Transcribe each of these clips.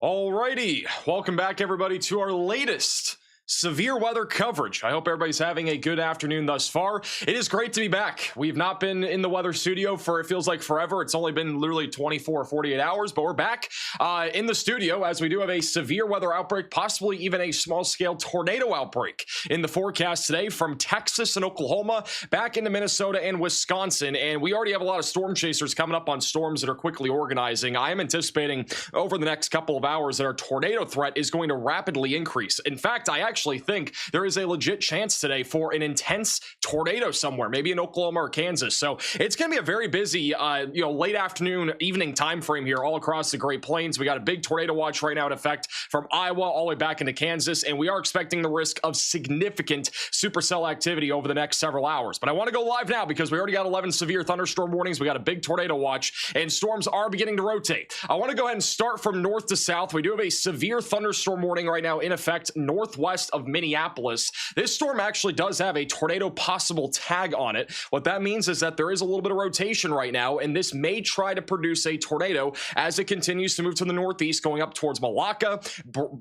Alrighty, welcome back everybody to our latest severe weather coverage. I hope everybody's having a good afternoon thus far. It is great to be back. We've not been in the weather studio for, it feels like, forever. It's only been literally 24 or 48 hours, but we're back in the studio as we do have a severe weather outbreak, possibly even a small scale tornado outbreak in the forecast today from Texas and Oklahoma back into Minnesota and Wisconsin. And we already have a lot of storm chasers coming up on storms that are quickly organizing. I am anticipating over the next couple of hours that our tornado threat is going to rapidly increase. In fact, I actually think there is a legit chance today for an intense tornado somewhere, maybe in Oklahoma or Kansas. So it's going to be a very busy, late afternoon, evening time frame here all across the Great Plains. We got a big tornado watch right now in effect from Iowa all the way back into Kansas, and we are expecting the risk of significant supercell activity over the next several hours. But I want to go live now because we already got 11 severe thunderstorm warnings. We got a big tornado watch, and storms are beginning to rotate. I want to go ahead and start from north to south. We do have a severe thunderstorm warning right now in effect northwest of Minneapolis. This storm actually does have a tornado possible tag on it. What that means is that there is a little bit of rotation right now, and this may try to produce a tornado as it continues to move to the northeast, going up towards Malacca.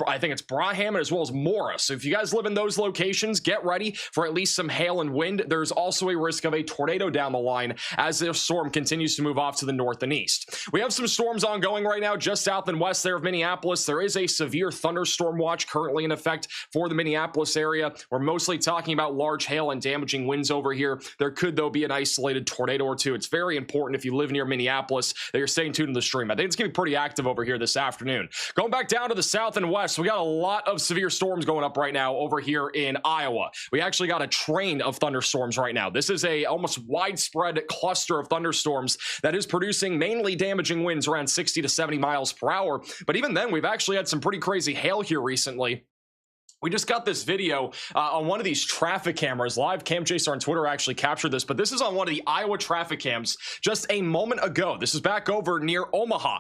I think it's Braham, as well as Mora. So if you guys live in those locations, get ready for at least some hail and wind. There's also a risk of a tornado down the line as this storm continues to move off to the north and east. We have some storms ongoing right now just south and west there of Minneapolis. There is a severe thunderstorm watch currently in effect for the Minneapolis area. We're mostly talking about large hail and damaging winds over here. There could, though, be an isolated tornado or two. It's very important if you live near Minneapolis that you're staying tuned to the stream. I think it's going to be pretty active over here this afternoon. Going back down to the south and west, we got a lot of severe storms going up right now over here in Iowa. We actually got a train of thunderstorms right now. This is a almost widespread cluster of thunderstorms that is producing mainly damaging winds around 60 to 70 miles per hour. But even then, we've actually had some pretty crazy hail here recently. We just got this video on one of these traffic cameras. Live Cam Chaser on Twitter actually captured this, but this is on one of the Iowa traffic cams just a moment ago. This is back over near Omaha.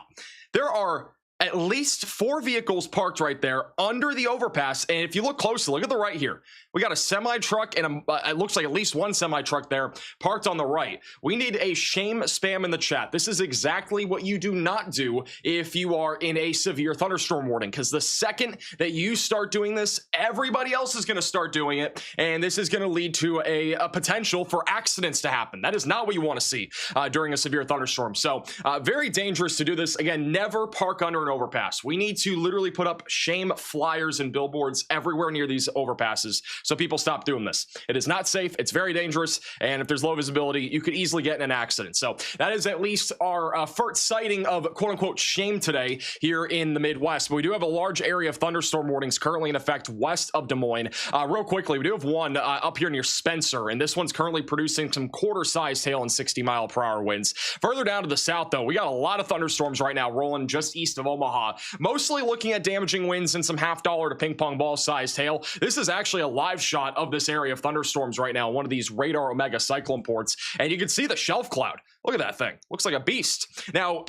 There are at least 4 vehicles parked right there under the overpass. And if you look closely, look at the right here. We got a semi-truck and it looks like at least one semi-truck there parked on the right. We need a shame spam in the chat. This is exactly what you do not do if you are in a severe thunderstorm warning, because the second that you start doing this, everybody else is going to start doing it. And this is going to lead to a potential for accidents to happen. That is not what you want to see during a severe thunderstorm. So very dangerous to do this. Again, never park under an overpass. We need to literally put up shame flyers and billboards everywhere near these overpasses so people stop doing this. It is not safe. It's very dangerous. And if there's low visibility, you could easily get in an accident. So that is at least our first sighting of quote unquote shame today here in the Midwest. But we do have a large area of thunderstorm warnings currently in effect west of Des Moines. Real quickly, we do have one up here near Spencer, and this one's currently producing some quarter-sized hail and 60-mile-per-hour winds. Further down to the south, though, we got a lot of thunderstorms right now rolling just east of Omaha, mostly looking at damaging winds and some half-dollar to ping-pong ball-sized hail. This is actually a live shot of this area of thunderstorms right now, one of these radar Omega cyclone ports, and you can see the shelf cloud. Look at that thing. Looks like a beast. Now,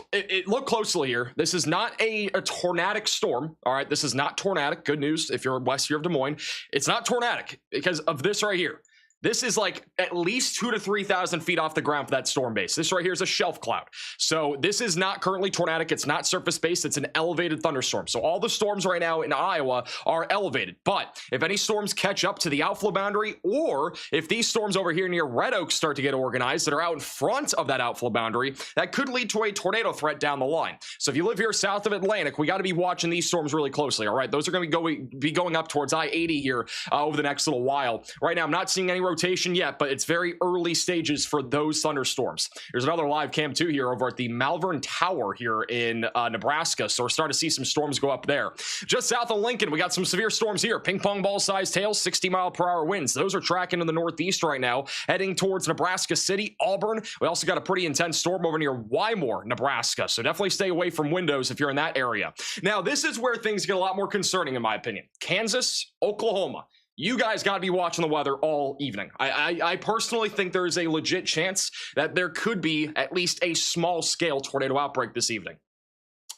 look closely here. This is not a tornadic storm. All right, this is not tornadic. Good news if you're west here of Des Moines. It's not tornadic because of this right here. This is like at least 2,000 to 3,000 feet off the ground for that storm base. This right here is a shelf cloud. So this is not currently tornadic. It's not surface based. It's an elevated thunderstorm. So all the storms right now in Iowa are elevated. But if any storms catch up to the outflow boundary, or if these storms over here near Red Oak start to get organized that are out in front of that outflow boundary, that could lead to a tornado threat down the line. So if you live here south of Atlantic, we got to be watching these storms really closely. All right, those are going to be going up towards I-80 here over the next little while. Right now, I'm not seeing any rotation yet, but it's very early stages for those thunderstorms. There's another live cam too here over at the Malvern Tower here in Nebraska. So we're starting to see some storms go up there. Just south of Lincoln, we got some severe storms here. Ping pong ball sized hail, 60-mile-per-hour winds. Those are tracking to the northeast right now, heading towards Nebraska City, Auburn. We also got a pretty intense storm over near Wymore, Nebraska. So definitely stay away from windows if you're in that area. Now, this is where things get a lot more concerning, in my opinion. Kansas, Oklahoma. You guys got to be watching the weather all evening. I personally think there is a legit chance that there could be at least a small-scale tornado outbreak this evening.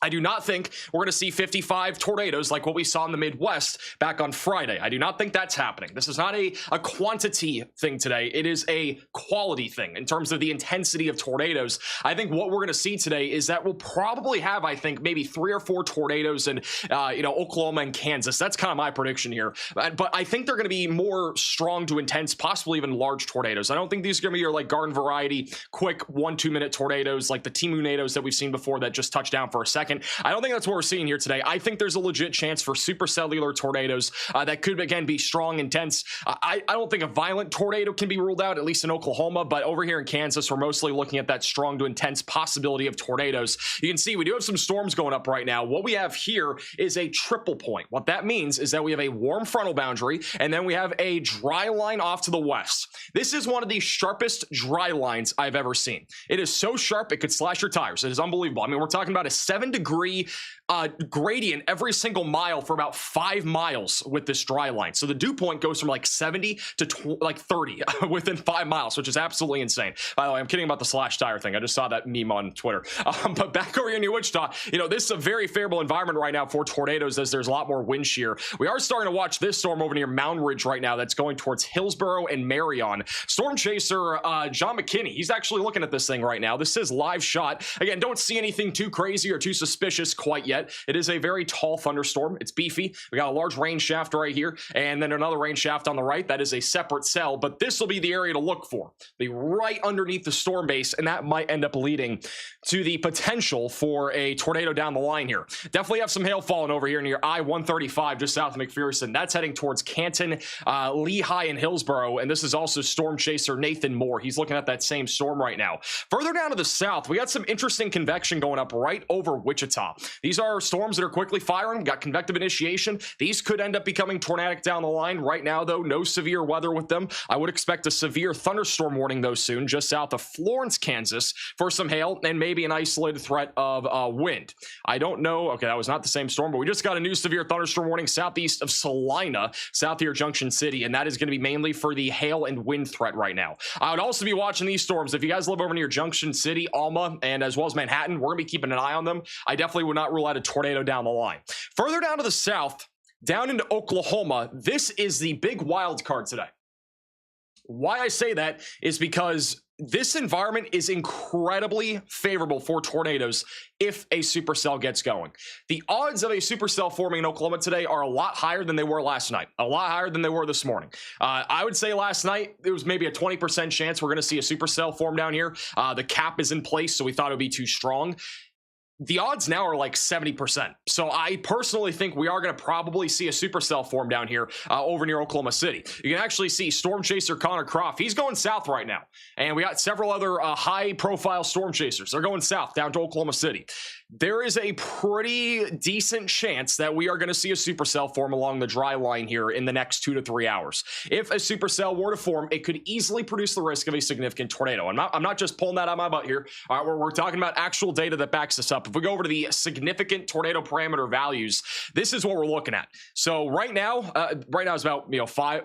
I do not think we're going to see 55 tornadoes like what we saw in the Midwest back on Friday. I do not think that's happening. This is not a quantity thing today. It is a quality thing in terms of the intensity of tornadoes. I think what we're going to see today is that we'll probably have, I think, maybe 3 or 4 tornadoes in, Oklahoma and Kansas. That's kind of my prediction here. But I think they're going to be more strong to intense, possibly even large tornadoes. I don't think these are going to be your like garden variety, quick 1-2 minute tornadoes like the Timunados that we've seen before that just touched down for a second. I don't think that's what we're seeing here today. I think there's a legit chance for supercellular tornadoes that could, again, be strong, intense. I don't think a violent tornado can be ruled out, at least in Oklahoma, but over here in Kansas, we're mostly looking at that strong to intense possibility of tornadoes. You can see we do have some storms going up right now. What we have here is a triple point. What that means is that we have a warm frontal boundary, and then we have a dry line off to the west. This is one of the sharpest dry lines I've ever seen. It is so sharp, it could slash your tires. It is unbelievable. I mean, we're talking about a 7-degree gradient every single mile for about 5 miles with this dry line. So the dew point goes from like 70 to 30 within 5 miles, which is absolutely insane. By the way, I'm kidding about the slash tire thing. I just saw that meme on Twitter. But back over here in New Wichita, this is a very favorable environment right now for tornadoes as there's a lot more wind shear. We are starting to watch this storm over near Mound Ridge right now that's going towards Hillsboro and Marion. Storm chaser John McKinney, he's actually looking at this thing right now. This is live shot. Again, don't see anything too crazy or too suspicious quite yet. It is a very tall thunderstorm. It's beefy. We got a large rain shaft right here, and then another rain shaft on the right. That is a separate cell, but this will be the area to look for. Be right underneath the storm base, and that might end up leading to the potential for a tornado down the line here. Definitely have some hail falling over here near I-135 just south of McPherson. That's heading towards Canton, Lehigh, and Hillsboro, and this is also storm chaser Nathan Moore. He's looking at that same storm right now. Further down to the south, we got some interesting convection going up right over Wichita. These are storms that are quickly firing. We got convective initiation. These could end up becoming tornadic down the line. Right now, though, no severe weather with them. I would expect a severe thunderstorm warning, though, soon, just south of Florence, Kansas, for some hail and maybe an isolated threat of wind. I don't know. Okay, that was not the same storm, but we just got a new severe thunderstorm warning southeast of Salina, south here, Junction City, and that is going to be mainly for the hail and wind threat right now. I would also be watching these storms. If you guys live over near Junction City, Alma, and as well as Manhattan, we're going to be keeping an eye on them. I definitely would not rule out a tornado down the line. Further down to the south, down into Oklahoma, this is the big wild card today. Why I say that is because this environment is incredibly favorable for tornadoes if a supercell gets going. The odds of a supercell forming in Oklahoma today are a lot higher than they were last night, a lot higher than they were this morning. I would say last night, there was maybe a 20% chance we're going to see a supercell form down here. The cap is in place, so we thought it would be too strong. The odds now are like 70%. So I personally think we are going to probably see a supercell form down here over near Oklahoma City. You can actually see storm chaser Connor Croft. He's going south right now. And we got several other high profile storm chasers. They're going south down to Oklahoma City. There is a pretty decent chance that we are going to see a supercell form along the dry line here in the next 2 to 3 hours. If a supercell were to form, it could easily produce the risk of a significant tornado. I'm not just pulling that out of my butt here. All right, we're talking about actual data that backs this up. If we go over to the significant tornado parameter values, this is what we're looking at. So right now it's about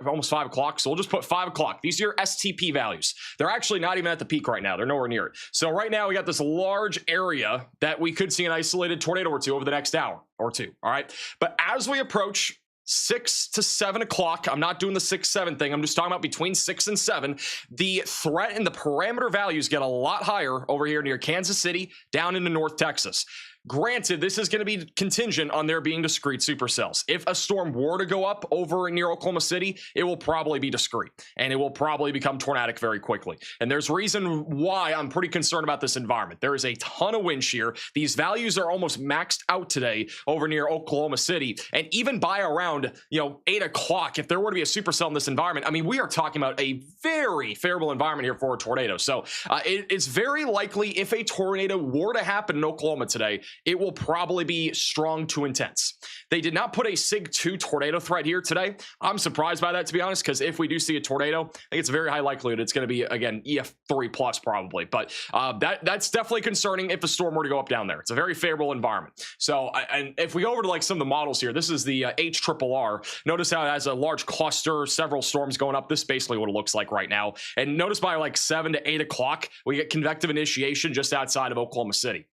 almost 5 o'clock. So we'll just put 5 o'clock. These are your STP values. They're actually not even at the peak right now. They're nowhere near it. So right now we got this large area that we could see an isolated tornado or two over the next hour or two. All right. But as we approach 6 to 7 o'clock, I'm not doing the 6-7 thing. I'm just talking about between 6 and 7. The threat and the parameter values get a lot higher over here near Kansas City, down into North Texas. Granted, this is going to be contingent on there being discrete supercells. If a storm were to go up over near Oklahoma City, it will probably be discrete, and it will probably become tornadic very quickly. And there's reason why I'm pretty concerned about this environment. There is a ton of wind shear. These values are almost maxed out today over near Oklahoma City. And even by around 8 o'clock, if there were to be a supercell in this environment, I mean, we are talking about a very favorable environment here for a tornado. So it's very likely if a tornado were to happen in Oklahoma today, it will probably be strong to intense. They did not put a SIG 2 tornado threat here today. I'm surprised by that, to be honest, because if we do see a tornado, I think it's a very high likelihood it's going to be, again, EF-3 plus probably. But that's definitely concerning if a storm were to go up down there. It's a very favorable environment. So, and if we go over to like some of the models here, this is the HRRR. Notice how it has a large cluster, several storms going up. This is basically what it looks like right now. And notice by like 7 to 8 o'clock, we get convective initiation just outside of Oklahoma City.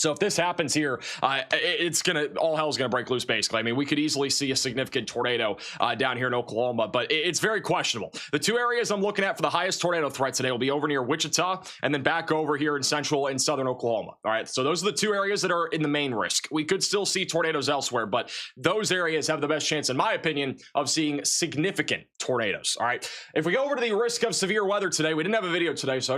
So if this happens here, all hell's gonna break loose. Basically, I mean, we could easily see a significant tornado down here in Oklahoma, but it's very questionable. The two areas I'm looking at for the highest tornado threat today will be over near Wichita and then back over here in central and southern Oklahoma. All right, so those are the two areas that are in the main risk. We could still see tornadoes elsewhere, but those areas have the best chance, in my opinion, of seeing significant tornadoes. All right, if we go over to the risk of severe weather today, we didn't have a video today, so I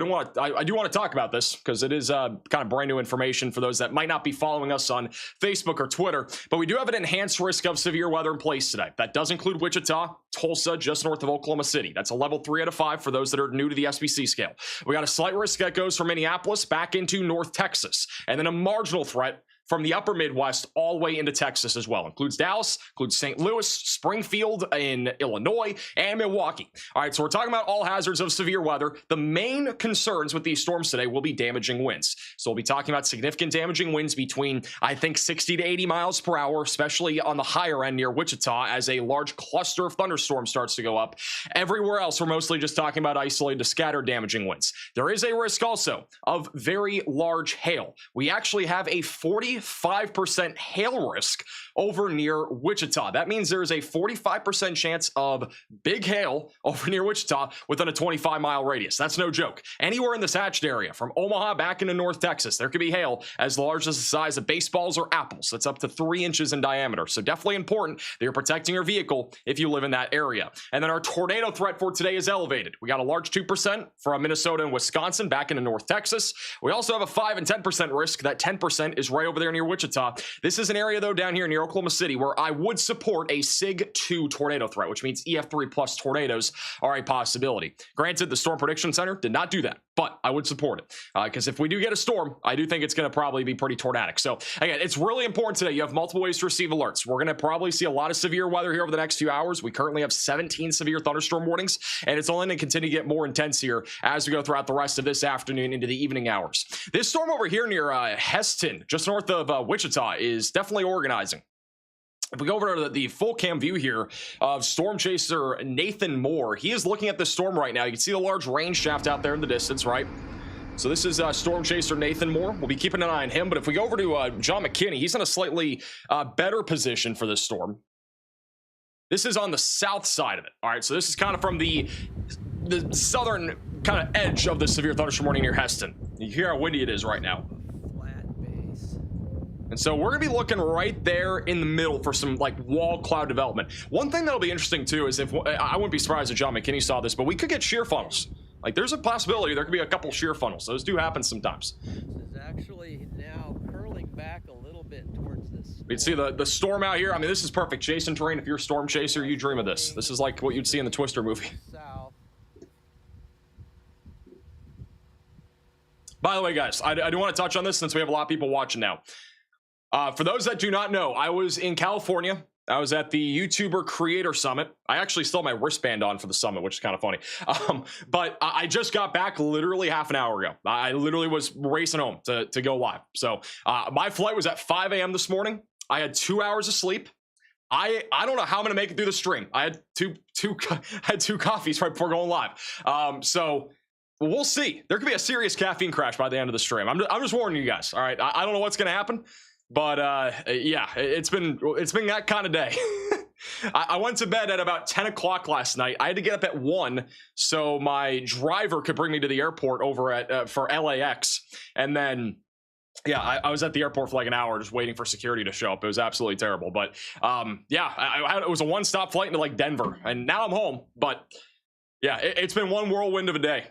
do want to talk about this because it is kind of brand new information for those that might not be following us on Facebook or Twitter, but we do have an enhanced risk of severe weather in place today. That does include Wichita, Tulsa, just north of Oklahoma City. That's a level 3 out of 5 for those that are new to the SBC scale. We got a slight risk that goes from Minneapolis back into North Texas, and then a marginal threat from the upper Midwest all the way into Texas as well. Includes Dallas, includes St. Louis, Springfield in Illinois, and Milwaukee. All right, so we're talking about all hazards of severe weather. The main concerns with these storms today will be damaging winds. So we'll be talking about significant damaging winds between, I think, 60 to 80 miles per hour, especially on the higher end near Wichita as a large cluster of thunderstorms starts to go up. Everywhere else, we're mostly just talking about isolated to scattered damaging winds. There is a risk also of very large hail. We actually have a 45% hail risk over near Wichita. That means there's a 45% chance of big hail over near Wichita within a 25-mile radius. That's no joke. Anywhere in this hatched area, from Omaha back into North Texas, there could be hail as large as the size of baseballs or apples. That's up to 3 inches in diameter. So definitely important that you're protecting your vehicle if you live in that area. And then our tornado threat for today is elevated. We got a large 2% from Minnesota and Wisconsin back into North Texas. We also have a 5 and 10% risk. That 10% is right over there near Wichita. This is an area, though, down here near Oklahoma City where I would support a SIG 2 tornado threat, which means EF-3 plus tornadoes are a possibility. Granted, the Storm Prediction Center did not do that, but I would support it because if we do get a storm, I do think it's going to probably be pretty tornadic. So again, it's really important today. You have multiple ways to receive alerts. We're going to probably see a lot of severe weather here over the next few hours. We currently have 17 severe thunderstorm warnings, and it's only going to continue to get more intense here as we go throughout the rest of this afternoon into the evening hours. This storm over here near Heston, just north of Wichita, is definitely organizing. If we go over to the full cam view here of storm chaser Nathan Moore, he is looking at this storm right now. You can see the large rain shaft out there in the distance, right? So this is storm chaser Nathan Moore. We'll be keeping an eye on him. But if we go over to John McKinney, he's in a slightly better position for this storm. This is on the south side of it. All right, so this is kind of from the southern kind of edge of the severe thunderstorm warning near Heston. You hear how windy it is right now. And so we're gonna be looking right there in the middle for some like wall cloud development. One thing that'll be interesting too is if I wouldn't be surprised if John McKinney saw this, but we could get shear funnels. Like there's a possibility there could be a couple shear funnels. Those do happen sometimes. This is actually now curling back a little bit towards this. You can see the storm out here. I mean, this is perfect chasing terrain. If you're a storm chaser, you dream of this. This is like what you'd see in the Twister movie. South. By the way, guys, I do want to touch on this since we have a lot of people watching now. For those that do not know, I was in California. I was at the YouTuber Creator Summit. I actually still have my wristband on for the summit, which is kind of funny. But I just got back literally half an hour ago. I literally was racing home to go live. So my flight was at 5 a.m. this morning. I had 2 hours of sleep. I don't know how I'm gonna make it through the stream. I had two coffees right before going live. So we'll see. There could be a serious caffeine crash by the end of the stream. I'm just warning you guys. All right, I don't know what's gonna happen. But yeah, it's been that kind of day. I went to bed at about 10 o'clock last night. I had to get up at 1 so my driver could bring me to the airport over at for LAX. And then, yeah, I was at the airport for like an hour just waiting for security to show up. It was absolutely terrible. But yeah, it was a one-stop flight into like Denver. And now I'm home. But yeah, it's been one whirlwind of a day.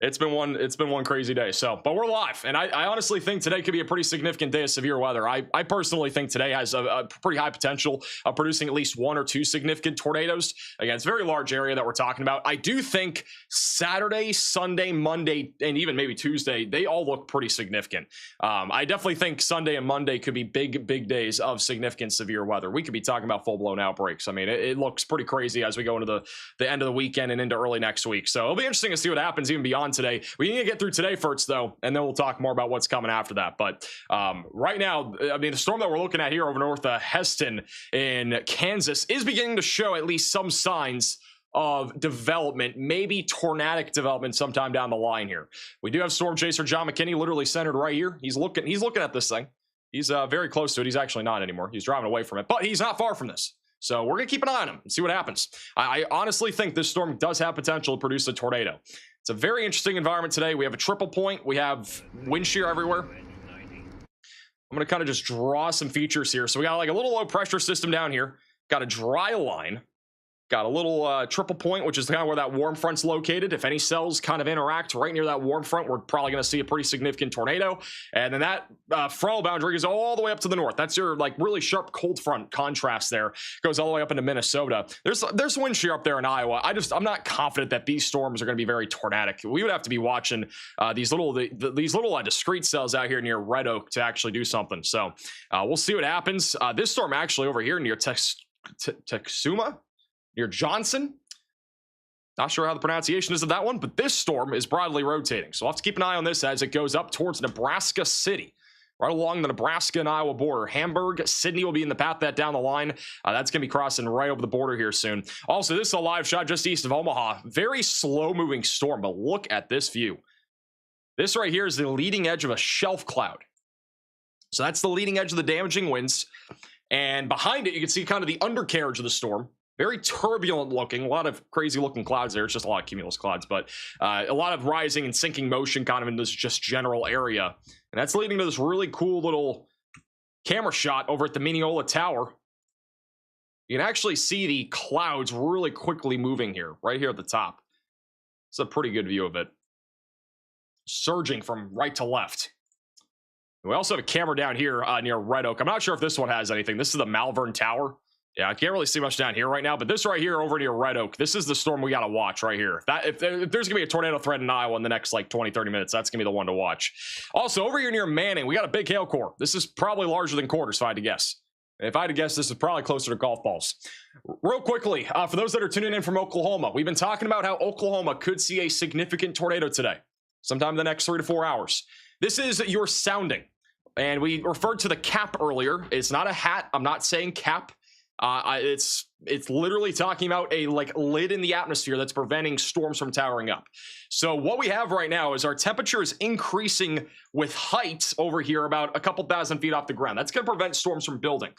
It's been one crazy day. So, but we're live, and I honestly think today could be a pretty significant day of severe weather. I personally think today has a pretty high potential of producing at least 1 or 2 significant tornadoes. Again, it's a very large area that we're talking about. I do think Saturday, Sunday, Monday, and even maybe Tuesday, they all look pretty significant. I definitely think Sunday and Monday could be big days of significant severe weather. We could be talking about full-blown outbreaks. I mean, it looks pretty crazy as we go into the end of the weekend and into early next week. So it'll be interesting to see what happens even beyond today. We need to get through today first, though, and then we'll talk more about what's coming after that. But right now, I mean, the storm that we're looking at here over north of Heston in Kansas is beginning to show at least some signs of development, maybe tornadic development sometime down the line here. We do have Storm Chaser John McKinney literally centered right here. He's looking at this thing. He's very close to it. He's actually not anymore. He's driving away from it, but he's not far from this. So we're going to keep an eye on him and see what happens. I honestly think this storm does have potential to produce a tornado. It's a very interesting environment today. We have a triple point. We have wind shear everywhere. I'm going to kind of just draw some features here. So we got like a little low pressure system down here. Got a dry line. Got a little triple point, which is kind of where that warm front's located. If any cells kind of interact right near that warm front, we're probably going to see a pretty significant tornado. And then that frontal boundary goes all the way up to the north. That's your like really sharp cold front contrast there. Goes all the way up into Minnesota. There's wind shear up there in Iowa. I'm not confident that these storms are going to be very tornadic. We would have to be watching these little discrete cells out here near Red Oak to actually do something. So we'll see what happens. This storm actually over here near Texuma. Near Johnson. Not sure how the pronunciation is of that one, but this storm is broadly rotating. So we'll have to keep an eye on this as it goes up towards Nebraska City, right along the Nebraska and Iowa border. Hamburg, Sydney will be in the path that down the line. That's going to be crossing right over the border here soon. Also, this is a live shot just east of Omaha. Very slow moving storm, but look at this view. This right here is the leading edge of a shelf cloud. So that's the leading edge of the damaging winds. And behind it, you can see kind of the undercarriage of the storm. Very turbulent looking, a lot of crazy looking clouds there. It's just a lot of cumulus clouds, but a lot of rising and sinking motion kind of in this just general area. And that's leading to this really cool little camera shot over at the Mineola Tower. You can actually see the clouds really quickly moving here, right here at the top. It's a pretty good view of it. Surging from right to left. We also have a camera down here near Red Oak. I'm not sure if this one has anything. This is the Malvern Tower. Yeah, I can't really see much down here right now, but this right here over near Red Oak, this is the storm we got to watch right here. If there's going to be a tornado threat in Iowa in the next like 20, 30 minutes, that's going to be the one to watch. Also, over here near Manning, we got a big hail core. This is probably larger than quarters, if I had to guess. If I had to guess, this is probably closer to golf balls. Real quickly, for those that are tuning in from Oklahoma, we've been talking about how Oklahoma could see a significant tornado today, sometime in the next 3 to 4 hours. This is your sounding, and we referred to the cap earlier. It's not a hat. I'm not saying cap. It's literally talking about a like lid in the atmosphere that's preventing storms from towering up. So what we have right now is our temperature is increasing with height over here about a couple thousand feet off the ground. That's going to prevent storms from building.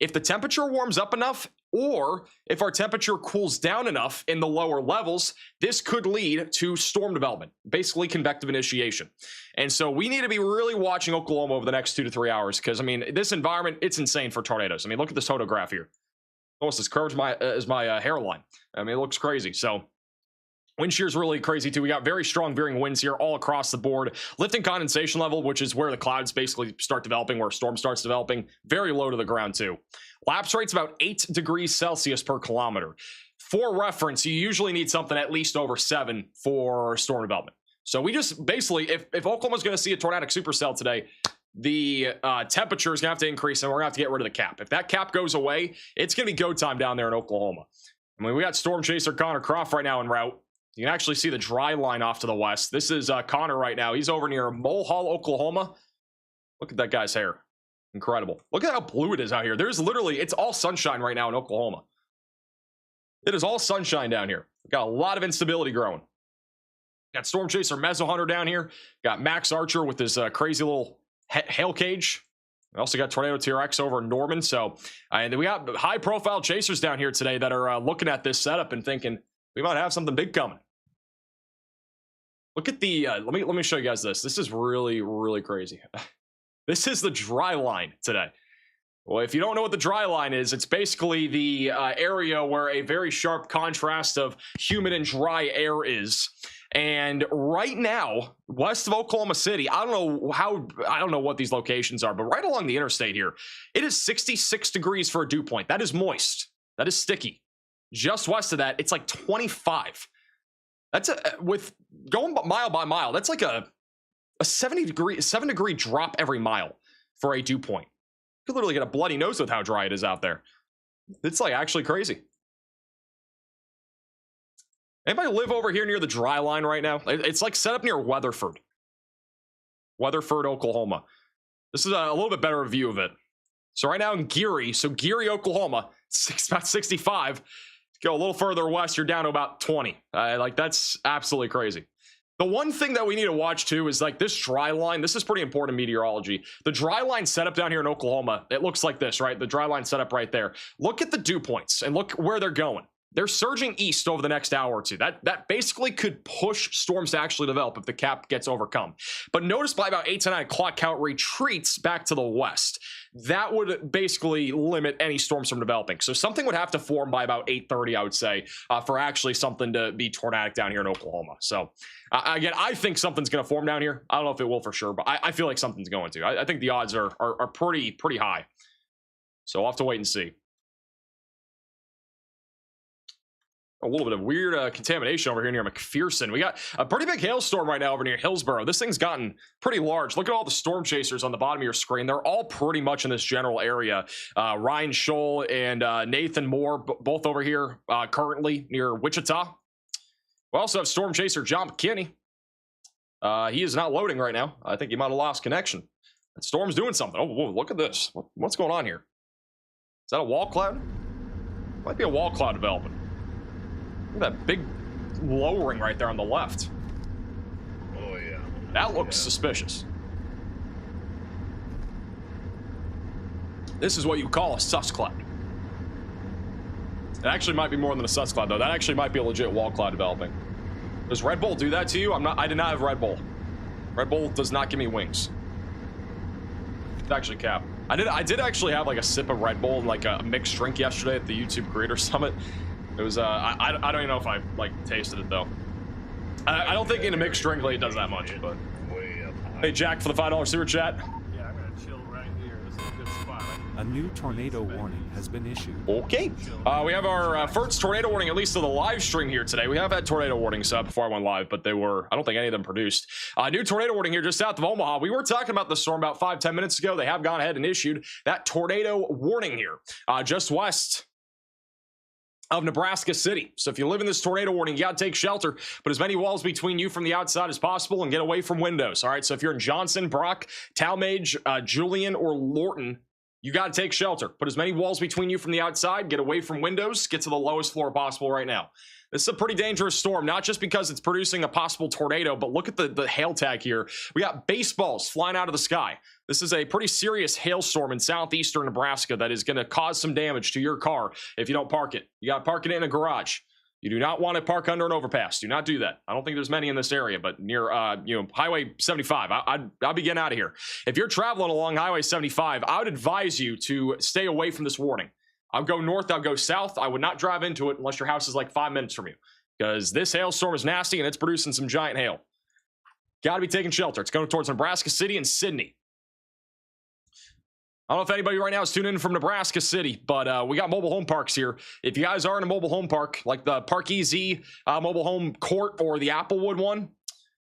If the temperature warms up enough, or if our temperature cools down enough in the lower levels, this could lead to storm development, basically convective initiation. And so we need to be really watching Oklahoma over the next 2 to 3 hours, because I mean, this environment, it's insane for tornadoes. I mean, look at this photograph here. Almost as curved as my hairline. I mean, it looks crazy. So wind shear is really crazy too. We got very strong veering winds here all across the board. Lifting condensation level, which is where the clouds basically start developing, where a storm starts developing, very low to the ground too. Lapse rate's about 8 degrees Celsius per kilometer. For reference, you usually need something at least over 7 for storm development. So we just basically, if Oklahoma's going to see a tornadic supercell today, the temperature is going to have to increase, and we're going to have to get rid of the cap. If that cap goes away, it's going to be go time down there in Oklahoma. I mean, we got Storm Chaser Connor Croft right now en route. You can actually see the dry line off to the west. This is Connor right now. He's over near Mulhall, Oklahoma. Look at that guy's hair. Incredible. Look at how blue it is out here. There's literally, it's all sunshine right now in Oklahoma. It is all sunshine down here. We've got a lot of instability growing. Got Storm Chaser Mezzo Hunter down here. Got Max Archer with this crazy little hail cage. We also got Tornado TRX over in Norman. So, and we got high profile chasers down here today that are looking at this setup and thinking we might have something big coming. Look at the, let me show you guys this. This is really, really crazy. This is the dry line today. Well, if you don't know what the dry line is, it's basically the area where a very sharp contrast of humid and dry air is. And right now, west of Oklahoma City, I don't know what these locations are, but right along the interstate here, it is 66 degrees for a dew point. That is moist. That is sticky. Just west of that, it's like 25. That's with going mile by mile, that's like a 7 degree drop every mile for a dew point. You could literally get a bloody nose with how dry it is out there. It's like actually crazy. Anybody live over here near the dry line right now? It's like set up near Weatherford, Oklahoma. This is a little bit better view of it. So right now in Geary, Oklahoma, it's about 65. Go a little further west, you're down to about 20. Like, that's absolutely crazy. The one thing that we need to watch too is like this dry line. This is pretty important in meteorology. The dry line setup down here in Oklahoma, it looks like this, right? The dry line setup right there. Look at the dew points and look where they're going. They're surging east over the next hour or two. That basically could push storms to actually develop if the cap gets overcome. But notice by about 8 to 9 o'clock, count retreats back to the west. That would basically limit any storms from developing. So something would have to form by about 8:30, I would say, for actually something to be tornadic down here in Oklahoma. So again, I think something's going to form down here. I don't know if it will for sure, but I feel like something's going to. I think the odds are pretty high. So we'll have to wait and see. A little bit of weird contamination over here near McPherson. We got a pretty big hailstorm right now over near Hillsboro. This thing's gotten pretty large. Look at all the storm chasers on the bottom of your screen. They're all pretty much in this general area. Ryan Scholl and Nathan Moore, both over here currently near Wichita. We also have storm chaser John McKinney. He is not loading right now. I think he might have lost connection. That storm's doing something. Oh, whoa, look at this. What's going on here? Is that a wall cloud? Might be a wall cloud developing. Look at that big lowering right there on the left. Oh, yeah. That looks suspicious. This is what you call a sus cloud. It actually might be more than a sus cloud, though. That actually might be a legit wall cloud developing. Does Red Bull do that to you? I did not have Red Bull. Red Bull does not give me wings. It's actually cap. I did actually have like a sip of Red Bull and like a mixed drink yesterday at the YouTube Creator Summit. It was I don't even know if I like tasted it though. I don't think in a mixed drink it does that much. But hey, Jack for the $5 super chat. Yeah, I'm gonna chill right here. This is a good spot. A new tornado warning has been issued. Okay, we have our first tornado warning, at least to the live stream here today. We have had tornado warnings before I went live, but I don't think any of them produced. New tornado warning here just south of Omaha. We were talking about the storm about 5-10 minutes ago. They have gone ahead and issued that tornado warning here just west of Nebraska City. So if you live in this tornado warning, you got to take shelter, put as many walls between you from the outside as possible and get away from windows. All right. So if you're in Johnson, Brock, Talmadge, Julian, or Lorton, you got to take shelter. Put as many walls between you from the outside, get away from windows, get to the lowest floor possible right now. This is a pretty dangerous storm, not just because it's producing a possible tornado, but look at the hail tag here. We got baseballs flying out of the sky. This is a pretty serious hailstorm in southeastern Nebraska that is going to cause some damage to your car if you don't park it. You got to park it in a garage. You do not want to park under an overpass. Do not do that. I don't think there's many in this area, but near Highway 75, I'll be getting out of here. If you're traveling along Highway 75, I would advise you to stay away from this warning. I'll go north, I'll go south. I would not drive into it unless your house is like 5 minutes from you, because this hailstorm is nasty and it's producing some giant hail. Got to be taking shelter. It's going towards Nebraska City and Sydney. I don't know if anybody right now is tuning in from Nebraska City, but we got mobile home parks here. If you guys are in a mobile home park, like the Park EZ mobile home court or the Applewood one,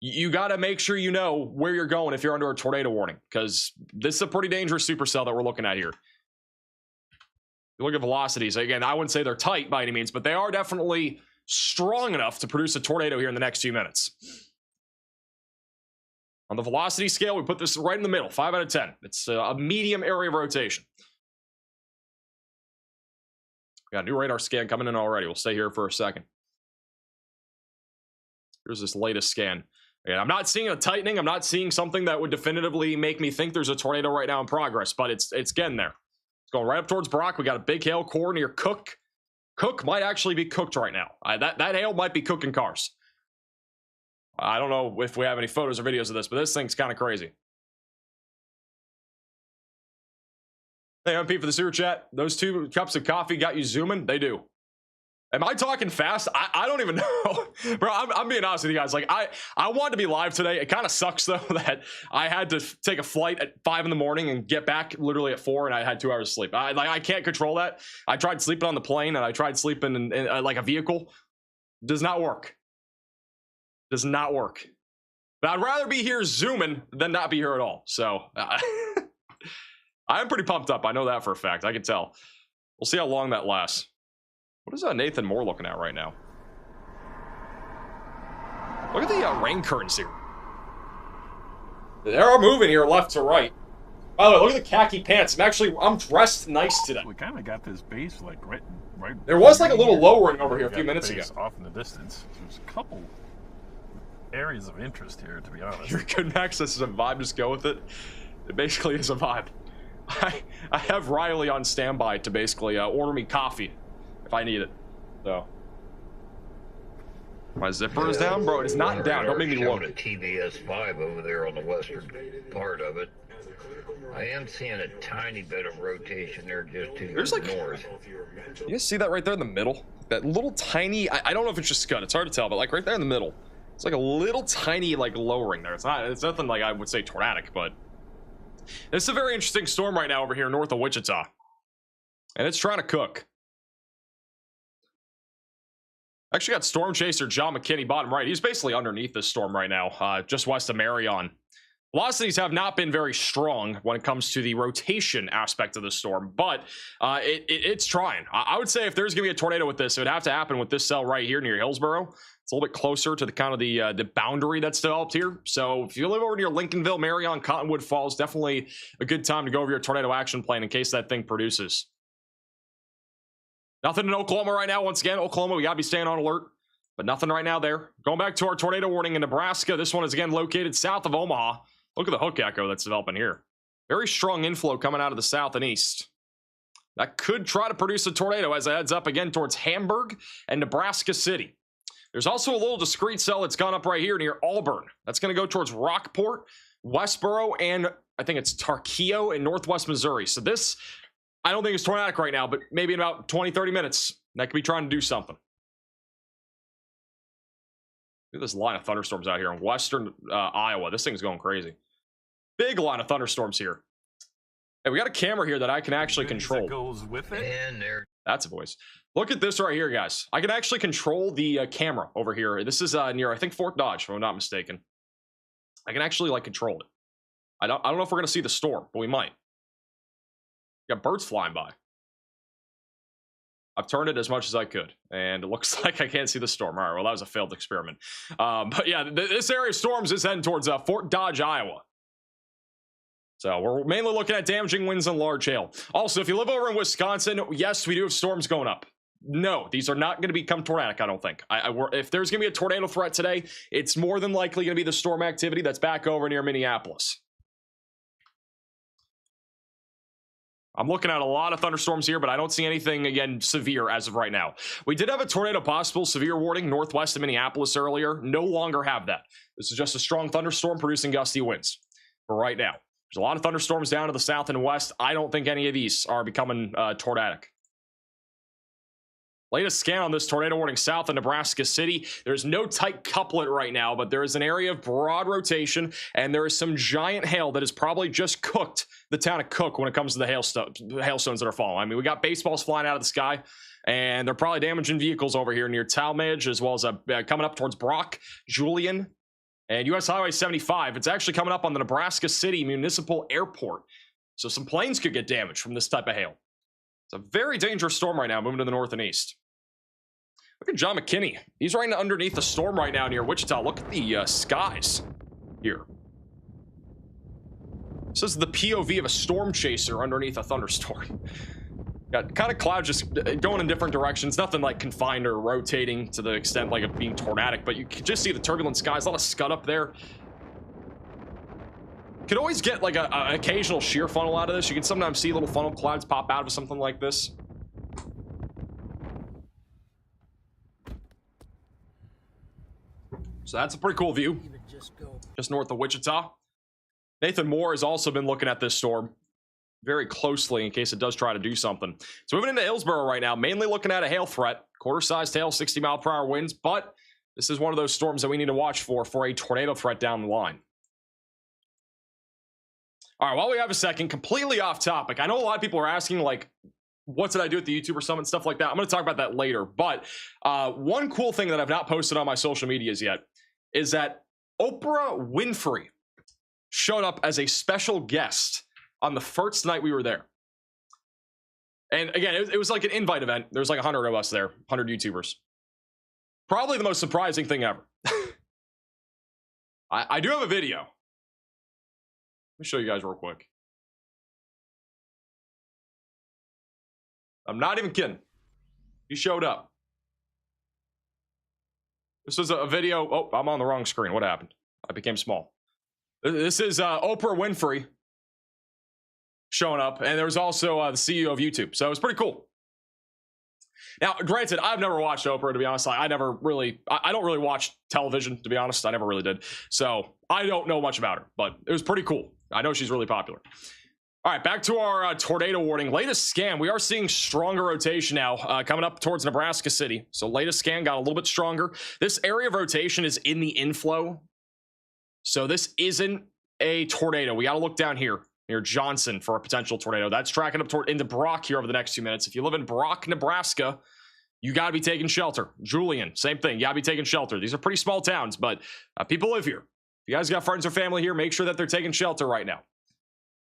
you got to make sure you know where you're going if you're under a tornado warning, because this is a pretty dangerous supercell that we're looking at here. You look at velocities. Again, I wouldn't say they're tight by any means, but they are definitely strong enough to produce a tornado here in the next few minutes. On the velocity scale, we put this right in the middle, 5 out of 10. It's a medium area of rotation. We got a new radar scan coming in already. We'll stay here for a second. Here's this latest scan. Again, I'm not seeing a tightening. I'm not seeing something that would definitively make me think there's a tornado right now in progress, but it's getting there. Going right up towards Brock. We got a big hail core near Cook. Cook might actually be cooked right now. That hail might be cooking cars. I don't know if we have any photos or videos of this, but this thing's kind of crazy. Hey, MP for the super chat. Those 2 cups of coffee got you zooming? They do. Am I talking fast? I don't even know. Bro, I'm being honest with you guys. Like, I wanted to be live today. It kind of sucks, though, that I had to take a flight at 5 in the morning and get back literally at 4, and I had 2 hours of sleep. I can't control that. I tried sleeping on the plane, and I tried sleeping in like a vehicle. Does not work. Does not work. But I'd rather be here zooming than not be here at all. So, I'm pretty pumped up. I know that for a fact. I can tell. We'll see how long that lasts. What is Nathan Moore looking at right now? Look at the rain currents here. They are moving here left to right. By the way, look at the khaki pants. I'm dressed nice today. We kind of got this base like right. There was like a little lowering over here a few minutes ago. Off in the distance. There's a couple areas of interest here, to be honest. You're good, Max. This is a vibe. Just go with it. It basically is a vibe. I have Riley on standby to basically order me coffee if I need it. So my zipper is down, bro. It is not down. Don't make me look. A TBS-5 over there on the western part of it. I am seeing a tiny bit of rotation there just to the north. You guys see that right there in the middle? That little tiny, I don't know if it's just scud, it's hard to tell, but like right there in the middle, it's like a little tiny like lowering there. It's nothing like I would say tornadic, but this is a very interesting storm right now over here north of Wichita. And it's trying to cook. Actually got storm chaser John McKinney bottom right. He's basically underneath this storm right now, just west of Marion. Velocities have not been very strong when it comes to the rotation aspect of the storm, but it's trying. I would say if there's going to be a tornado with this, it would have to happen with this cell right here near Hillsboro. It's a little bit closer to the kind of the boundary that's developed here. So if you live over near Lincolnville, Marion, Cottonwood Falls, definitely a good time to go over your tornado action plan in case that thing produces. Nothing in Oklahoma right now. Once again, Oklahoma, we got to be staying on alert, but nothing right now there. Going back to our tornado warning in Nebraska. This one is again located south of Omaha. Look at the hook echo that's developing here. Very strong inflow coming out of the south and east. That could try to produce a tornado as it heads up again towards Hamburg and Nebraska City. There's also a little discrete cell that's gone up right here near Auburn. That's going to go towards Rockport, Westboro, and I think it's Tarkio in northwest Missouri. So this, I don't think it's tornadic right now, but maybe in about 20, 30 minutes, that could be trying to do something. Look at this line of thunderstorms out here in western Iowa. This thing's going crazy. Big line of thunderstorms here. Hey, we got a camera here that I can actually control. That goes with it. And there. That's a voice. Look at this right here, guys. I can actually control the camera over here. This is near, I think, Fort Dodge, if I'm not mistaken. I can actually like control it. I don't know if we're gonna see the storm, but we might. Got birds flying by. I've turned it as much as I could, and it looks like I can't see the storm. All right, well, that was a failed experiment. But yeah, this area of storms is heading towards Fort Dodge, Iowa. So we're mainly looking at damaging winds and large hail. Also, if you live over in Wisconsin, yes, we do have storms going up. No, these are not going to become tornadic, I don't think. If there's going to be a tornado threat today, it's more than likely going to be the storm activity that's back over near Minneapolis. I'm looking at a lot of thunderstorms here, but I don't see anything, again, severe as of right now. We did have a tornado possible severe warning northwest of Minneapolis earlier. No longer have that. This is just a strong thunderstorm producing gusty winds for right now. There's a lot of thunderstorms down to the south and west. I don't think any of these are becoming tornadic. Latest scan on this tornado warning south of Nebraska City. There's no tight couplet right now, but there is an area of broad rotation, and there is some giant hail that has probably just cooked the town of Cook when it comes to the hailstones that are falling. I mean, we got baseballs flying out of the sky, and they're probably damaging vehicles over here near Talmadge, as well as coming up towards Brock, Julian, and US Highway 75. It's actually coming up on the Nebraska City Municipal Airport. So some planes could get damaged from this type of hail. It's a very dangerous storm right now, moving to the north and east. Look at John McKinney. He's right underneath the storm right now near Wichita. Look at the skies here. This is the POV of a storm chaser underneath a thunderstorm. Got kind of clouds just going in different directions. Nothing like confined or rotating to the extent like of being tornadic, but you can just see the turbulent skies. A lot of scud up there. Could always get like an occasional shear funnel out of this. You can sometimes see little funnel clouds pop out of something like this. So that's a pretty cool view. Just north of Wichita. Nathan Moore has also been looking at this storm very closely in case it does try to do something. So moving into Hillsboro right now, mainly looking at a hail threat. Quarter-sized hail, 60-mile-per-hour winds, but this is one of those storms that we need to watch for a tornado threat down the line. All right, while we have a second, completely off topic. I know a lot of people are asking, like, what did I do at the YouTuber Summit, stuff like that. I'm going to talk about that later. But one cool thing that I've not posted on my social medias yet is that Oprah Winfrey showed up as a special guest on the first night we were there. And again, it was like an invite event. There's like 100 of us there, 100 YouTubers. Probably the most surprising thing ever. I do have a video. Let me show you guys real quick. I'm not even kidding. He showed up. This was a video. Oh, I'm on the wrong screen. What happened? I became small. This is Oprah Winfrey showing up, and there was also the CEO of YouTube. So it was pretty cool. Now, granted, I've never watched Oprah, to be honest. I don't really watch television, to be honest. I never really did. So I don't know much about her, but it was pretty cool. I know she's really popular. All right, back to our tornado warning. Latest scan, we are seeing stronger rotation now coming up towards Nebraska City. So latest scan got a little bit stronger. This area of rotation is in the inflow. So this isn't a tornado. We got to look down here near Johnson for a potential tornado. That's tracking up into Brock here over the next 2 minutes. If you live in Brock, Nebraska, you got to be taking shelter. Julian, same thing. You got to be taking shelter. These are pretty small towns, but people live here. If you guys got friends or family here, make sure that they're taking shelter right now.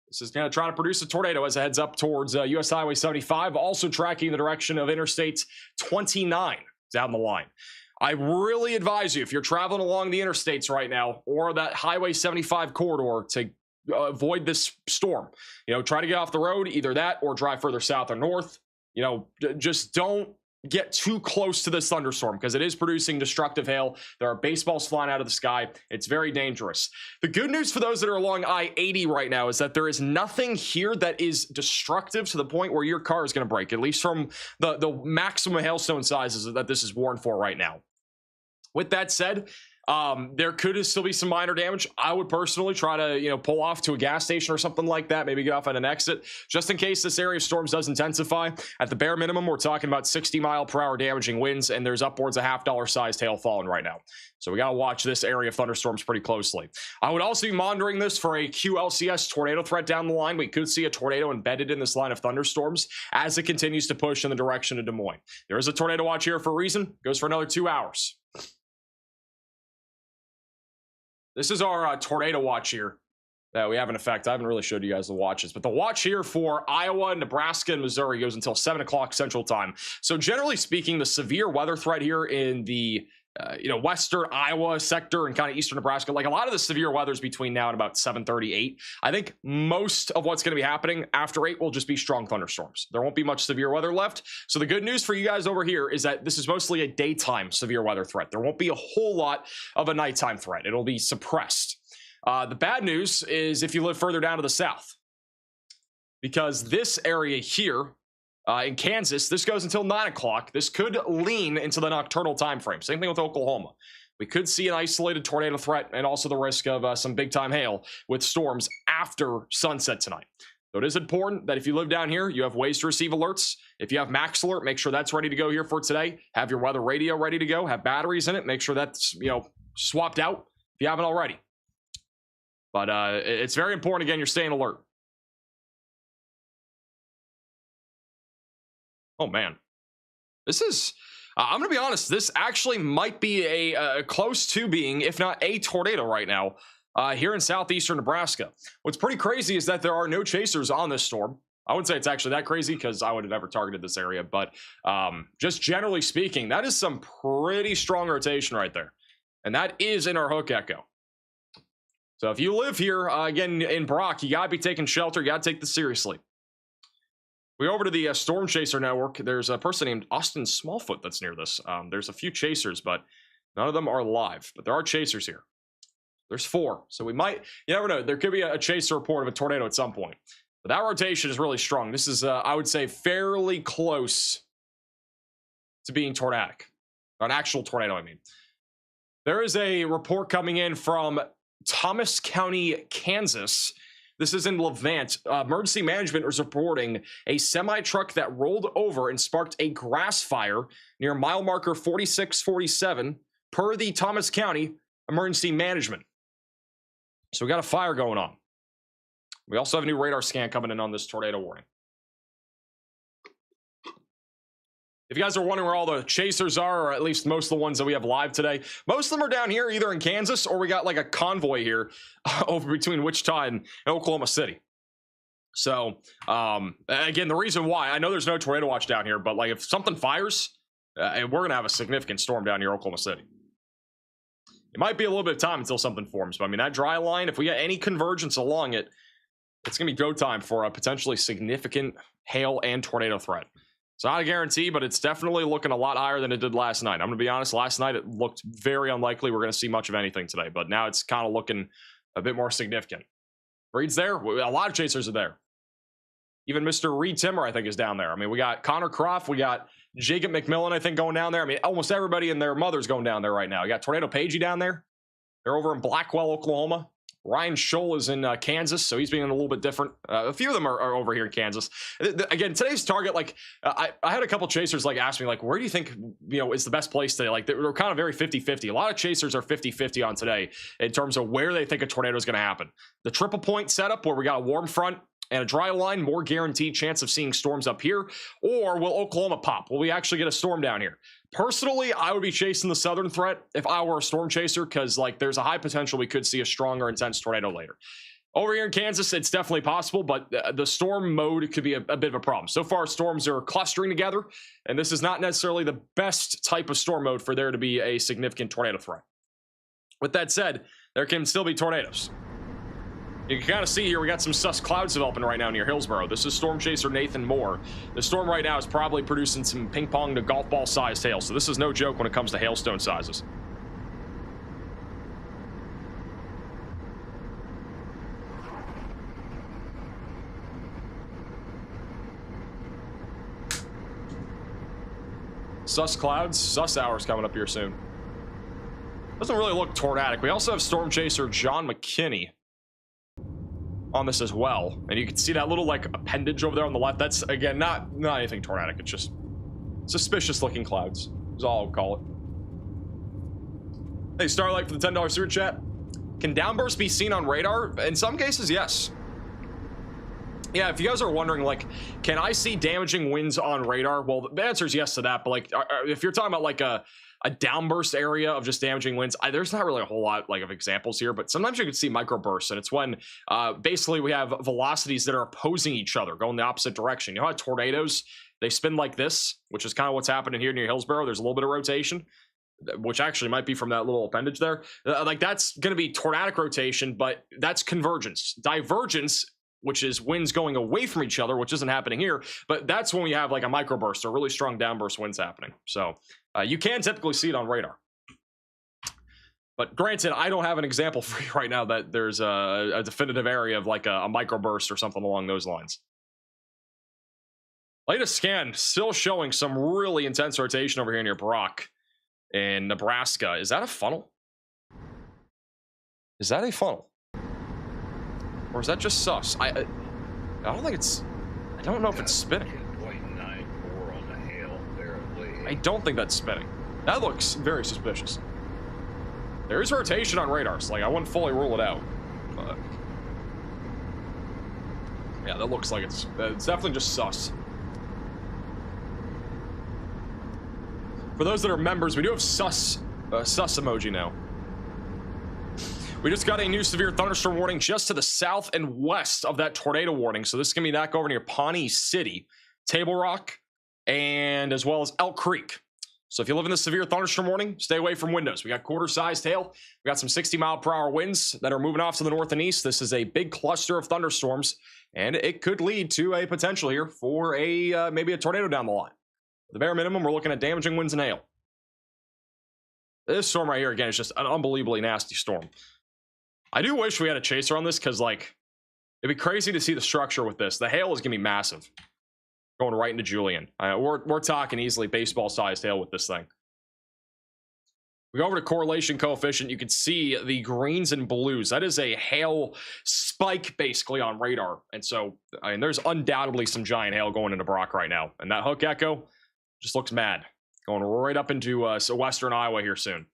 This is going to try to produce a tornado as it heads up towards US Highway 75, also tracking the direction of Interstate 29 down the line. I really advise you, if you're traveling along the interstates right now or that Highway 75 corridor, to avoid this storm. Try to get off the road, either that or drive further south or north. Just don't get too close to this thunderstorm because it is producing destructive hail. There are baseballs flying out of the sky. It's very dangerous. The good news for those that are along I-80 right now is that there is nothing here that is destructive to the point where your car is going to break, at least from the maximum hailstone sizes that this is warned for right now. With that said, there could still be some minor damage. I would personally try to, pull off to a gas station or something like that. Maybe get off at an exit just in case this area of storms does intensify. At the bare minimum, we're talking about 60-mile-per-hour damaging winds, and there's upwards of $half sized hail falling right now. So we got to watch this area of thunderstorms pretty closely. I would also be monitoring this for a QLCS tornado threat down the line. We could see a tornado embedded in this line of thunderstorms as it continues to push in the direction of Des Moines. There is a tornado watch here for a reason. Goes for another 2 hours. This is our tornado watch here that we have in effect. I haven't really showed you guys the watches, but the watch here for Iowa, Nebraska, and Missouri goes until 7 o'clock Central Time. So generally speaking, the severe weather threat here in the western Iowa sector and kind of eastern Nebraska, like a lot of the severe weather's between now and about 7:30, 8. I think most of what's going to be happening after 8 will just be strong thunderstorms. There won't be much severe weather left. So the good news for you guys over here is that this is mostly a daytime severe weather threat. There won't be a whole lot of a nighttime threat. It'll be suppressed. The bad news is if you live further down to the south, because this area here in Kansas, this goes until 9 o'clock. This could lean into the nocturnal time frame. Same thing with Oklahoma. We could see an isolated tornado threat and also the risk of some big-time hail with storms after sunset tonight. So it is important that if you live down here, you have ways to receive alerts. If you have Max Alert, make sure that's ready to go here for today. Have your weather radio ready to go. Have batteries in it. Make sure that's swapped out if you haven't already. But it's very important, again, you're staying alert. Oh, man. This is, I'm going to be honest, this actually might be a close to being, if not a tornado right now, here in southeastern Nebraska. What's pretty crazy is that there are no chasers on this storm. I wouldn't say it's actually that crazy because I would have never targeted this area, but just generally speaking, that is some pretty strong rotation right there. And that is in our hook echo. So if you live here, again, in Brock, you got to be taking shelter. You got to take this seriously. We go over to the Storm Chaser Network. There's a person named Austin Smallfoot that's near this. There's a few chasers, but none of them are live. But there are chasers here. There's 4. So we might, you never know. There could be a chaser report of a tornado at some point. But that rotation is really strong. This is, I would say, fairly close to being tornadic. Or an actual tornado, I mean. There is a report coming in from Thomas County, Kansas. This is in Levant. Emergency management is reporting a semi-truck that rolled over and sparked a grass fire near mile marker 4647 per the Thomas County Emergency Management. So we got a fire going on. We also have a new radar scan coming in on this tornado warning. If you guys are wondering where all the chasers are, or at least most of the ones that we have live today, most of them are down here either in Kansas or we got like a convoy here over between Wichita and Oklahoma City. So again, the reason why, I know there's no tornado watch down here, but like if something fires, we're going to have a significant storm down here, Oklahoma City. It might be a little bit of time until something forms, but I mean, that dry line, if we get any convergence along it, it's going to be go time for a potentially significant hail and tornado threat. It's not a guarantee, but it's definitely looking a lot higher than it did last night. I'm going to be honest. Last night, it looked very unlikely we're going to see much of anything today, but now it's kind of looking a bit more significant. Reed's there. A lot of chasers are there. Even Mr. Reed Timmer, I think, is down there. I mean, we got Connor Croft. We got Jacob McMillan, I think, going down there. I mean, almost everybody and their mother's going down there right now. You got Tornado Pagey down there. They're over in Blackwell, Oklahoma. Ryan Scholl is in Kansas, so he's being a little bit different. A few of them are over here in Kansas. Again, today's target, like, I had a couple chasers like ask me, like, where do you think, is the best place today? Like, they're kind of very 50-50. A lot of chasers are 50-50 on today in terms of where they think a tornado is going to happen. The triple point setup, where we got a warm front and a dry line, more guaranteed chance of seeing storms up here. Or will Oklahoma pop? Will we actually get a storm down here? Personally, I would be chasing the southern threat if I were a storm chaser, because like there's a high potential we could see a stronger, intense tornado later. Over here in Kansas, it's definitely possible, but the storm mode could be a bit of a problem. So far, storms are clustering together, and this is not necessarily the best type of storm mode for there to be a significant tornado threat. With that said, there can still be tornadoes. You can kind of see here, we got some sus clouds developing right now near Hillsboro. This is storm chaser Nathan Moore. The storm right now is probably producing some ping pong to golf ball sized hail. So this is no joke when it comes to hailstone sizes. Sus clouds, sus hours coming up here soon. Doesn't really look tornadic. We also have storm chaser John McKinney on this as well, and you can see that little like appendage over there on the left. That's again not anything tornadic. It's just suspicious looking clouds is all I'll call it. Hey, Starlight for the $10 super chat. Can downbursts be seen on radar? In some cases, yes. Yeah, if you guys are wondering, like, can I see damaging winds on radar? Well, the answer is yes to that, but like if you're talking about like a downburst area of just damaging winds, there's not really a whole lot like of examples here, but sometimes you can see microbursts, and it's when basically we have velocities that are opposing each other, going the opposite direction. You know how tornadoes, they spin like this, which is kind of what's happening here near Hillsboro. There's a little bit of rotation, which actually might be from that little appendage there. Like that's going to be tornadic rotation, but that's convergence. Divergence, which is winds going away from each other, which isn't happening here, but that's when we have like a microburst or really strong downburst winds happening. So you can typically see it on radar. But granted, I don't have an example for you right now that there's a definitive area of like a microburst or something along those lines. Latest scan still showing some really intense rotation over here near Brock in Nebraska. Is that a funnel? Is that a funnel? Or is that just sus? I don't think it's... I don't know if it's spinning. I don't think that's spinning. That looks very suspicious. There is rotation on radars. Like, I wouldn't fully rule it out. But... yeah, that looks like it's definitely just sus. For those that are members, we do have sus emoji now. We just got a new severe thunderstorm warning just to the south and west of that tornado warning. So this is going to be back over near Pawnee City, Table Rock, and as well as Elk Creek. So if you live in the severe thunderstorm warning, stay away from windows. We got quarter-sized hail. We got some 60-mile-per-hour winds that are moving off to the north and east. This is a big cluster of thunderstorms, and it could lead to a potential here for a maybe a tornado down the line. At the bare minimum, we're looking at damaging winds and hail. This storm right here, again, is just an unbelievably nasty storm. I do wish we had a chaser on this, because like it'd be crazy to see the structure with this. The hail is gonna be massive, going right into Julian. We're talking easily baseball-sized hail with this thing. We go over to correlation coefficient. You can see the greens and blues. That is a hail spike basically on radar, and so I mean, there's undoubtedly some giant hail going into Brock right now, and that hook echo just looks mad, going right up into western Iowa here soon.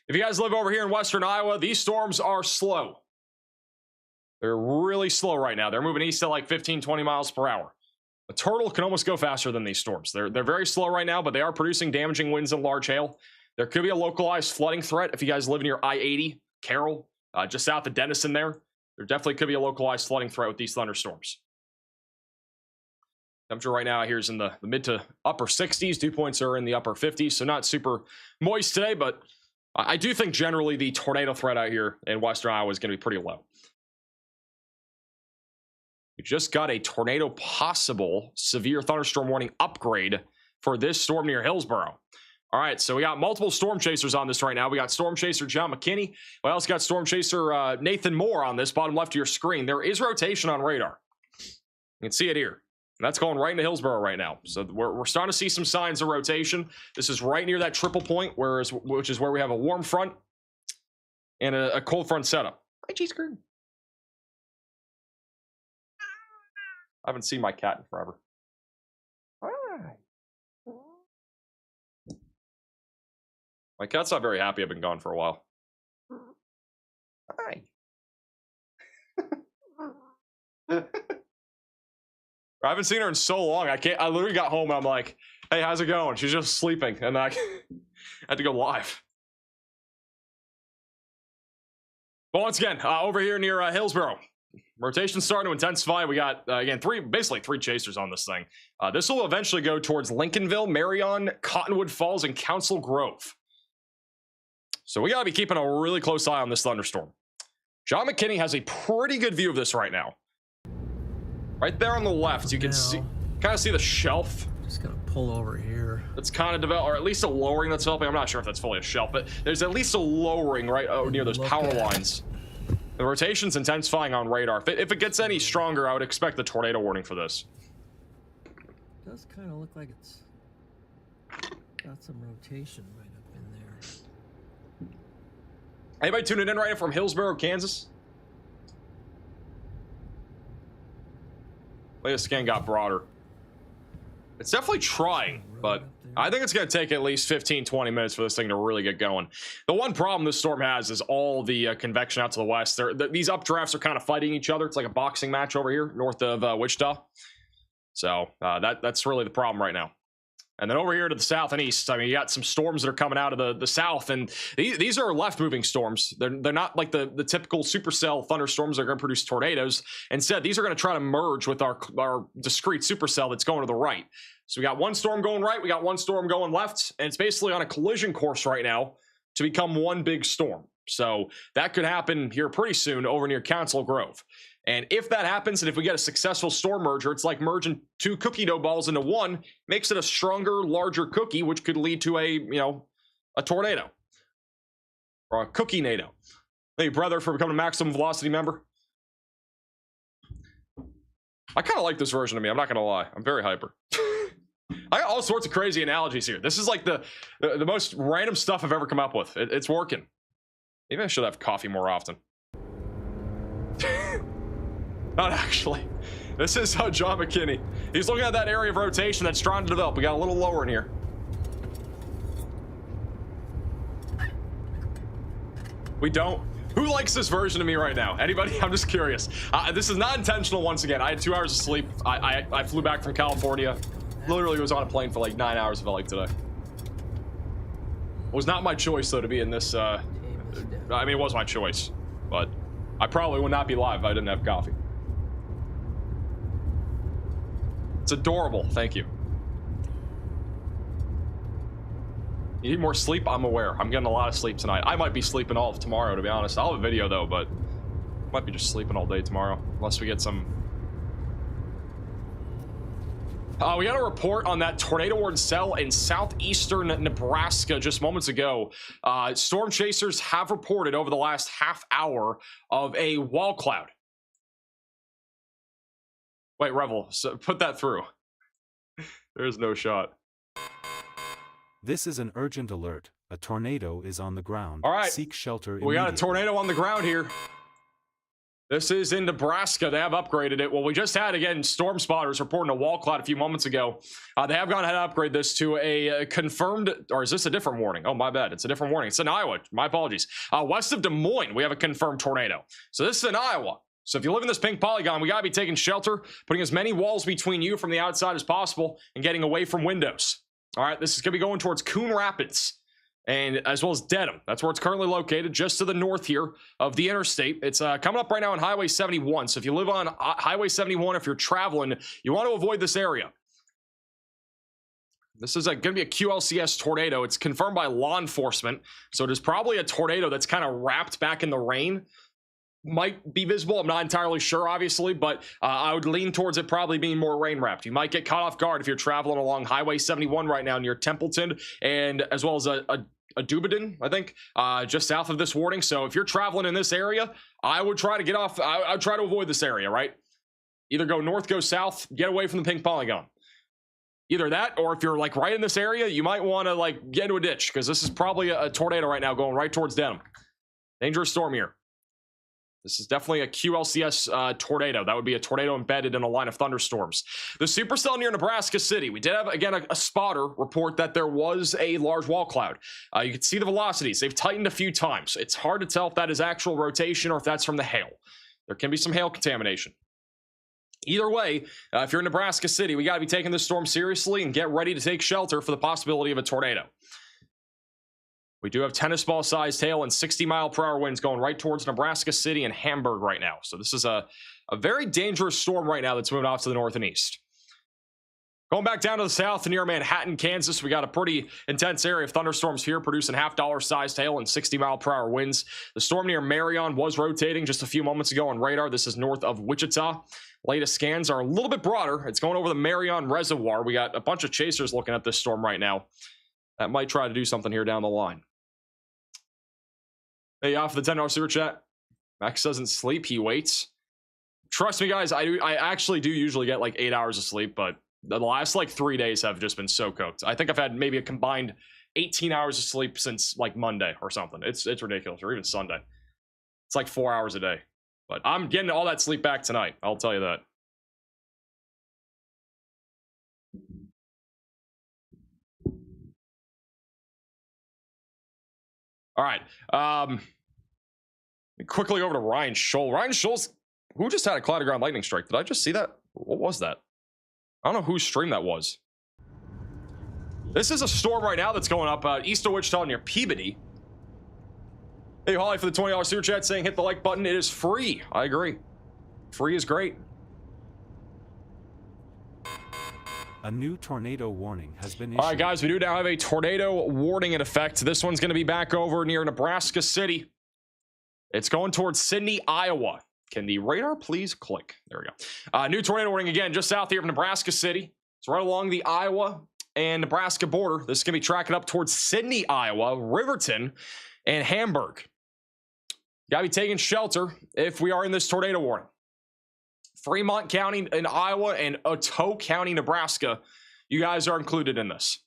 If you guys live over here in western Iowa, these storms are slow. They're really slow right now. They're moving east at like 15-20 miles per hour. A turtle can almost go faster than these storms. They're very slow right now, but they are producing damaging winds and large hail. There could be a localized flooding threat if you guys live near I-80, Carroll, just south of Denison there. There definitely could be a localized flooding threat with these thunderstorms. Temperature right now here is in the mid to upper 60s. Dew points are in the upper 50s, so not super moist today, but I do think generally the tornado threat out here in western Iowa is going to be pretty low. We just got a tornado possible severe thunderstorm warning upgrade for this storm near Hillsborough. All right, so we got multiple storm chasers on this right now. We got storm chaser John McKinney. We also got storm chaser Nathan Moore on this bottom left of your screen. There is rotation on radar. You can see it here. And that's going right into Hillsborough right now. So we're starting to see some signs of rotation. This is right near that triple point, which is where we have a warm front and a cold front setup. Hi, G-Screen. I haven't seen my cat in forever. Hi. My cat's not very happy I've been gone for a while. Hi. I haven't seen her in so long. I literally got home and I'm like, hey, how's it going? She's just sleeping. And I had to go live. But once again, over here near Hillsborough, rotation's starting to intensify. We got, again, basically three chasers on this thing. This will eventually go towards Lincolnville, Marion, Cottonwood Falls, and Council Grove. So we got to be keeping a really close eye on this thunderstorm. John McKinney has a pretty good view of this right now. Right there on the left, you can kind of see the shelf. Just gonna pull over here. It's kind of developed, or at least a lowering that's developing. I'm not sure if that's fully a shelf, but there's at least a lowering right near those power lines. The rotation's intensifying on radar. If it gets any stronger, I would expect the tornado warning for this. It does kind of look like it's got some rotation right up in there. Anybody tuning in right now from Hillsborough, Kansas? Latest scan got broader. It's definitely trying, but I think it's going to take at least 15-20 minutes for this thing to really get going. The one problem this storm has is all the convection out to the west. These updrafts are kind of fighting each other. It's like a boxing match over here north of Wichita. So that's really the problem right now. And then over here to the south and east, I mean, you got some storms that are coming out of the south, and these are left-moving storms. They're not like the typical supercell thunderstorms that are going to produce tornadoes. Instead, these are going to try to merge with our discrete supercell that's going to the right. So we got one storm going right, we got one storm going left, and it's basically on a collision course right now to become one big storm. So that could happen here pretty soon over near Council Grove. And if that happens, and if we get a successful storm merger, it's like merging two cookie dough balls into one, makes it a stronger, larger cookie, which could lead to a tornado. Or a cookie-nado. Thank you, brother, for becoming a maximum velocity member. I kind of like this version of me, I'm not going to lie. I'm very hyper. I got all sorts of crazy analogies here. This is like the most random stuff I've ever come up with. It's working. Maybe I should have coffee more often. Not actually. This is how John McKinney. He's looking at that area of rotation that's trying to develop. We got a little lower in here. We don't. Who likes this version of me right now? Anybody? I'm just curious. This is not intentional once again. I had 2 hours of sleep. I flew back from California. Literally was on a plane for like 9 hours, it felt like today. It was not my choice though to be in this, I mean, it was my choice, but I probably would not be live if I didn't have coffee. It's adorable, thank you. You need more sleep? I'm aware. I'm getting a lot of sleep tonight. I might be sleeping all of tomorrow, to be honest. I'll have a video though, but might be just sleeping all day tomorrow, unless we get some. We got a report on that tornado warning cell in southeastern Nebraska just moments ago. Storm chasers have reported over the last half hour of a wall cloud. Wait, Revel, so put that through. There's no shot. This is an urgent alert. A tornado is on the ground. All right. Seek shelter We got a tornado on the ground here. This is in Nebraska. They have upgraded it. Well, we just had, again, storm spotters reporting a wall cloud a few moments ago. They have gone ahead and upgrade this to a confirmed, or is this a different warning? Oh, my bad. It's a different warning. It's in Iowa. My apologies. West of Des Moines, we have a confirmed tornado. So this is in Iowa. So if you live in this pink polygon, we got to be taking shelter, putting as many walls between you from the outside as possible, and getting away from windows. All right, this is going to be going towards Coon Rapids, and as well as Dedham. That's where it's currently located, just to the north here of the interstate. It's coming up right now on Highway 71. So if you live on Highway 71, if you're traveling, you want to avoid this area. This is going to be a QLCS tornado. It's confirmed by law enforcement. So it is probably a tornado that's kind of wrapped back in the rain. might be visible. I'm not entirely sure, obviously, but I would lean towards it probably being more rain wrapped. You might get caught off guard if you're traveling along Highway 71 right now near Templeton, and as well as a Dubadin, I think, just south of this warning. So if you're traveling in this area, I would try to get off. I would try to avoid this area, right? Either go north, go south, get away from the pink polygon. Either that, or if you're like right in this area, you might want to like get into a ditch, because this is probably a tornado right now going right towards Denham. Dangerous storm here. This is definitely a QLCS tornado. That would be a tornado embedded in a line of thunderstorms. The supercell near Nebraska City. We did have, again, a spotter report that there was a large wall cloud. You can see the velocities. They've tightened a few times. It's hard to tell if that is actual rotation or if that's from the hail. There can be some hail contamination. Either way, if you're in Nebraska City, we got to be taking this storm seriously and get ready to take shelter for the possibility of a tornado. We do have tennis ball sized hail and 60-mile-per-hour winds going right towards Nebraska City and Hamburg right now. So this is a very dangerous storm right now that's moving off to the north and east. Going back down to the south near Manhattan, Kansas, we got a pretty intense area of thunderstorms here, producing half-dollar-sized hail and 60-mile-per-hour winds. The storm near Marion was rotating just a few moments ago on radar. This is north of Wichita. Latest scans are a little bit broader. It's going over the Marion Reservoir. We got a bunch of chasers looking at this storm right now. That might try to do something here down the line. Hey, off the $10 super chat. Max doesn't sleep, he waits. Trust me, guys, I actually do usually get like 8 hours of sleep, but the last like 3 days have just been so cooked. I think I've had maybe a combined 18 hours of sleep since like Monday or something. It's ridiculous, or even Sunday. It's like 4 hours a day. But I'm getting all that sleep back tonight, I'll tell you that. All right. Quickly over to Ryan Scholl. Ryan Scholl's, who just had a cloud of ground lightning strike? Did I just see that? What was that? I don't know whose stream that was. This is a storm right now that's going up east of Wichita near Peabody. Hey, Holly, for the $20 super chat saying hit the like button. It is free. I agree. Free is great. A new tornado warning has been issued. All right, guys, we do now have a tornado warning in effect. This one's going to be back over near Nebraska City. It's going towards Sydney, Iowa. Can the radar please click? There we go. New tornado warning again, just south here of Nebraska City. It's right along the Iowa and Nebraska border. This is going to be tracking up towards Sydney, Iowa, Riverton, and Hamburg. Got to be taking shelter if we are in this tornado warning. Fremont County in Iowa and Otto County, Nebraska, you guys are included in this.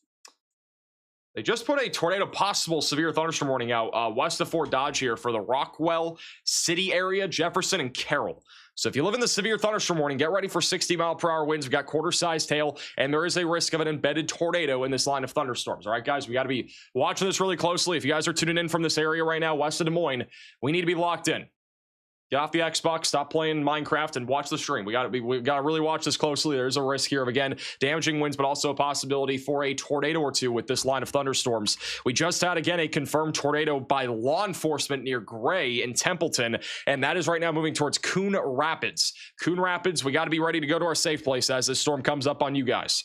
They just put a tornado possible severe thunderstorm warning out west of Fort Dodge here for the Rockwell City area, Jefferson, and Carroll. So if you live in the severe thunderstorm warning, get ready for 60-mile-per-hour winds. We've got quarter-sized hail, and there is a risk of an embedded tornado in this line of thunderstorms. All right, guys, we got to be watching this really closely. If you guys are tuning in from this area right now, west of Des Moines, we need to be locked in. Get off the Xbox, stop playing Minecraft, and watch the stream. We got to really watch this closely. There's a risk here of, again, damaging winds, but also a possibility for a tornado or two with this line of thunderstorms. We just had, again, a confirmed tornado by law enforcement near Gray in Templeton, and that is right now moving towards Coon Rapids. Coon Rapids, we got to be ready to go to our safe place as this storm comes up on you guys.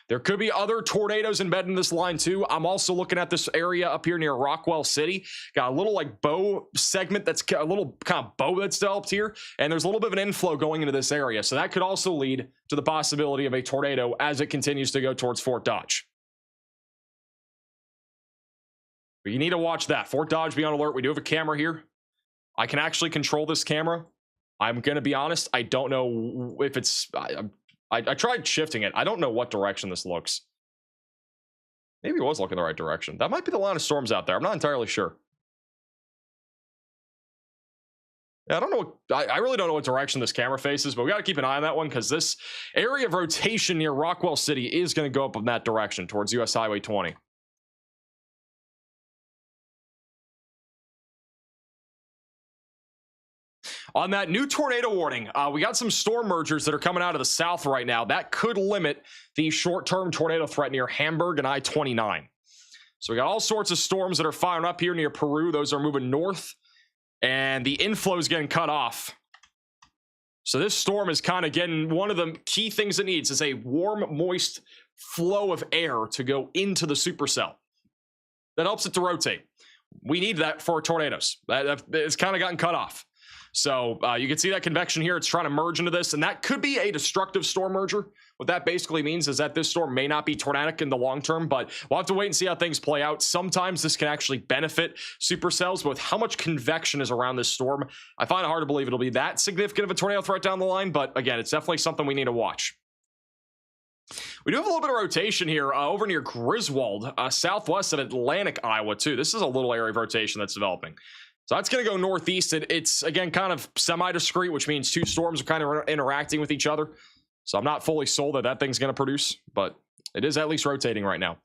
There could be other tornadoes embedded in this line too. I'm also looking at this area up here near Rockwell City. Got a little like bow segment that's a little kind of bow that's developed here. And there's a little bit of an inflow going into this area. So that could also lead to the possibility of a tornado as it continues to go towards Fort Dodge. But you need to watch that. Fort Dodge, be on alert. We do have a camera here. I can actually control this camera. I'm going to be honest. I don't know if it's... I tried shifting it. I don't know what direction this looks. Maybe it was looking the right direction. That might be the line of storms out there. I'm not entirely sure. Yeah, I don't know. I really don't know what direction this camera faces, but we got to keep an eye on that one because this area of rotation near Rockwell City is going to go up in that direction towards US Highway 20. On that new tornado warning, we got some storm mergers that are coming out of the south right now. That could limit the short-term tornado threat near Hamburg and I-29. So we got all sorts of storms that are firing up here near Peru. Those are moving north, and the inflow is getting cut off. So this storm is kind of getting one of the key things it needs is a warm, moist flow of air to go into the supercell. That helps it to rotate. We need that for tornadoes. It's kind of gotten cut off. So you can see that convection here. It's trying to merge into this, and that could be a destructive storm merger. What that basically means is that this storm may not be tornadic in the long term, but we'll have to wait and see how things play out. Sometimes this can actually benefit supercells, but with how much convection is around this storm, I find it hard to believe it'll be that significant of a tornado threat down the line, but again, it's definitely something we need to watch. We do have a little bit of rotation here over near Griswold, southwest of Atlantic, Iowa, too. This is a little area of rotation that's developing. So that's going to go northeast. It's, again, kind of semi-discrete, which means two storms are kind of interacting with each other. So I'm not fully sold that that thing's going to produce, but it is at least rotating right now.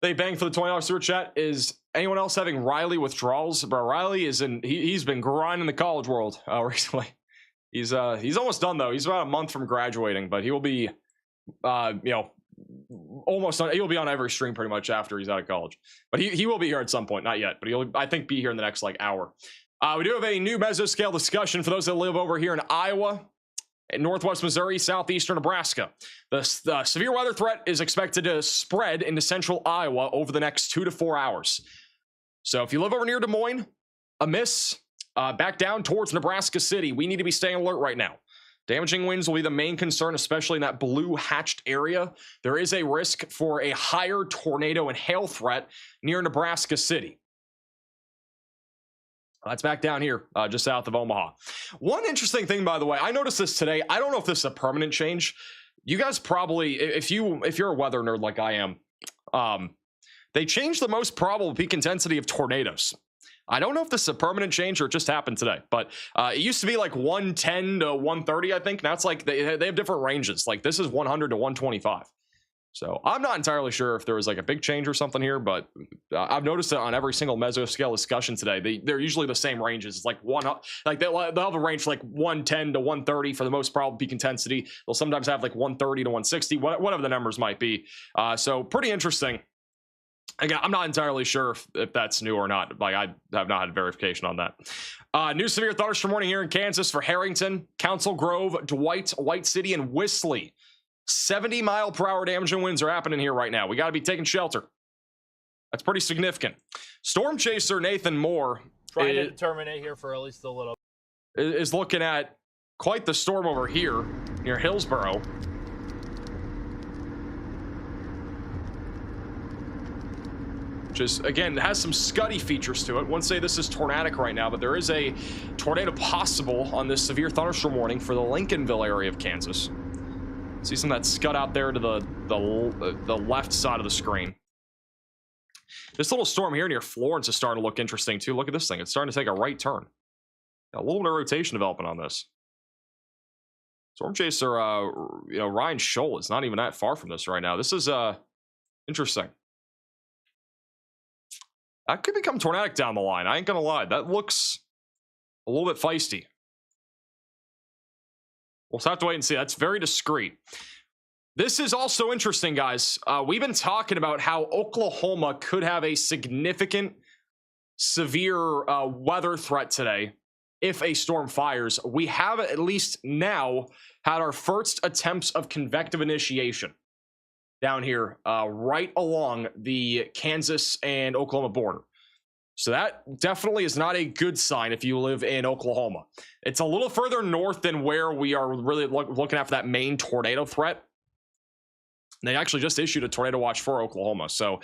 They bang for the $20 super chat. Is anyone else having Riley withdrawals? But Riley is in. He's been grinding the college world recently. He's almost done though. He's about a month from graduating, but he will be, almost on. He'll be on every stream pretty much after he's out of college. But he will be here at some point. Not yet, but he'll I think be here in the next hour. We do have a new mesoscale discussion for those that live over here in Iowa, in northwest Missouri, southeastern Nebraska. The severe weather threat is expected to spread into central Iowa over the next 2 to 4 hours. So if you live over near Des Moines, a miss, back down towards Nebraska City, we need to be staying alert right now. Damaging winds will be the main concern, especially in that blue hatched area. There is a risk for a higher tornado and hail threat near Nebraska City. That's back down here, just south of Omaha. One interesting thing, by the way, I noticed this today. I don't know if this is a permanent change. You guys probably, if you're a weather nerd like I am, they changed the most probable peak intensity of tornadoes. I don't know if this is a permanent change or it just happened today, but it used to be like 110 to 130, I think. Now it's like they have different ranges. Like this is 100 to 125. So I'm not entirely sure if there was like a big change or something here, but I've noticed it on every single mesoscale discussion today. They're usually the same ranges. It's like they'll have a range like 110 to 130 for the most probable peak intensity. They'll sometimes have like 130 to 160, whatever the numbers might be. So pretty interesting. Again, I'm not entirely sure if that's new or not. Like I have not had verification on that. New severe thunderstorm warning here in Kansas for Harrington, Council Grove, Dwight, White City, and Whistler. 70-mile-per-hour damaging winds are happening here right now. We got to be taking shelter. That's pretty significant. Storm chaser Nathan Moore trying to terminate here for at least a little. Is looking at quite the storm over here near Hillsboro. Just again, it has some scuddy features to it. Wouldn't say this is tornadic right now, but there is a tornado possible on this severe thunderstorm warning for the Lincolnville area of Kansas. See some of that scud out there to the left side of the screen. This little storm here near Florence is starting to look interesting too. Look at this thing. It's starting to take a right turn. A little bit of rotation developing on this. Storm chaser, Ryan Scholl is not even that far from this right now. This is interesting. That could become tornadic down the line. I ain't gonna lie. That looks a little bit feisty. We'll have to wait and see. That's very discreet. This is also interesting, guys. We've been talking about how Oklahoma could have a significant, severe weather threat today if a storm fires. We have at least now had our first attempts of convective initiation down here, right along the Kansas and Oklahoma border. So that definitely is not a good sign if you live in Oklahoma. It's a little further north than where we are really looking after that main tornado threat. They actually just issued a tornado watch for Oklahoma. So,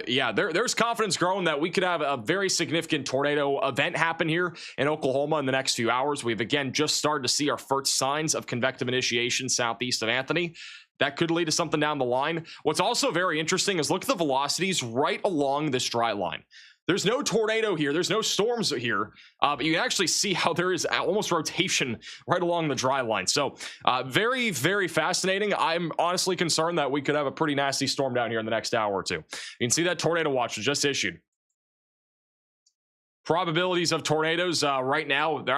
yeah, there's confidence growing that we could have a very significant tornado event happen here in Oklahoma in the next few hours. We've, again, just started to see our first signs of convective initiation southeast of Anthony. That could lead to something down the line. What's also very interesting is look at the velocities right along this dry line. There's no tornado here. There's no storms here. But you can actually see how there is almost rotation right along the dry line. So very, very fascinating. I'm honestly concerned that we could have a pretty nasty storm down here in the next hour or two. You can see that tornado watch was just issued. Probabilities of tornadoes right now, they're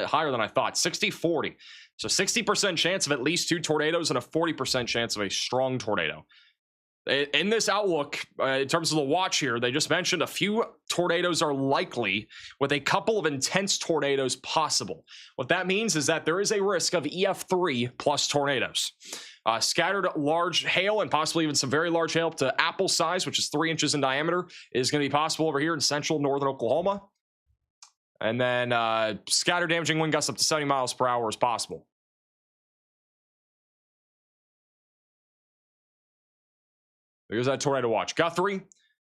higher than I thought. 60-40. So 60% chance of at least 2 tornadoes and a 40% chance of a strong tornado. In this outlook, in terms of the watch here, they just mentioned a few tornadoes are likely with a couple of intense tornadoes possible. What that means is that there is a risk of EF-3 plus tornadoes. Scattered large hail and possibly even some very large hail up to apple size, which is 3 inches in diameter, is going to be possible over here in central northern Oklahoma. And then scatter damaging wind gusts up to 70 miles per hour is possible. Here's that tornado watch. Guthrie,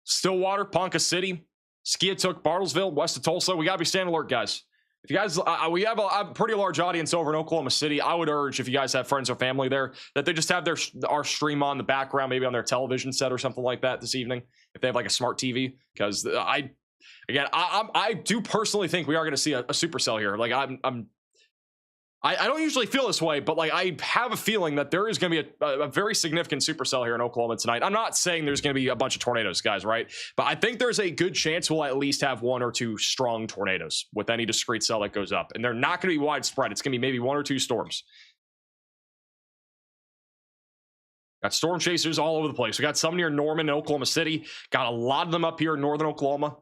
Stillwater, Ponca City, Skiatook, Bartlesville, west of Tulsa. We got to be staying alert, guys. If you guys, we have a pretty large audience over in Oklahoma City. I would urge, if you guys have friends or family there, that they just have our stream on the background, maybe on their television set or something like that this evening, if they have like a smart TV. Because I do personally think we are going to see a supercell here. Like I don't usually feel this way, but like I have a feeling that there is going to be a very significant supercell here in Oklahoma tonight. I'm not saying there's going to be a bunch of tornadoes, guys, right? But I think there's a good chance we'll at least have 1 or 2 strong tornadoes with any discrete cell that goes up. And they're not going to be widespread. It's going to be maybe 1 or 2 storms. Got storm chasers all over the place. We got some near Norman and Oklahoma City. Got a lot of them up here in northern Oklahoma.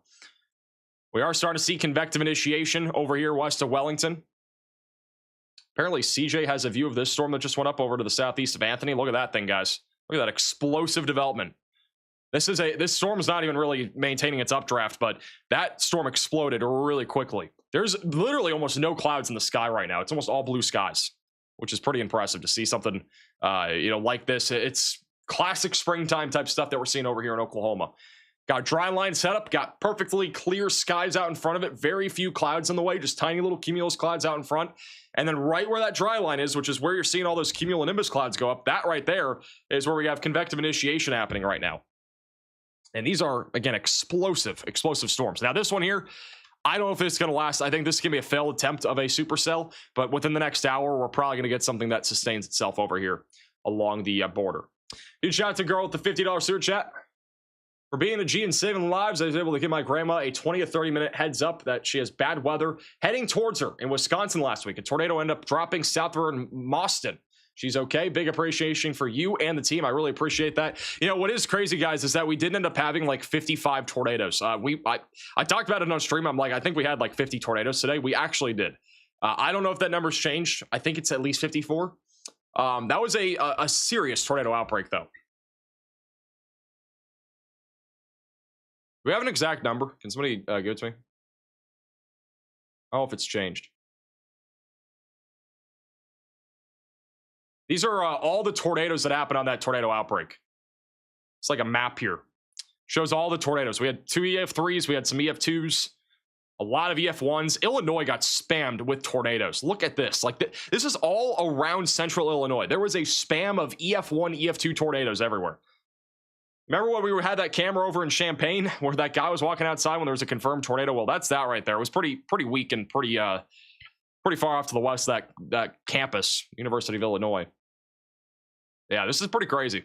We are starting to see convective initiation over here west of Wellington. Apparently, CJ has a view of this storm that just went up over to the southeast of Anthony. Look at that thing, guys. Look at that explosive development. This storm is not even really maintaining its updraft, but that storm exploded really quickly. There's literally almost no clouds in the sky right now. It's almost all blue skies, which is pretty impressive to see something, like this. It's classic springtime type stuff that we're seeing over here in Oklahoma. Got a dry line setup, got perfectly clear skies out in front of it, very few clouds in the way, just tiny little cumulus clouds out in front. And then right where that dry line is, which is where you're seeing all those cumulonimbus clouds go up, that right there is where we have convective initiation happening right now. And these are, again, explosive storms. Now this one here, I don't know if it's going to last. I think this is going to be a failed attempt of a supercell, but within the next hour, we're probably going to get something that sustains itself over here along the border. Huge shout out to girl with the $50 super chat. For being a G and saving lives, I was able to give my grandma a 20 to 30 minute heads up that she has bad weather heading towards her in Wisconsin last week. A tornado ended up dropping south of her in Mauston. She's okay. Big appreciation for you and the team. I really appreciate that. You know, what is crazy, guys, is that we did end up having like 55 tornadoes. I talked about it on stream. I'm like, I think we had like 50 tornadoes today. We actually did. I don't know if that number's changed. I think it's at least 54. That was a serious tornado outbreak, though. Do we have an exact number? Can somebody give it to me? I don't know if it's changed. These are all the tornadoes that happened on that tornado outbreak. It's like a map here. Shows all the tornadoes. We had 2 EF-3s. We had some EF-2s. A lot of EF-1s. Illinois got spammed with tornadoes. Look at this. Like this is all around central Illinois. There was a spam of EF-1, EF-2 tornadoes everywhere. Remember when we had that camera over in Champaign where that guy was walking outside when there was a confirmed tornado? Well, that's that right there. It was pretty weak and pretty far off to the west of that campus, University of Illinois. Yeah, this is pretty crazy.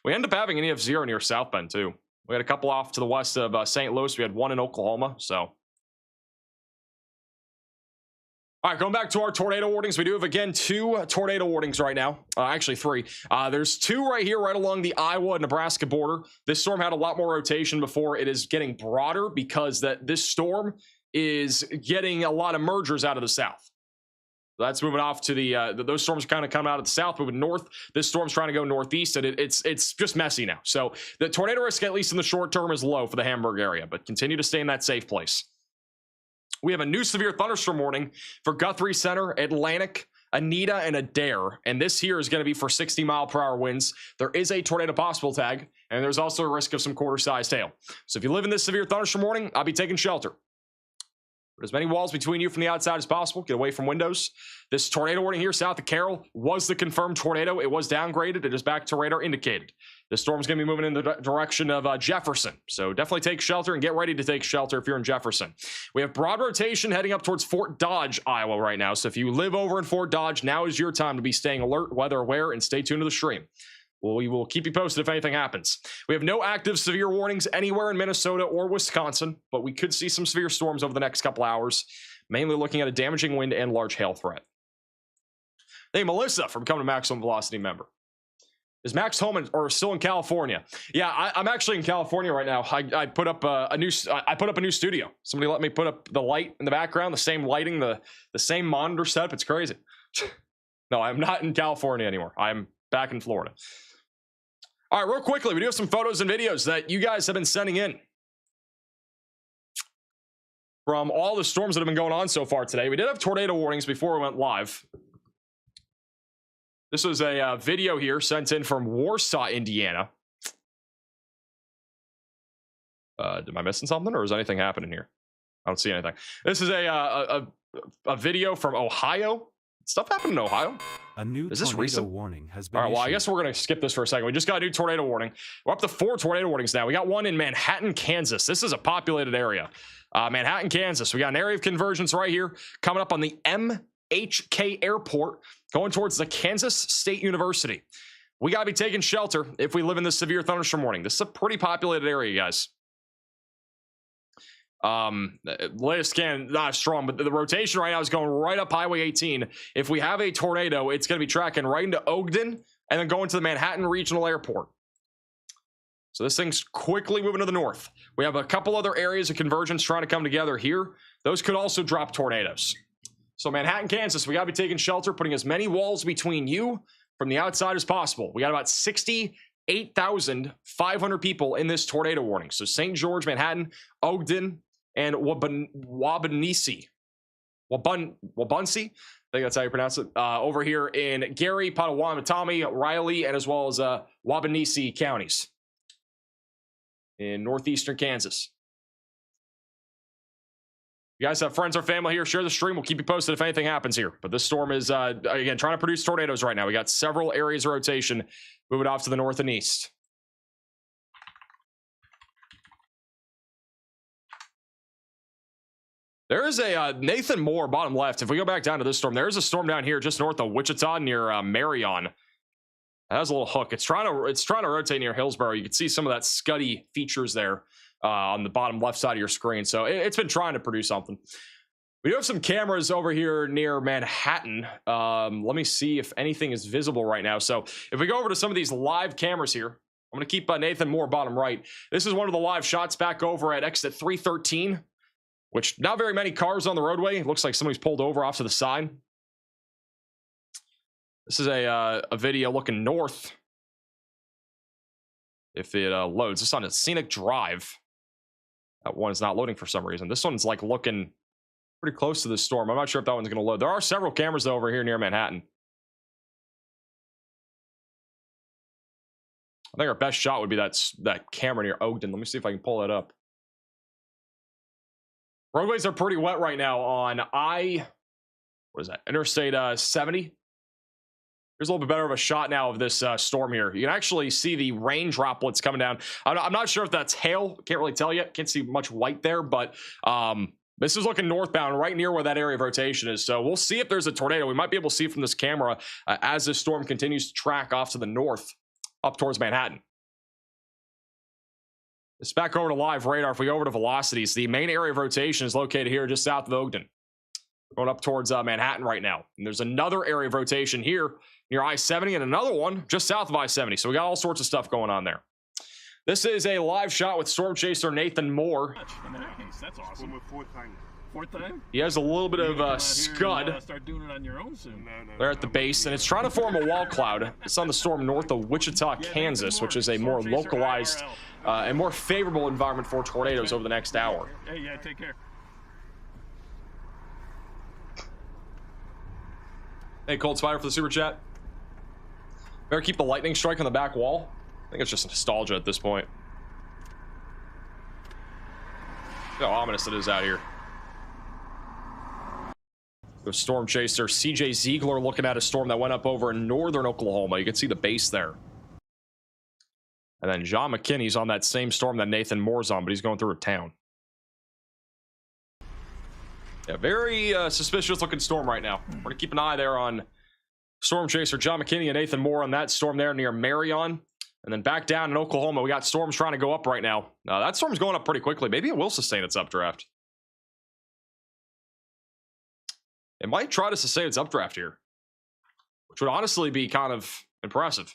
We ended up having an EF-0 near South Bend too. We had a couple off to the west of St. Louis. We had one in Oklahoma. So, all right, going back to our tornado warnings. We do have, again, 2 tornado warnings right now. Actually, 3. There's 2 right here, right along the Iowa-Nebraska border. This storm had a lot more rotation before. It is getting broader because this storm is getting a lot of mergers out of the south. That's moving off to those storms kind of come out of the south, moving north. This storm's trying to go northeast, and it's just messy now. So the tornado risk, at least in the short term, is low for the Hamburg area, but continue to stay in that safe place. We have a new severe thunderstorm warning for Guthrie Center, Atlantic, Enid, and Adair. And this here is going to be for 60-mile-per-hour winds. There is a tornado possible tag, and there's also a risk of some quarter-sized hail. So if you live in this severe thunderstorm warning, I'll be taking shelter. Put as many walls between you from the outside as possible. Get away from windows. This tornado warning here south of Carroll was the confirmed tornado. It was downgraded. It is back to radar indicated. The storm's going to be moving in the direction of Jefferson. So definitely take shelter and get ready to take shelter if you're in Jefferson. We have broad rotation heading up towards Fort Dodge, Iowa right now. So if you live over in Fort Dodge, now is your time to be staying alert, weather aware, and stay tuned to the stream. We will keep you posted if anything happens. We have no active severe warnings anywhere in Minnesota or Wisconsin, but we could see some severe storms over the next couple hours, mainly looking at a damaging wind and large hail threat. Hey, Melissa from Becoming a Maximum Velocity member. Is Max home or still in California? Yeah, I'm actually in California right now. I put up a new studio. Somebody let me put up the light in the background, the same lighting, the same monitor setup. It's crazy. No, I'm not in California anymore. I'm back in Florida. All right, real quickly, we do have some photos and videos that you guys have been sending in. from all the storms that have been going on so far today. We did have tornado warnings before we went live. This was a video here sent in from Warsaw, Indiana. Am I missing something, or is anything happening here? I don't see anything. This is a video from Ohio. Stuff happened in Ohio. A new is this tornado recent? warning has been All right, well, I issued. guess we're going to skip this for a second. We just got a new tornado warning. We're up to 4 tornado warnings now. We got one in Manhattan, Kansas. This is a populated area. Manhattan, Kansas. We got an area of convergence right here coming up on the MHK airport going towards the Kansas State University. We got to be taking shelter if we live in this severe thunderstorm warning. This is a pretty populated area, guys. Latest scan, not as strong, but the rotation right now is going right up Highway 18. If we have a tornado, it's going to be tracking right into Ogden and then going to the Manhattan Regional Airport. So this thing's quickly moving to the north. We have a couple other areas of convergence trying to come together here. Those could also drop tornadoes. So Manhattan, Kansas, we got to be taking shelter, putting as many walls between you from the outside as possible. We got about 68,500 people in this tornado warning. So St. George, Manhattan, Ogden, and Wabanesi. Wabunsee, I think that's how you pronounce it. Over here in Gary, Pottawatomie, Riley, and as well as Wabanesi counties in northeastern Kansas. You guys have friends or family here, share the stream. We'll keep you posted if anything happens here. But this storm is, again, trying to produce tornadoes right now. We got several areas of rotation moving off to the north and east. There is a Nathan Moore, bottom left. If we go back down to this storm, there is a storm down here just north of Wichita near Marion. It has a little hook. It's trying to rotate near Hillsborough. You can see some of that scuddy features there on the bottom left side of your screen. So it's been trying to produce something. We do have some cameras over here near Manhattan. Let me see if anything is visible right now. So if we go over to some of these live cameras here, I'm going to keep Nathan Moore bottom right. This is one of the live shots back over at exit 313. Which not very many cars on the roadway. It looks like somebody's pulled over off to the side. This is a video looking north. If it loads, this is on a scenic drive. That one is not loading for some reason. This one's like looking pretty close to the storm. I'm not sure if that one's going to load. There are several cameras though over here near Manhattan. I think our best shot would be that camera near Ogden. Let me see if I can pull that up. Roadways are pretty wet right now on Interstate 70. Here's a little bit better of a shot now of this storm here. You can actually see the rain droplets coming down. I'm not sure if that's hail. Can't really tell yet. Can't see much white there, but this is looking northbound right near where that area of rotation is. So we'll see if there's a tornado. We might be able to see from this camera as this storm continues to track off to the north up towards Manhattan. It's back over to live radar. If we go over to velocities, the main area of rotation is located here just south of Ogden. Going up towards Manhattan right now. And there's another area of rotation here near I-70 and another one just south of I-70. So we got all sorts of stuff going on there. This is a live shot with storm chaser Nathan Moore. That's awesome. Fourth time? He has a little bit of scud. Start doing it on your own soon. They're at the base, and it's trying to form a wall cloud. It's on the storm north of Wichita, Kansas, which is a more localized and more favorable environment for tornadoes over the next hour. Hey, yeah, take care. Hey, Cold Spider for the super chat. Better keep the lightning strike on the back wall. I think it's just nostalgia at this point. Look how ominous it is out here. The storm chaser CJ Ziegler looking at a storm that went up over in northern Oklahoma. You can see the base there. And then John McKinney's on that same storm that Nathan Moore's on, but he's going through a town. Yeah, very suspicious looking storm right now. We're going to keep an eye there on storm chaser John McKinney and Nathan Moore on that storm there near Marion. And then back down in Oklahoma, we got storms trying to go up right now. That storm's going up pretty quickly. Maybe it will sustain its updraft. It might try to sustain its updraft here, which would honestly be kind of impressive.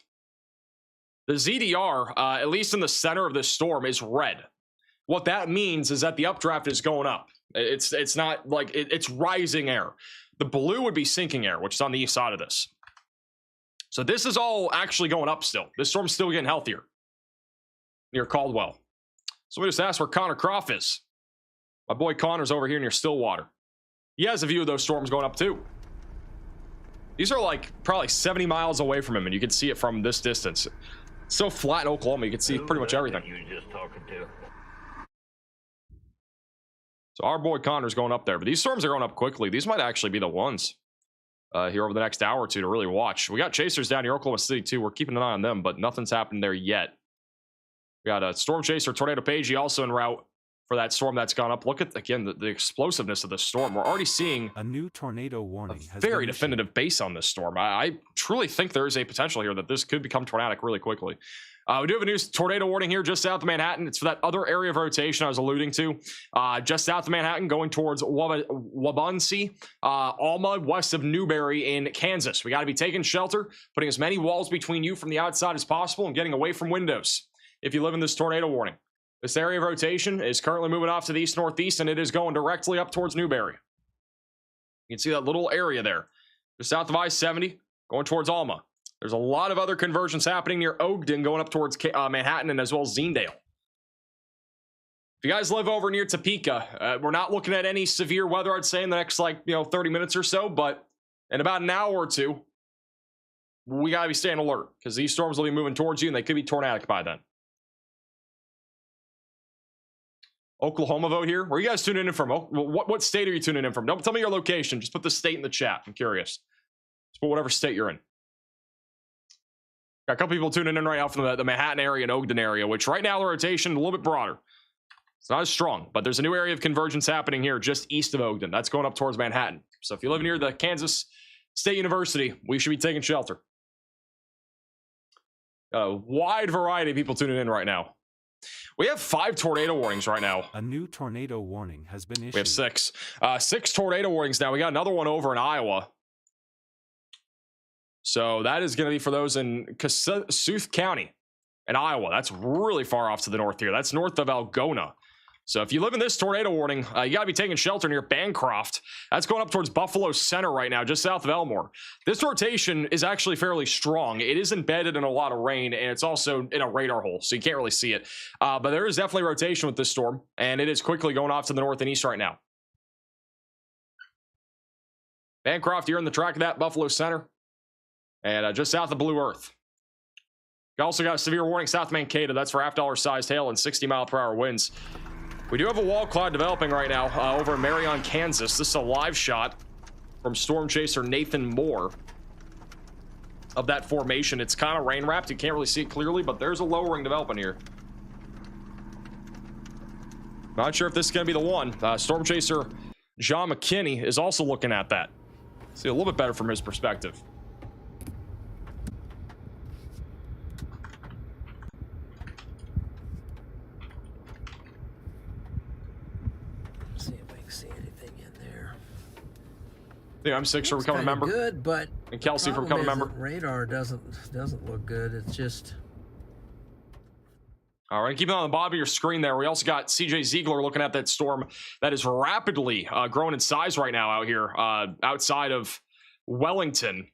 The ZDR, at least in the center of this storm, is red. What that means is that the updraft is going up. It's not like it's rising air. The blue would be sinking air, which is on the east side of this. So this is all actually going up still. This storm's still getting healthier near Caldwell. Somebody just asked where Connor Croft is. My boy Connor's over here near Stillwater. He has a view of those storms going up too. These are like probably 70 miles away from him, and you can see it from this distance. It's so flat in Oklahoma, you can see pretty much everything. You were just talking to. So our boy Connor's going up there, but these storms are going up quickly. These might actually be the ones here over the next hour or two to really watch. We got chasers down here, Oklahoma City too. We're keeping an eye on them, but nothing's happened there yet. We got a storm chaser, Tornado Pagey, also en route for that storm that's gone up. Look at, again, the explosiveness of the storm. We're already seeing a new tornado warning. A very definitive base on this storm. I truly think there is a potential here that this could become tornadic really quickly. We do have a new tornado warning here just south of Manhattan. It's for that other area of rotation I was alluding to. Just south of Manhattan, going towards Wabunsee, Alma, west of Newberry in Kansas. We got to be taking shelter, putting as many walls between you from the outside as possible, and getting away from windows if you live in this tornado warning. This area of rotation is currently moving off to the east-northeast, and it is going directly up towards Newberry. You can see that little area there. Just south of I-70, going towards Alma. There's a lot of other conversions happening near Ogden, going up towards Manhattan and as well as Zendale. If you guys live over near Topeka, we're not looking at any severe weather, I'd say, in the next, 30 minutes or so, but in about an hour or two, we got to be staying alert, because these storms will be moving towards you, and they could be tornadic by then. Oklahoma vote here. Where are you guys tuning in from? What state are you tuning in from? Don't tell me your location. Just put the state in the chat. I'm curious. Just put whatever state you're in. Got a couple people tuning in right now from the Manhattan area and Ogden area, which right now the rotation a little bit broader. It's not as strong, but there's a new area of convergence happening here just east of Ogden. That's going up towards Manhattan. So if you live near the Kansas State University, we should be taking shelter. A wide variety of people tuning in right now. We have 5 tornado warnings right now. A new tornado warning has been issued. We have 6. 6 tornado warnings now. We got another one over in Iowa. So that is going to be for those in Kossuth County in Iowa. That's really far off to the north here. That's north of Algona. So if you live in this tornado warning, you got to be taking shelter near Bancroft. That's going up towards Buffalo Center right now, just south of Elmore. This rotation is actually fairly strong. It is embedded in a lot of rain, and it's also in a radar hole, so you can't really see it. But there is definitely rotation with this storm, and it is quickly going off to the north and east right now. Bancroft, you're in the track of that, Buffalo Center, and just south of Blue Earth. You also got a severe warning south of Mankato. That's for half-dollar sized hail and 60-mile-per-hour winds. We do have a wall cloud developing right now over in Marion, Kansas. This is a live shot from storm chaser Nathan Moore of that formation. It's kind of rain wrapped. You can't really see it clearly, but there's a lowering developing here. Not sure if this is going to be the one. Storm chaser John McKinney is also looking at that. See a little bit better from his perspective. I'm 6 for becoming a member. Good, but and Kelsey for becoming a member. Radar doesn't look good. It's just. All right, keep it on the bottom of your screen there. We also got CJ Ziegler looking at that storm that is rapidly growing in size right now out here outside of Wellington.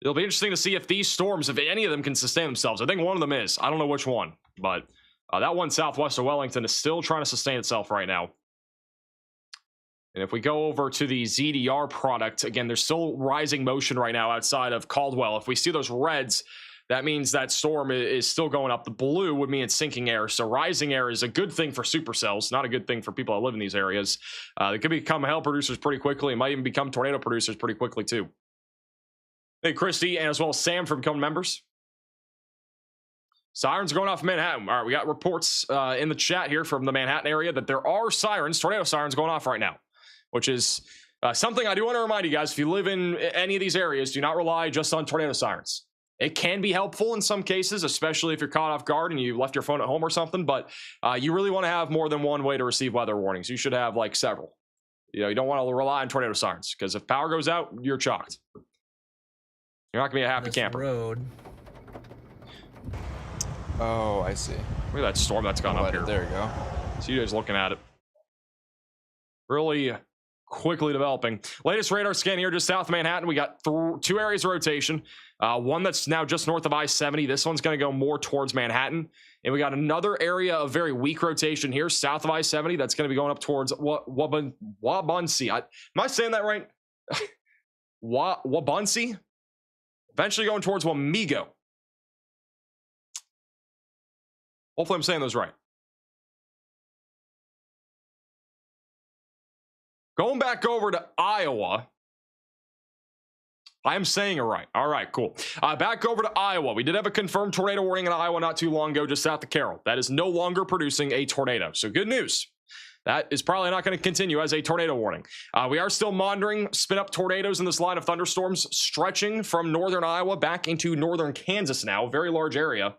It'll be interesting to see if these storms, if any of them can sustain themselves. I think one of them is. I don't know which one, but that one southwest of Wellington is still trying to sustain itself right now. And if we go over to the ZDR product, again, there's still rising motion right now outside of Caldwell. If we see those reds, that means that storm is still going up. The blue would mean it's sinking air. So rising air is a good thing for supercells, not a good thing for people that live in these areas. They could become hail producers pretty quickly. It might even become tornado producers pretty quickly too. Hey, Christy, and as well as Sam for becoming members. Sirens going off Manhattan. All right, we got reports in the chat here from the Manhattan area that there are sirens, tornado sirens going off right now, which is something I do want to remind you guys. If you live in any of these areas, do not rely just on tornado sirens. It can be helpful in some cases, especially if you're caught off guard and you left your phone at home or something, but you really want to have more than one way to receive weather warnings. You should have like several. You don't want to rely on tornado sirens, because if power goes out, you're chalked. You're not going to be a happy camper. Road. Oh, I see. Look at that storm that's gone up here. There you go. CJ's looking at it. Really quickly developing. Latest radar scan here just south of Manhattan. We got two areas of rotation. One that's now just north of I-70. This one's going to go more towards Manhattan. And we got another area of very weak rotation here south of I-70 that's going to be going up towards Wabunsee. Am I saying that right? Wabunsee? Eventually going towards Wamego. Hopefully I'm saying those right. Going back over to Iowa. I am saying it right. All right, cool. Back over to Iowa. We did have a confirmed tornado warning in Iowa not too long ago, just south of Carroll. That is no longer producing a tornado. So good news. That is probably not going to continue as a tornado warning. We are still monitoring spin-up tornadoes in this line of thunderstorms, stretching from northern Iowa back into northern Kansas now. Very large area.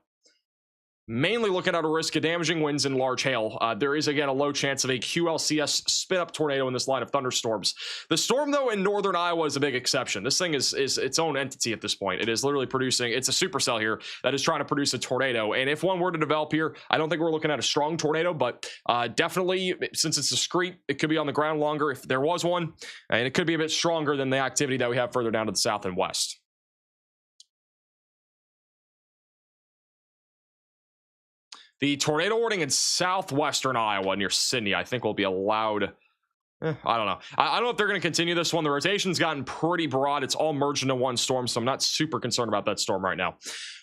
Mainly looking at a risk of damaging winds and large hail. There is, again, a low chance of a QLCS spin-up tornado in this line of thunderstorms. The storm, though, in northern Iowa is a big exception. This thing is its own entity at this point. It is literally producing, it's a supercell here that is trying to produce a tornado. And if one were to develop here, I don't think we're looking at a strong tornado, but definitely, since it's discrete, it could be on the ground longer if there was one. And it could be a bit stronger than the activity that we have further down to the south and west. The tornado warning in southwestern Iowa near Sydney, I think, will be allowed. I don't know. I don't know if they're going to continue this one. The rotation's gotten pretty broad. It's all merged into one storm, so I'm not super concerned about that storm right now.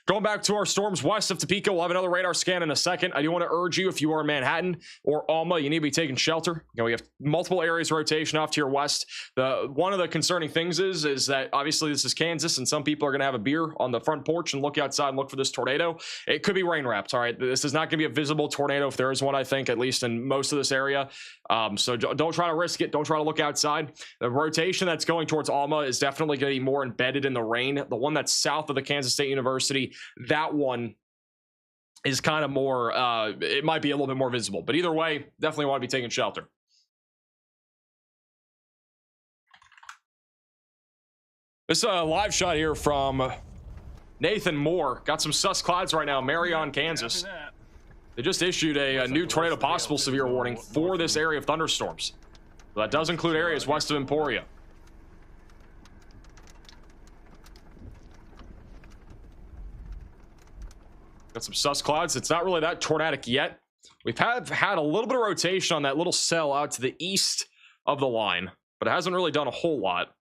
Going back to our storms west of Topeka, we'll have another radar scan in a second. I do want to urge you, if you are in Manhattan or Alma, you need to be taking shelter. You know, we have multiple areas of rotation off to your west. One of the concerning things is that obviously this is Kansas, and some people are going to have a beer on the front porch and look outside and look for this tornado. It could be rain wrapped. All right, this is not going to be a visible tornado if there is one. I think at least in most of this area. So don't try to risk it. Don't try to look outside. The rotation that's going towards Alma is definitely going to be more embedded in the rain. The one that's south of the Kansas State University, that one is kind of more, it might be a little bit more visible. But either way, definitely want to be taking shelter. This is a live shot here from Nathan Moore. Got some sus clouds right now, Marion, Kansas. They just issued a new tornado possible severe warning for this area of thunderstorms. So that does include areas west of Emporia. Got some sus clouds. It's not really that tornadic yet. We've had a little bit of rotation on that little cell out to the east of the line, but it hasn't really done a whole lot.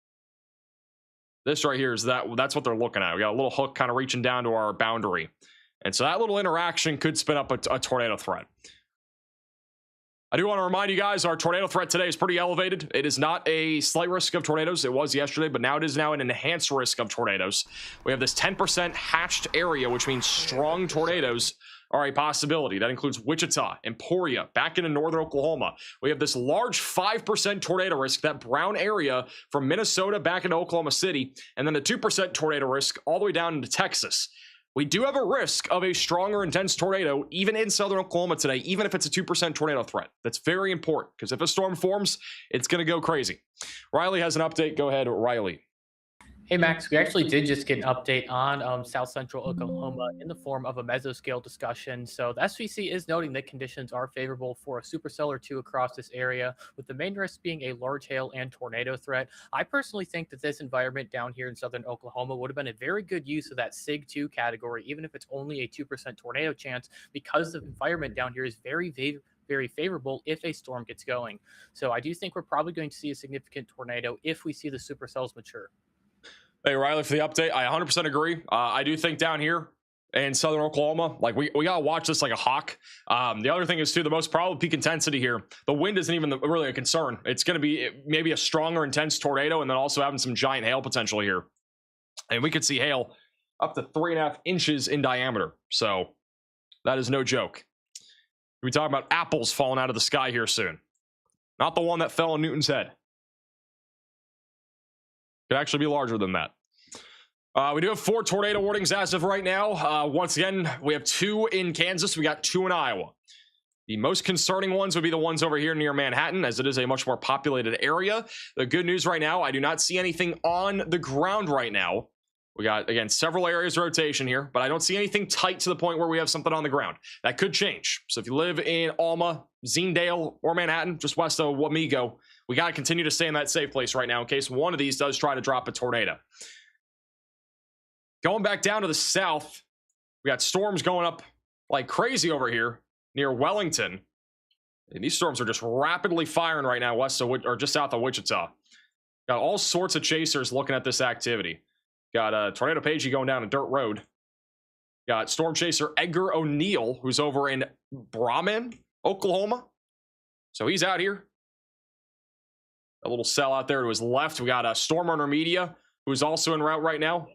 This right here is that's what they're looking at. We got a little hook kind of reaching down to our boundary. And so that little interaction could spin up a tornado threat. I do want to remind you guys, our tornado threat today is pretty elevated. It is not a slight risk of tornadoes. It was yesterday, but now it is now an enhanced risk of tornadoes. We have this 10% hatched area, which means strong tornadoes are a possibility. That includes Wichita, Emporia, back into northern Oklahoma. We have this large 5% tornado risk, that brown area from Minnesota back into Oklahoma City, and then the 2% tornado risk all the way down into Texas. We do have a risk of a stronger intense tornado, even in southern Oklahoma today, even if it's a 2% tornado threat. That's very important, because if a storm forms, it's going to go crazy. Riley has an update. Go ahead, Riley. Hey, Max, we actually did just get an update on South Central Oklahoma in the form of a mesoscale discussion. So the SVC is noting that conditions are favorable for a supercell or two across this area, with the main risk being a large hail and tornado threat. I personally think that this environment down here in southern Oklahoma would have been a very good use of that SIG-2 category, even if it's only a 2% tornado chance, because the environment down here is very favorable if a storm gets going. So I do think we're probably going to see a significant tornado if we see the supercells mature. Hey, Riley, for the update. I 100% agree. I do think down here in southern Oklahoma, like we got to watch this like a hawk. The other thing is, too, the most probable peak intensity here, the wind isn't even really a concern. It's going to be maybe a stronger, intense tornado, and then also having some giant hail potential here. And we could see hail up to 3.5 inches in diameter. So that is no joke. We're talking about apples falling out of the sky here soon. Not the one that fell on Newton's head. Could actually be larger than that. We do have 4 tornado warnings as of right now. Once again, we have 2 in Kansas. We got 2 in Iowa. The most concerning ones would be the ones over here near Manhattan, as it is a much more populated area. The good news right now, I do not see anything on the ground right now. We got, again, several areas of rotation here, but I don't see anything tight to the point where we have something on the ground. That could change. So if you live in Alma, Zinedale, or Manhattan, just west of Wamego, We got to continue to stay in that safe place right now in case one of these does try to drop a tornado. Going back down to the south, we got storms going up like crazy over here near Wellington. And these storms are just rapidly firing right now west of or just south of Wichita. Got all sorts of chasers looking at this activity. Got a tornado Pagey going down a dirt road. Got storm chaser Edgar O'Neill, who's over in Brahman, Oklahoma. So he's out here. A little cell out there to his left. We got a Storm Runner Media, who's also en route right now.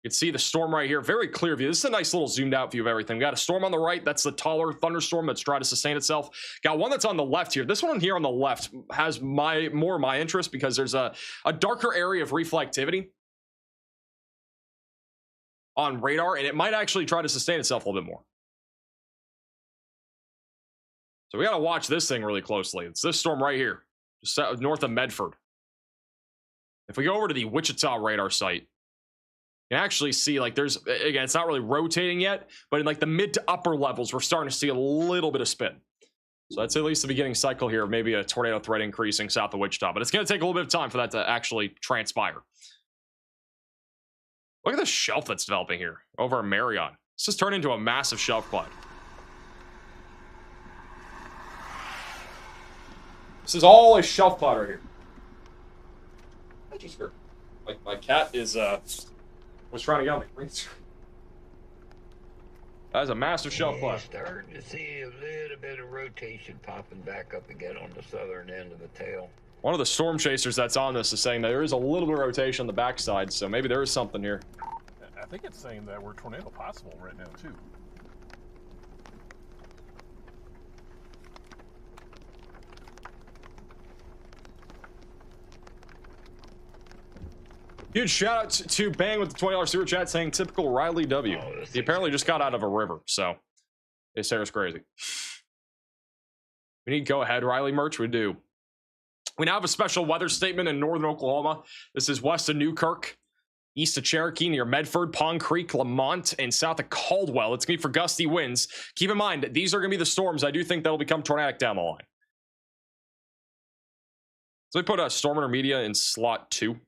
You can see the storm right here. Very clear view. This is a nice little zoomed out view of everything. We got a storm on the right. That's the taller thunderstorm that's trying to sustain itself. Got one that's on the left here. This one here on the left has more of my interest because there's a darker area of reflectivity on radar, and it might actually try to sustain itself a little bit more. So we got to watch this thing really closely. It's this storm right here, just north of Medford. If we go over to the Wichita radar site, you can actually see, like, there's, again, it's not really rotating yet, but in like the mid to upper levels, we're starting to see a little bit of spin. So that's at least the beginning cycle here, maybe a tornado threat increasing south of Wichita, but it's going to take a little bit of time for that to actually transpire. Look at the shelf that's developing here over in Marion. This has turned into a massive shelf cloud. This is all a shelf cloud right here. Like my cat is was trying to get on the green screen. That is a massive shelf cloud. Starting to see a little bit of rotation popping back up again on the southern end of the tail. One of the storm chasers that's on this is saying that there is a little bit of rotation on the backside, so maybe there is something here. I think it's saying that we're tornado possible right now, too. Huge shout out to Bang with the $20 super chat saying typical Riley W. He apparently just got out of a river, so this hair is crazy. We need go ahead Riley merch. We do. We now have a special weather statement in northern Oklahoma. This is west of Newkirk, east of Cherokee, near Medford, Pond Creek, Lamont, and south of Caldwell. It's going to be for gusty winds. Keep in mind, these are going to be the storms. I do think that'll become tornadic down the line. So we put a Storm Intermedia in slot 2.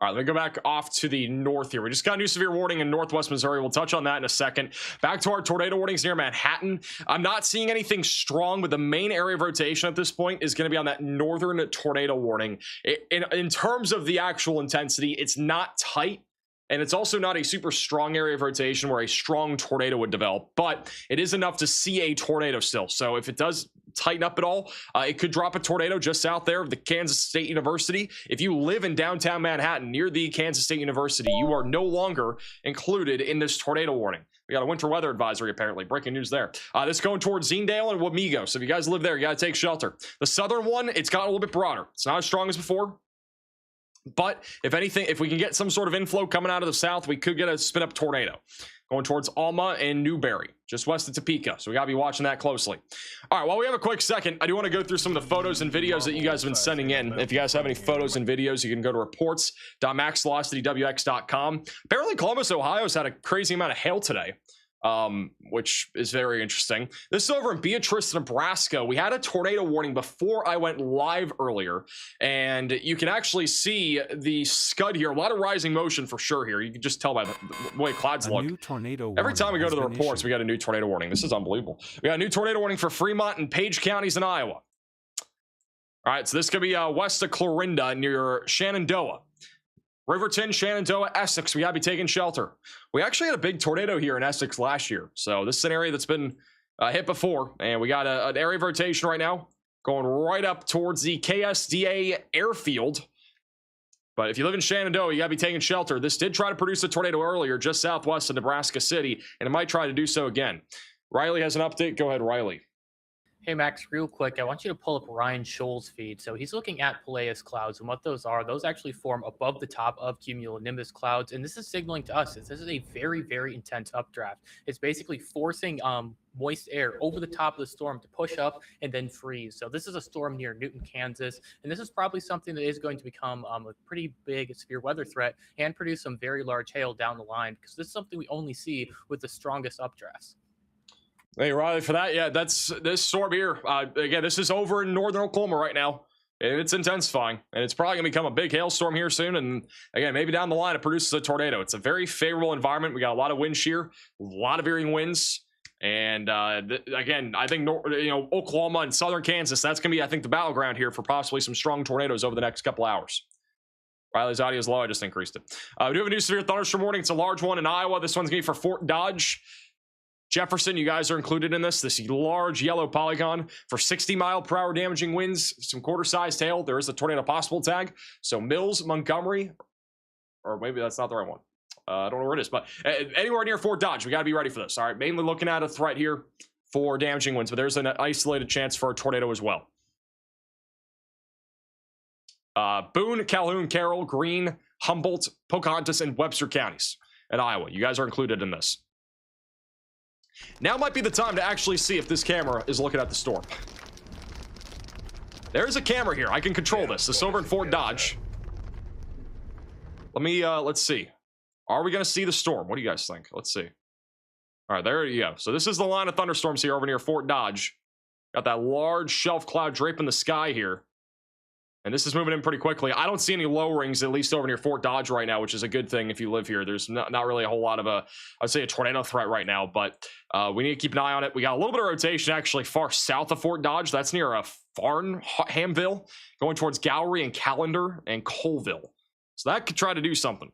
All right, let me go back off to the north here. We just got a new severe warning in northwest Missouri. We'll touch on that in a second. Back to our tornado warnings near Manhattan. I'm not seeing anything strong, but the main area of rotation at this point is going to be on that northern tornado warning. In terms of the actual intensity, it's not tight, and it's also not a super strong area of rotation where a strong tornado would develop, but it is enough to see a tornado still. So if it does tighten up at all, it could drop a tornado just south there of the Kansas State University. If you live in downtown Manhattan near the Kansas State University, you are no longer included in this tornado warning. We got a winter weather advisory, apparently. Breaking news there. This going towards Zendale and Wamego. So if you guys live there, you got to take shelter. The southern one, it's gotten a little bit broader. It's not as strong as before. But if anything, if we can get some sort of inflow coming out of the south, we could get a spin up tornado going towards Alma and Newberry, just west of Topeka. So we got to be watching that closely. All right, while we have a quick second, I do want to go through some of the photos and videos that you guys have been sending in. If you guys have any photos and videos, you can go to reports.maxvelocitywx.com. Apparently Columbus, Ohio's had a crazy amount of hail today, which is very interesting. This is over in Beatrice, Nebraska. We had a tornado warning before I went live earlier, and you can actually see the scud here. A lot of rising motion for sure here. You can just tell by the way clouds look. New tornado Every time we go to the warning has been reports, issued. we got a new tornado warning. This is unbelievable. We got a new tornado warning for Fremont and Page counties in Iowa. All right, so this could be west of Clarinda near Shenandoah. Riverton, Shenandoah, Essex, we gotta be taking shelter. We actually had a big tornado here in Essex last year. So this is an area that's been hit before. And we got an area of rotation right now going right up towards the KSDA airfield. But if you live in Shenandoah, you gotta be taking shelter. This did try to produce a tornado earlier just southwest of Nebraska City, and it might try to do so again. Riley has an update. Go ahead, Riley. Hey, Max, real quick, I want you to pull up Ryan Scholl's feed. So he's looking at Peleus clouds, and what those are, those actually form above the top of cumulonimbus clouds. And this is signaling to us that this is a very, very intense updraft. It's basically forcing moist air over the top of the storm to push up and then freeze. So this is a storm near Newton, Kansas. And this is probably something that is going to become a pretty big severe weather threat and produce some very large hail down the line, because this is something we only see with the strongest updrafts. Hey, Riley, for that, yeah, that's this storm here. Again, this is over in northern Oklahoma right now, and it's intensifying, and it's probably going to become a big hailstorm here soon, and again, maybe down the line it produces a tornado. It's a very favorable environment. We got a lot of wind shear, a lot of veering winds, and again, I think Oklahoma and southern Kansas, that's going to be, I think, the battleground here for possibly some strong tornadoes over the next couple hours. Riley's audio is low. I just increased it. We do have a new severe thunderstorm warning. It's a large one in Iowa. This one's going to be for Fort Dodge. Jefferson, you guys are included in this large yellow polygon for 60-mile-per-hour damaging winds, some quarter-sized hail. There is a tornado possible tag. So Mills, Montgomery, or maybe that's not the right one. I don't know where it is, but anywhere near Fort Dodge, we got to be ready for this. All right, mainly looking at a threat here for damaging winds, but there's an isolated chance for a tornado as well. Boone, Calhoun, Carroll, Greene, Humboldt, Pocahontas, and Webster counties in Iowa. You guys are included in this. Now might be the time to actually see if this camera is looking at the storm. There's a camera here. I can control this. This is over in Fort Dodge. Let's see. Are we going to see the storm? What do you guys think? Let's see. All right, there you go. So this is the line of thunderstorms here over near Fort Dodge. Got that large shelf cloud draping the sky here. And this is moving in pretty quickly. I don't see any low rings, at least over near Fort Dodge right now, which is a good thing if you live here. There's not really a whole lot of I'd say a tornado threat right now, but we need to keep an eye on it. We got a little bit of rotation actually far south of Fort Dodge. That's near Farnhamville, going towards Gowrie and Callender and Colville. So that could try to do something.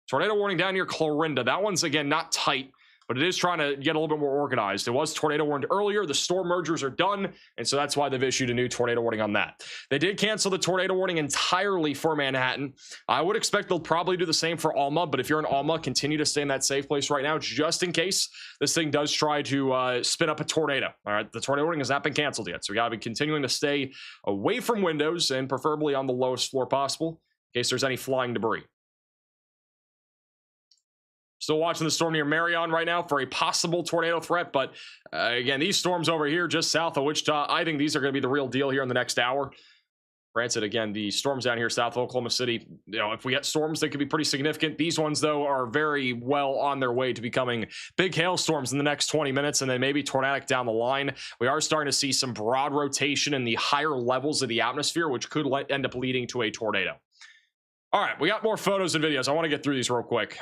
Tornado warning down near Clarinda. That one's, again, not tight, but it is trying to get a little bit more organized. It was tornado warned earlier. The storm mergers are done, and so that's why they've issued a new tornado warning on that. They did cancel the tornado warning entirely for Manhattan. I would expect they'll probably do the same for Alma, but if you're in Alma, continue to stay in that safe place right now, just in case this thing does try to spin up a tornado. All right, the tornado warning has not been canceled yet, so we got to be continuing to stay away from windows and preferably on the lowest floor possible in case there's any flying debris. Still watching the storm near Marion right now for a possible tornado threat, but again, these storms over here just south of Wichita, I think these are going to be the real deal here in the next hour. Granted, again, the storms down here south of Oklahoma City, if we get storms, they could be pretty significant. These ones, though, are very well on their way to becoming big hailstorms in the next 20 minutes, and then maybe tornadic down the line. We are starting to see some broad rotation in the higher levels of the atmosphere, which could end up leading to a tornado. All right, we got more photos and videos. I want to get through these real quick.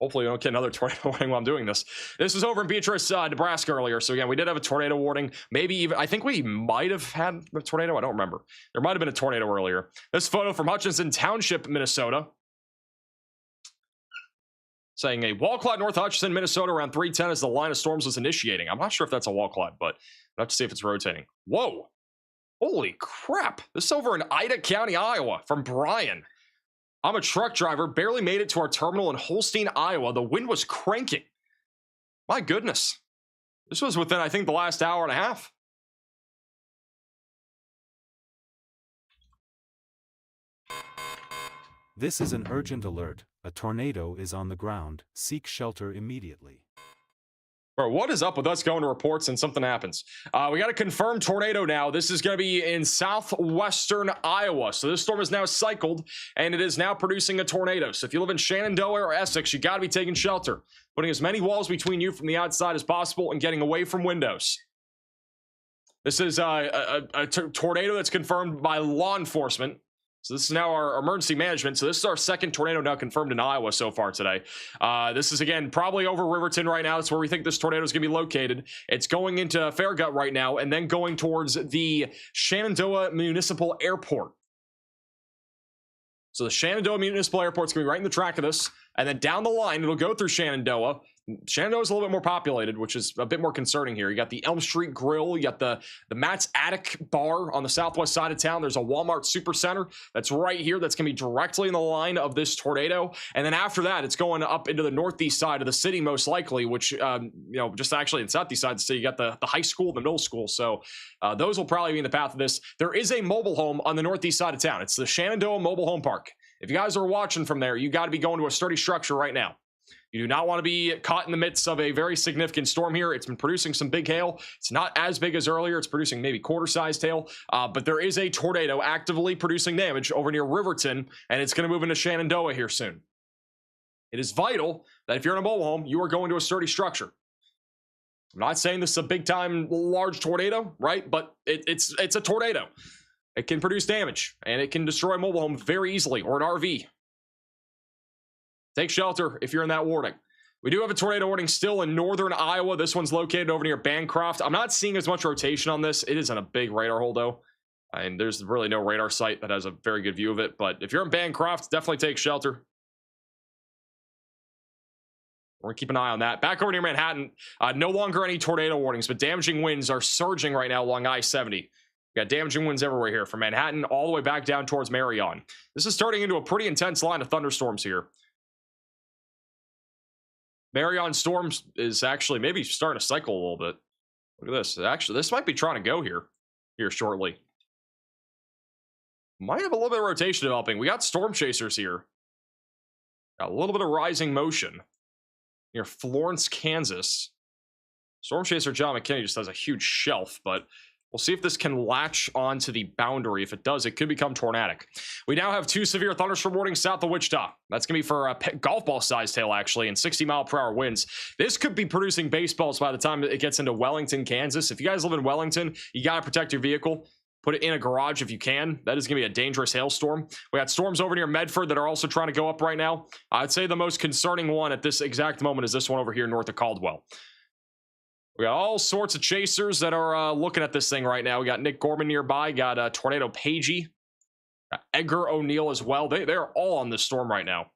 Hopefully we don't get another tornado warning while I'm doing this. This was over in Beatrice, Nebraska earlier. So again, we did have a tornado warning. Maybe even, I think we might have had a tornado. I don't remember. There might have been a tornado earlier. This photo from Hutchinson Township, Minnesota. Saying a wall cloud north Hutchinson, Minnesota around 3:10 as the line of storms was initiating. I'm not sure if that's a wall cloud, but I'll have to see if it's rotating. Whoa. Holy crap. This is over in Ida County, Iowa from Brian. I'm a truck driver, barely made it to our terminal in Holstein, Iowa. The wind was cranking. My goodness. This was within, I think, the last hour and a half. This is an urgent alert. A tornado is on the ground. Seek shelter immediately. Bro, what is up with us going to reports and something happens? We got a confirmed tornado now. This is going to be in southwestern Iowa. So this storm is now cycled, and it is now producing a tornado. So if you live in Shenandoah or Essex, you got to be taking shelter, putting as many walls between you from the outside as possible and getting away from windows. This is a tornado that's confirmed by law enforcement. So this is now our emergency management. So this is our second tornado now confirmed in Iowa so far today. This is, again, probably over Riverton right now. That's where we think this tornado is going to be located. It's going into Farragut right now and then going towards the Shenandoah Municipal Airport. So the Shenandoah Municipal Airport is going to be right in the track of this. And then down the line, it'll go through Shenandoah. Shenandoah is a little bit more populated, which is a bit more concerning here. You got the Elm Street Grill, you got the Matt's Attic Bar on the southwest side of town. There's a Walmart Supercenter that's right here. That's going to be directly in the line of this tornado. And then after that, it's going up into the northeast side of the city, most likely, which, just actually in the southeast side of the city, you got the high school, the middle school. So those will probably be in the path of this. There is a mobile home on the northeast side of town. It's the Shenandoah Mobile Home Park. If you guys are watching from there, you got to be going to a sturdy structure right now. You do not want to be caught in the midst of a very significant storm here. It's been producing some big hail. It's not as big as earlier. It's producing maybe quarter-sized hail, but there is a tornado actively producing damage over near Riverton, and it's going to move into Shenandoah here soon. It is vital that if you're in a mobile home, you are going to a sturdy structure. I'm not saying this is a big-time large tornado, right? But it's a tornado. It can produce damage, and it can destroy a mobile home very easily, or an RV. Take shelter if you're in that warning. We do have a tornado warning still in northern Iowa. This one's located over near Bancroft. I'm not seeing as much rotation on this. It isn't a big radar hole, though. And there's really no radar site that has a very good view of it. But if you're in Bancroft, definitely take shelter. We're going to keep an eye on that. Back over near Manhattan, no longer any tornado warnings, but damaging winds are surging right now along I-70. We got damaging winds everywhere here from Manhattan all the way back down towards Marion. This is turning into a pretty intense line of thunderstorms here. Marion Storms is actually maybe starting to cycle a little bit. Look at this. Actually, this might be trying to go here shortly. Might have a little bit of rotation developing. We got storm chasers here. Got a little bit of rising motion near Florence, Kansas. Storm chaser John McKinney just has a huge shelf, but we'll see if this can latch onto the boundary. If it does, it could become tornadic. We now have 2 severe thunderstorm warnings south of Wichita. That's going to be for a golf ball sized hail, actually, and 60-mile-per-hour winds. This could be producing baseballs by the time it gets into Wellington, Kansas. If you guys live in Wellington, you got to protect your vehicle. Put it in a garage if you can. That is going to be a dangerous hailstorm. We got storms over near Medford that are also trying to go up right now. I'd say the most concerning one at this exact moment is this one over here north of Caldwell. We got all sorts of chasers that are looking at this thing right now. We got Nick Gorman nearby. Got Tornado Pagey. Got Edgar O'Neill as well. They're all on this storm right now.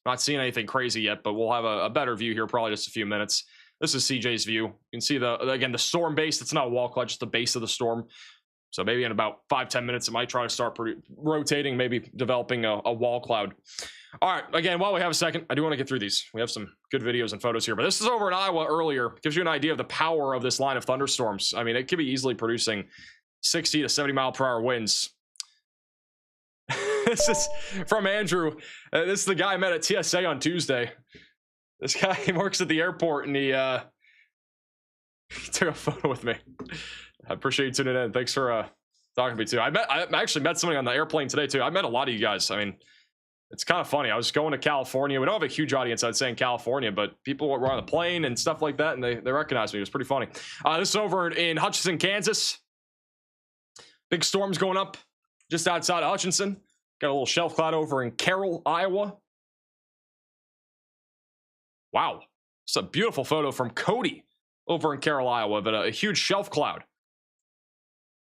Not seeing anything crazy yet, but we'll have a better view here probably just a few minutes. This is CJ's view. You can see the storm base. It's not a wall cloud, just the base of the storm. So maybe in about 5-10 minutes, it might try to start rotating, maybe developing a wall cloud. All right, again, while we have a second, I do want to get through these. We have some good videos and photos here, but this is over in Iowa earlier. Gives you an idea of the power of this line of thunderstorms. I mean, it could be easily producing 60 to 70 mile per hour winds. This is from Andrew. This is the guy I met at TSA on Tuesday. This guy, he works at the airport, and he took a photo with me. I appreciate you tuning in. Thanks for talking to me too. I actually met somebody on the airplane today too. I met a lot of you guys. I mean, it's kind of funny. I was going to California. We don't have a huge audience, I'd say, in California, but people were on the plane and stuff like that, and they recognized me. It was pretty funny. This is over in Hutchinson, Kansas. Big storms going up just outside of Hutchinson. Got a little shelf cloud over in Carroll, Iowa. Wow. It's a beautiful photo from Cody over in Carroll, Iowa, but a huge shelf cloud.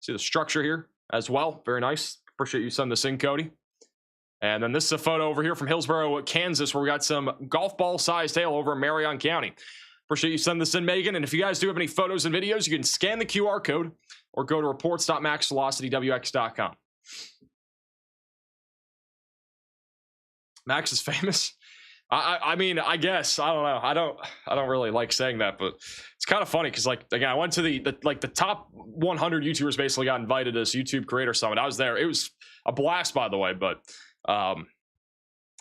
See the structure here as well. Very nice. Appreciate you sending this in, Cody. And then this is a photo over here from Hillsborough, Kansas, where we got some golf ball sized hail over in Marion County. Appreciate you sending this in, Megan. And if you guys do have any photos and videos, you can scan the QR code or go to reports.maxvelocitywx.com. Max is famous. I mean, I guess I don't know. I don't really like saying that, but it's kind of funny because, like, again, I went to the top 100 YouTubers basically got invited to this YouTube Creator Summit. I was there. It was a blast, by the way, but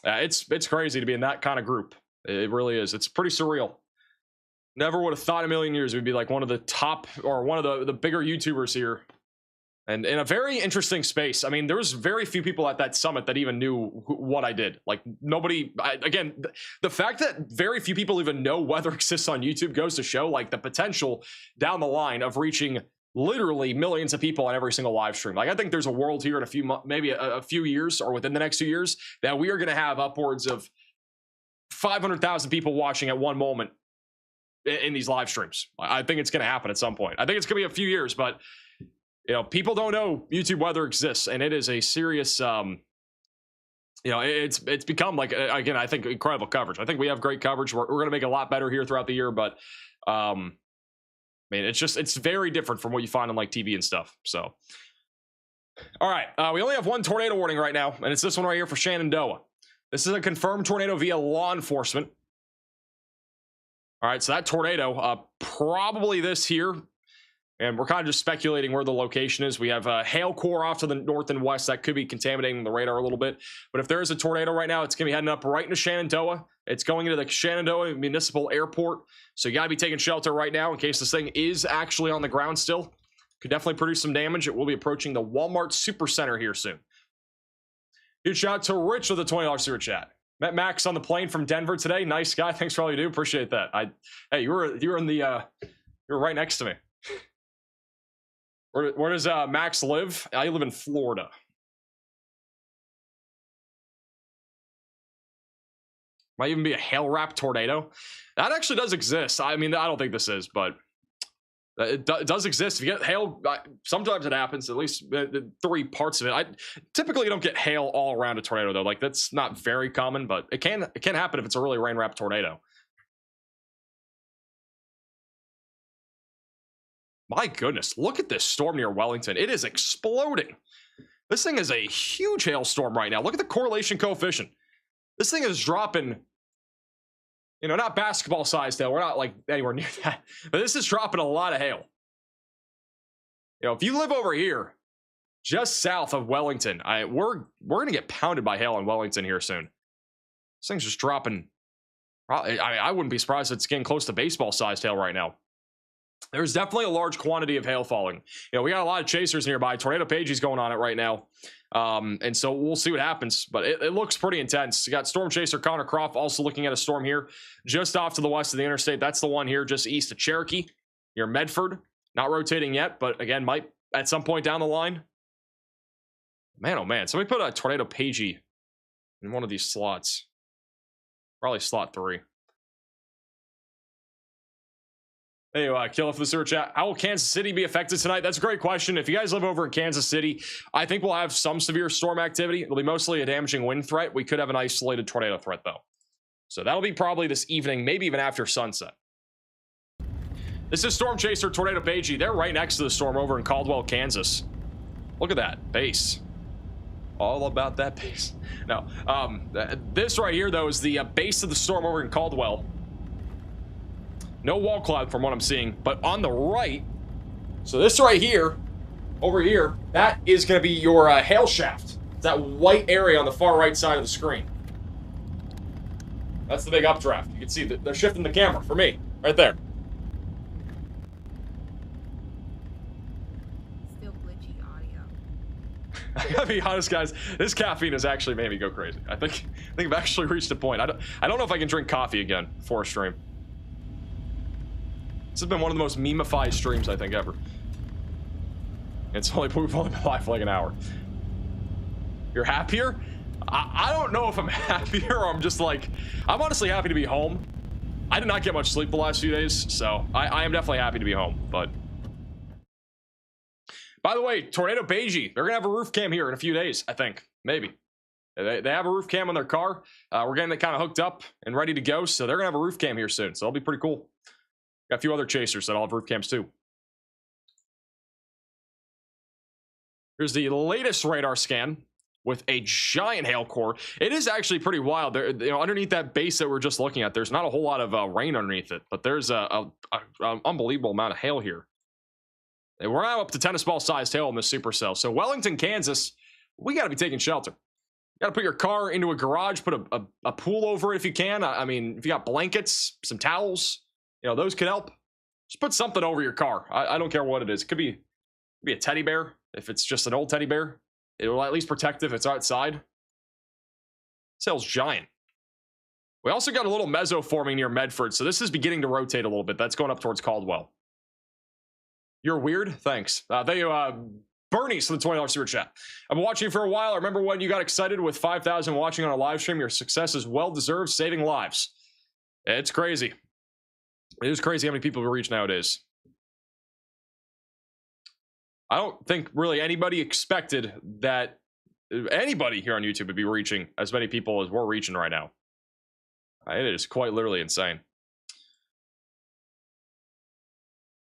it's crazy to be in that kind of group. It really is. It's pretty surreal. Never would have thought in a million years we'd be like one of the top or one of the bigger YouTubers here. And in a very interesting space. I mean, there was very few people at that summit that even knew what I did. Like, nobody, again, the fact that very few people even know weather exists on YouTube goes to show, like, the potential down the line of reaching literally millions of people on every single live stream. Like, I think there's a world here in maybe a few years or within the next 2 years that we are going to have upwards of 500,000 people watching at one moment in these live streams. I think it's going to happen at some point. I think it's going to be a few years, but you know, people don't know YouTube weather exists, and it is a serious you know, it's become like, again, I think incredible coverage. I think we have great coverage. We're going to make it a lot better here throughout the year, but I mean, it's very different from what you find on like TV and stuff. So, all right, we only have one tornado warning right now, and it's this one right here for Shenandoah. This is a confirmed tornado via law enforcement. All right, so that tornado, probably this here. And we're kind of just speculating where the location is. We have a hail core off to the north and west that could be contaminating the radar a little bit. But if there is a tornado right now, it's going to be heading up right into Shenandoah. It's going into the Shenandoah Municipal Airport. So you got to be taking shelter right now in case this thing is actually on the ground still. Could definitely produce some damage. It will be approaching the Walmart Supercenter here soon. Huge shout out to Rich with the $20 super chat. Met Max on the plane from Denver today. Nice guy. Thanks for all you do. Appreciate that. Hey, you were in the you were right next to me. Where does Max live? I live in Florida. Might even be a hail wrap tornado. That actually does exist. I mean, I don't think this is, but it does exist. If you get hail, sometimes it happens. At least 3 parts of it. Typically you don't get hail all around a tornado though. Like that's not very common, but it can happen if it's a really rain wrapped tornado. My goodness, look at this storm near Wellington. It is exploding. This thing is a huge hailstorm right now. Look at the correlation coefficient. This thing is dropping, you know, not basketball sized hail. We're not like anywhere near that. But this is dropping a lot of hail. You know, if you live over here, just south of Wellington, we're going to get pounded by hail in Wellington here soon. This thing's just dropping. I wouldn't be surprised if it's getting close to baseball sized hail right now. There's definitely a large quantity of hail falling. You know, we got a lot of chasers nearby. Tornado Pagey's going on it right now. And so we'll see what happens. But it looks pretty intense. You got Storm Chaser Connor Croft also looking at a storm here just off to the west of the interstate. That's the one here just east of Cherokee near Medford. Not rotating yet, but again, might at some point down the line. Man, oh man. Somebody put a Tornado Pagey in one of these slots. Probably slot 3. Hey, Kill for the super chat. How will Kansas City be affected tonight? That's a great question. If you guys live over in Kansas City, I think we'll have some severe storm activity. It'll be mostly a damaging wind threat. We could have an isolated tornado threat, though. So that'll be probably this evening, maybe even after sunset. This is Storm Chaser Tornado Pagey. They're right next to the storm over in Caldwell, Kansas. Look at that base. All about that base. No, this right here, though, is the base of the storm over in Caldwell. No wall cloud from what I'm seeing, but on the right, so this right here, over here, that is going to be your hail shaft. It's that white area on the far right side of the screen. That's the big updraft. You can see that they're shifting the camera for me, right there. Still glitchy audio. I gotta be honest, guys. This caffeine has actually made me go crazy. I think I've actually reached a point. I don't know if I can drink coffee again for a stream. This has been one of the most meme-ified streams I think ever. We've only been live for like an hour. You're happier? I don't know if I'm happier or I'm just like, I'm honestly happy to be home. I did not get much sleep the last few days, so I am definitely happy to be home. But by the way, Tornado Pagey, they're gonna have a roof cam here in a few days, I think. Maybe. They have a roof cam on their car. We're getting it kind of hooked up and ready to go, so they're gonna have a roof cam here soon, so that'll be pretty cool. Got a few other chasers that all have roof cams too. Here's the latest radar scan with a giant hail core. It is actually pretty wild. There, you know, underneath that base that we're just looking at, there's not a whole lot of rain underneath it, but there's an unbelievable amount of hail here. And we're now up to tennis ball sized hail in this supercell. So Wellington, Kansas, we got to be taking shelter. You got to put your car into a garage, put a pool over it if you can. I mean, if you got blankets, some towels, you know, those could help. Just put something over your car. I don't care what it is. It could be a teddy bear. If it's just an old teddy bear, it will at least protect if it's outside. Sail's giant. We also got a little meso forming near Medford, so this is beginning to rotate a little bit. That's going up towards Caldwell. You're weird? Thanks. Bernie's for the $20 super chat. I've been watching you for a while. I remember when you got excited with 5,000 watching on a live stream. Your success is well-deserved, saving lives. It's crazy. It is crazy how many people we reach nowadays. I don't think really anybody expected that anybody here on YouTube would be reaching as many people as we're reaching right now. It is quite literally insane.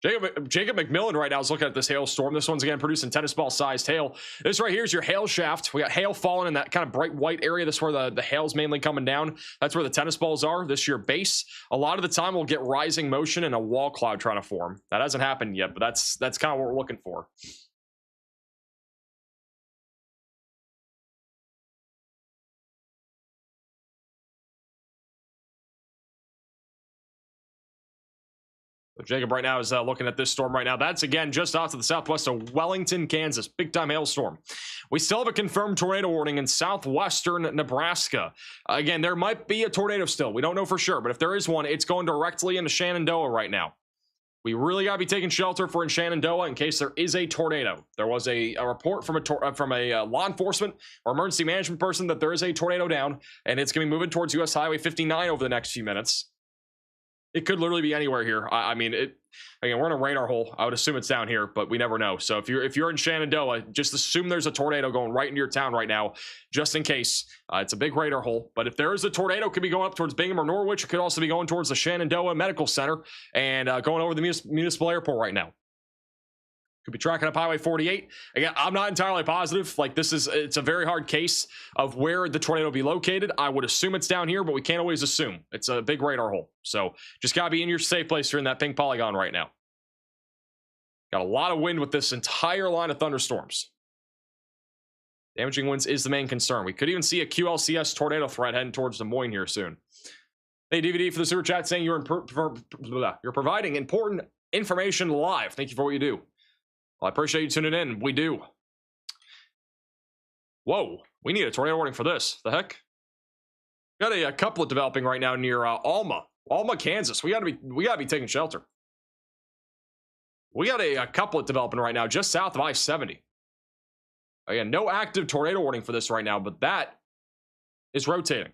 Jacob McMillan right now is looking at this hailstorm. This one's again producing tennis ball sized hail. This right here is your hail shaft. We got hail falling in that kind of bright white area. This is where the hail's mainly coming down. That's where the tennis balls are. This is your base. A lot of the time we'll get rising motion and a wall cloud trying to form. That hasn't happened yet, but that's kind of what we're looking for. Jacob right now is looking at this storm right now. That's again just off to the southwest of Wellington, Kansas. Big time hailstorm. We still have a confirmed tornado warning in southwestern Nebraska. Again, there might be a tornado still. We don't know for sure, but if there is one, it's going directly into Shenandoah right now. We really got to be taking shelter for in Shenandoah in case there is a tornado. There was a report from a law enforcement or emergency management person that there is a tornado down, and it's going to be moving towards US Highway 59 over the next few minutes. It could literally be anywhere here. I mean, again, we're in a radar hole. I would assume it's down here, but we never know. So if you're in Shenandoah, just assume there's a tornado going right into your town right now, just in case. It's a big radar hole. But if there is a tornado, it could be going up towards Bingham or Norwich. It could also be going towards the Shenandoah Medical Center and going over the municipal airport right now. Could be tracking up Highway 48. Again, I'm not entirely positive. Like, it's a very hard case of where the tornado will be located. I would assume it's down here, but we can't always assume. It's a big radar hole. So just got to be in your safe place. You're in that pink polygon right now. Got a lot of wind with this entire line of thunderstorms. Damaging winds is the main concern. We could even see a QLCS tornado threat heading towards Des Moines here soon. Hey, DVD for the super chat saying you're providing important information live. Thank you for what you do. Well, I appreciate you tuning in. We do. Whoa, we need a tornado warning for this. The heck? Got a couplet developing right now near Alma, Kansas. We gotta be taking shelter. We got a couplet developing right now just south of I-70. Again, no active tornado warning for this right now, but that is rotating.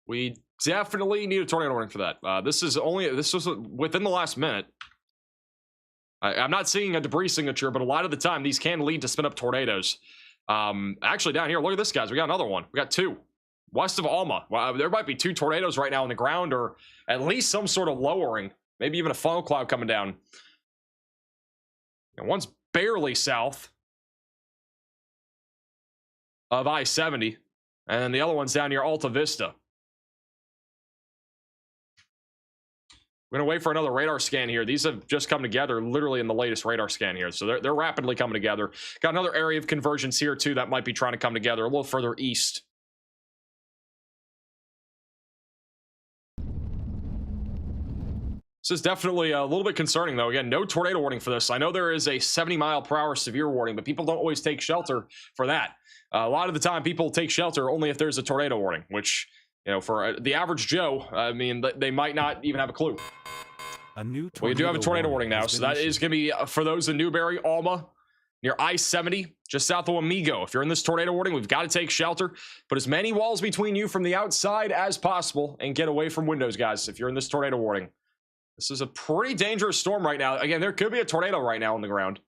We definitely need a tornado warning for that. This was within the last minute. I'm not seeing a debris signature, but a lot of the time these can lead to spin up tornadoes. Actually, down here, look at this, guys. We got another one. We got two west of Alma. There might be two tornadoes right now on the ground, or at least some sort of lowering, maybe even a funnel cloud coming down. And one's barely south of I-70, and then the other one's down near Alta Vista. We're going to wait for another radar scan here. These have just come together literally in the latest radar scan here. So they're rapidly coming together. Got another area of convergence here too that might be trying to come together a little further east. This is definitely a little bit concerning though. Again, no tornado warning for this. I know there is a 70-mile-per-hour severe warning, but people don't always take shelter for that. A lot of the time people take shelter only if there's a tornado warning, which, you know, for the average Joe, I mean, they might not even have a clue. We do have a tornado warning now, so that is going to be for those in Newberry, Alma, near I-70, just south of Amigo. If you're in this tornado warning, we've got to take shelter. Put as many walls between you from the outside as possible and get away from windows, guys, if you're in this tornado warning. This is a pretty dangerous storm right now. Again, there could be a tornado right now on the ground.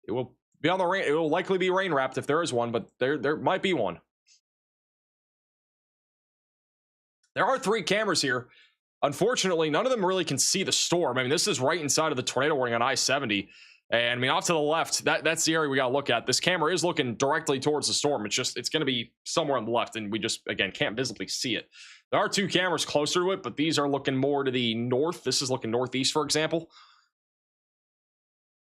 It will be on the rain. It will likely be rain wrapped if there is one, but there might be one. There are 3 cameras here. Unfortunately, none of them really can see the storm. I mean, this is right inside of the tornado warning on I-70. And I mean, off to the left, that's the area we got to look at. This camera is looking directly towards the storm. It's going to be somewhere on the left, and we just, again, can't visibly see it. There are 2 cameras closer to it, but these are looking more to the north. This is looking northeast, for example.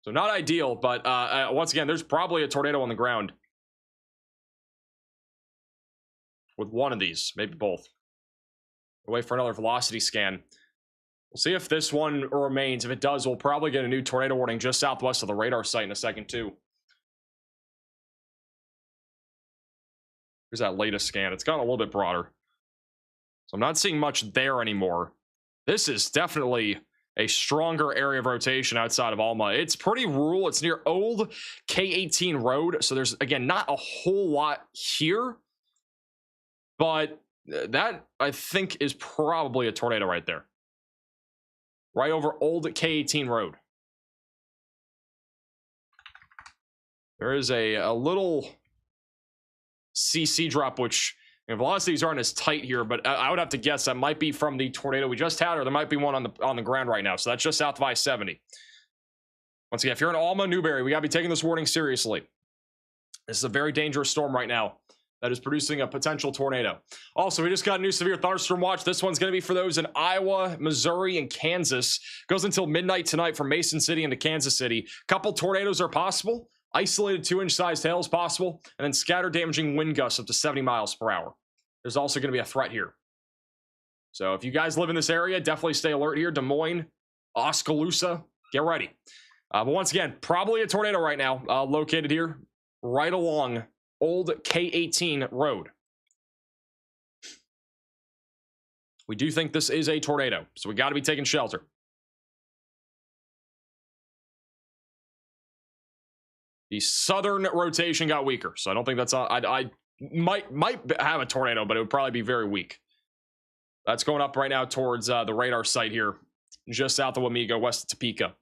So not ideal, but once again, there's probably a tornado on the ground with one of these, maybe both. We'll wait for another velocity scan. We'll see if this one remains. If it does, we'll probably get a new tornado warning just southwest of the radar site in a second, too. Here's that latest scan. It's gotten a little bit broader. So I'm not seeing much there anymore. This is definitely a stronger area of rotation outside of Alma. It's pretty rural. It's near old K-18 road. So there's, again, not a whole lot here. But that, I think, is probably a tornado right there. Right over old K-18 road. There is a little CC drop, which velocities aren't as tight here, but I would have to guess that might be from the tornado we just had, or there might be one on the ground right now. So that's just south of I-70. Once again, if you're in Alma, Newberry, we got to be taking this warning seriously. This is a very dangerous storm right now that is producing a potential tornado. Also, we just got a new severe thunderstorm watch. This one's going to be for those in Iowa, Missouri, and Kansas. Goes until midnight tonight from Mason City into Kansas City. Couple tornadoes are possible. Isolated 2-inch sized hail is possible. And then scattered damaging wind gusts up to 70 miles per hour. There's also going to be a threat here. So if you guys live in this area, definitely stay alert here. Des Moines, Oskaloosa, get ready. But once again, probably a tornado right now, located here right along Old K-18 Road. We do think this is a tornado, so we got to be taking shelter. The southern rotation got weaker, so I don't think that's I might have a tornado, but it would probably be very weak. That's going up right now towards the radar site here, just south of Wamego, west of Topeka.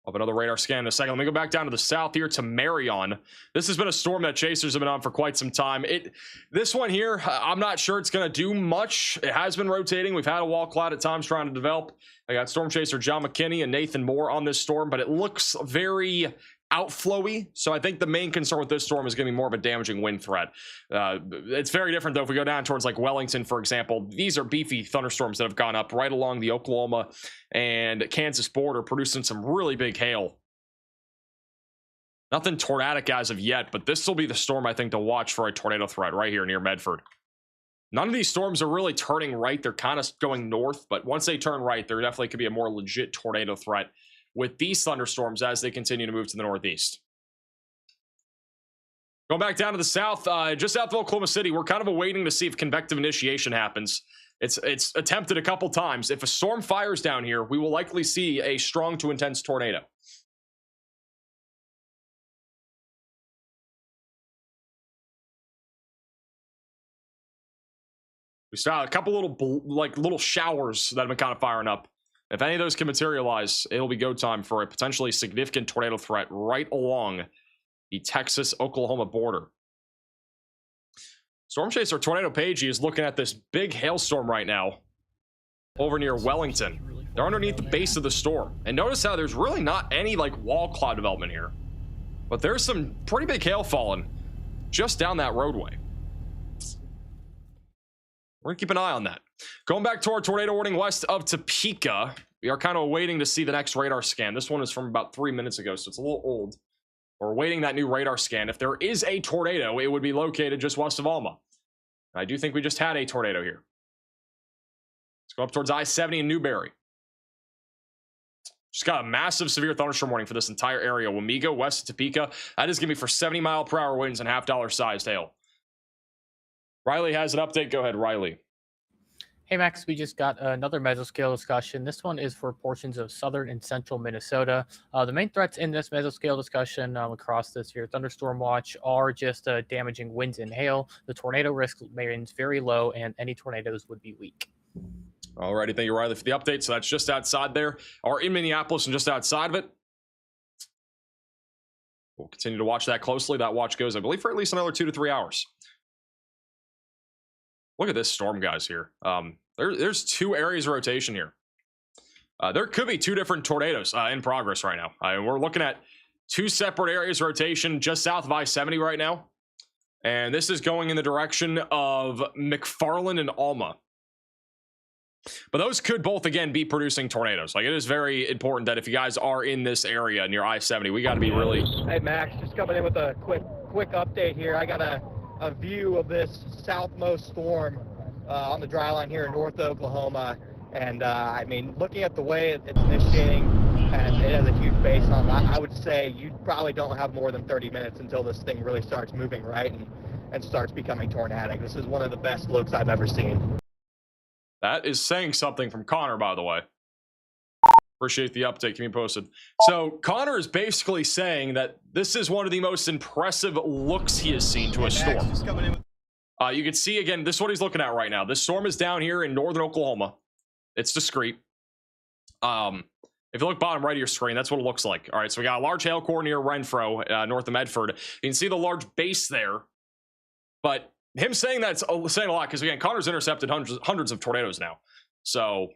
I'll have another radar scan in a second. Let me go back down to the south here to Marion. This has been a storm that chasers have been on for quite some time. This one here, I'm not sure it's going to do much. It has been rotating. We've had a wall cloud at times trying to develop. I got storm chaser John McKinney and Nathan Moore on this storm, but it looks very outflowy. So I think the main concern with this storm is going to be more of a damaging wind threat. It's very different though if we go down towards like Wellington, for example. These are beefy thunderstorms that have gone up right along the Oklahoma and Kansas border, producing some really big hail. Nothing tornadic as of yet, but this will be the storm I think to watch for a tornado threat right here near Medford. None of these storms are really turning right. They're kind of going north, but once they turn right, there definitely could be a more legit tornado threat with these thunderstorms as they continue to move to the northeast. Going back down to the south, just south of Oklahoma City, we're kind of awaiting to see if convective initiation happens. It's attempted a couple times. If a storm fires down here, we will likely see a strong to intense tornado. We saw a couple little showers that have been kind of firing up. If any of those can materialize, it'll be go time for a potentially significant tornado threat right along the Texas-Oklahoma border. Storm Chaser Tornado Pagey is looking at this big hailstorm right now over near Wellington. They're underneath the base of the storm. And notice how there's really not any like wall cloud development here. But there's some pretty big hail falling just down that roadway. We're going to keep an eye on that. Going back to our tornado warning west of Topeka, we are kind of waiting to see the next radar scan. This one is from about 3 minutes ago, so it's a little old. We're waiting that new radar scan. If there is a tornado, it would be located just west of Alma. I do think we just had a tornado here. Let's go up towards I-70 in Newberry. Just got a massive severe thunderstorm warning for this entire area. Wamego, west of Topeka. That is going to be for 70-mile-per-hour winds and $half sized hail. Riley has an update. Go ahead, Riley. Hey, Max, we just got another mesoscale discussion. This one is for portions of southern and central Minnesota. The main threats in this mesoscale discussion across this here thunderstorm watch are just damaging winds and hail. The tornado risk remains very low, and any tornadoes would be weak. Alrighty, thank you, Riley, for the update. So that's just outside there, or in Minneapolis and just outside of it. We'll continue to watch that closely. That watch goes, I believe, for at least another 2 to 3 hours. Look at this storm, guys, here. There's 2 areas of rotation here. There could be 2 different tornadoes in progress right now. We're looking at 2 separate areas of rotation just south of I-70 right now. And this is going in the direction of McFarland and Alma. But those could both, again, be producing tornadoes. Like, it is very important that if you guys are in this area near I-70, we got to be really... Hey, Max, just coming in with a quick update here. I got a view of this southmost storm on the dry line here in North Oklahoma, and I mean, looking at the way it's initiating, and it has a huge base on it, I would say you probably don't have more than 30 minutes until this thing really starts moving right and starts becoming tornadic. This is one of the best looks I've ever seen. That is saying something from Connor, by the way. Appreciate the update. Keep me posted. So Connor is basically saying that this is one of the most impressive looks he has seen to a storm. You can see, again, this is what he's looking at right now. This storm is down here in northern Oklahoma. It's discrete. If you look bottom right of your screen, that's what it looks like. All right, so we got a large hail core near Renfro, north of Medford. You can see the large base there, but him saying that's saying a lot because, again, Connor's intercepted hundreds of tornadoes now. So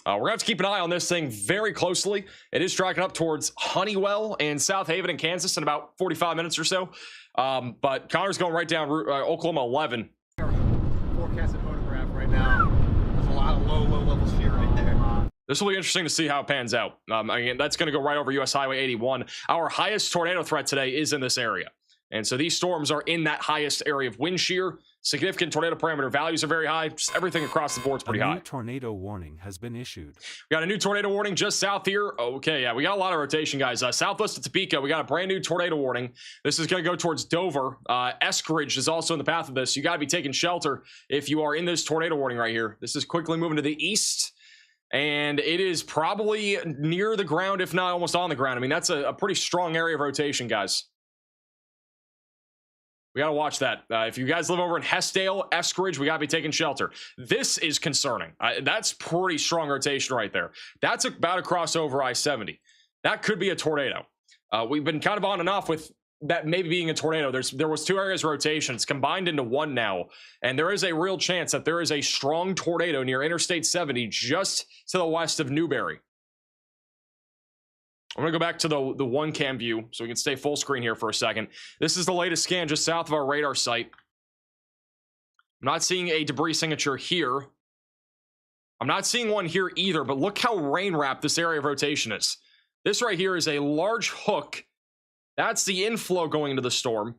we're going to have to keep an eye on this thing very closely. It is tracking up towards Honeywell and South Haven in Kansas in about 45 minutes or so. But Connor's going right down Oklahoma 11. Forecasted photograph right now. There's a lot of low level shear right there. This will be interesting to see how it pans out. Again, that's going to go right over US Highway 81. Our highest tornado threat today is in this area. And so these storms are in that highest area of wind shear. Significant tornado parameter values are very high. Just everything across the board is pretty high. A new tornado warning has been issued. We got a new tornado warning just south here. Okay, yeah, we got a lot of rotation, guys. Southwest of Topeka, we got a brand new tornado warning. This is going to go towards Dover. Eskridge is also in the path of this. You got to be taking shelter if you are in this tornado warning right here. This is quickly moving to the east. And it is probably near the ground, if not almost on the ground. I mean, that's a pretty strong area of rotation, guys. We got to watch that. If you guys live over in Hestdale, Eskridge, we got to be taking shelter. This is concerning. That's pretty strong rotation right there. That's about to cross over I-70. That could be a tornado. We've been kind of on and off with that maybe being a tornado. There was 2 areas of rotation. It's combined into one now, and there is a real chance that there is a strong tornado near Interstate 70 just to the west of Newberry. I'm going to go back to the one cam view so we can stay full screen here for a second. This is the latest scan just south of our radar site. I'm not seeing a debris signature here. I'm not seeing one here either, but look how rain wrapped this area of rotation is. This right here is a large hook. That's the inflow going into the storm.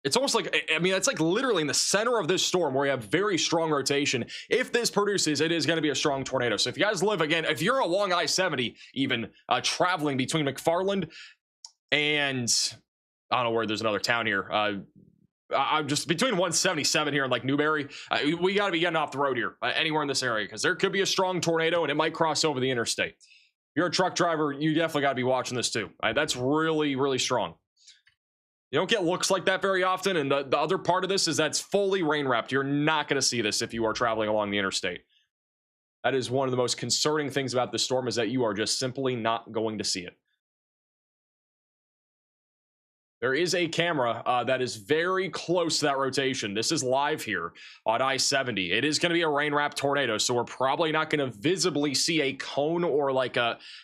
It's almost like, I mean, it's like literally in the center of this storm where you have very strong rotation. If this produces, it is going to be a strong tornado. So if you guys live, again, if you're along I-70 even, traveling between McFarland and, I don't know where there's another town here. I'm just between 177 here and like Newberry. We got to be getting off the road here, anywhere in this area, because there could be a strong tornado and it might cross over the interstate. If you're a truck driver, you definitely got to be watching this too. That's really, really strong. You don't get looks like that very often, and the other part of this is that's fully rain wrapped. You're not going to see this if you are traveling along the interstate. That is one of the most concerning things about this storm, is that you are just simply not going to see it. There is a camera that is very close to that rotation. This is live here on I-70. It is going to be a rain-wrapped tornado, so we're probably not going to visibly see a cone or like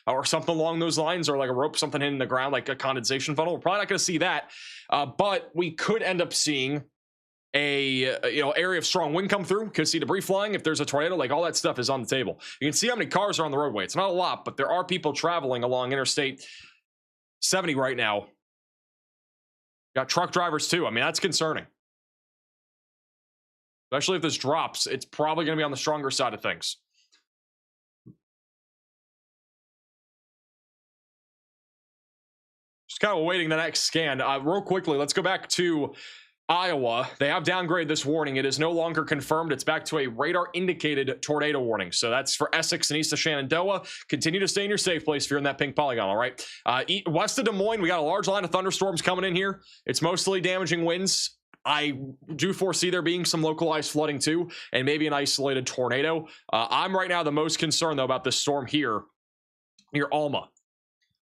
or something along those lines, or like a rope, something hitting the ground like a condensation funnel. We're probably not going to see that, but we could end up seeing a area of strong wind come through. Could see debris flying if there's a tornado. Like, all that stuff is on the table. You can see how many cars are on the roadway. It's not a lot, but there are people traveling along Interstate 70 right now. Got truck drivers too. I mean, that's concerning. Especially if this drops, it's probably going to be on the stronger side of things. Just kind of awaiting the next scan. Real quickly, let's go back to Iowa. They have downgraded this warning. It is no longer confirmed. It's back to a radar indicated tornado warning. So that's for Essex and east of Shenandoah. Continue to stay in your safe place if you're in that pink polygon. All right. West of Des Moines, we got a large line of thunderstorms coming in here. It's mostly damaging winds. I do foresee there being some localized flooding too, and maybe an isolated tornado. I'm right now the most concerned though about this storm here near Alma.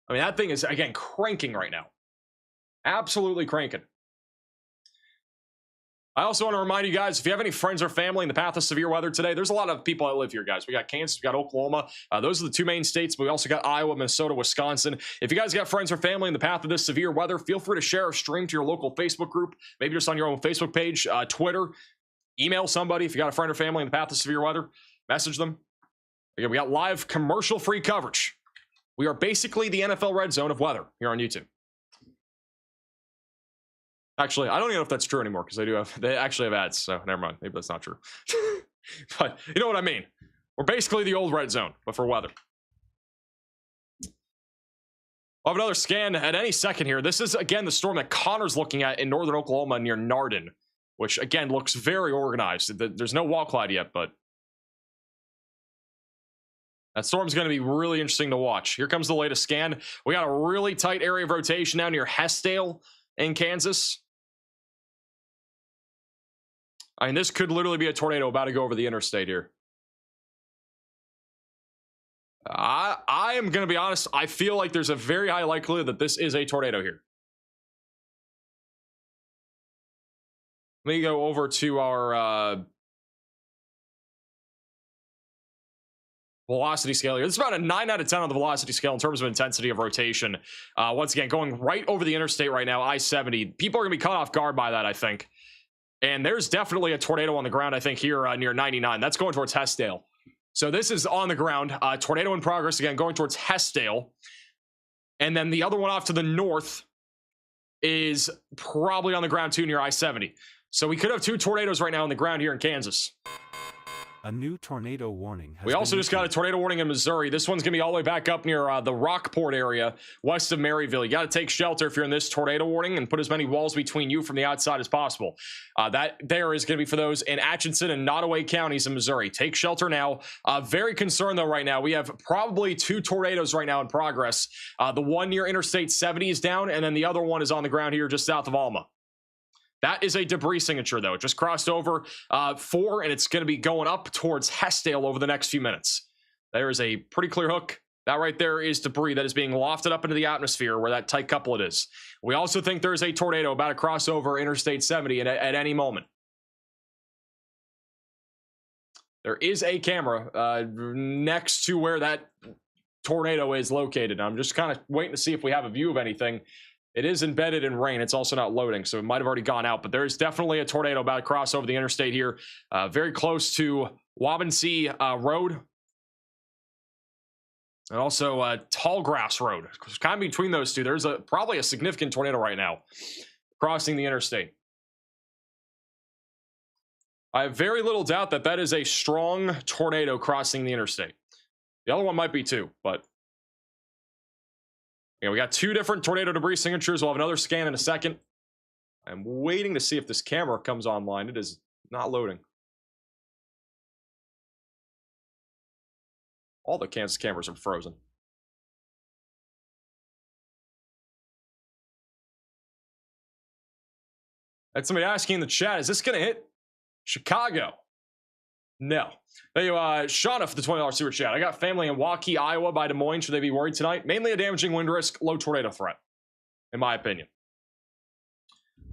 I mean, that thing is, again, cranking right now. Absolutely cranking. I also want to remind you guys, if you have any friends or family in the path of severe weather today, there's a lot of people that live here, guys. We got Kansas, we got Oklahoma. Those are the 2 main states, but we also got Iowa, Minnesota, Wisconsin. If you guys got friends or family in the path of this severe weather, feel free to share or stream to your local Facebook group, maybe just on your own Facebook page, Twitter. Email somebody if you got a friend or family in the path of severe weather. Message them. Again, we got live commercial-free coverage. We are basically the NFL red zone of weather here on YouTube. Actually, I don't even know if that's true anymore, because they actually have ads, so never mind. Maybe that's not true. But you know what I mean. We're basically the old red zone, but for weather. We'll have another scan at any second here. This is, again, the storm that Connor's looking at in northern Oklahoma near Nardin, which, again, looks very organized. There's no wall cloud yet, but that storm's going to be really interesting to watch. Here comes the latest scan. We got a really tight area of rotation down near Hestdale in Kansas. I mean, this could literally be a tornado about to go over the interstate here. I am going to be honest. I feel like there's a very high likelihood that this is a tornado here. Let me go over to our velocity scale here. It's about a 9 out of 10 on the velocity scale in terms of intensity of rotation. Once again, going right over the interstate right now, I-70. People are going to be caught off guard by that, I think. And there's definitely a tornado on the ground, I think, here near 99. That's going towards Hessdale. So this is on the ground. Tornado in progress, again, going towards Hessdale. And then the other one off to the north is probably on the ground, too, near I-70. So we could have 2 tornadoes right now on the ground here in Kansas. A new tornado warning has We also been just got a issued. tornado warning in Missouri. This one's going to be all the way back up near the Rockport area, west of Maryville. You got to take shelter if you're in this tornado warning and put as many walls between you from the outside as possible. That there is going to be for those in Atchison and Nottoway counties in Missouri. Take shelter now. Very concerned, though, right now. We have probably 2 tornadoes right now in progress. The one near Interstate 70 is down, and then the other one is on the ground here just south of Alma. That is a debris signature, though. It just crossed over 4, and it's going to be going up towards Hessdale over the next few minutes. There is a pretty clear hook. That right there is debris that is being lofted up into the atmosphere where that tight couplet is. We also think there is a tornado about to cross over Interstate 70 at any moment. There is a camera next to where that tornado is located. I'm just kind of waiting to see if we have a view of anything. It is embedded in rain. It's also not loading, so it might have already gone out. But there's definitely a tornado about to cross over the interstate here, very close to Waubonsee Road, and also Tallgrass Road. Kind of between those two, there's probably a significant tornado right now crossing the interstate. I have very little doubt that that is a strong tornado crossing the interstate. The other one might be too, but yeah, we got 2 different tornado debris signatures. We'll have another scan in a second. I'm waiting to see if this camera comes online. It is not loading. All the Kansas cameras are frozen. Had somebody asking in the chat, is this going to hit Chicago? No. Thank you, Shauna, for the $20 super chat. I got family in Waukee, Iowa by Des Moines. Should they be worried tonight? Mainly a damaging wind risk, low tornado threat, in my opinion.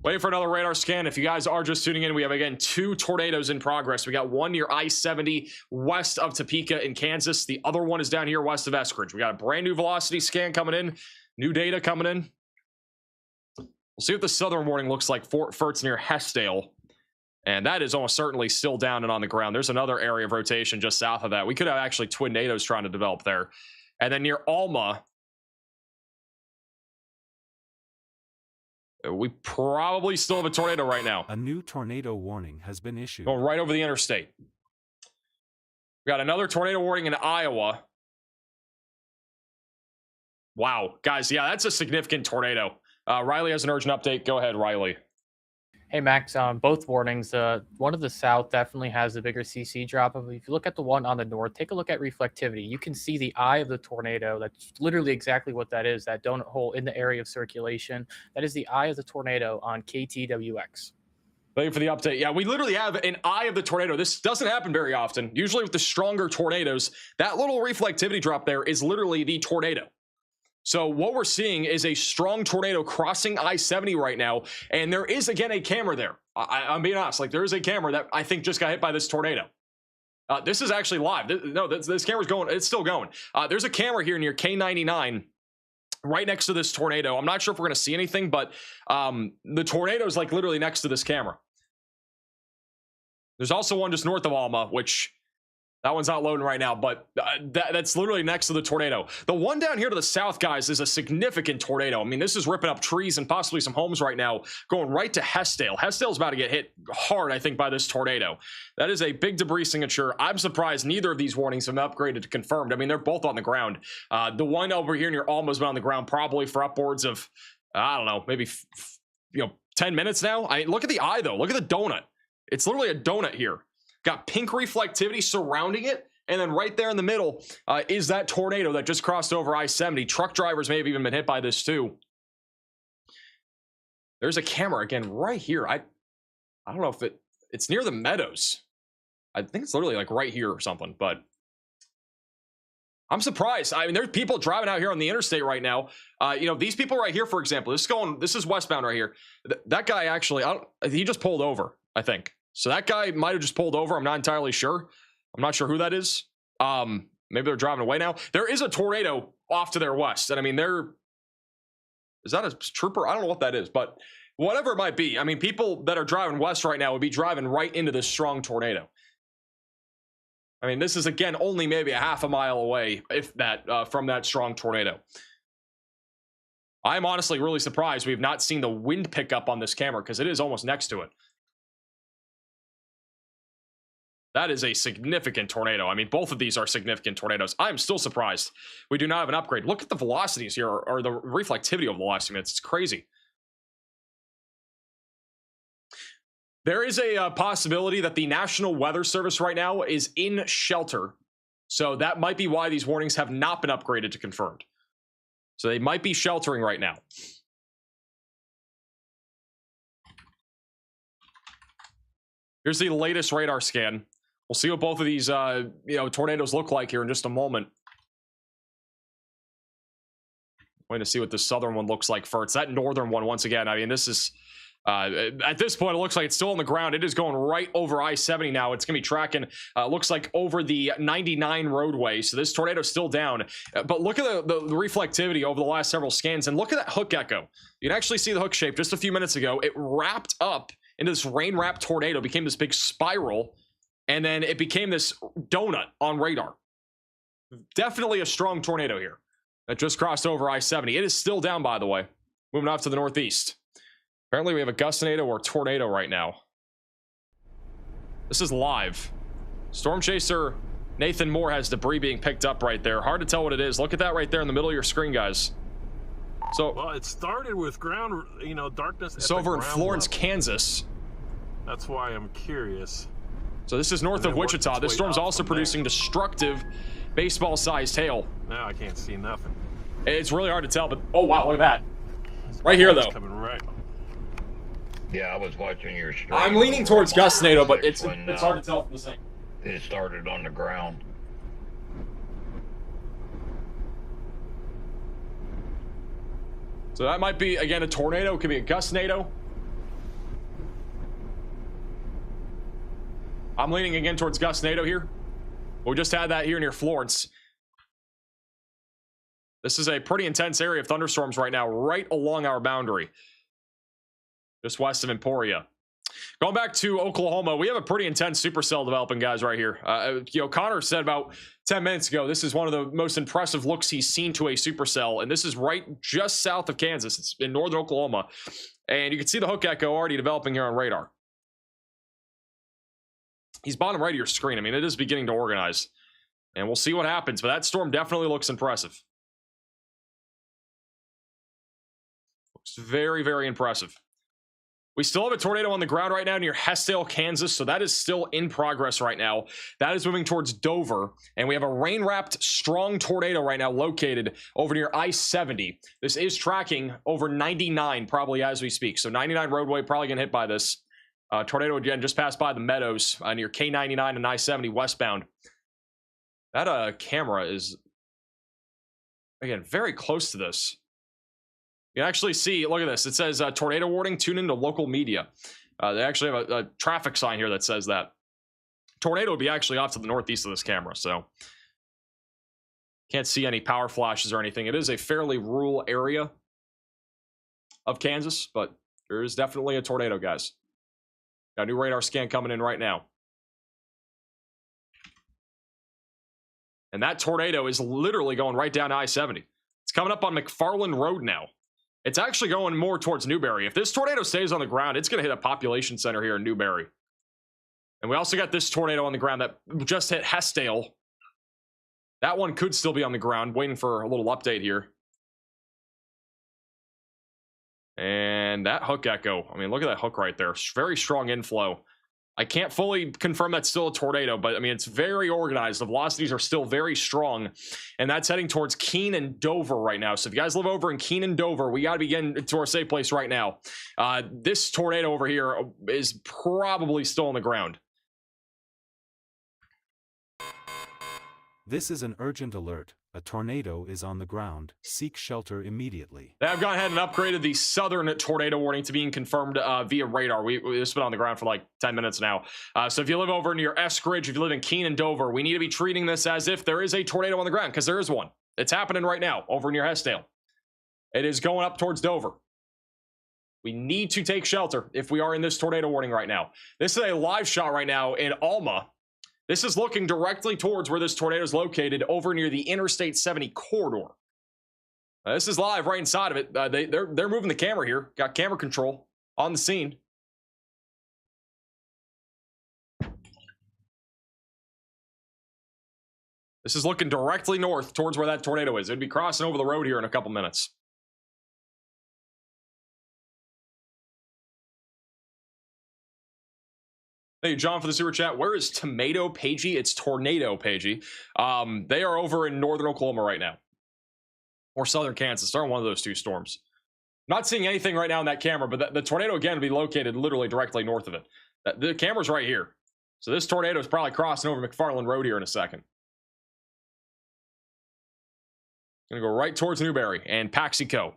Waiting for another radar scan. If you guys are just tuning in, we have, again, 2 tornadoes in progress. We got one near I-70 west of Topeka in Kansas. The other one is down here west of Eskridge. We got a brand new velocity scan coming in. New data coming in. We'll see what the southern warning looks like. Fort Furt's near Hessdale. And that is almost certainly still down and on the ground. There's another area of rotation just south of that. We could have actually tornadoes trying to develop there. And then near Alma, we probably still have a tornado right now. A new tornado warning has been issued. Going right over the interstate. We got another tornado warning in Iowa. Wow, guys, yeah, that's a significant tornado. Riley has an urgent update. Go ahead, Riley. Hey Max, both warnings. One of the south definitely has a bigger CC drop. If you look at the one on the north, take a look at reflectivity. You can see the eye of the tornado. That's literally exactly what that is, that donut hole in the area of circulation. That is the eye of the tornado on KTWX. Thank you for the update. Yeah, we literally have an eye of the tornado. This doesn't happen very often. Usually with the stronger tornadoes, that little reflectivity drop there is literally the tornado. So what we're seeing is a strong tornado crossing I-70 right now, and there is, again, a camera there. I'm being honest. Like, there is a camera that I think just got hit by this tornado. This is actually live. This camera's going. It's still going. There's a camera here near K99 right next to this tornado. I'm not sure if we're going to see anything, but the tornado is, like, literally next to this camera. There's also one just north of Alma, which... that one's not loading right now, but that's literally next to the tornado. The one down here to the south, guys, is a significant tornado. I mean, this is ripping up trees and possibly some homes right now, going right to Hessdale. Hessdale's about to get hit hard, I think, by this tornado. That is a big debris signature. I'm surprised neither of these warnings have been upgraded to confirmed. I mean, they're both on the ground. The one over here near Alma's been on the ground probably for upwards of, I don't know, maybe 10 minutes now. Look at the eye, though. Look at the donut. It's literally a donut here. Got pink reflectivity surrounding it, and then right there in the middle is that tornado that just crossed over I-70. Truck drivers may have even been hit by this too. There's a camera again right here. I don't know if it's near the meadows. I think it's literally like right here or something, but I'm surprised. I mean, there's people driving out here on the interstate right now. You know, these people right here, for example, this is westbound right here. That guy actually, he just pulled over, I think. So that guy might have just pulled over. I'm not entirely sure. I'm not sure who that is. Maybe they're driving away now. There is a tornado off to their west. And I mean, is that a trooper? I don't know what that is, but whatever it might be. I mean, people that are driving west right now would be driving right into this strong tornado. I mean, this is, again, only maybe a half a mile away, if that, from that strong tornado. I'm honestly really surprised we've not seen the wind pick up on this camera, because it is almost next to it. That is a significant tornado. I mean, both of these are significant tornadoes. I'm still surprised we do not have an upgrade. Look at the velocities here, or the reflectivity over the last few minutes. It's crazy. There is a possibility that the National Weather Service right now is in shelter. So that might be why these warnings have not been upgraded to confirmed. So they might be sheltering right now. Here's the latest radar scan. We'll see what both of these tornadoes look like here in just a moment. Waiting to see what the southern one looks like first. That northern one, once again, I mean, this is... at this point, it looks like it's still on the ground. It is going right over I-70 now. It's going to be tracking, looks like over the 99 roadway. So this tornado is still down. But look at the reflectivity over the last several scans. And look at that hook echo. You can actually see the hook shape just a few minutes ago. It wrapped up into this rain-wrapped tornado, became this big spiral, and then it became this donut on radar. Definitely a strong tornado here that just crossed over I-70. It is still down, by the way. Moving off to the northeast. Apparently we have a gustnado or tornado right now. This is live. Storm Chaser Nathan Moore has debris being picked up right there. Hard to tell what it is. Look at that right there in the middle of your screen, guys. So, well, it started with ground, darkness. It's over in Florence, Kansas. That's why I'm curious. So this is north of Wichita. This storm's also producing destructive baseball-sized hail. Now I can't see nothing. It's really hard to tell, but oh wow, look at that. Right here, though. Coming right. Yeah, I was watching your stream. I'm leaning towards gustnado, but it's hard to tell from the same. It started on the ground. So that might be, again, a tornado. It could be a gustnado. I'm leaning again towards gustnado here. We just had that here near Florence. This is a pretty intense area of thunderstorms right now, right along our boundary. Just west of Emporia. Going back to Oklahoma, we have a pretty intense supercell developing, guys, right here. Connor said about 10 minutes ago, this is one of the most impressive looks he's seen to a supercell, and this is right just south of Kansas. It's in northern Oklahoma, and you can see the hook echo already developing here on radar. He's bottom right of your screen. I mean, it is beginning to organize, and we'll see what happens, but that storm definitely looks impressive. Looks very, very impressive. We still have a tornado on the ground right now near Hestale, Kansas, so that is still in progress right now. That is moving towards Dover, and we have a rain-wrapped strong tornado right now located over near I-70. This is tracking over 99 probably as we speak, so 99 roadway probably getting hit by this. Tornado again just passed by the Meadows near K99 and I-70 westbound. That camera is, again, very close to this. You can actually see, look at this. It says tornado warning, tune into local media. They actually have a traffic sign here that says that. Tornado would be actually off to the northeast of this camera, so can't see any power flashes or anything. It is a fairly rural area of Kansas, but there is definitely a tornado, guys. Got a new radar scan coming in right now. And that tornado is literally going right down I-70. It's coming up on McFarland Road now. It's actually going more towards Newberry. If this tornado stays on the ground, it's going to hit a population center here in Newberry. And we also got this tornado on the ground that just hit Hestale. That one could still be on the ground, waiting for a little update here. And that hook echo. I mean, look at that hook right there. Very strong inflow. I can't fully confirm that's still a tornado, but I mean, it's very organized. The velocities are still very strong, and that's heading towards Keene and Dover right now. So if you guys live over in Keene and Dover, we got to be getting to our safe place right now. This tornado over here is probably still on the ground. This is an urgent alert. A tornado is on the ground. Seek shelter immediately. They have gone ahead and upgraded the southern tornado warning to being confirmed via radar. It's been on the ground for like 10 minutes now. So if you live over near Eskridge, if you live in Keene and Dover, we need to be treating this as if there is a tornado on the ground, because there is one. It's happening right now over near Hessdale. It is going up towards Dover. We need to take shelter if we are in this tornado warning right now. This is a live shot right now in Alma. This is looking directly towards where this tornado is located over near the Interstate 70 corridor. This is live right inside of it. They're moving the camera here. Got camera control on the scene. This is looking directly north towards where that tornado is. It'd be crossing over the road here in a couple minutes. Thank you, John, for the super chat. Where is Tomato Pagey? It's Tornado Pagey. They are over in northern Oklahoma right now. Or southern Kansas. They're on one of those two storms. Not seeing anything right now in that camera, but the tornado, again, will be located literally directly north of it. The camera's right here. So this tornado is probably crossing over McFarland Road here in a second. Going to go right towards Newberry and Paxico.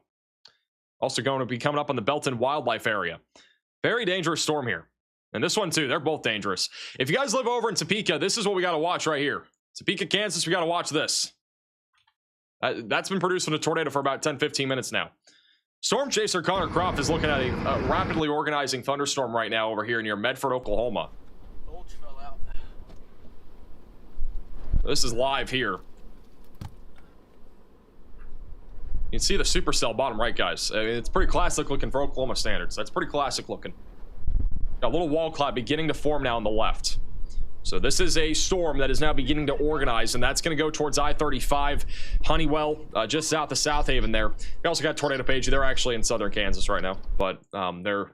Also going to be coming up on the Belton Wildlife area. Very dangerous storm here. And this one too, they're both dangerous. If you guys live over in Topeka, this is what we got to watch right here. Topeka, Kansas, we got to watch this. That's been producing a tornado for about 10-15 minutes now. Storm chaser Connor Croft is looking at a rapidly organizing thunderstorm right now over here near Medford, Oklahoma. This is live here. You can see the supercell bottom right, guys. I mean, it's pretty classic looking for Oklahoma standards. That's pretty classic looking. Got a little wall cloud beginning to form now on the left. So this is a storm that is now beginning to organize, and that's going to go towards I-35, Honeywell, just south of South Haven there. We also got Tornado Page. They're actually in southern Kansas right now, but they're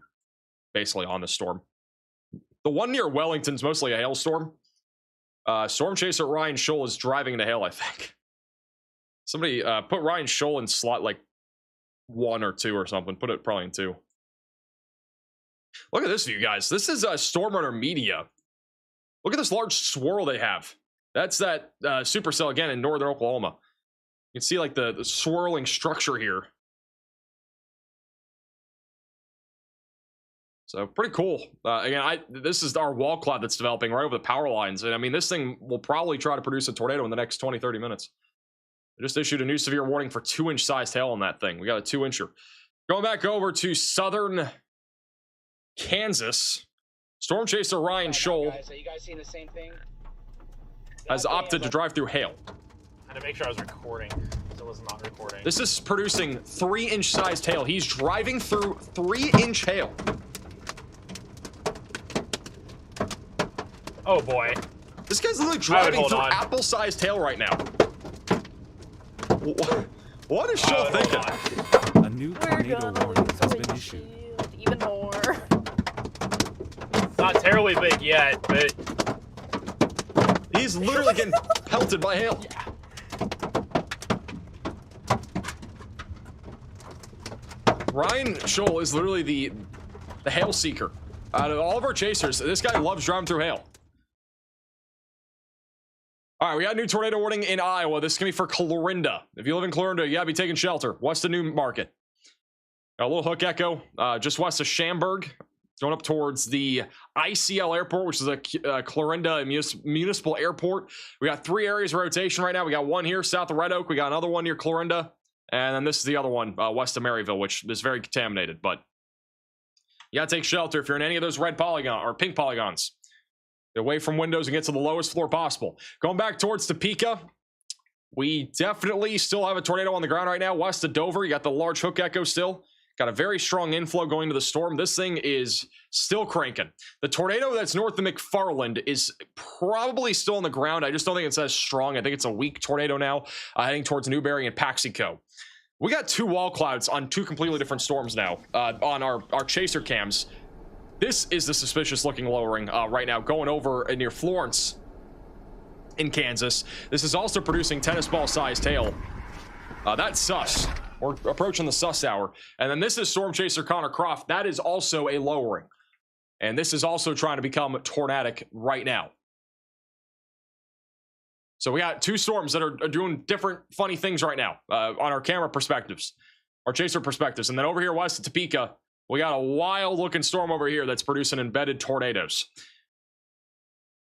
basically on the storm. The one near Wellington's mostly a hailstorm. Storm chaser Ryan Scholl is driving into hail, I think. Somebody put Ryan Scholl in slot like 1 or 2 or something. Put it probably in 2. Look at this view, guys. This is Storm Runner Media. Look at this large swirl they have. That's that supercell again in northern Oklahoma. You can see like the swirling structure here. So pretty cool. Again, this is our wall cloud that's developing right over the power lines. And I mean, this thing will probably try to produce a tornado in the next 20-30 minutes. They just issued a new severe warning for 2-inch sized hail on that thing. We got a 2-incher. Going back over to southern Kansas, storm chaser Ryan Scholl Are you guys seeing the same thing? has opted to drive through hail. I had to make sure I was recording, because it was not recording. This is producing 3-inch sized hail. He's driving through 3-inch hail. Oh boy. This guy's literally driving through on. apple-sized hail right now. What is Scholl thinking? A new tornado warning has been issued. Even more. Not terribly big yet, but he's literally getting pelted by hail. Ryan Scholl is literally the hail seeker. Out of all of our chasers, this guy loves driving through hail. All right, we got a new tornado warning in Iowa. This is going to be for Clarinda. If you live in Clarinda, you got to be taking shelter. What's the new market? Got a little hook echo just west of Shamburg. Going up towards the ICL airport, which is a Clarinda municipal airport. We got 3 areas of rotation right now. We got one here south of Red Oak. We got another one near Clarinda. And then this is the other one west of Maryville, which is very contaminated. But you got to take shelter if you're in any of those red polygon or pink polygons. Get away from windows and get to the lowest floor possible. Going back towards Topeka, we definitely still have a tornado on the ground right now. West of Dover, you got the large hook echo still. Got a very strong inflow going to the storm. This thing is still cranking. The tornado that's north of McFarland is probably still on the ground. I just don't think it's as strong. I think it's a weak tornado now, heading towards Newberry and Paxico. We got 2 wall clouds on 2 completely different storms now on our chaser cams. This is the suspicious looking lowering right now going over near Florence in Kansas. This is also producing tennis ball sized hail. That's sus. We're approaching the sus hour. And then this is storm chaser Connor Croft. That is also a lowering. And this is also trying to become tornadic right now. So we got two storms that are doing different funny things right now on our camera perspectives, our chaser perspectives. And then over here west of Topeka, we got a wild looking storm over here that's producing embedded tornadoes.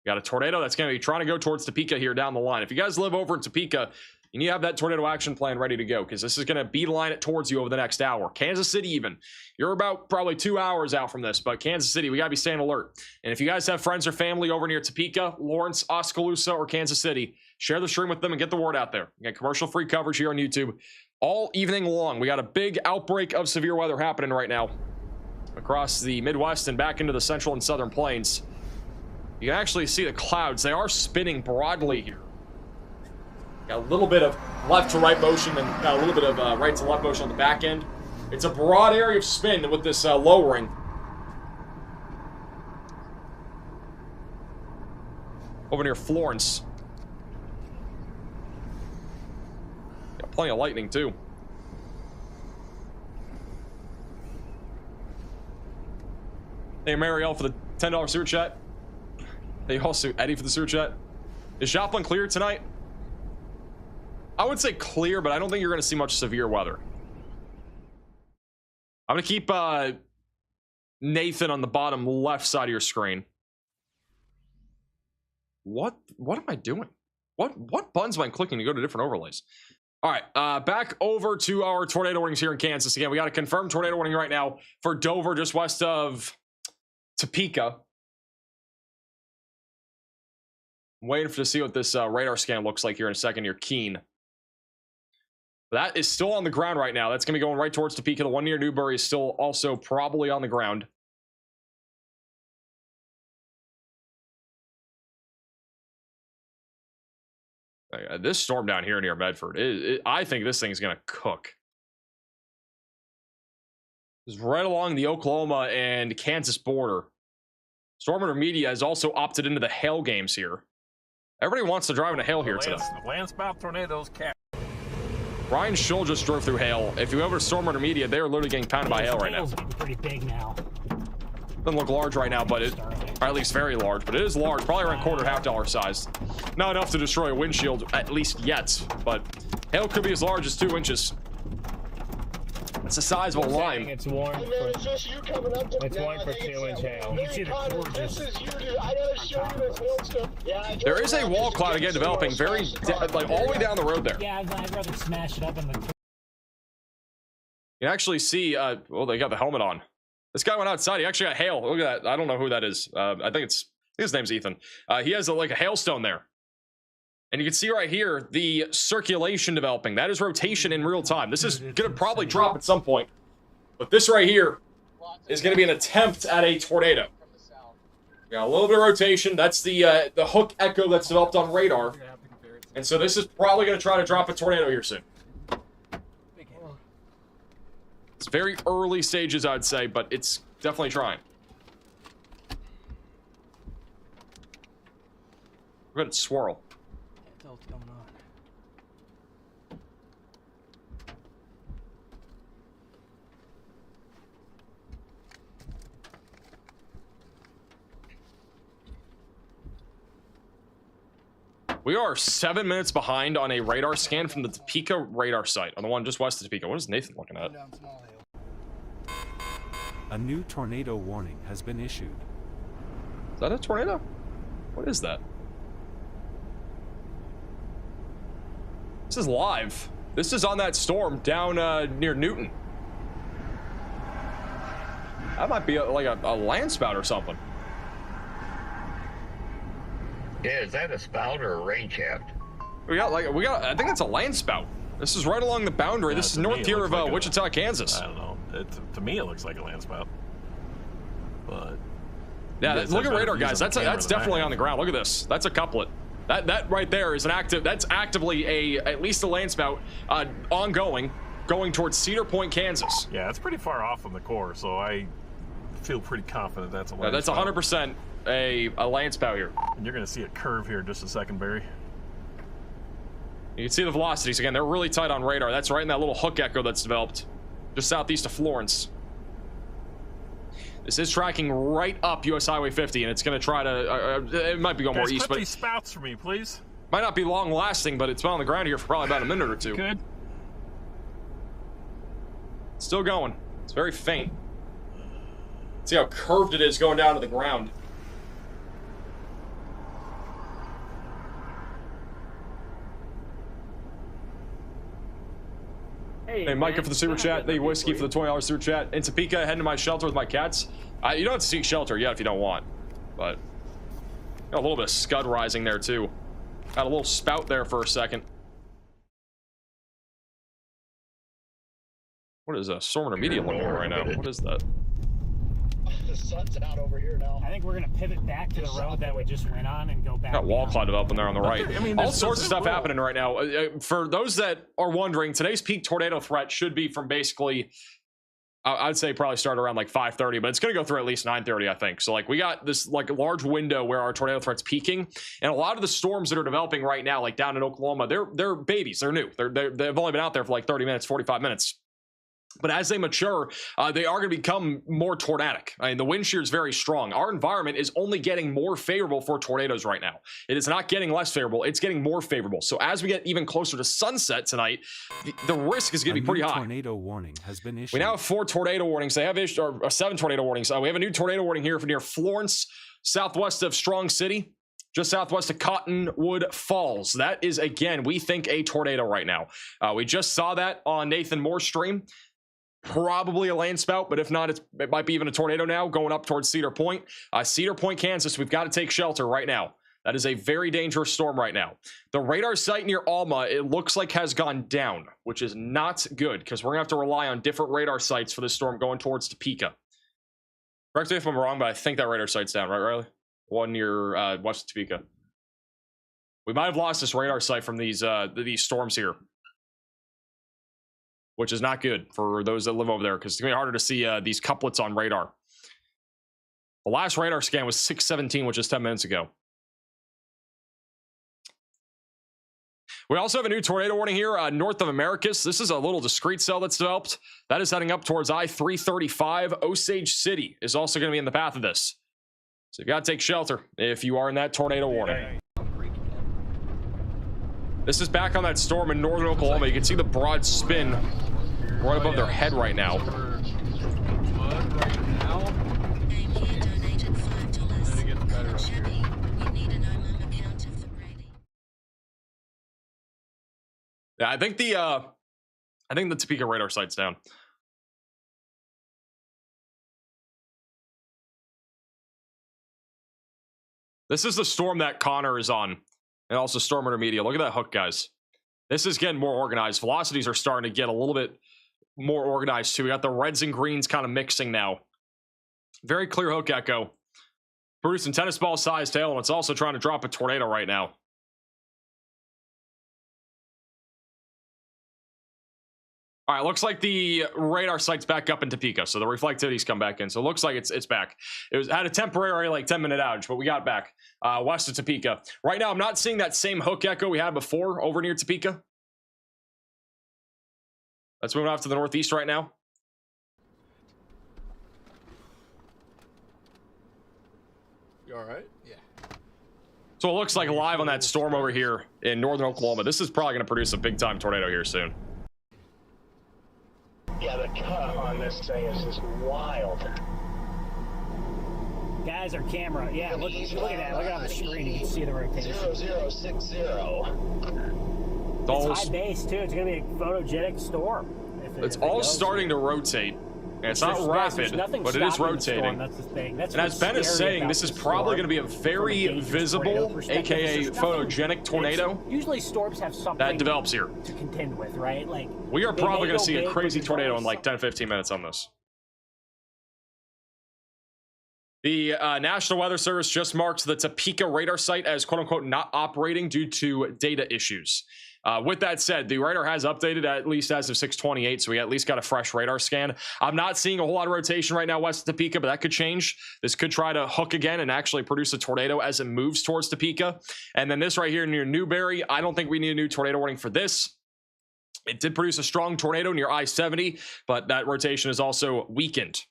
We got a tornado that's going to be trying to go towards Topeka here down the line. If you guys live over in Topeka, you need to have that tornado action plan ready to go, because this is going to beeline it towards you over the next hour. Kansas City even. You're about probably 2 hours out from this, but Kansas City, we got to be staying alert. And if you guys have friends or family over near Topeka, Lawrence, Oskaloosa, or Kansas City, share the stream with them and get the word out there. We got commercial-free coverage here on YouTube all evening long. We got a big outbreak of severe weather happening right now across the Midwest and back into the central and southern plains. You can actually see the clouds. They are spinning broadly here. Got a little bit of left to right motion and got a little bit of right to left motion on the back end. It's a broad area of spin with this lowering. Over near Florence. Got plenty of lightning too. Hey, Marielle for the $10 super chat. Hey, also Eddie for the super chat. Is Joplin clear tonight? I would say clear, but I don't think you're going to see much severe weather. I'm going to keep Nathan on the bottom left side of your screen. What am I doing? What buttons am I clicking to go to different overlays? All right, back over to our tornado warnings here in Kansas. Again, we got a confirmed tornado warning right now for Dover, just west of Topeka. I'm waiting to see what this radar scan looks like here in a second near Keene. That is still on the ground right now. That's going to be going right towards Topeka. The one near Newbury is still also probably on the ground. This storm down here near Medford, I think this thing is going to cook. It's right along the Oklahoma and Kansas border. Storm Media has also opted into the hail games here. Everybody wants to drive in a hail here today. Landsmouth tornadoes, cat. Ryan Schull just drove through hail. If you go over to Storm Media, they are literally getting pounded by hail right now. Pretty big now. Doesn't look large right now, but or at least very large, but it is large, probably around quarter, $half size. Not enough to destroy a windshield, at least yet, but hail could be as large as 2 inches. It's the size of a lime. It's warm. Hey man, it's just you coming up to it's warm for 2-inch hail. You see the core just... I gotta show you this hail stuff. Yeah, there is a wall cloud again developing very, like all the way down the road there. Yeah, I'd rather smash it up in the... You can actually see, well, they got the helmet on. This guy went outside. He actually got hail. Look at that. I don't know who that is. I think his name's Ethan. He has like a hailstone there. And you can see right here, the circulation developing. That is rotation in real time. This is going to probably drop at some point. But this right here is going to be an attempt at a tornado. We got a little bit of rotation. That's the hook echo that's developed on radar. And so this is probably going to try to drop a tornado here soon. It's very early stages, I'd say, but it's definitely trying. We're going to swirl. What's going on? We are 7 minutes behind on a radar scan from the Topeka radar site, on the one just west of Topeka. What is Nathan looking at? A new tornado warning has been issued. Is that a tornado? What is that? This is live. This is on that storm down near Newton. That might be like a land spout or something. Yeah, is that a spout or a rain shaft? I think it's a land spout. This is right along the boundary. This is north tier of Wichita, Kansas. I don't know. To me, it looks like a landspout. But yeah, look at radar, guys. That's definitely on the ground. Look at this. That's a couplet. That right there is an active. That's actively at least a landspout ongoing, going towards Cedar Point, Kansas. Yeah, it's pretty far off from the core, so I feel pretty confident that's a landspout. That's 100% a landspout here. And you're going to see a curve here in just a second, Barry. You can see the velocities again. They're really tight on radar. That's right in that little hook echo that's developed just southeast of Florence. This is tracking right up US Highway 50, and it's going to try to. It might be going more east, but these spouts for me, please. Might not be long lasting, but it's been on the ground here for probably about a minute or two. Good. Still going. It's very faint. See how curved it is going down to the ground. Hey, Micah for the super chat. Hey, Whiskey for the $20 super chat. In Topeka, heading to my shelter with my cats. You don't have to seek shelter yet if you don't want, but got a little bit of scud rising there too. Got a little spout there for a second. What is a storm intermediate looking right now? What is that? The sun's out over here now. I think we're gonna pivot back to the road that we just went on and go back. Got wall cloud developing there on the right. I mean, all sorts of stuff happening right now. For those that are wondering, today's peak tornado threat should be from basically, I'd say probably start around like 5:30, but it's going to go through at least 9:30, I think. So like we got this like large window where our tornado threat's peaking, and a lot of the storms that are developing right now, like down in Oklahoma, they're babies. They're new. They've only been out there for like 30 minutes, 45 minutes. But as they mature, they are going to become more tornadic. I mean, the wind shear is very strong. Our environment is only getting more favorable for tornadoes right now. It is not getting less favorable. It's getting more favorable. So as we get even closer to sunset tonight, the risk is going to be pretty high. Tornado warning has been issued. We now have 4 tornado warnings. They have issued 7 tornado warnings. We have a new tornado warning here for near Florence, southwest of Strong City, just southwest of Cottonwood Falls. That is, again, we think a tornado right now. We just saw that on Nathan Moore's stream. Probably a land spout, but if not, it might be even a tornado now going up towards Cedar Point. Cedar Point, Kansas, we've got to take shelter right now. That is a very dangerous storm right now. The radar site near Alma, it looks like has gone down, which is not good because we're going to have to rely on different radar sites for this storm going towards Topeka. Correct me if I'm wrong, but I think that radar site's down, right, Riley? One near west of Topeka. We might have lost this radar site from these storms here, which is not good for those that live over there because it's going to be harder to see these couplets on radar. The last radar scan was 6:17, which is 10 minutes ago. We also have a new tornado warning here north of Americus. This is a little discrete cell that's developed. That is heading up towards I-335. Osage City is also going to be in the path of this. So you've got to take shelter if you are in that tornado warning. This is back on that storm in northern Oklahoma. You can see the broad spin right above their head right now. Yeah, I think the Topeka radar site's down. This is the storm that Connor is on. And also storm intermediate. Look at that hook, guys. This is getting more organized. Velocities are starting to get a little bit more organized too. We got the reds and greens kind of mixing now. Very clear hook echo. Producing tennis ball sized tail, and it's also trying to drop a tornado right now. All right, looks like the radar site's back up in Topeka, so the reflectivity's come back in. So it looks like it's back. It had a temporary like 10-minute outage, but we got back west of Topeka. Right now, I'm not seeing that same hook echo we had before over near Topeka. Let's move off to the northeast right now. You all right? Yeah. So it looks like live on that storm over here in northern Oklahoma. This is probably going to produce a big-time tornado here soon. Yeah, the cut on this thing is just wild. Guys, our camera. Yeah, look at that. Look at it on the screen. You can see the rotation. 0060. It's high base too. It's gonna be a photogenic storm. It's all starting to rotate. And it's not rapid, but it is rotating. That's the thing. That's and as Ben is saying, this is probably going to be a very visible, aka photogenic tornado. Usually storms have something that develops here to contend with, right? Like we are probably going to see a crazy tornado in like 10-15 minutes on this. The National Weather Service just marked the Topeka radar site as quote-unquote not operating due to data issues. With that said, the radar has updated at least as of 6:28, so we at least got a fresh radar scan. I'm not seeing a whole lot of rotation right now west of Topeka, but that could change. This could try to hook again and actually produce a tornado as it moves towards Topeka. And then this right here near Newberry, I don't think we need a new tornado warning for this. It did produce a strong tornado near I-70, but that rotation is also weakened.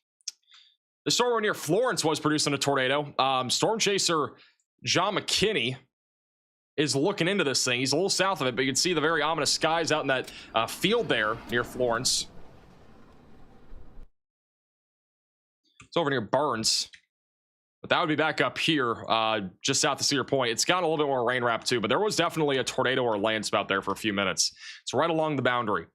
The storm near Florence was producing a tornado. Storm chaser John McKinney is looking into this thing. He's a little south of it, but you can see the very ominous skies out in that field there near Florence. It's over near Burns. But that would be back up here, just south of Cedar Point. It's got a little bit more rain wrap too, but there was definitely a tornado or a landspout there for a few minutes. It's right along the boundary.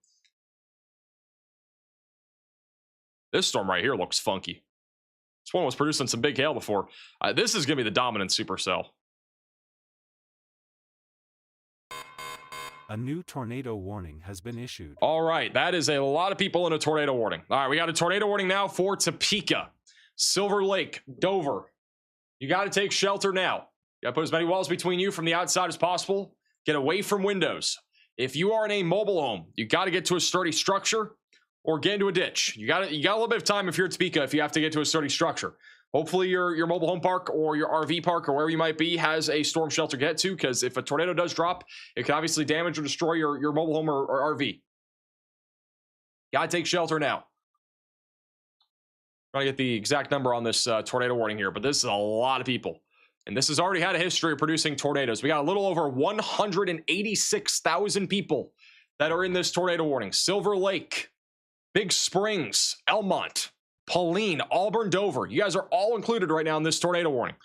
This storm right here looks funky. This one was producing some big hail before. This is going to be the dominant supercell. A new tornado warning has been issued. All right, that is a lot of people in a tornado warning. All right, we got a tornado warning now for Topeka, Silver Lake, Dover. You got to take shelter now. You got to put as many walls between you from the outside as possible. Get away from windows. If you are in a mobile home, you got to get to a sturdy structure or get into a ditch. You got a little bit of time if you're at Topeka if you have to get to a sturdy structure. Hopefully your mobile home park or your RV park or wherever you might be has a storm shelter to get to, because if a tornado does drop, it can obviously damage or destroy your mobile home or RV. Got to take shelter now. Trying to get the exact number on this tornado warning here, but this is a lot of people. And this has already had a history of producing tornadoes. We got a little over 186,000 people that are in this tornado warning. Silver Lake, Big Springs, Elmont, Pauline, Auburn, Dover. You guys are all included right now in this tornado warning.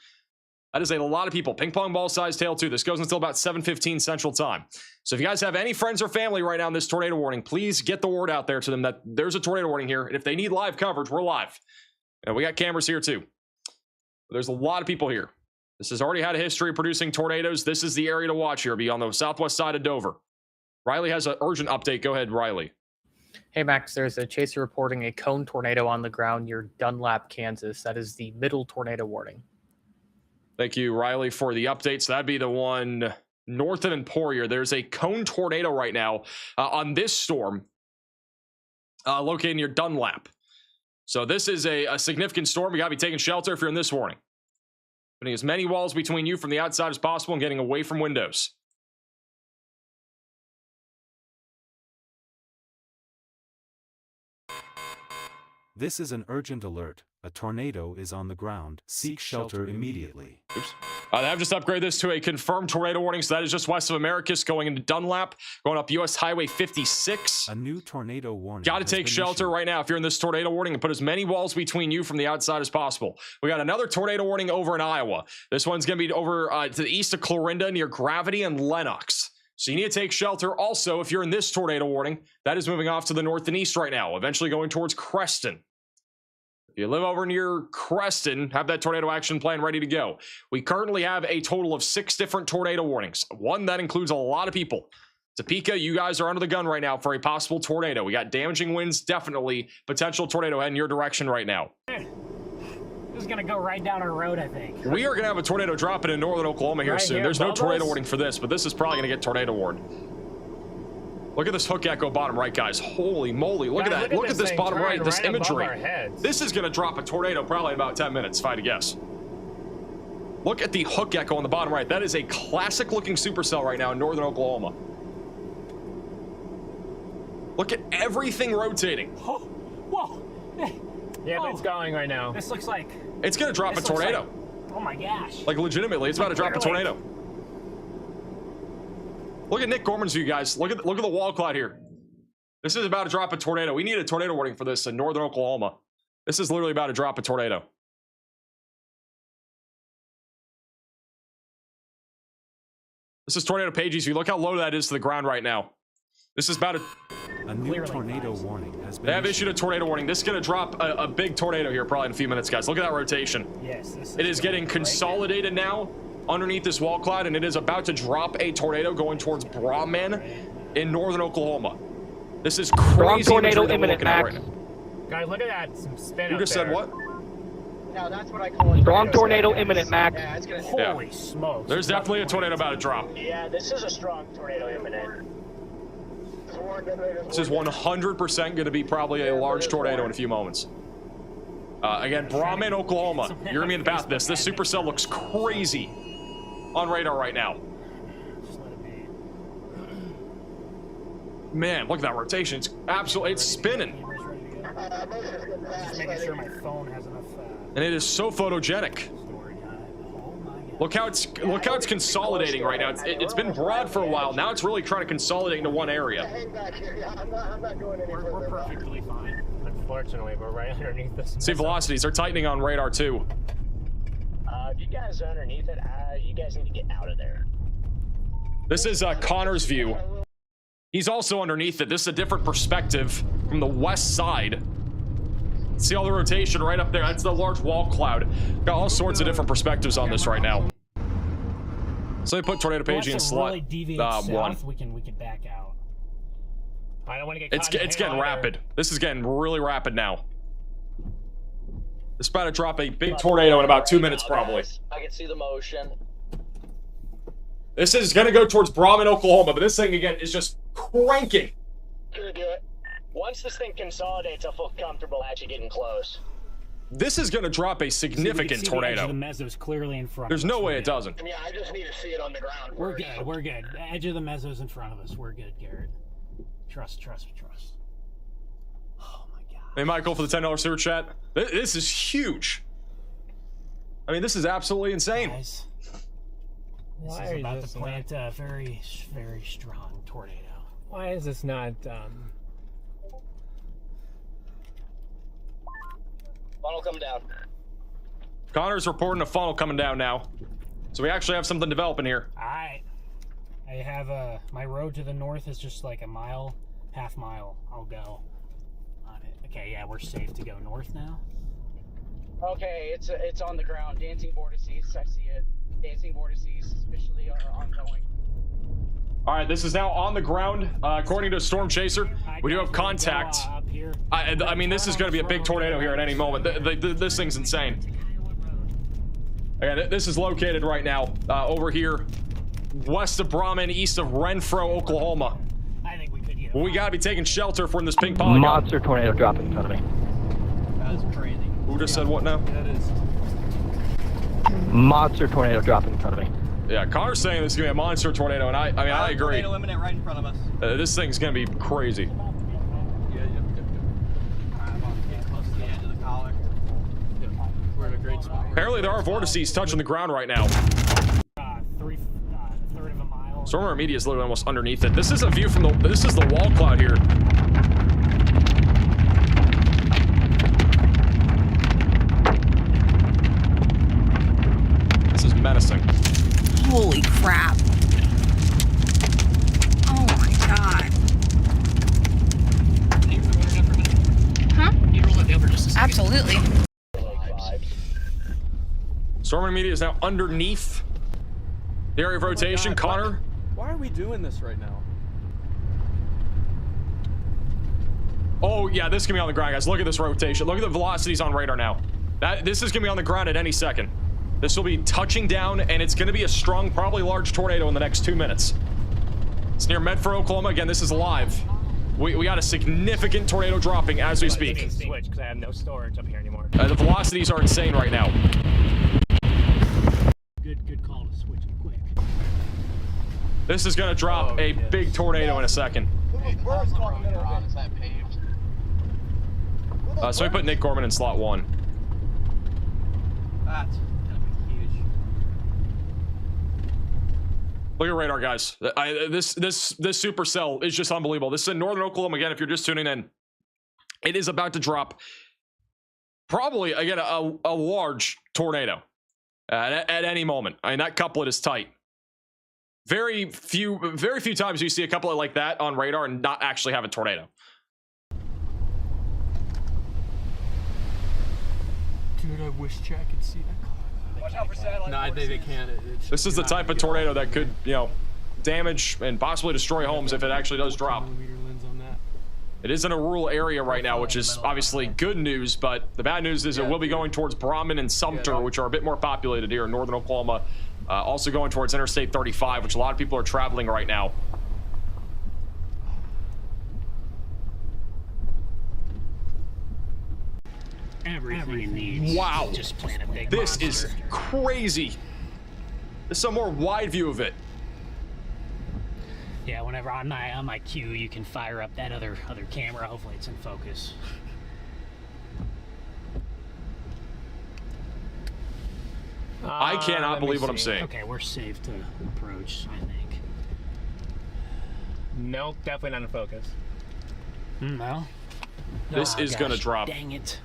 That is a lot of people. Ping pong ball size tail too. This goes until about 7:15 Central Time. So if you guys have any friends or family right now in this tornado warning, please get the word out there to them that there's a tornado warning here. And if they need live coverage, we're live. And we got cameras here too. There's a lot of people here. This has already had a history of producing tornadoes. This is the area to watch here. Be on the southwest side of Dover. Riley has an urgent update. Go ahead, Riley. Hey, Max, there's a chaser reporting a cone tornado on the ground near Dunlap, Kansas. That is the middle tornado warning. Thank you, Riley, for the update. So that'd be the one north of Emporia. There's a cone tornado right now on this storm located near Dunlap. So this is a significant storm. You got to be taking shelter if you're in this warning. Putting as many walls between you from the outside as possible and getting away from windows. This is an urgent alert. A tornado is on the ground. Seek shelter immediately. Oops. I've just upgraded this to a confirmed tornado warning. So that is just west of Americus going into Dunlap, going up US Highway 56. A new tornado warning. Got to take shelter right now if you're in this tornado warning and put as many walls between you from the outside as possible. We got another tornado warning over in Iowa. This one's going to be over to the east of Clarinda near Gravity and Lenox. So you need to take shelter. Also, if you're in this tornado warning, that is moving off to the north and east right now, eventually going towards Creston. If you live over near Creston, have that tornado action plan ready to go. We currently have a total of 6 different tornado warnings. One that includes a lot of people. Topeka, you guys are under the gun right now for a possible tornado. We got damaging winds, definitely. Potential tornado heading your direction right now. This is going to go right down our road, I think. We are going to have a tornado dropping in northern Oklahoma here soon. There's no tornado warning for this, but this is probably going to get tornado warned. Look at this hook echo bottom right, guys. Holy moly. Look at that. Look at this bottom right, this imagery. This is going to drop a tornado probably in about 10 minutes, if I had to guess. Look at the hook echo on the bottom right. That is a classic looking supercell right now in northern Oklahoma. Look at everything rotating. Oh, whoa. Yeah, it's going right now. This looks like... It's going to drop a tornado. Oh my gosh. Like legitimately, it's about to drop a tornado. Look at Nick Gorman's view, guys. Look at the wall cloud here. This is about to drop a tornado. We need a tornado warning for this in northern Oklahoma. This is literally about to drop a tornado. This is tornado pages view. Look how low that is to the ground right now. This is about a new tornado warning has been They have issued a tornado warning. This is going to drop a big tornado here probably in a few minutes, guys. Look at that rotation. Yes. It is getting consolidated now underneath this wall cloud, and it is about to drop a tornado going towards Brahman in northern Oklahoma. This is crazy. Strong tornado imminent, Max. Guys, look at that. Some spin You just said what? No, that's what I call it. Strong tornado imminent, Max. Yeah, it's gonna... Holy smokes. There's definitely a tornado about to drop. Yeah, this is a strong tornado imminent. This is 100% going to be probably a large tornado in a few moments. Again, Brahman, Oklahoma. You're going to be in the path of this. This supercell looks crazy on radar right now. Man, look at that rotation. It's absolutely, it's spinning. Just making sure my phone has enough. And it is so photogenic. Look how it's consolidating right now. It's been broad for a while. Now it's really trying to consolidate into one area. Hang back here. Yeah, I'm not going any further. We're perfectly fine. Unfortunately, we're right underneath this. See velocities. They're tightening on radar too. If you guys are underneath it, you guys need to get out of there. This is Connor's view. He's also underneath it. This is a different perspective from the west side. See all the rotation right up there? That's the large wall cloud. Got all sorts of different perspectives on this right now. So they put tornado paging in slot one. We can back out. I don't want to get. It's getting rapid. This is getting really rapid now. It's about to drop a big tornado in about 2 minutes, probably. I can see the motion. This is gonna go towards Brahman, Oklahoma, but this thing again is just cranking. Gonna do it. Once this thing consolidates, I'll feel comfortable actually getting close. This is gonna drop a significant tornado. The meso's clearly in front. There's no way it doesn't. Yeah, I just need to see it on the ground. We're good. We're good. Edge of the meso's in front of us. We're good, Garrett. Trust. Oh my god. Hey, Michael, for the $10 super chat. This is huge. I mean, this is absolutely insane. Guys, this is about to plant a very, very strong tornado. Why is this not? Funnel come down. Connor's reporting a funnel coming down now. So we actually have something developing here. Alright. I have my road to the north is just like a mile, half mile. I'll go on it. Okay, yeah, we're safe to go north now. Okay, it's on the ground. Dancing vortices, I see it. Dancing vortices, officially ongoing. All right, this is now on the ground. According to Storm Chaser, we do have contact. I mean, this is going to be a big tornado here at any moment. This thing's insane. Again, this is located right now over here, west of Brahman, east of Renfro, Oklahoma. I think we could get. Well, we got to be taking shelter from this pink polygon. Monster tornado dropping in front of me. That's crazy. Who just said what now? That is. Monster tornado dropping in front of me. Yeah, Connor's saying this is gonna be a monster tornado, and I agree. Tornado imminent right in front of us. This thing's gonna be crazy. Yeah. I'm getting close to the edge of the collar. Yeah. We're in a great spot. Apparently, there are vortices touching the ground right now. Third of a mile. Stormer Media is literally almost underneath it. This is a view from the. This is the wall cloud here. This is menacing. Holy crap. Oh my god. Can you roll it up for a minute? Huh? Can you roll it over just a second? Absolutely. Stormer Media is now underneath the area of rotation. Connor. Why are we doing this right now? Oh yeah, this can be on the ground, guys. Look at this rotation. Look at the velocities on radar now. This is gonna be on the ground at any second. This will be touching down, and it's going to be a strong, probably large tornado in the next 2 minutes. It's near Medford, Oklahoma. Again, this is live. We got a significant tornado dropping as we speak. Switch because I have no storage up here anymore. The velocities are insane right now. Good call to switch it quick. This is going to drop a big tornado in a second. Is that paved? So we put Nick Gorman in slot 1. That's gonna be huge. Look at radar, guys. This supercell is just unbelievable. This is in northern Oklahoma. Again, if you're just tuning in, it is about to drop probably, again, a large tornado at any moment. I mean, that couplet is tight. Very few times you see a couplet like that on radar and not actually have a tornado. Dude, I wish Jack could see that. Watch out for satellite. No, they can't. This is the type of tornado that could, damage and possibly destroy homes if it actually does drop. It is in a rural area right now, which is obviously good news, but the bad news is it will be going towards Brahman and Sumter, which are a bit more populated here in northern Oklahoma. Also going towards Interstate 35, which a lot of people are traveling right now. Everything it needs. Wow. Just plant a big This monster. is crazy. This is a more wide view of it. Yeah, whenever on my queue, you can fire up that other camera. Hopefully, it's in focus. I cannot believe what I'm seeing. Okay, we're safe to approach, I think. Nope, definitely not in focus. No? This is going to drop. Dang it.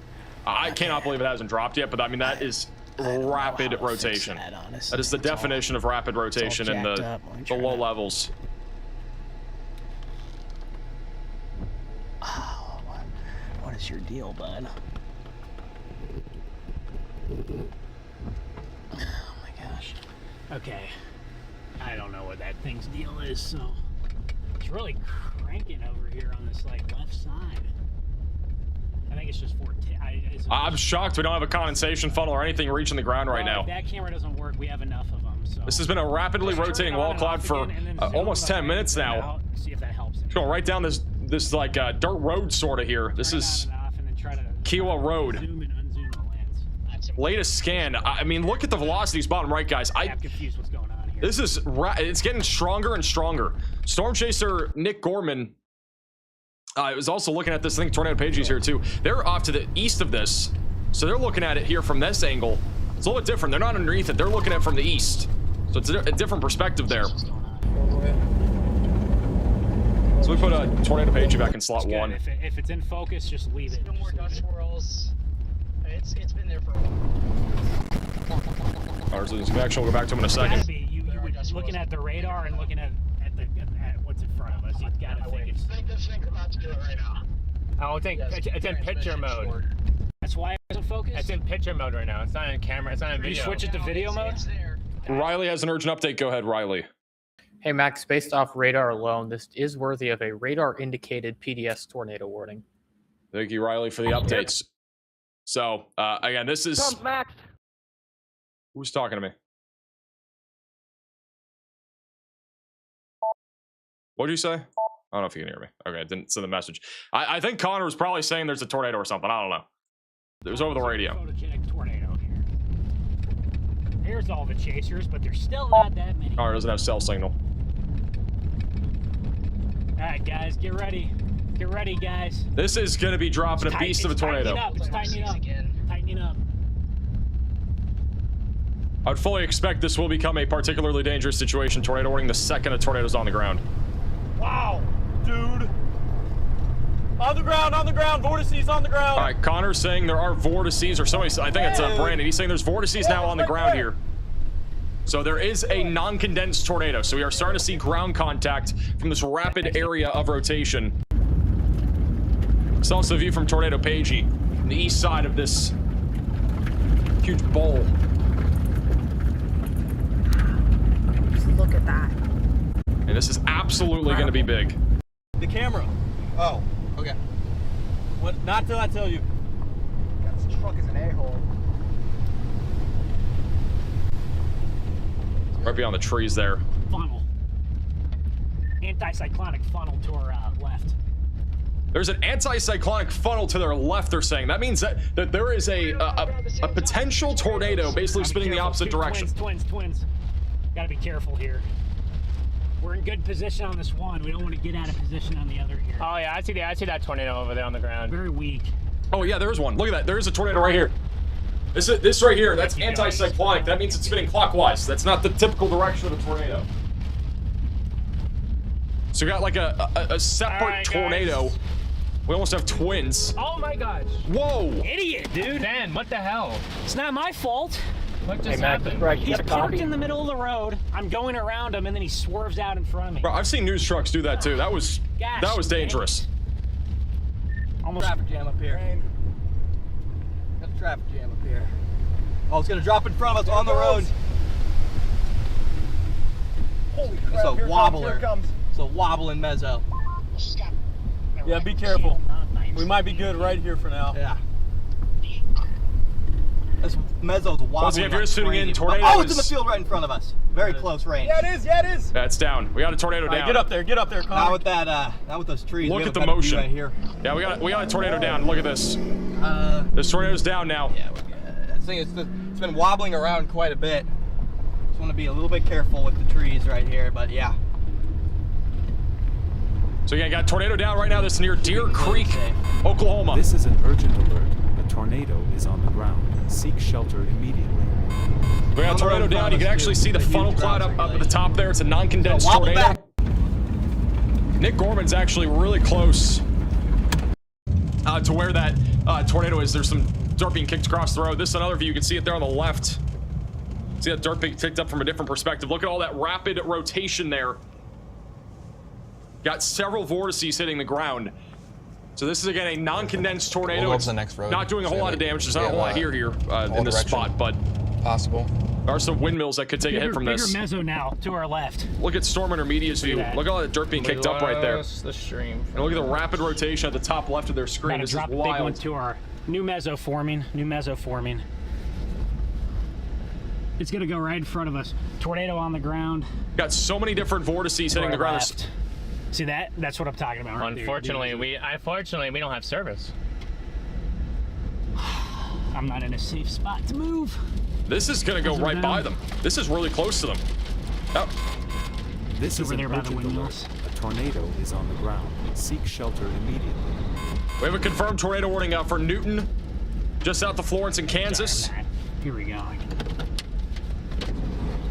I cannot believe it hasn't dropped yet, but I mean, that is rapid rotation. That is the definition of rapid rotation in the low levels. Oh, what is your deal, bud? Oh my gosh. Okay. I don't know what that thing's deal is, so it's really cranking over here on this like left side. I think it's just I'm shocked we don't have a condensation funnel or anything reaching the ground right now. If that camera doesn't work, we have enough of them. So this has been a rapidly rotating wall cloud for almost 10 minutes now. See if that helps. It's going right down this like dirt road sort of here. This is Kiowa Road. Latest scan. I mean, look at the velocities bottom right, guys. I'm confused what's going on here. This is it's getting stronger and stronger. Storm Chaser Nick Gorman was also looking at this. I think Tornado Pages here too. They're off to the east of this, so they're looking at it here from this angle. It's a little bit different. They're not underneath it. They're looking at it from the east, so it's a different perspective there. So we put a Tornado Page back in slot 1. If it's in focus, just leave it. No more dust swirls. It's been there for a while. Our reaction, we'll go back to him in a second. You looking at the radar and looking at what's in front of us. You've got to think it's. I think this thing's about to do it right now. Oh, it's in picture mode. That's why it doesn't focus? It's in picture mode right now. It's not in camera. It's not in video. You switch it to video mode? It's there. Riley has an urgent update. Go ahead, Riley. Hey, Max, based off radar alone, this is worthy of a radar-indicated PDS tornado warning. Thank you, Riley, for the updates. So, again, this is... Max. Who's talking to me? What did you say? I don't know if you can hear me. Okay, I didn't send the message. I think Connor was probably saying there's a tornado or something. I don't know. It was over the radio. Photogenic tornado here. Here's all the chasers, but there's still not that many. Connor doesn't have cell signal. All right, guys, get ready. Get ready, guys. This is going to be dropping a beast of a tornado. It's tightening up. Tightening up. I would fully expect this will become a particularly dangerous situation. Tornado warning the second a tornado's on the ground. Wow, dude. On the ground, vortices on the ground. All right, Connor's saying there are vortices, or somebody, I think it's Brandon. He's saying there's vortices now on the ground here. So there is a non-condensed tornado. So we are starting to see ground contact from this rapid area of rotation. It's also a view from Tornado Pagey, from the east side of this huge bowl. Just look at that. And this is absolutely going to be big. The camera. Oh, okay. What? Not till I tell you. This truck is an a-hole. Right beyond the trees there. Funnel. Anticyclonic funnel to our left. There's an anticyclonic funnel to their left, they're saying. That means that there is a potential tornado basically spinning the opposite direction. Twins. Gotta be careful here. We're in good position on this one. We don't want to get out of position on the other here. Oh yeah, I see that tornado over there on the ground. Very weak. Oh yeah, there is one. Look at that. There is a tornado right here. This right here, that's anticyclonic. That means it's spinning clockwise. That's not the typical direction of a tornado. So we got like a separate tornado. We almost have twins. Oh my gosh. Whoa. Idiot, dude. Dan, what the hell? It's not my fault. What just Max, happened? right, He's parked in the middle of the road. I'm going around him, and then he swerves out in front of me. Bro, I've seen news trucks do that too. That was dangerous. Almost traffic jam up here. Got a traffic jam up here. Oh, it's gonna drop in front of us on the road. Holy crap! It's a wobbler. It's a wobbling mezzo. Yeah, be careful. We might be good right here for now. Yeah. This mezzo's wobbling. Once again, if you're just tuning in, tornado it's in the field right in front of us. Very close range. Yeah, it is. That's down. We got a tornado down. Get up there, Connor. Not with that, not with those trees. Look at the motion. Right here. Yeah, we got a tornado down. Look at this. This tornado's down now. Yeah, I think it's been wobbling around quite a bit. Just want to be a little bit careful with the trees right here, but yeah. So yeah, got a tornado down right now. This is near Deer Creek, Oklahoma. This is an urgent alert. A tornado is on the ground. Seek shelter immediately. We got a tornado down. You can actually see the funnel cloud up at the top there. It's a non-condensed tornado. Nick Gorman's actually really close to where that tornado is. There's some dirt being kicked across the road. This is another view. You can see it there on the left. See that dirt being kicked up from a different perspective. Look at all that rapid rotation there. Got several vortices hitting the ground. So this is, again, a non-condensed tornado. We'll go to the next road. Not doing a whole lot of damage. There's not a whole lot here in this spot, but possible. There are some windmills that could take a hit from this. Bigger mezzo now to our left. Look at Storm Intermediate's view. Look at all that dirt being kicked up right there. The stream. And look at the rapid rotation at the top left of their screen. This is wild. Big one to our new mezzo forming. It's gonna go right in front of us. Tornado on the ground. Got so many different vortices hitting the ground. Left. See that? That's what I'm talking about. Right Unfortunately, we don't have service. I'm not in a safe spot to move. This is gonna go right by them. This is really close to them. Oh. This is an urgent alert. A tornado is on the ground. Seek shelter immediately. We have a confirmed tornado warning out for Newton, just south of Florence in Kansas. Here we go.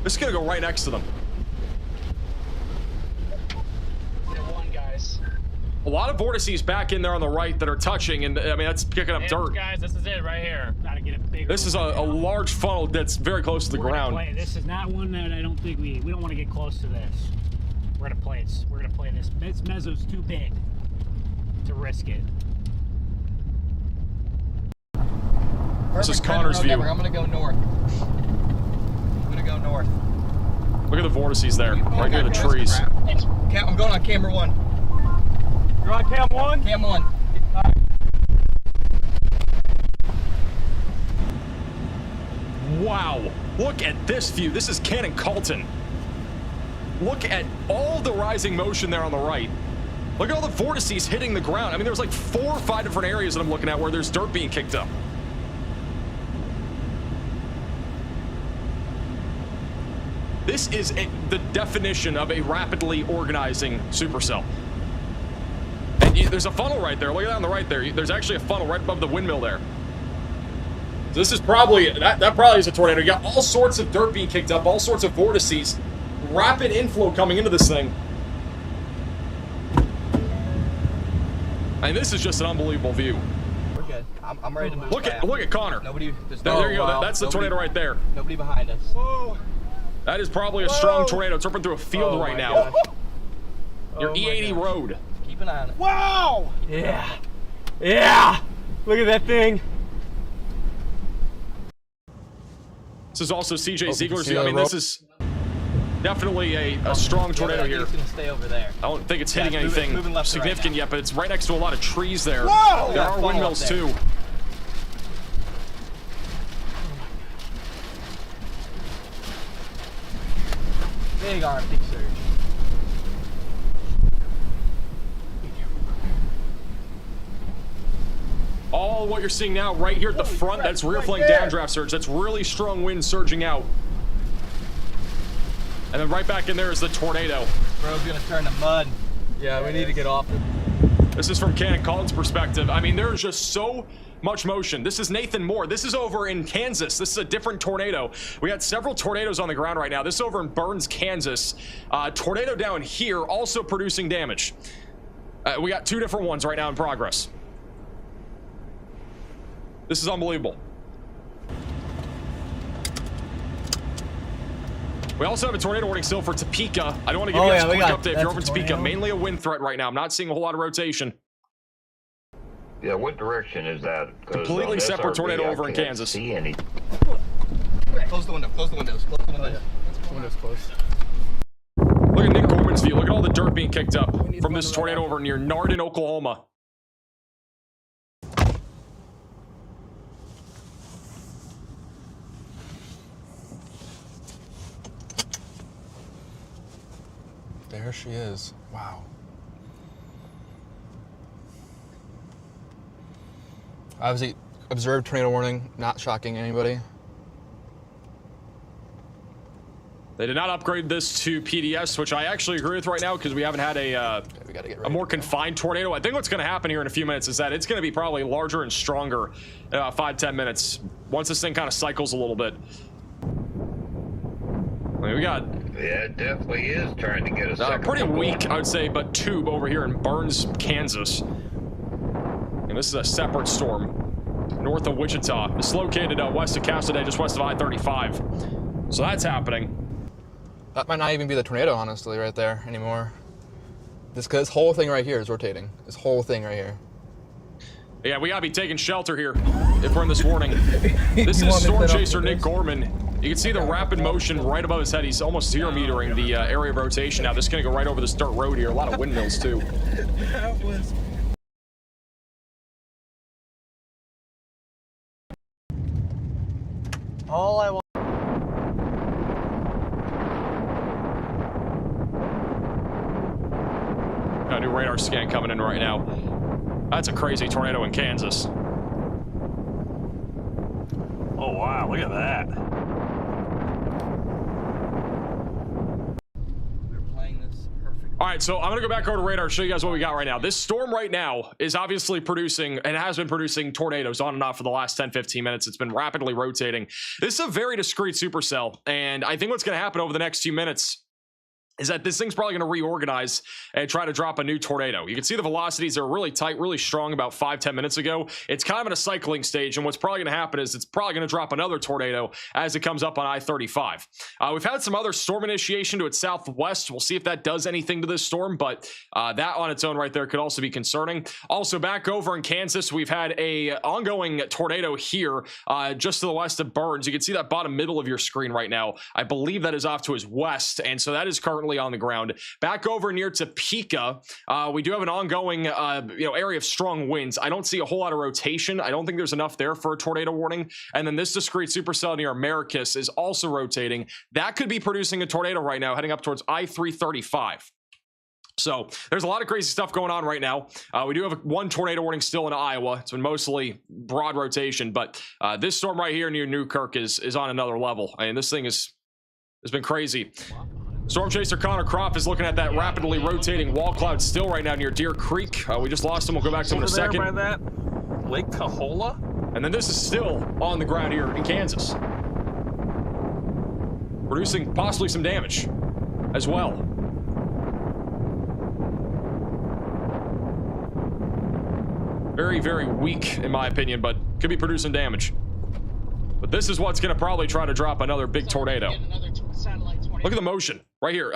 This is gonna go right next to them. A lot of vortices back in there on the right that are touching, and I mean that's picking up dirt. Guys, this is it right here. Gotta get a bigger. This is a large funnel that's very close to the ground. This is not one that I don't think we don't want to get close to this. We're gonna play it. We're gonna play this. This mezzo's too big to risk it. This is Connor's view. I'm gonna go north. Look at the vortices there, right near the trees. I'm going on camera 1. You're on cam 1? Cam 1. Wow, look at this view. This is Cannon Calton. Look at all the rising motion there on the right. Look at all the vortices hitting the ground. I mean, there's like 4 or 5 different areas that I'm looking at where there's dirt being kicked up. This is the definition of a rapidly organizing supercell. And there's a funnel right there. Look at that on the right there. There's actually a funnel right above the windmill there. So this is probably, that probably is a tornado. You got all sorts of dirt being kicked up, all sorts of vortices, rapid inflow coming into this thing. I mean, this is just an unbelievable view. We're good. I'm ready to move. Look at Connor. Nobody. There you go. That's the tornado right there. Nobody behind us. Whoa. That is probably a strong tornado. It's ripping through a field right now. Your E80 road. Keep an eye on it. Wow! Yeah. Yeah! Look at that thing. This is also CJ Ziegler's view. I mean, this is definitely a strong tornado here. It's gonna stay over there. I don't think it's hitting anything significant yet, but it's right next to a lot of trees there. Whoa! There are windmills too. Big Arctic surge. All what you're seeing now right here at the front, that's rear flank downdraft surge. That's really strong wind surging out. And then right back in there is the tornado. Bro's gonna turn to mud. Yeah, we need to get off it. This is from Cannon Calton's perspective. I mean, there's just so much motion. This is Nathan Moore. This is over in Kansas. This is a different tornado. We got several tornadoes on the ground right now. This is over in Burns, Kansas. Tornado down here also producing damage. We got 2 different ones right now in progress. This is unbelievable. We also have a tornado warning still for Topeka. I don't want to give you guys a quick update if you're over in Topeka. Mainly a wind threat right now. I'm not seeing a whole lot of rotation. Yeah, what direction is that? Completely separate tornado over in Kansas. See any. Close the window. Close the windows. Close the windows. Window's closed. Look at Nick Gorman's view. Look at all the dirt being kicked up from this tornado over near Nardin, Oklahoma. There she is. Wow. Obviously, observed tornado warning, not shocking anybody. They did not upgrade this to PDS, which I actually agree with right now because we haven't had a more confined tornado. I think what's going to happen here in a few minutes is that it's going to be probably larger and stronger 5-10 minutes once this thing kind of cycles a little bit. I mean, we got... Yeah, it definitely is trying to get a pretty weak, I would say, but tube over here in Burns, Kansas. And this is a separate storm. North of Wichita. It's located west of Cassaday, just west of I-35. So that's happening. That might not even be the tornado, honestly, right there anymore. This whole thing right here is rotating. This whole thing right here. Yeah, we gotta be taking shelter here if we're in this warning. This is Storm Chaser Nick Gorman. You can see the rapid motion right above his head. He's almost 0 metering the area of rotation now. This is gonna go right over this dirt road here. A lot of windmills too. That was... All I want. Got a new radar scan coming in right now. That's a crazy tornado in Kansas. Oh wow, look at that. All right, so I'm gonna go back over to radar, show you guys what we got right now. This storm right now is obviously producing and has been producing tornadoes on and off for the last 10-15 minutes. It's been rapidly rotating. This is a very discrete supercell, and I think what's gonna happen over the next few minutes is that this thing's probably going to reorganize and try to drop a new tornado. You can see the velocities are really tight, really strong about 5-10 minutes ago. It's kind of in a cycling stage, and what's probably going to happen is it's probably going to drop another tornado as it comes up on I-35. We've had some other storm initiation to its southwest. We'll see if that does anything to this storm, but that on its own right there could also be concerning. Also, back over in Kansas, we've had a ongoing tornado here just to the west of Burns. You can see that bottom middle of your screen right now. I believe that is off to his west, and so that is currently on the ground. Back over near Topeka, we do have an ongoing area of strong winds. I don't see a whole lot of rotation. I don't think there's enough there for a tornado warning. And then this discrete supercell near Americus is also rotating. That could be producing a tornado right now heading up towards I-335. So there's a lot of crazy stuff going on right now. We do have one tornado warning still in Iowa. It's been mostly broad rotation, but this storm right here near Newkirk is on another level. I mean, this thing has been crazy. Storm Chaser Connor Croft is looking at that rapidly rotating wall cloud still right now near Deer Creek. We just lost him. We'll go back to him in a second. By that Lake Cahola? And then this is still on the ground here in Kansas, producing possibly some damage as well. Very, very weak in my opinion, but could be producing damage. But this is what's going to probably try to drop another big tornado. Look at the motion right here.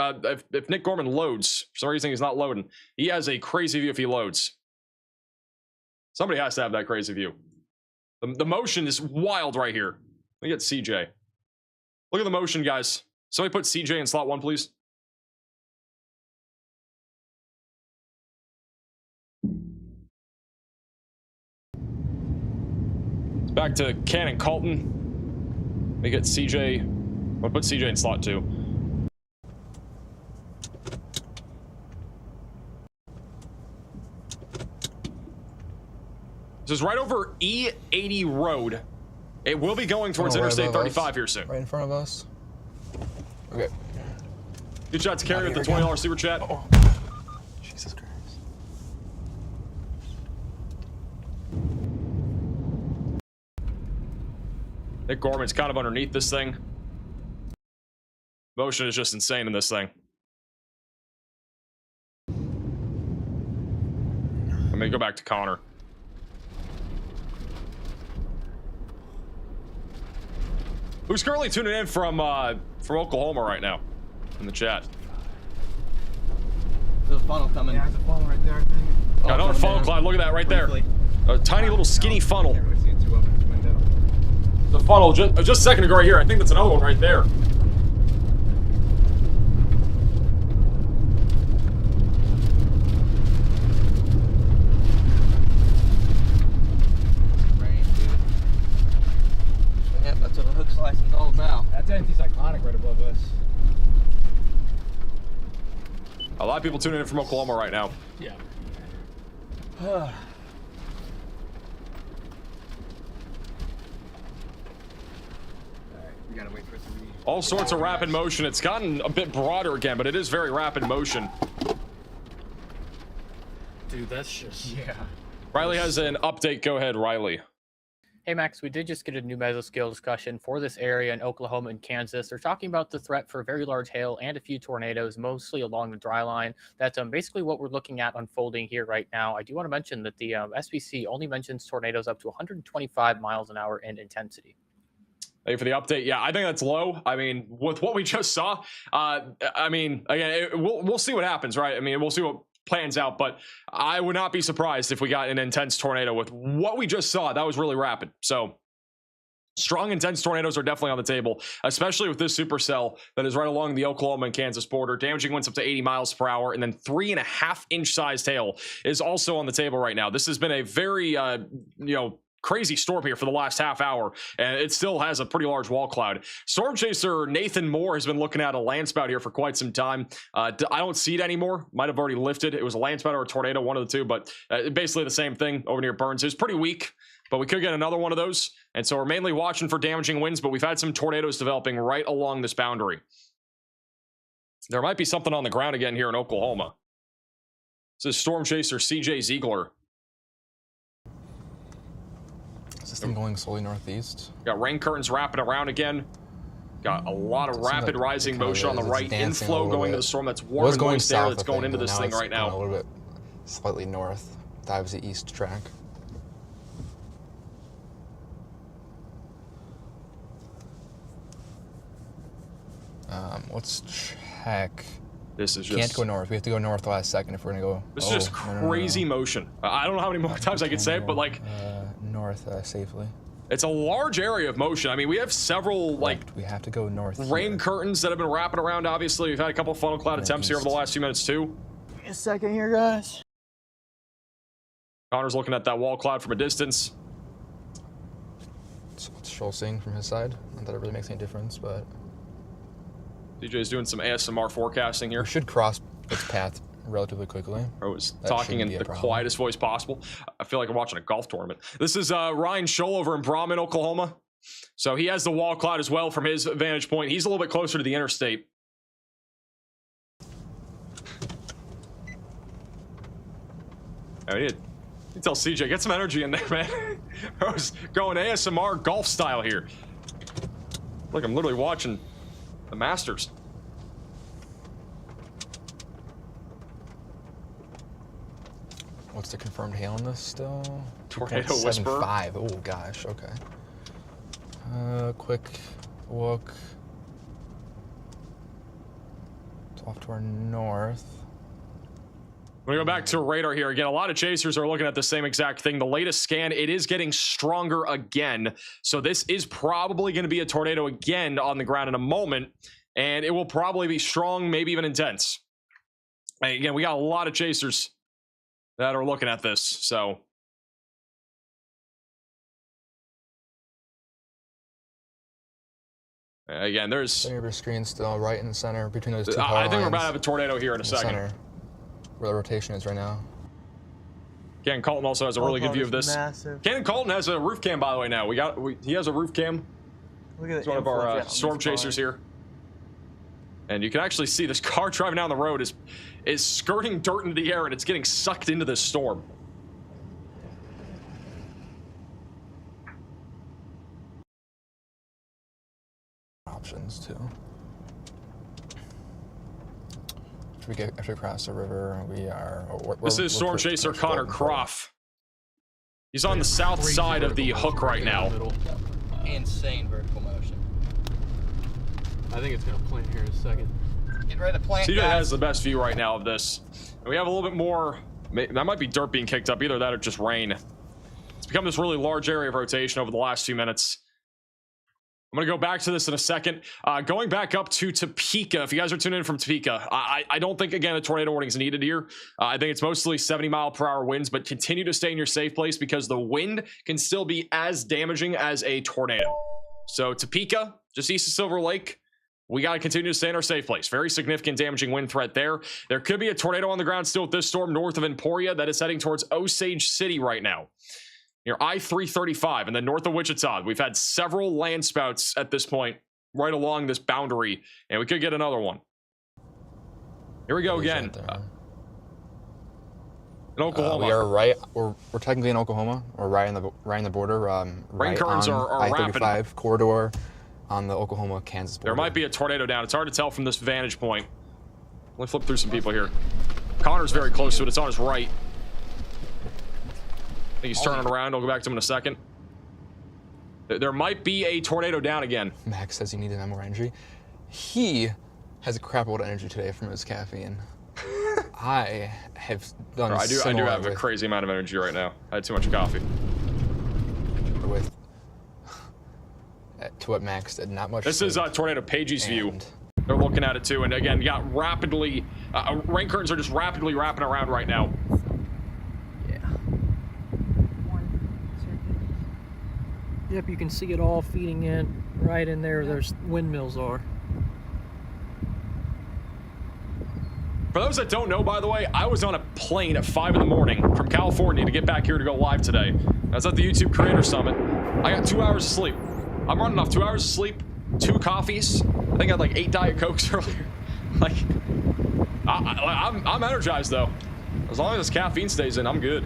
If Nick Gorman loads, for some reason he's not loading. He has a crazy view if he loads. Somebody has to have that crazy view. The motion is wild right here. Let me get CJ. Look at the motion, guys. Somebody put CJ in slot 1, please. It's back to Cannon Colton. Let me get CJ. I'll put CJ in slot 2. This is right over E80 Road. It will be going towards Interstate 35 here soon. Right in front of us. Okay. Good shot to Carrie with the $20 super chat. Oh. Jesus Christ. Nick Gorman's kind of underneath this thing. Motion is just insane in this thing. Let me go back to Connor. Who's currently tuning in from Oklahoma right now in the chat? There's a funnel coming. Yeah, there's a funnel right there, I think. Got another funnel cloud. Look at that right there. A tiny little skinny funnel. The funnel just a second ago right here. I think that's another one right there. That's what a hook slice is all about. That's anticyclonic right above us. A lot of people tuning in from Oklahoma right now. Yeah. We gotta wait for it to read. All sorts of rapid motion. It's gotten a bit broader again, but it is very rapid motion. Dude, that's just... Yeah. Riley has an update. Go ahead, Riley. Hey, Max, we did just get a new mesoscale discussion for this area in Oklahoma and Kansas. They're talking about the threat for very large hail and a few tornadoes, mostly along the dry line. That's basically what we're looking at unfolding here right now. I do want to mention that the SPC only mentions tornadoes up to 125 miles an hour in intensity. Thank you for the update. Yeah, I think that's low. I mean, with what we just saw, I mean, again, we'll see what happens, right? I mean, we'll see what plans out, but I would not be surprised if we got an intense tornado with what we just saw. That was really rapid. So strong, intense tornadoes are definitely on the table, especially with this supercell that is right along the Oklahoma and Kansas border. Damaging winds up to 80 miles per hour, and then 3.5-inch sized hail is also on the table right now. This has been a very, crazy storm here for the last half hour, and it still has a pretty large wall cloud. Storm chaser Nathan Moore has been looking at a landspout here for quite some time. I don't see it anymore. Might have already lifted. It was a landspout or a tornado, one of the two, but basically the same thing over near Burns. It was pretty weak, but we could get another one of those. And so we're mainly watching for damaging winds, but we've had some tornadoes developing right along this boundary. There might be something on the ground again here in Oklahoma. This is Storm Chaser CJ Ziegler. Is this thing going slowly northeast? Got rain curtains wrapping around again. Got a lot of rapid rising motion on the right. Inflow going to the storm. That's warm and moist air that's going into this thing right now. A little bit slightly north. Dives the east track. Let's check. This is just... Can't go north. We have to go north the last second if we're gonna go. This is just crazy motion. I don't know how many more times I can say it, but like... north safely. It's a large area of motion. I mean, we have several, like... We have to go north. Rain curtains that have been wrapping around, obviously. We've had a couple of funnel cloud attempts here over the last few minutes, too. Give me a second here, guys. Connor's looking at that wall cloud from a distance. What's Shoal seeing from his side? Not that it really makes any difference, but... DJ's doing some ASMR forecasting here. We should cross its path relatively quickly. I was talking in the quietest voice possible. I feel like I'm watching a golf tournament. This is Ryan Scholl over in Brahman, Oklahoma. So he has the wall cloud as well from his vantage point. He's a little bit closer to the interstate. I need to tell CJ, get some energy in there, man. I was going ASMR golf style here. Look, I'm literally watching the Masters. What's the confirmed hail on this still? Tornado whisper. 5. Oh gosh, okay. Quick look. It's off to our north. We're gonna go back to radar here again. A lot of chasers are looking at the same exact thing. The latest scan, it is getting stronger again. So this is probably going to be a tornado again on the ground in a moment, and it will probably be strong, maybe even intense. And again, we got a lot of chasers that are looking at this. So again, there's center of your screen still right in the center between those two. I think we're about to have a tornado here in a second. Center, where the rotation is right now. Ken Colton also has a really good view of this. Massive. Ken Colton has a roof cam, by the way. Now he has a roof cam. Look at He's one of our storm chasers here, and you can actually see this car driving down the road is skirting dirt into the air, and it's getting sucked into this storm. Options too. After we cross the river, we are. This is storm chaser Connor Croft. He's on the south side of the hook right now. Insane vertical motion. I think it's gonna plant here in a second. Get ready to plant. CJ has the best view right now of this. And we have a little bit more. That might be dirt being kicked up. Either that or just rain. It's become this really large area of rotation over the last few minutes. I'm going to go back to this in a second. Going back up to Topeka. If you guys are tuning in from Topeka, I don't think, again, a tornado warning is needed here. I think it's mostly 70-mile-per-hour winds, but continue to stay in your safe place because the wind can still be as damaging as a tornado. So Topeka, just east of Silver Lake, we got to continue to stay in our safe place. Very significant damaging wind threat there. There could be a tornado on the ground still with this storm north of Emporia that is heading towards Osage City right now. Near I-335 and then north of Wichita. We've had several land spouts at this point right along this boundary, and we could get another one. Here we go again. In Oklahoma. We are right. We're technically in Oklahoma. We're right in the border. Rain currents are I-35 rapid. corridor on the Oklahoma-Kansas border. There might be a tornado down. It's hard to tell from this vantage point. Let me flip through some people here. Connor's very close to it. It's on his right. I think he's turning around. I'll go back to him in a second. There might be a tornado down again. Max says you need an more energy. He has a crap load of energy today from his caffeine. I have done. I do have a crazy amount of energy right now. I had too much coffee. With to what Max did, not much. This is Tornado Page's view. They're looking at it too, and again, you got rapidly rain curtains are just rapidly wrapping around right now. Yep, you can see it all feeding in right in there. There's windmills are. For those that don't know, by the way, I was on a plane at 5 in the morning from California to get back here to go live today. I was at the YouTube Creator Summit. I got 2 hours of sleep. I'm running off 2 hours of sleep, 2 coffees. I think I had like 8 Diet Cokes earlier. Like, I'm energized though. As long as this caffeine stays in, I'm good.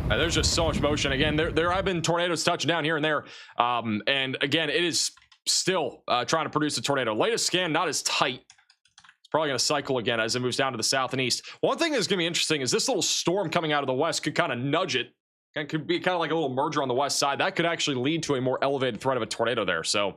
There's just so much motion. Again, there have been tornadoes touching down here and there. And again, it is still trying to produce a tornado. Latest scan, not as tight. It's probably going to cycle again as it moves down to the south and east. One thing that's going to be interesting is this little storm coming out of the west could kind of nudge it. It could be kind of like a little merger on the west side. That could actually lead to a more elevated threat of a tornado there. So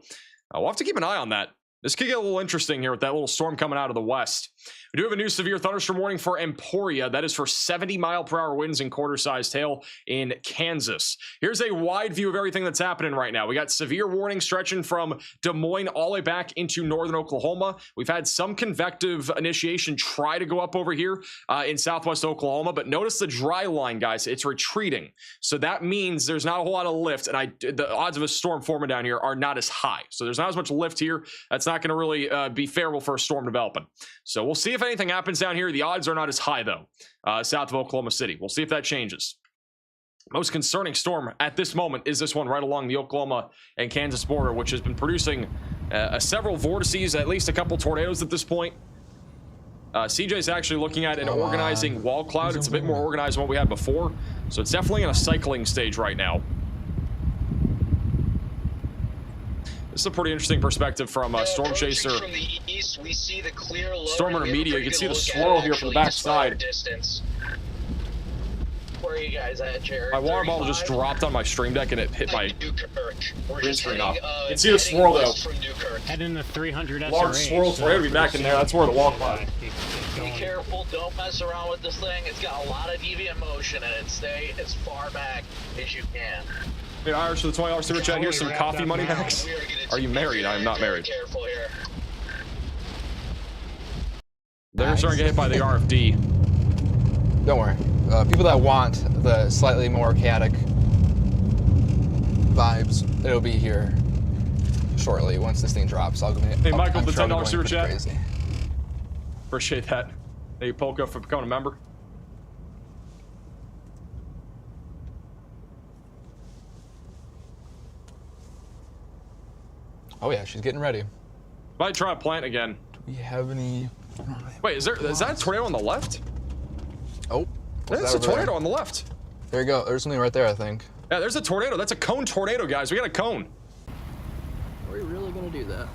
we'll have to keep an eye on that. This could get a little interesting here with that little storm coming out of the west. We do have a new severe thunderstorm warning for Emporia. That is for 70-mile-per-hour winds and quarter-sized hail in Kansas. Here's a wide view of everything that's happening right now. We got severe warning stretching from Des Moines all the way back into northern Oklahoma. We've had some convective initiation try to go up over here in southwest Oklahoma, but notice the dry line, guys. It's retreating. So that means there's not a whole lot of lift, and the odds of a storm forming down here are not as high. So there's not as much lift here. That's not going to really be favorable for a storm developing. So we'll see if anything happens down here. The odds are not as high, though, south of Oklahoma City. We'll see if that changes. Most concerning storm at this moment is this one right along the Oklahoma and Kansas border, which has been producing several vortices, at least a couple tornadoes at this point. CJ's actually looking at an organizing wall cloud. It's a bit more organized than what we had before, so it's definitely in a cycling stage right now. This is a pretty interesting perspective from Storm Chaser. From the east, we see the clear low. Stormer Media. You can see the swirl here from the back side. Where are you guys at, Jared? My water bottle just dropped on my stream deck and it hit my green screen off. You can see the swirl though. Head into 300 SRH. Large swirl tornado be back in there. That's where the wall cloud. Be careful. Don't mess around with this thing. It's got a lot of deviant motion in it. Stay as far back as you can. Hey, Irish, for the $20 super chat. Here's some coffee money, Max. Are you married? I am not married. Careful here. They're starting to get hit by the RFD. Don't worry. People that want the slightly more chaotic vibes, it'll be here shortly once this thing drops. I'll go. Hey, Michael, the $10 super chat. Crazy. Appreciate that. Thank you, Polka, for becoming a member. Oh yeah, she's getting ready. Might try to plant again. Do we have any? Wait, is that a tornado on the left? Oh, there's a tornado on the left. There you go. There's something right there, I think. Yeah, there's a tornado. That's a cone tornado, guys. We got a cone. Are we really gonna do that?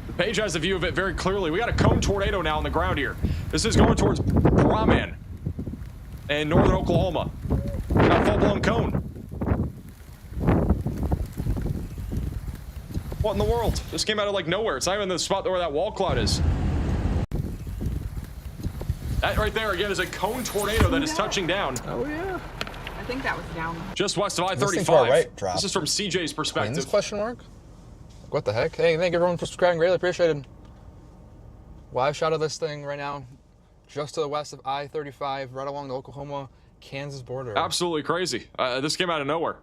The page has a view of it very clearly. We got a cone tornado now on the ground here. This is going towards Brahman and northern Oklahoma. Got a full-blown cone. What in the world? This came out of like nowhere. It's not even the spot where that wall cloud is. That right there again is a cone tornado that is touching down. Oh yeah. I think that was down. Just west of I-35. This is from CJ's perspective. This question mark? What the heck? Hey, thank everyone for subscribing. Greatly appreciated. Live shot of this thing right now, just to the west of I-35, right along the Oklahoma-Kansas border. Absolutely crazy. This came out of nowhere.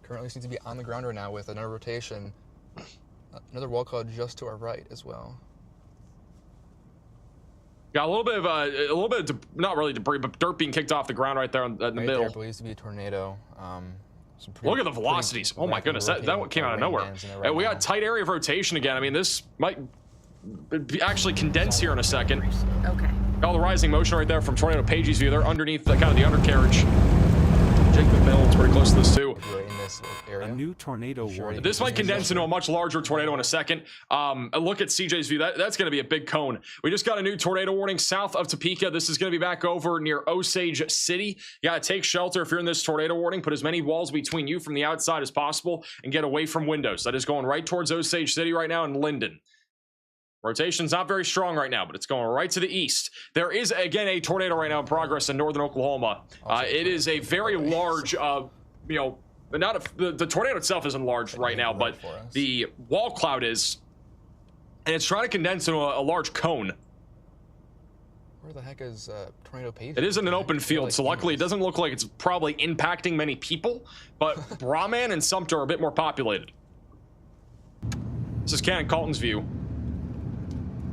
Currently seems to be on the ground right now with another rotation. Another wall cloud just to our right as well. Got a little bit of not really debris, but dirt being kicked off the ground right there in the middle. There believes to be a tornado. Look at the velocities. Oh my goodness, that came out of nowhere. And we got tight area of rotation again. I mean, this might actually condense here in a second. Okay. All the rising motion right there from Tornado Pagey's view. They're underneath the kind of the undercarriage. Jake McMillan's pretty close to this too. A new tornado warning. This might condense into a much larger tornado in a second. A look at CJ's view. That's going to be a big cone. We just got a new tornado warning south of Topeka. This is going to be back over near Osage City. You got to take shelter if you're in this tornado warning. Put as many walls between you from the outside as possible and get away from windows. That is going right towards Osage City right now in Linden. Rotation's not very strong right now, but it's going right to the east. There is, again, a tornado right now in progress in northern Oklahoma. It is a very large, the tornado itself isn't large right now, but the wall cloud is, and it's trying to condense into a large cone. Where the heck is Tornado Page? It is in an open field, so luckily it doesn't look like it's probably impacting many people, but Brahman and Sumter are a bit more populated. This is Cannon Colton's view,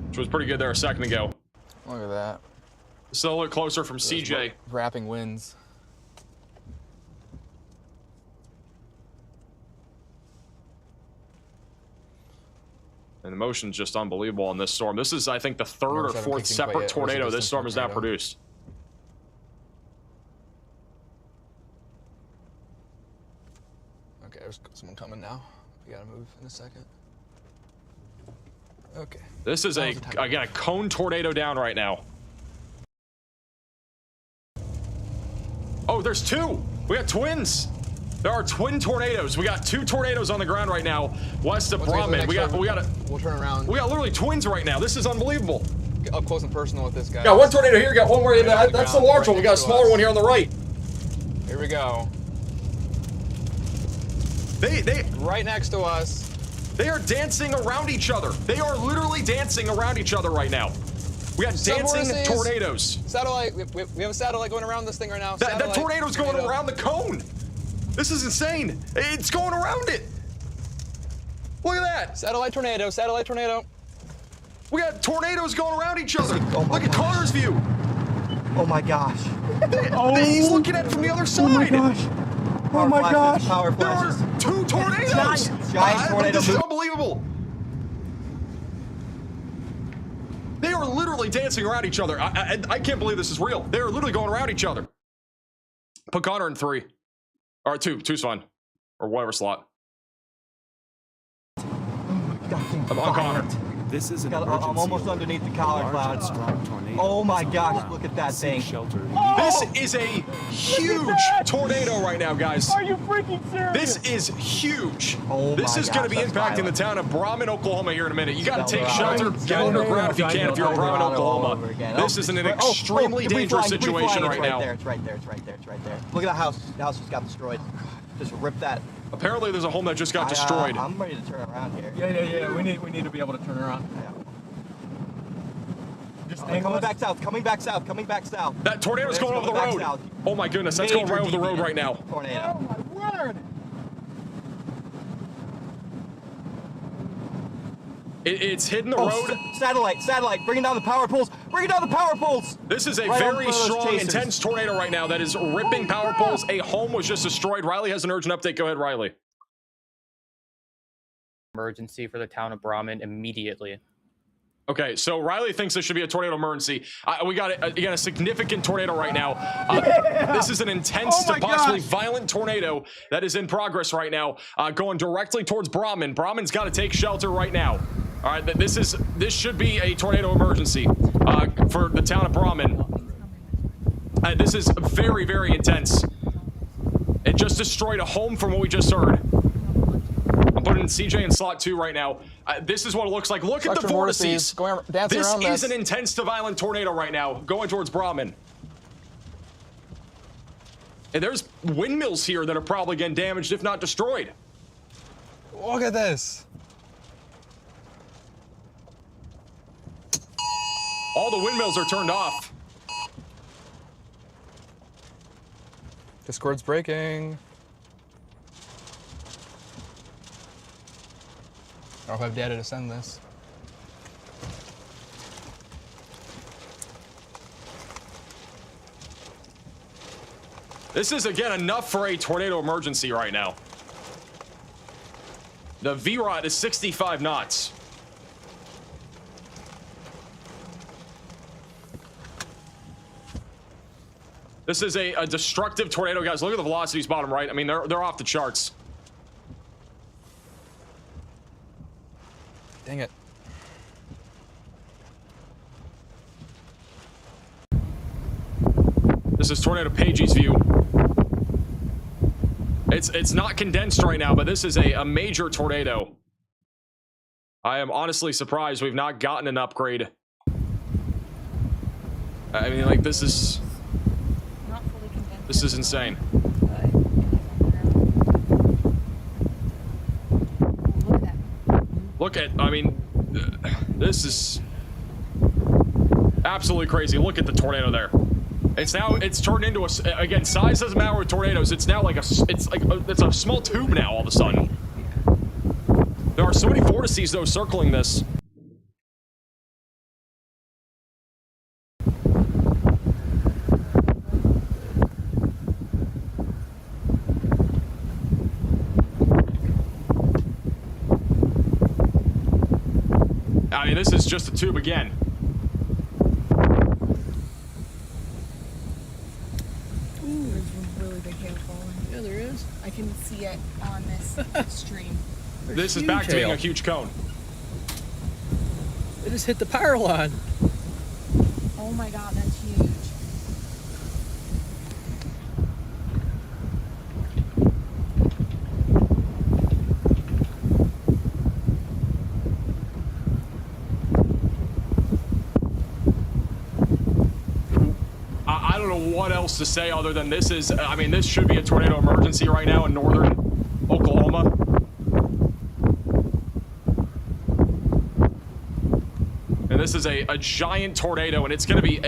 which was pretty good there a second ago. Look at that. Still a little closer from CJ. Wrapping winds. And the motion's just unbelievable on this storm. This is, I think, the third or fourth separate tornado this storm has now produced. Okay, there's someone coming now. We gotta move in a second. Okay. This is again a cone tornado down right now. Oh, there's two. We got twins. There are twin tornadoes. We got two tornadoes on the ground right now, west of Brahman. We'll turn around. We got literally twins right now. This is unbelievable. Get up close and personal with this guy. Got one tornado here. Got one where that's the large one. We got a smaller one here on the right. Here we go. They right next to us. They are dancing around each other. They are literally dancing around each other right now. We got dancing tornadoes. Satellite. We have a satellite going around this thing right now. That tornado's going around the cone. This is insane. It's going around it. Look at that. Satellite tornado. Satellite tornado. We got tornadoes going around each other. Look at Connor's view. Oh my gosh. He's looking at it from the other side. Oh my gosh. Oh my gosh. Power flashes. There are two tornadoes. Giant tornado. This is unbelievable. They are literally dancing around each other. I can't believe this is real. They are literally going around each other. Put Connor in 3. Or 2. 2's fine. Or whatever slot. I'm on Connor. This is an I'm almost underneath the collar clouds. Oh my gosh, look at that thing. This is a huge tornado right now, guys. Are you freaking serious? This is huge. Oh this is going to be impacting the town of Brahman, Oklahoma here in a minute. You got to take shelter, get underground if you can, if you're in Brahman, Oklahoma. This is an extremely dangerous situation right now. It's right there. It's right there. It's right there. Look at that house. The house just got destroyed. Just rip that. Apparently, there's a home that just got destroyed. I'm ready to turn around here. Yeah. We need to be able to turn around. Yeah. Just coming back south. Coming back south. Coming back south. That tornado's going over the road. South. Oh my goodness, that's going right over the road right now. Tornado. Oh my word. It's hitting the road. Satellite, bringing down the power poles. Bringing down the power poles. This is a very strong, intense tornado right now that is ripping power poles. A home was just destroyed. Riley has an urgent update. Go ahead, Riley. Emergency for the town of Brahman immediately. Okay, so Riley thinks this should be a tornado emergency. We got, again, a significant tornado right now. This is an intense to possibly violent tornado that is in progress right now, going directly towards Brahman. Brahman's got to take shelter right now. All right, this should be a tornado emergency for the town of Brahman. This is very, very intense. It just destroyed a home from what we just heard. I'm putting CJ in slot 2 right now. This is what it looks like. Look at the vortices. This is an intense to violent tornado right now, going towards Brahman. And there's windmills here that are probably getting damaged, if not destroyed. Look at this. All the windmills are turned off. Discord's breaking. I don't know if I have data to send this. This is, again, enough for a tornado emergency right now. The VROT is 65 knots. This is a destructive tornado, guys. Look at the velocities bottom right. I mean, they're off the charts. Dang it. This is Tornado Pagey's view. It's not condensed right now, but this is a major tornado. I am honestly surprised we've not gotten an upgrade. I mean, like, this is insane. Look at, I mean, this is absolutely crazy. Look at the tornado there. It's turned into a, again, size doesn't matter with tornadoes. It's now like it's a small tube now all of a sudden. There are so many vortices though circling this. I mean, this is just a tube again. Yeah, there is. I can see it on this stream. This is back to being a huge cone. It just hit the power line. Oh my god, that's huge. I don't know what else to say other than this is, I mean, this should be a tornado emergency right now in northern Oklahoma. And this is a giant tornado, and it's going to be,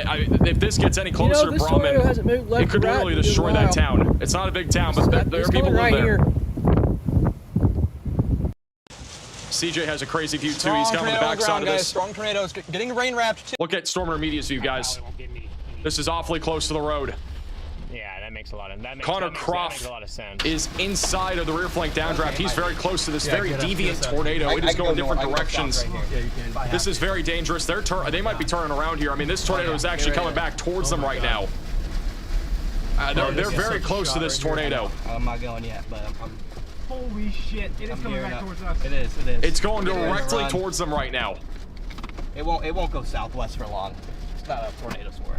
if this gets any closer to Brahman, it could literally destroy that town. It's not a big town, but there are people in there. CJ has a crazy view too. He's coming on the backside of this. Strong tornadoes, getting rain wrapped. Look at Stormer Media's view, guys. This is awfully close to the road. Yeah, that makes a lot of Connor Croft is inside of the rear flank downdraft. He's very close to this very deviant tornado. It is going different directions. This is very dangerous. They might be turning around here. I mean, this tornado is actually coming back towards them right now. They're very close to this tornado. I'm not going yet, but I'm holy shit! It is coming back towards us. It is. It is. It's going directly towards them right now. It won't go southwest for long. It's not a tornado swarm.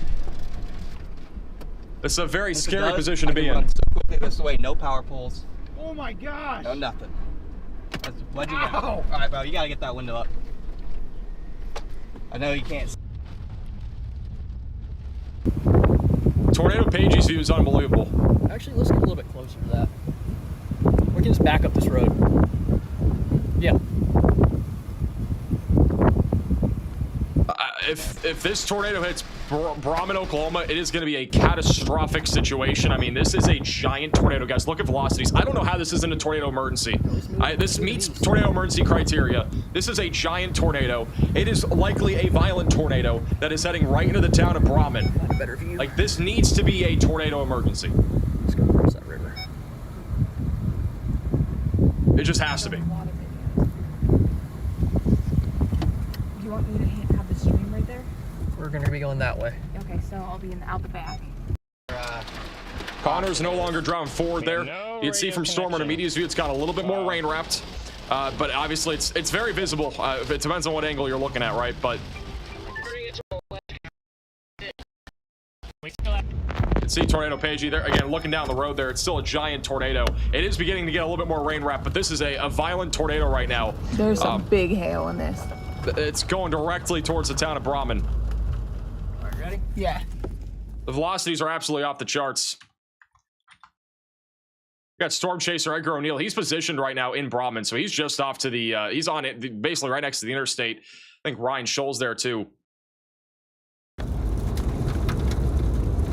It's a very scary position to be in. So quickly this way, no power poles. Oh my gosh! No nothing. What'd you get? All right, bro, you gotta get that window up. I know you can't. Tornado Pagey's view is unbelievable. Actually, let's get a little bit closer to that. We can just back up this road. Yeah. If this tornado hits Brahman, Oklahoma, it is going to be a catastrophic situation. I mean, this is a giant tornado, guys. Look at velocities. I don't know how this isn't a tornado emergency. This meets tornado emergency criteria. This is a giant tornado. It is likely a violent tornado that is heading right into the town of Brahman. Like, this needs to be a tornado emergency. Let's go across that river. It just has to be. Do you want me to have the stream right there? We're going to be going that way. Okay, so I'll be out the back. Connor's no longer driving forward there. You'd see from Stormer to Media's view, it's got a little bit more rain wrapped. But obviously, it's very visible. It depends on what angle you're looking at, right? But you see Tornado Pagey there. Again, looking down the road there, it's still a giant tornado. It is beginning to get a little bit more rain wrapped, but this is a violent tornado right now. There's some big hail in this. It's going directly towards the town of Brahman. All right, ready? Yeah. The velocities are absolutely off the charts. We got Storm Chaser Edgar O'Neill. He's positioned right now in Brahman, so he's just off to the, he's on it, basically right next to the interstate. I think Ryan Scholl's there too.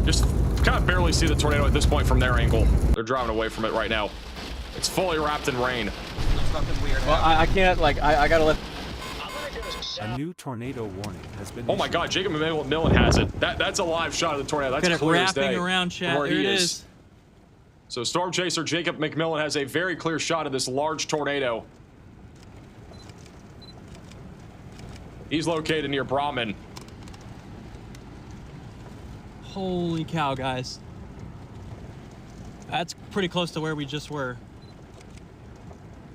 Just kind of barely see the tornado at this point from their angle. They're driving away from it right now. It's fully wrapped in rain. Well, I can't, like, I gotta let... A new tornado warning has been Oh my God, Jacob Millen has it. That's a live shot of the tornado. That's Got it clear as wrapping day around, chat. where There he it is. is. So Storm Chaser Jacob McMillan has a very clear shot of this large tornado. He's located near Brahman. Holy cow, guys. That's pretty close to where we just were.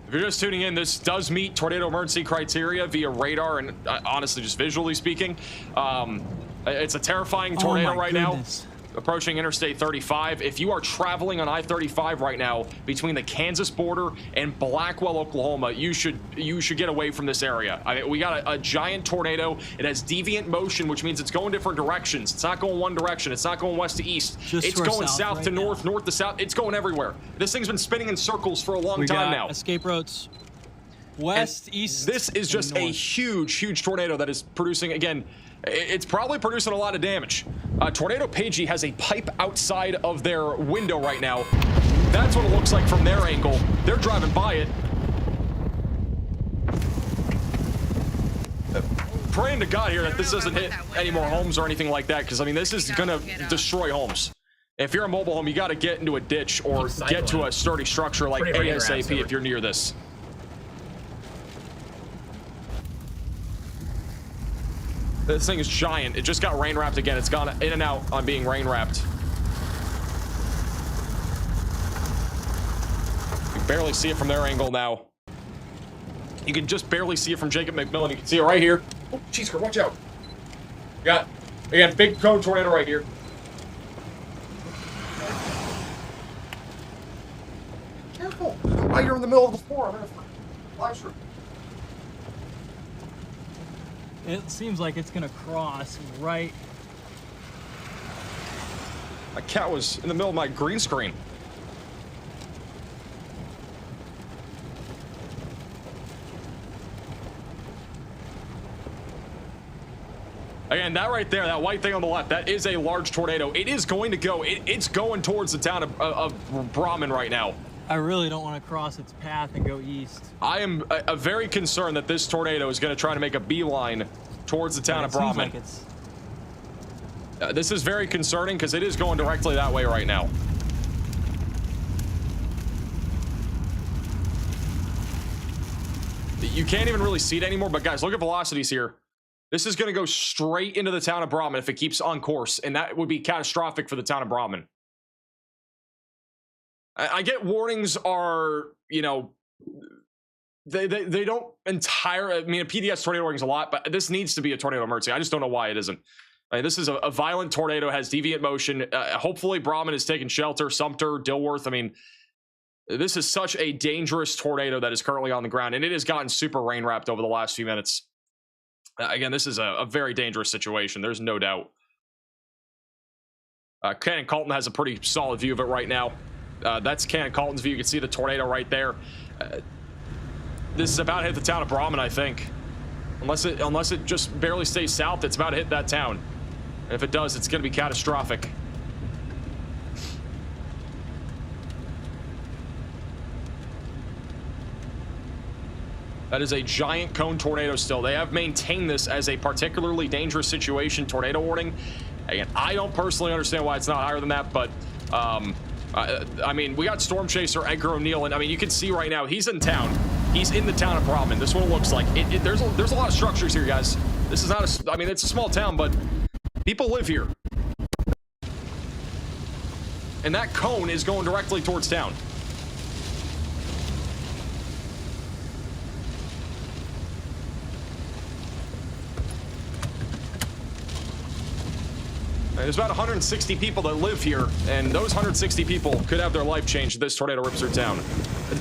If you're just tuning in, this does meet tornado emergency criteria via radar and honestly, just visually speaking. It's a terrifying tornado right now, approaching Interstate 35. If you are traveling on I-35 right now between the Kansas border and Blackwell, Oklahoma, you should get away from this area. We got a giant tornado. It has deviant motion, which means it's going different directions. It's not going one direction. It's not going west to east. It's going south to north, north to south. It's going everywhere. This thing's been spinning in circles for a long time now. Escape routes west, east. This is just a huge tornado that is producing, again, it's probably producing a lot of damage. Tornado Pagey has a pipe outside of their window right now. That's what it looks like from their angle. They're driving by it. Praying to God here that this doesn't hit any more homes or anything like that, because I mean, this is gonna destroy homes. If you're a mobile home, you got to get into a ditch or get to a sturdy structure like ASAP if you're near this. This thing is giant. It just got rain wrapped again. It's gone in and out on being rain wrapped. You can barely see it from their angle now. You can just barely see it from Jacob McMillan. You can see it right here. Oh, jeez, watch out. Got, again, big cone tornado right here. Careful. Right here in the middle of the floor. I'm gonna live stream. It seems like it's gonna cross right. My cat was in the middle of my green screen. Again, that right there, that white thing on the left, that is a large tornado. It is going to go, it's going towards the town of Brahman right now. I really don't want to cross its path and go east. I am very concerned that this tornado is going to try to make a beeline towards the town of Brahman. Like it's... This is very concerning because it is going directly that way right now. You can't even really see it anymore, but guys, look at velocities here. This is going to go straight into the town of Brahman if it keeps on course, and that would be catastrophic for the town of Brahman. I get warnings are, you know, they don't entirely, I mean, a PDS tornado warnings a lot, but this needs to be a tornado emergency. I just don't know why it isn't. I mean, this is a violent tornado, has deviant motion. Hopefully Brahman is taking shelter, Sumter, Dilworth. I mean, this is such a dangerous tornado that is currently on the ground, and it has gotten super rain wrapped over the last few minutes. Again, this is a very dangerous situation. There's no doubt. Cannon Colton has a pretty solid view of it right now. That's Cannon Colton's view. You can see the tornado right there. This is about to hit the town of Brahman, I think. Unless it just barely stays south, it's about to hit that town. And if it does, it's going to be catastrophic. That is a giant cone tornado still. They have maintained this as a particularly dangerous situation tornado warning. Again, I don't personally understand why it's not higher than that, but I mean, we got Storm Chaser Edgar O'Neill, and I mean, you can see right now he's in town. He's in the town of Brahman. This is what it looks like. There's a lot of structures here, guys. This is not a, I mean, it's a small town, but people live here. And that cone is going directly towards town. There's about 160 people that live here, and those 160 people could have their life changed if this tornado rips their town.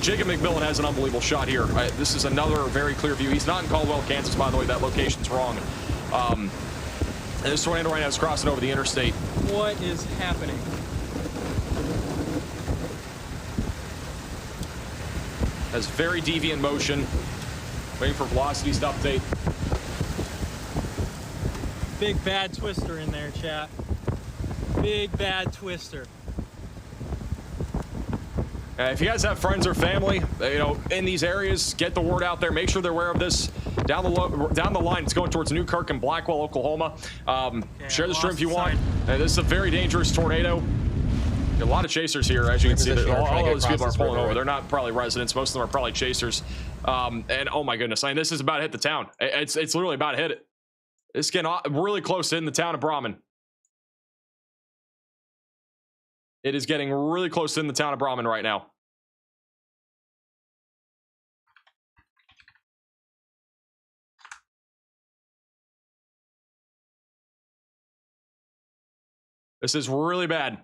Jacob McMillan has an unbelievable shot here. This is another very clear view. He's not in Caldwell, Kansas, by the way. That location's wrong. And this tornado right now is crossing over the interstate. What is happening? Has very deviant motion. Waiting for velocities to update. Big bad twister in there, chat. Big bad twister. If you guys have friends or family, you know, in these areas, get the word out there. Make sure they're aware of this. Down the line, it's going towards Newkirk and Blackwell, Oklahoma. Share the stream if you want. This is a very dangerous tornado. A lot of chasers here, as you can see. All those people are pulling over. They're not probably residents. Most of them are probably chasers. And oh my goodness, I mean, this is about to hit the town. It's literally about to hit it. It's getting really close to hitting the town of Brahman. It is getting really close to hitting the town of Brahman right now. This is really bad.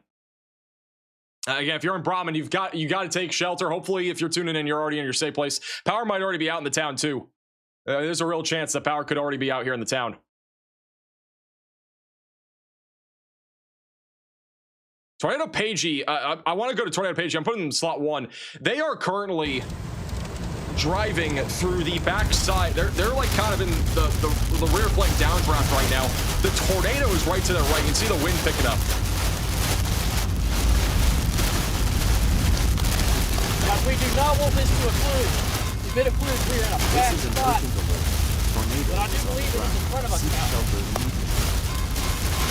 Again, if you're in Brahman, you got to take shelter. Hopefully, if you're tuning in, you're already in your safe place. Power might already be out in the town too. There's a real chance that power could already be out here in the town. Tornado Pagey, I want to go to Tornado Pagey. I'm putting them in slot 1. They are currently driving through the backside. They're like kind of in the rear flank downdraft right now. The tornado is right to their right. You can see the wind picking up. But we do not want this to occlude. If it occludes, we're in a bad spot. But I do believe it is in front of us now.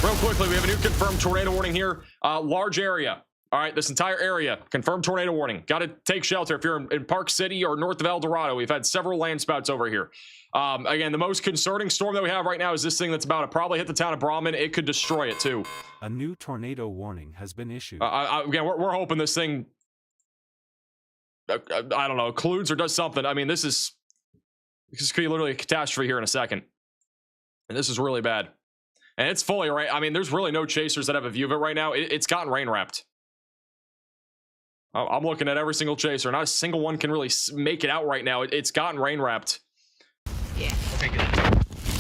Real quickly, we have a new confirmed tornado warning here. Large area. All right, this entire area, confirmed tornado warning. Got to take shelter if you're in Park City or north of El Dorado. We've had several land spouts over here. Again, the most concerning storm that we have right now is this thing that's about to probably hit the town of Brahman. It could destroy it too. A new tornado warning has been issued. Again, we're hoping this thing, I don't know, occludes or does something. I mean, this could be literally a catastrophe here in a second. And this is really bad. And it's fully right. I mean, there's really no chasers that have a view of it right now. It's gotten rain wrapped. I'm looking at every single chaser. Not a single one can really make it out right now. It's gotten rain wrapped. Yeah. Okay, good.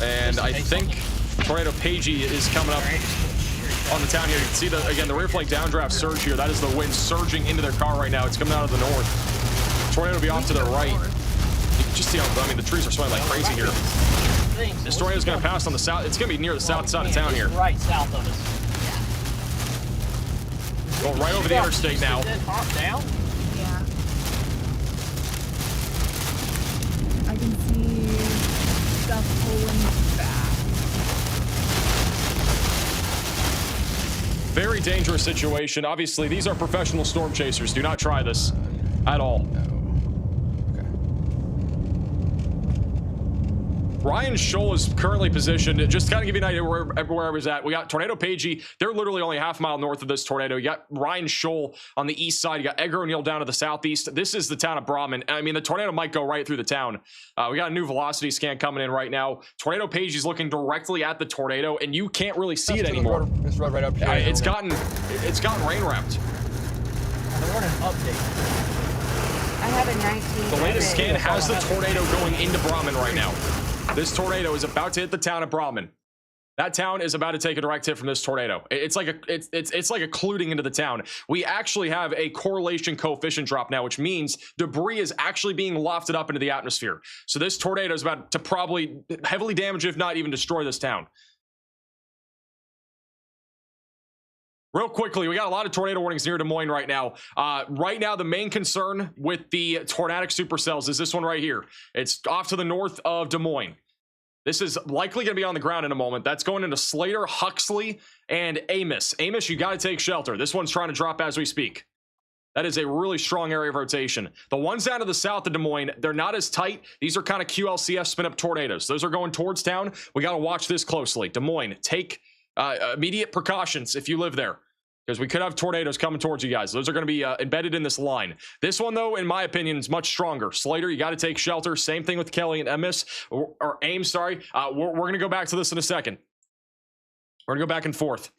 And I think Tornado Pagey is coming up on the town here. You can see the rear flank downdraft surge here. That is the wind surging into their car right now. It's coming out of the north. Tornado will be off to their right. You can just see how, I mean, the trees are swaying like crazy here. This tornado is going to pass on the south. It's going to be near the south side of town here. Right south of us. Going right over the interstate now. Down? Yeah. I can see stuff pulling back. Very dangerous situation. Obviously, these are professional storm chasers. Do not try this at all. Ryan Scholl is currently positioned. Just to kind of give you an idea where I was at. We got Tornado Pagey. They're literally only a half mile north of this tornado. You got Ryan Scholl on the east side. You got Edgar O'Neill down to the southeast. This is the town of Brahman. I mean, the tornado might go right through the town. We got a new velocity scan coming in right now. Tornado Pagey is looking directly at the tornado, and you can't really see it anymore. This road right up here. It's gotten rain wrapped. I want an update. I have a 19. The latest scan has the tornado going into Brahman right now. This tornado is about to hit the town of Brahman. That town is about to take a direct hit from this tornado. It's like occluding into the town. We actually have a correlation coefficient drop now, which means debris is actually being lofted up into the atmosphere. So this tornado is about to probably heavily damage, if not even destroy this town. Real quickly, we got a lot of tornado warnings near Des Moines right now. Right now, the main concern with the tornadic supercells is this one right here. It's off to the north of Des Moines. This is likely going to be on the ground in a moment. That's going into Slater, Huxley, and Amos. Amos, you got to take shelter. This one's trying to drop as we speak. That is a really strong area of rotation. The ones down to the south of Des Moines, they're not as tight. These are kind of QLCF spin-up tornadoes. Those are going towards town. We got to watch this closely. Des Moines, take immediate precautions if you live there, because we could have tornadoes coming towards you guys. Those are going to be embedded in this line. This one, though, in my opinion, is much stronger. Slater, you got to take shelter. Same thing with Kelly and Amos, or Ames, sorry. We're going to go back to this in a second. We're going to go back and forth.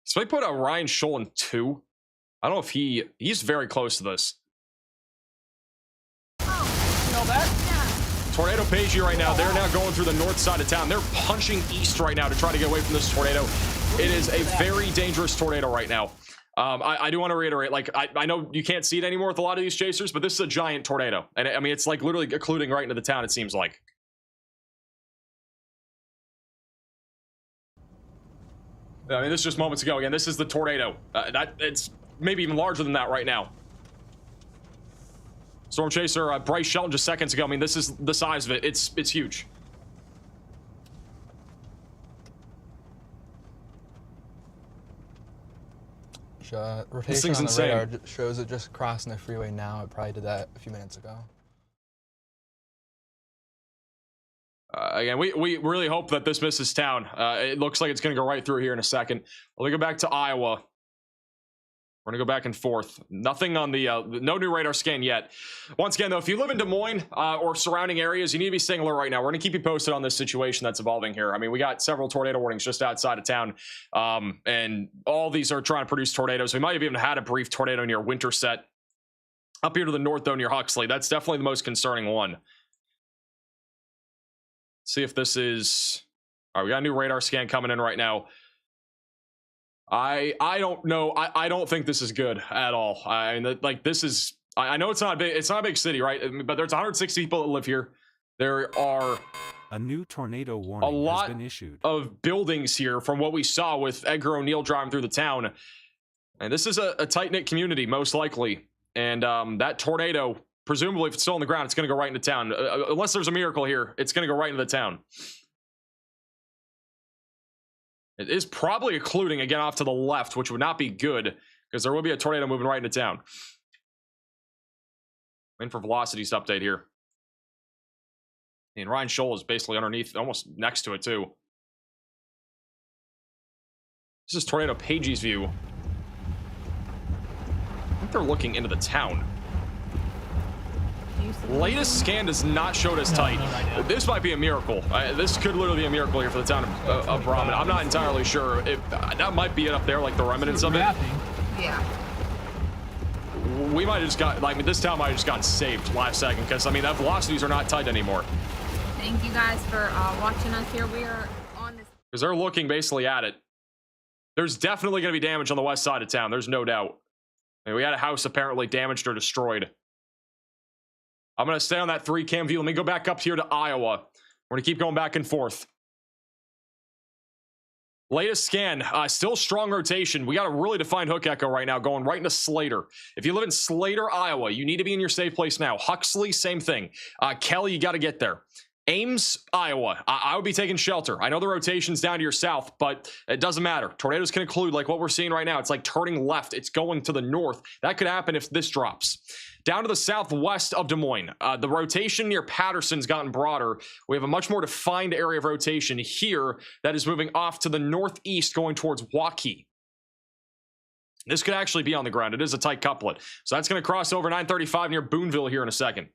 So I put Ryan Scholl in 2. I don't know if he's very close to this. Oh, you know that? Tornado Pagey right now, they're now going through the north side of town. They're punching east right now to try to get away from this tornado. It is a very dangerous tornado right now. I do want to reiterate, like, I know you can't see it anymore with a lot of these chasers, but this is a giant tornado. And I mean, it's like literally occluding right into the town, it seems like. I mean, this is just moments ago. Again, this is the tornado. It's maybe even larger than that right now. Storm Chaser, Bryce Shelton just seconds ago. I mean, this is the size of it. It's huge. rotation thing's on the insane. radar shows it just crossing the freeway now. It probably did that a few minutes ago. Again, we really hope that this misses town. It looks like it's going to go right through here in a second. Let me go back to Iowa. We're going to go back and forth. Nothing on the, no new radar scan yet. Once again, though, if you live in Des Moines or surrounding areas, you need to be staying alert right now. We're going to keep you posted on this situation that's evolving here. I mean, we got several tornado warnings just outside of town, and all these are trying to produce tornadoes. We might have even had a brief tornado near Winterset. Up here to the north, though, near Huxley. That's definitely the most concerning one. See if this is... All right, we got a new radar scan coming in right now. I don't know. I don't think this is good at all. I mean, like, this is... I know it's not big. It's not a big city, right? But there's 160 people that live here. There are a new tornado warning has been issued. Of buildings here from what we saw with Edgar O'Neill driving through the town. And this is a tight-knit community, most likely. And that tornado, presumably, if it's still on the ground, it's going to go right into town. Unless there's a miracle here, it's going to go right into the town. It is probably occluding again off to the left, which would not be good, because there will be a tornado moving right into town. Waiting for velocities to update here. And Ryan Scholl is basically underneath, almost next to it, too. This is Tornado Page's view. I think they're looking into the town. Latest scan does not show it as tight. This might be a miracle. This could literally be a miracle here for the town of Brahman. I'm not entirely sure if that might be it up there, like the remnants of it. Yeah. We might have just got, like, this town might have just gotten saved last second, because I mean, that velocities are not tight anymore. Thank you guys for watching us here. We are on this. Because they're looking basically at it. There's definitely going to be damage on the west side of town. There's no doubt. I mean, we had a house apparently damaged or destroyed. I'm going to stay on that 3-cam view. Let me go back up here to Iowa. We're going to keep going back and forth. Latest scan, still strong rotation. We got a really defined hook echo right now, going right into Slater. If you live in Slater, Iowa, you need to be in your safe place now. Huxley, same thing. Kelly, you got to get there. Ames, Iowa, I would be taking shelter. I know the rotation's down to your south, but it doesn't matter. Tornadoes can occlude like what we're seeing right now. It's like turning left. It's going to the north. That could happen if this drops. Down to the southwest of Des Moines, the rotation near Patterson's gotten broader. We have a much more defined area of rotation here that is moving off to the northeast going towards Waukee. This could actually be on the ground. It is a tight couplet. So that's going to cross over 935 near Boonville here in a second.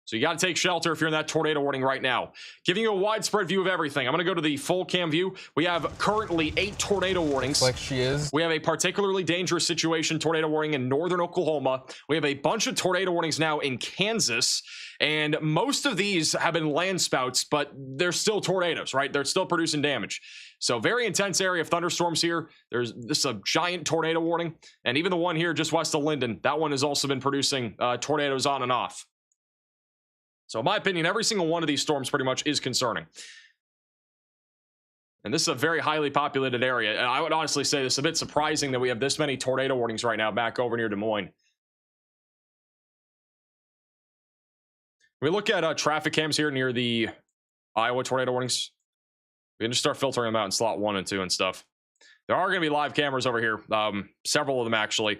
So you got to take shelter if you're in that tornado warning right now. Giving you a widespread view of everything. I'm going to go to the full cam view. We have currently 8 tornado warnings. Like she is. We have a particularly dangerous situation tornado warning in northern Oklahoma. We have a bunch of tornado warnings now in Kansas. And most of these have been land spouts, but they're still tornadoes, right? They're still producing damage. So very intense area of thunderstorms here. This is a giant tornado warning. And even the one here just west of Linden, that one has also been producing tornadoes on and off. So in my opinion, every single one of these storms pretty much is concerning. And this is a very highly populated area. And I would honestly say this is a bit surprising that we have this many tornado warnings right now back over near Des Moines. We look at traffic cams here near the Iowa tornado warnings. We can just start filtering them out in slot 1 and 2 and stuff. There are going to be live cameras over here. Several of them actually.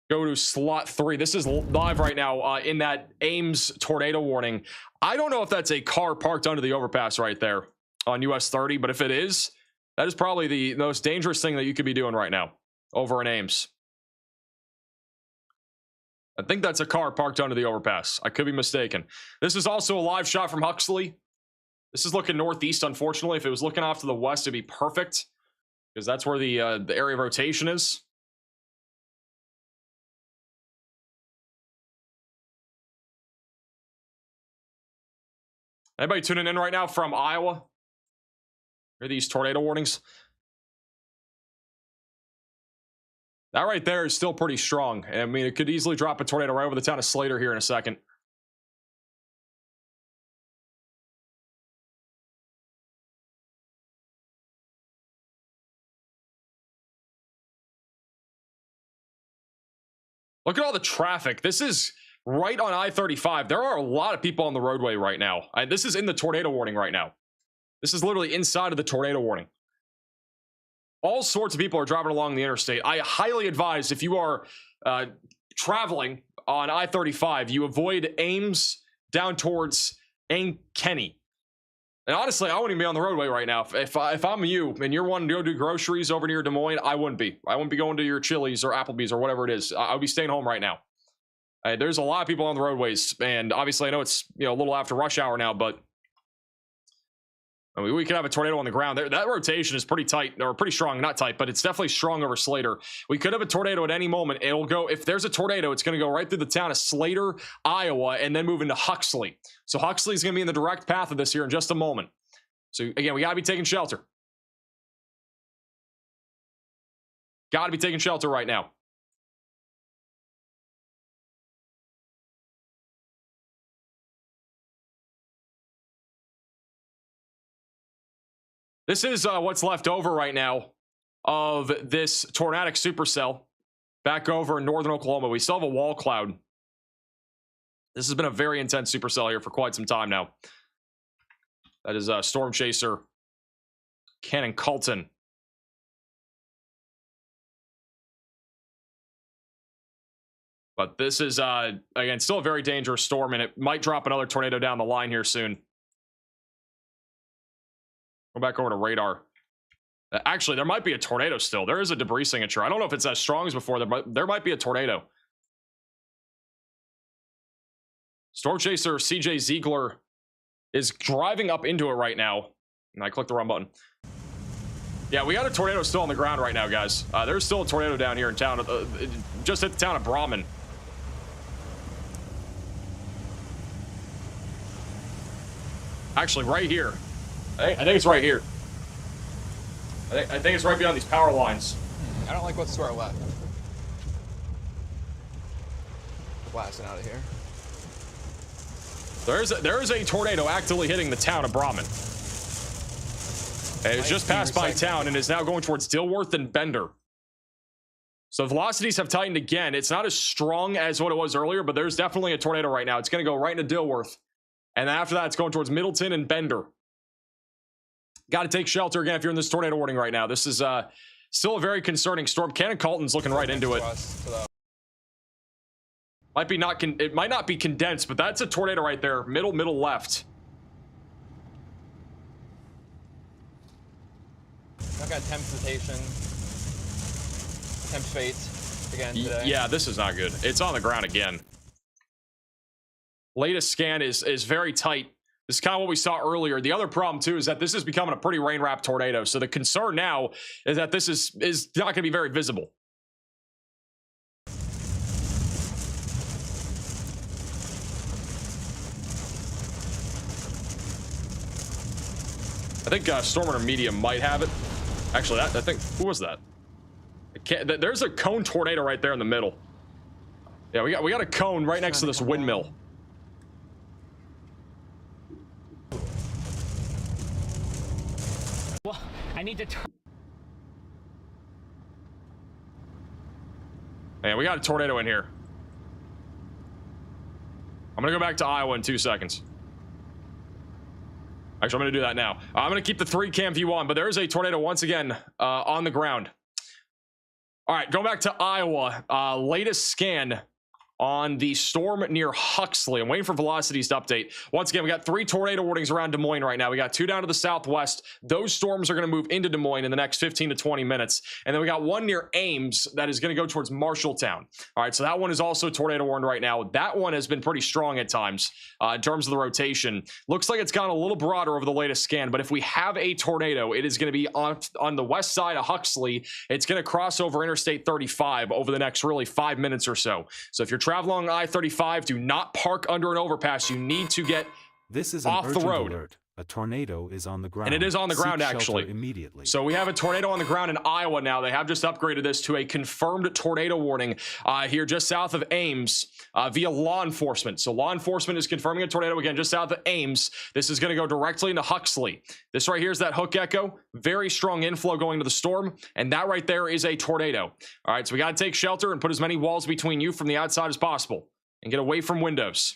Go to slot 3. This is live right now in that Ames tornado warning. I don't know if that's a car parked under the overpass right there on US 30, but if it is, that is probably the most dangerous thing that you could be doing right now over in Ames. I think that's a car parked under the overpass. I could be mistaken. This is also a live shot from Huxley. This is looking northeast, unfortunately. If it was looking off to the west, it'd be perfect, because that's where the area of rotation is. Anybody tuning in right now from Iowa? Hear these tornado warnings? That right there is still pretty strong. I mean, it could easily drop a tornado right over the town of Slater here in a second. Look at all the traffic. This is right on I-35. There are a lot of people on the roadway right now. This is in the tornado warning right now. This is literally inside of the tornado warning. all sorts of people are driving along the interstate. I highly advise, if you are traveling on I-35, you avoid Ames down towards Ankeny. And honestly, I wouldn't even be on the roadway right now. If I'm you and you're wanting to go do groceries over near Des Moines, I wouldn't be. I wouldn't be going to your Chili's or Applebee's or whatever it is. I would be staying home right now. There's a lot of people on the roadways, and obviously I know it's a little after rush hour now, but I mean, we could have a tornado on the ground. That rotation is pretty tight, or pretty strong. Not tight, but it's definitely strong over Slater. We could have a tornado at any moment. It'll go, if there's a tornado, it's going to go right through the town of Slater, Iowa, and then move into Huxley. So Huxley's going to be in the direct path of this here in just a moment. So again, we got to be taking shelter. Got to be taking shelter right now. This is what's left over right now of this tornadic supercell back over in northern Oklahoma. We still have a wall cloud. This has been a very intense supercell here for quite some time now. That is Storm Chaser Cannon Colton. But this is, again, still a very dangerous storm, and it might drop another tornado down the line here soon. Go back over to radar. Actually, there might be a tornado still. There is a debris signature. I don't know if it's as strong as before. There might be a tornado. Storm Chaser CJ Ziegler is driving up into it right now. And I clicked the wrong button. Yeah, we got a tornado still on the ground right now, guys. There's still a tornado down here in town. Just hit the town of Brahman. Actually, right here. I think it's right here. I think it's right beyond these power lines. I don't like what's to our left. Blasting out of here. There is a tornado actively hitting the town of Brahman. It's just passed by town and is now going towards Dilworth and Bender. So velocities have tightened again. It's not as strong as what it was earlier, but there's definitely a tornado right now. It's going to go right into Dilworth. And then after that, it's going towards Middleton and Bender. Got to take shelter again if you're in this tornado warning right now. This is still a very concerning storm. Cannon Colton's looking right into it. It might not be condensed, but that's a tornado right there. Middle left. I've got temp rotation. Temp fate again today. Yeah, this is not good. It's on the ground again. Latest scan is very tight. This is kind of what we saw earlier. The other problem, too, is that this is becoming a pretty rain-wrapped tornado. So the concern now is that this is not going to be very visible. I think Storm Medium might have it. Actually, I think, who was that? There's a cone tornado right there in the middle. Yeah, we got a cone right next to this windmill. Well, I need to turn. Man, we got a tornado in here. I'm gonna go back to Iowa in 2 seconds. Actually, I'm gonna do that now. I'm gonna keep the 3-cam view on, but there is a tornado once again on the ground. All right, going back to Iowa. Latest scan on the storm near Huxley. I'm waiting for velocities to update. Once again, we got 3 tornado warnings around Des Moines right now. We got 2 down to the southwest. Those storms are going to move into Des Moines in the next 15 to 20 minutes. And then we got 1 near Ames that is going to go towards Marshalltown. All right, so that one is also tornado warned right now. That one has been pretty strong at times in terms of the rotation. Looks like it's gone a little broader over the latest scan, but if we have a tornado, it is going to be on the west side of Huxley. It's going to cross over Interstate 35 over the next really 5 minutes or so. So if you're traveling along I-35, do not park under an overpass. You need to get off the road. Alert. A tornado is on the ground. And it is on the ground, actually. Immediately. So we have a tornado on the ground in Iowa now. They have just upgraded this to a confirmed tornado warning here just south of Ames via law enforcement. So law enforcement is confirming a tornado again just south of Ames. This is going to go directly into Huxley. This right here is that hook echo. Very strong inflow going to the storm. And that right there is a tornado. All right, so we got to take shelter and put as many walls between you from the outside as possible and get away from windows.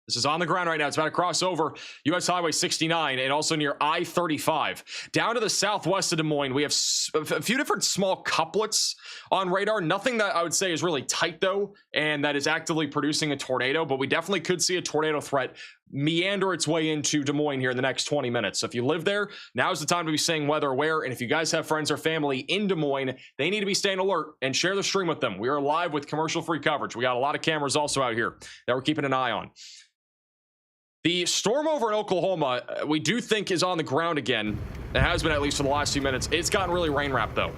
This is on the ground right now. It's about to cross over US Highway 69 and also near I-35. Down to the southwest of Des Moines, we have a few different small couplets on radar. Nothing that I would say is really tight, though, and that is actively producing a tornado, but we definitely could see a tornado threat meander its way into Des Moines here in the next 20 minutes. So if you live there, now's the time to be staying weather aware, and if you guys have friends or family in Des Moines, they need to be staying alert and share the stream with them. We are live with commercial-free coverage. We got a lot of cameras also out here that we're keeping an eye on. The storm over in Oklahoma, we do think is on the ground again. It has been at least for the last few minutes. It's gotten really rain-wrapped, though.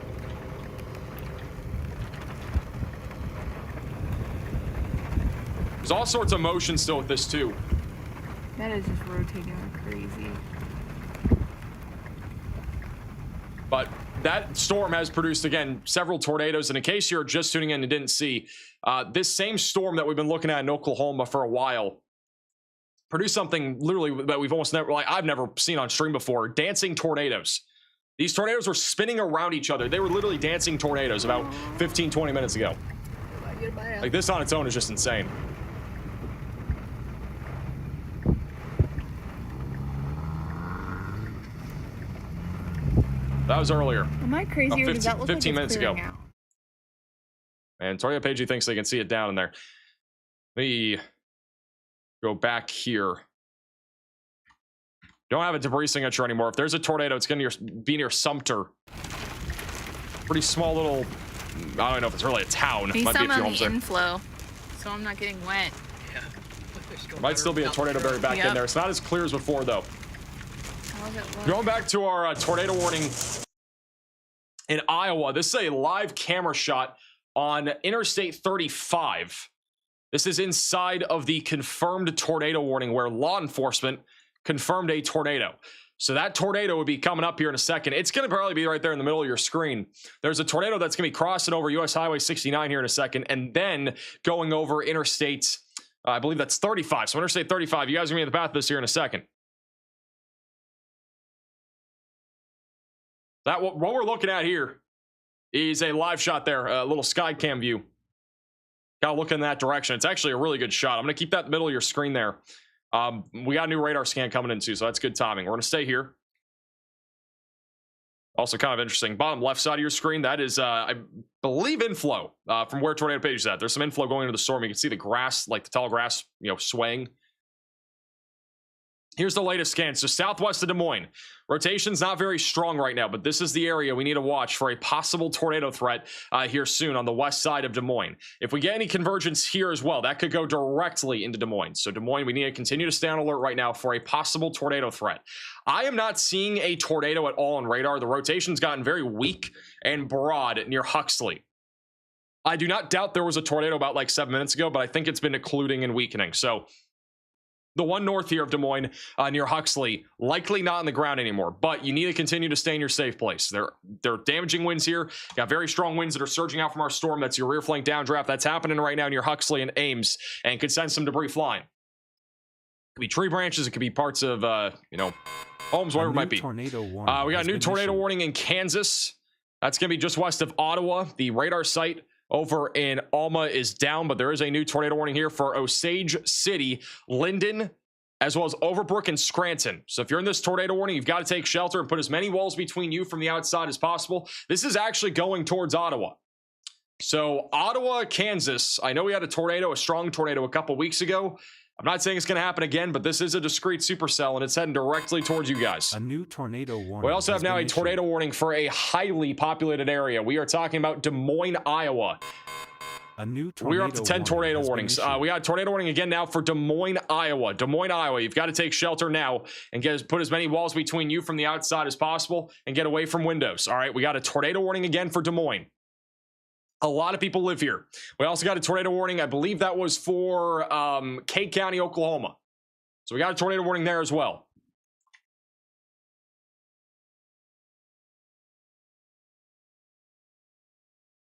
There's all sorts of motion still with this, too. That is just rotating like crazy. But that storm has produced, again, several tornadoes. And in case you're just tuning in and didn't see, this same storm that we've been looking at in Oklahoma for a while produced something literally that we've almost never, I've never seen on stream before, dancing tornadoes. These tornadoes were spinning around each other. They were literally dancing tornadoes about 15, 20 minutes ago. Like, this on its own is just insane. That was earlier. Am I crazy, or does that look 15 like minutes it's ago. clearing out? And Tornado Pagey thinks they can see it down in there. Let me go back here. Don't have a debris signature anymore. If there's a tornado, it's going to be near Sumter. Pretty small little, I don't know if it's really a town. Be Might some be a few on homes the there. inflow, so I'm not getting wet. Might still be a tornado buried back in there. It's not as clear as before, though. Going back to our tornado warning in Iowa, this is a live camera shot on Interstate 35. This is inside of the confirmed tornado warning where law enforcement confirmed a tornado. So that tornado would be coming up here in a second. It's going to probably be right there in the middle of your screen. There's a tornado that's going to be crossing over US Highway 69 here in a second, and then going over Interstate, I believe that's 35. So Interstate 35, you guys are going to be in the path of this here in a second. That what we're looking at here is a live shot there, a little sky cam view. Gotta look in that direction. It's actually a really good shot. I'm gonna keep that in the middle of your screen there. We got a new radar scan coming in too, so that's good timing. We're gonna stay here. Also kind of interesting. Bottom left side of your screen, that is, I believe, inflow from where Tornado Page is at. There's some inflow going into the storm. You can see the grass, like the tall grass, swaying. Here's the latest scan. So southwest of Des Moines. Rotation's not very strong right now, but this is the area we need to watch for a possible tornado threat here soon on the west side of Des Moines. If we get any convergence here as well, that could go directly into Des Moines. So Des Moines, we need to continue to stay on alert right now for a possible tornado threat. I am not seeing a tornado at all on radar. The rotation's gotten very weak and broad near Huxley. I do not doubt there was a tornado about like 7 minutes ago, but I think it's been occluding and weakening. So the one north here of Des Moines near Huxley, likely not on the ground anymore, but you need to continue to stay in your safe place. There are damaging winds here. You got very strong winds that are surging out from our storm. That's your rear flank downdraft. That's happening right now near Huxley and Ames, and could send some debris flying. It could be tree branches. It could be parts of, homes, whatever it might be. We got a new tornado warning in Kansas. That's going to be just west of Ottawa. The radar site over in Alma is down, but there is a new tornado warning here for Osage City, Linden, as well as Overbrook and Scranton. So if you're in this tornado warning, you've got to take shelter and put as many walls between you from the outside as possible. This is actually going towards Ottawa. So Ottawa, Kansas, I know we had a strong tornado a couple weeks ago. I'm not saying it's going to happen again, but this is a discrete supercell, and it's heading directly towards you guys. A new tornado warning. We also have now a tornado warning for a highly populated area. We are talking about Des Moines, Iowa. A new tornado We're up to 10 tornado warnings. We got a tornado warning again now for Des Moines, Iowa. Des Moines, Iowa. You've got to take shelter now and put as many walls between you from the outside as possible and get away from windows. All right, we got a tornado warning again for Des Moines. A lot of people live here. We also got a tornado warning. I believe that was for Kate County, Oklahoma. So we got a tornado warning there as well.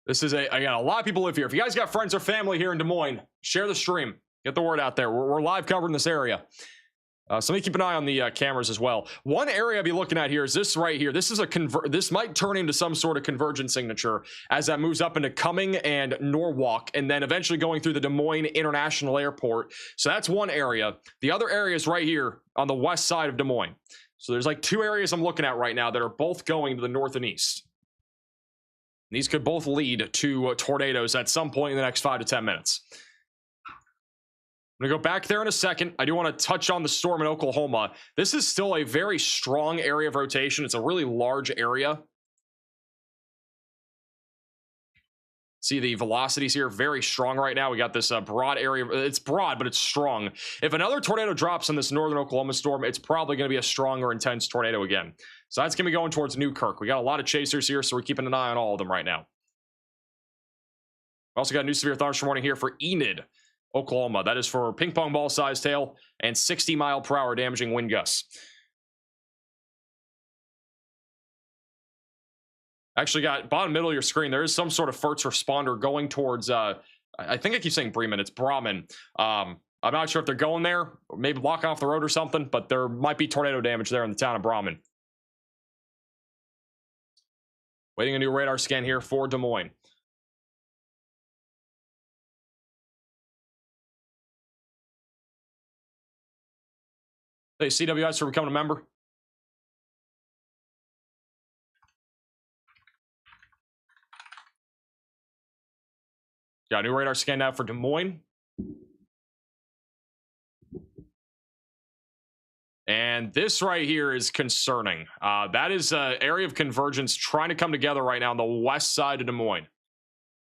This is again, a lot of people live here. If you guys got friends or family here in Des Moines, share the stream. Get the word out there. We're live covering this area. Somebody keep an eye on the cameras as well. One area I'll be looking at here is this right here. This is this might turn into some sort of convergence signature as that moves up into Cumming and Norwalk, and then eventually going through the Des Moines International Airport. So that's one area. The other area is right here on the west side of Des Moines. So there's like two areas I'm looking at right now that are both going to the north and east. These could both lead to tornadoes at some point in the next 5 to 10 minutes. I'm gonna go back there in a second. I do want to touch on the storm in Oklahoma. This is still a very strong area of rotation. It's a really large area. See the velocities here, very strong right now. We got this broad area. It's broad, but it's strong. If another tornado drops in this northern Oklahoma storm, it's probably going to be a strong or intense tornado again. So that's going to be going towards Newkirk. We got a lot of chasers here, so we're keeping an eye on all of them right now. Also got a new severe thunderstorm warning here for Enid, Oklahoma. That is for ping pong ball sized hail and 60-mile-per-hour damaging wind gusts. Actually got bottom middle of your screen, there is some sort of first responder going towards I think I keep saying Bremen, it's Brahman. I'm not sure if they're going there, or maybe block off the road or something, but there might be tornado damage there in the town of Brahman. Waiting a new radar scan here for Des Moines. Hey, CWS for becoming a member. Got a new radar scan now for Des Moines. And this right here is concerning. That is an area of convergence trying to come together right now on the west side of Des Moines.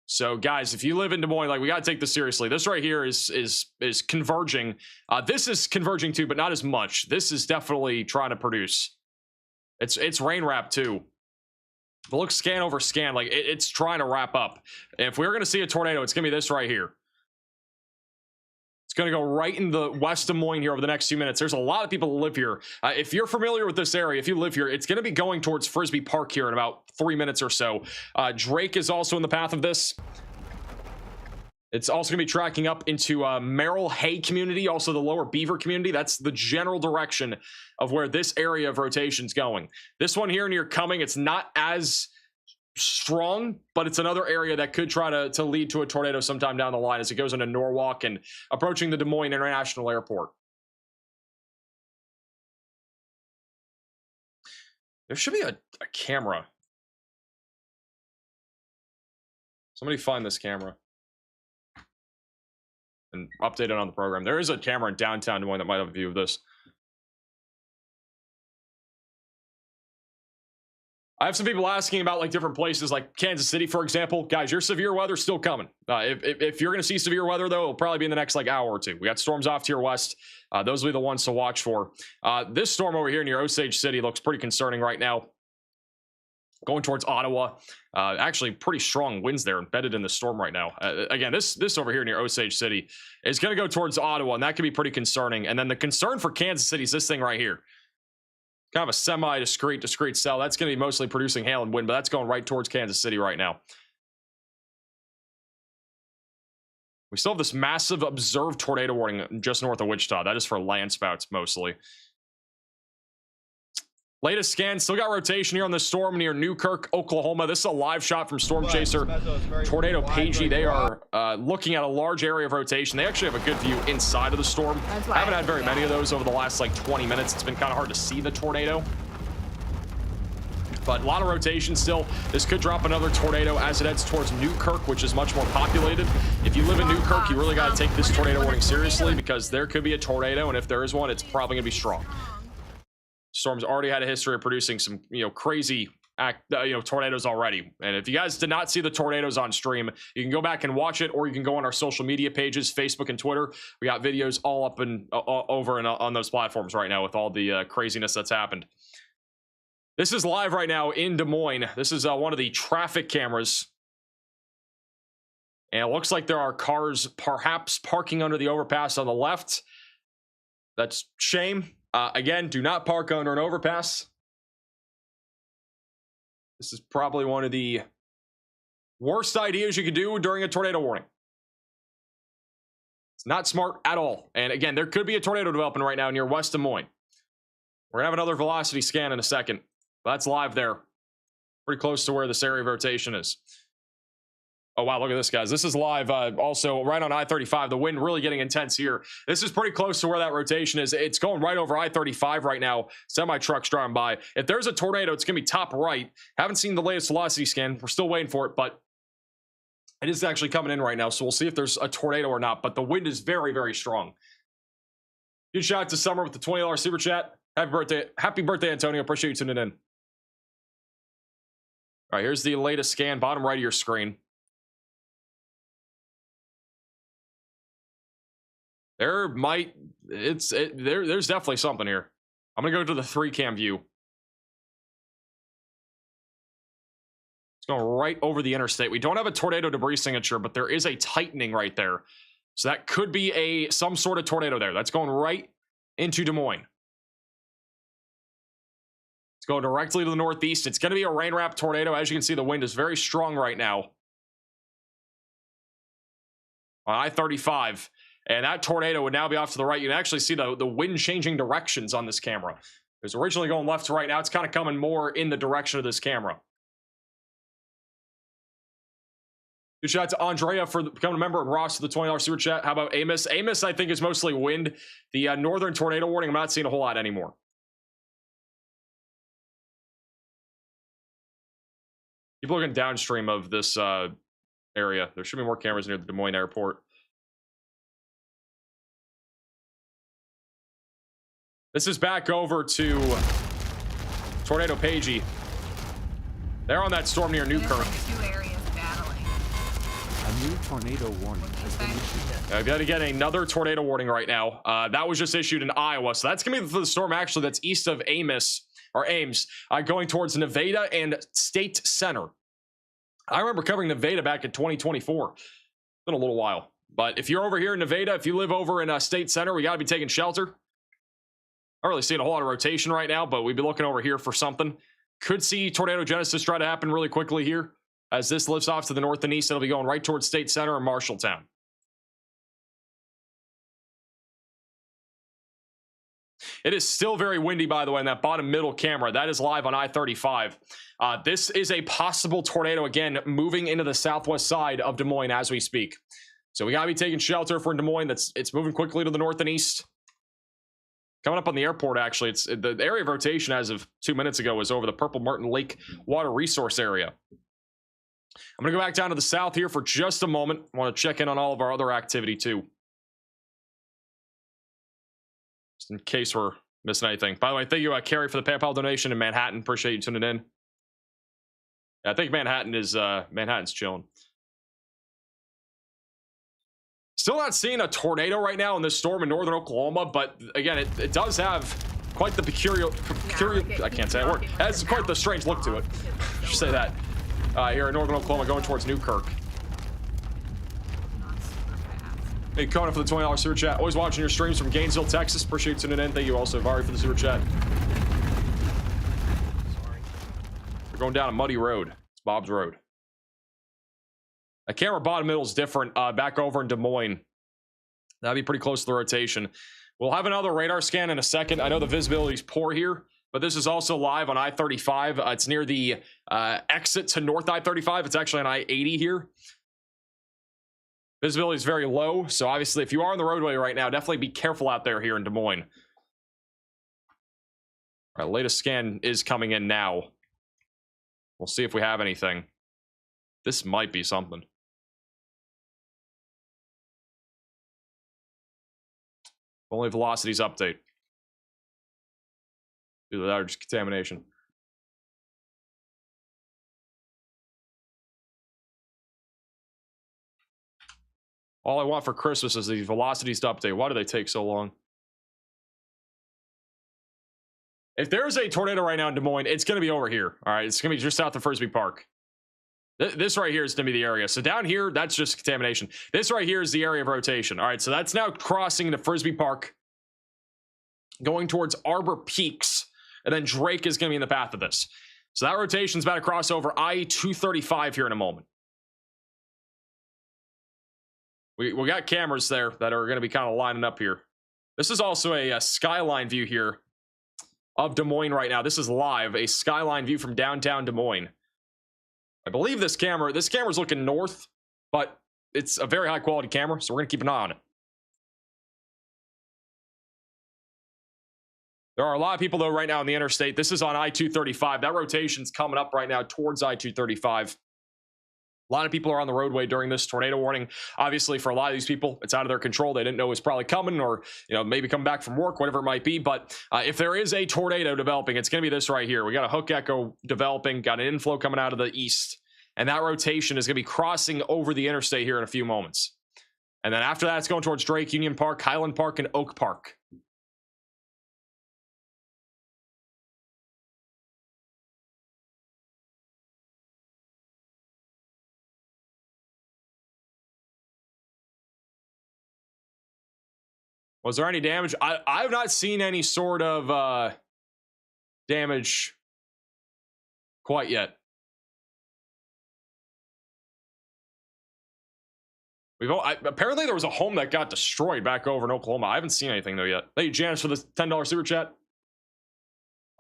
So guys, if you live in Des Moines, like, we got to take this seriously. This right here is converging. This is converging too, but not as much. This is definitely trying to produce. It's rain wrap too. But look, scan over scan, like it's trying to wrap up. If we're going to see a tornado, it's going to be this right here. It's going to go right in the west Des Moines here over the next few minutes. There's a lot of people who live here. If you're familiar with this area, if you live here, it's going to be going towards Frisbee Park here in about 3 minutes or so. Drake is also in the path of this. It's also going to be tracking up into Merrill Hay community, also the lower Beaver community. That's the general direction of where this area of rotation is going. This one here near Cumming, it's not as strong, but it's another area that could try to lead to a tornado sometime down the line as it goes into Norwalk and approaching the Des Moines International Airport. There should be a camera. Somebody find this camera and update it on the program. There is a camera in downtown Des Moines that might have a view of this. I have some people asking about like different places like Kansas City, for example. Guys, your severe weather's still coming. If you're going to see severe weather, though, it'll probably be in the next like hour or two. We got storms off to your west. Those will be the ones to watch for. This storm over here near Osage City looks pretty concerning right now. Going towards Ottawa. Actually, pretty strong winds there embedded in the storm right now. Again, this over here near Osage City is going to go towards Ottawa, and that could be pretty concerning. And then the concern for Kansas City is this thing right here. Kind of a semi-discrete cell. That's going to be mostly producing hail and wind, but that's going right towards Kansas City right now. We still have this massive observed tornado warning just north of Wichita. That is for land spouts mostly. Latest scan, still got rotation here on the storm near Newkirk, Oklahoma. This is a live shot from Storm Chaser Tornado Pagey. They are looking at a large area of rotation. They actually have a good view inside of the storm. Haven't had very many of those over the last like 20 minutes. It's been kind of hard to see the tornado. But a lot of rotation still. This could drop another tornado as it heads towards Newkirk, which is much more populated. If you live in Newkirk, you really got to take this tornado warning seriously because there could be a tornado, and if there is one, it's probably going to be strong. Storm's already had a history of producing some, crazy, tornadoes already. And if you guys did not see the tornadoes on stream, you can go back and watch it, or you can go on our social media pages, Facebook and Twitter. We got videos all up and over and on those platforms right now with all the craziness that's happened. This is live right now in Des Moines. This is one of the traffic cameras. And it looks like there are cars perhaps parking under the overpass on the left. That's shame. Again, do not park under an overpass. This is probably one of the worst ideas you could do during a tornado warning. It's not smart at all. And again, there could be a tornado developing right now near West Des Moines. We're gonna have another velocity scan in a second. That's live there. Pretty close to where this area of rotation is. Oh, wow, look at this, guys. This is live also right on I-35. The wind really getting intense here. This is pretty close to where that rotation is. It's going right over I-35 right now. Semi-trucks driving by. If there's a tornado, it's going to be top right. Haven't seen the latest velocity scan. We're still waiting for it, but it is actually coming in right now, so we'll see if there's a tornado or not. But the wind is very, very strong. Huge shout out to Summer with the $20 super chat. Happy birthday, Antonio. Appreciate you tuning in. All right, here's the latest scan, bottom right of your screen. There's definitely something here. I'm gonna go to the 3-cam view. It's going right over the interstate. We don't have a tornado debris signature, but there is a tightening right there. So that could be some sort of tornado there. That's going right into Des Moines. It's going directly to the northeast. It's going to be a rain-wrapped tornado. As you can see, the wind is very strong right now on I-35. And that tornado would now be off to the right. You can actually see the wind changing directions on this camera. It was originally going left to right. Now it's kind of coming more in the direction of this camera. Good shout out to Andrea for becoming a member, and Ross for the $20 super chat. How about Amos? Amos, I think, is mostly wind. The northern tornado warning, I'm not seeing a whole lot anymore. Keep looking downstream of this area. There should be more cameras near the Des Moines airport. This is back over to Tornado Pagey. They're on that storm near Newkirk. Two areas battling. A new tornado warning has been issued. I've got to get another tornado warning right now. That was just issued in Iowa. So that's going to be the storm actually that's east of Ames, going towards Nevada and State Center. I remember covering Nevada back in 2024. It's been a little while. But if you're over here in Nevada, if you live over in State Center, we got to be taking shelter. Not really seeing a whole lot of rotation right now, but we'd be looking over here for something. Could see tornado genesis try to happen really quickly here. As this lifts off to the north and east, it'll be going right towards State Center and Marshalltown. It is still very windy, by the way, in that bottom middle camera. That is live on I-35. This is a possible tornado, again, moving into the southwest side of Des Moines as we speak. So we got to be taking shelter for Des Moines. It's moving quickly to the north and east. Coming up on the airport, actually, the area of rotation as of 2 minutes ago was over the Purple Martin Lake water resource area. I'm going to go back down to the south here for just a moment. I want to check in on all of our other activity, too. Just in case we're missing anything. By the way, thank you, Carrie, for the PayPal donation in Manhattan. Appreciate you tuning in. Yeah, I think Manhattan's chilling. Still not seeing a tornado right now in this storm in northern Oklahoma, but again, it does have quite the peculiar I can't say that word. It has quite the strange look to it. Just say that. Here in northern Oklahoma, going towards Newkirk. Hey, Conan for the $20 super chat. Always watching your streams from Gainesville, Texas. Appreciate you tuning in. Thank you also, Vari, for the super chat. We're going down a muddy road. It's Bob's Road. A camera bottom middle is different back over in Des Moines. That'd be pretty close to the rotation. We'll have another radar scan in a second. I know the visibility is poor here, but this is also live on I-35. It's near the exit to North I-35. It's actually on I-80 here. Visibility is very low, so obviously if you are on the roadway right now, definitely be careful out there here in Des Moines. All right, latest scan is coming in now. We'll see if we have anything. This might be something. Only velocities update. Either that or just contamination. All I want for Christmas is the velocities to update. Why do they take so long? If there's a tornado right now in Des Moines, it's going to be over here. All right, it's going to be just south of Frisbee Park. This right here is going to be the area. So down here, that's just contamination. This right here is the area of rotation. All right, so that's now crossing into Frisbee Park, going towards Arbor Peaks, and then Drake is going to be in the path of this. So that rotation's about to cross over I-235 here in a moment. We got cameras there that are going to be kind of lining up here. This is also a skyline view here of Des Moines right now. This is live, a skyline view from downtown Des Moines. I believe this camera's looking north, but it's a very high quality camera, so we're going to keep an eye on it. There are a lot of people, though, right now on the interstate. This is on I-235. That rotation's coming up right now towards I-235. A lot of people are on the roadway during this tornado warning. Obviously, for a lot of these people, it's out of their control. They didn't know it was probably coming, or maybe come back from work, whatever it might be. But if there is a tornado developing, it's going to be this right here. We got a hook echo developing, got an inflow coming out of the east, and that rotation is going to be crossing over the interstate here in a few moments. And then after that, it's going towards Drake, Union Park, Highland Park, and Oak Park. Was there any damage? I've not seen any sort of damage quite yet. Apparently there was a home that got destroyed back over in Oklahoma. I haven't seen anything though yet. Thank you, Janice, for the $10 super chat.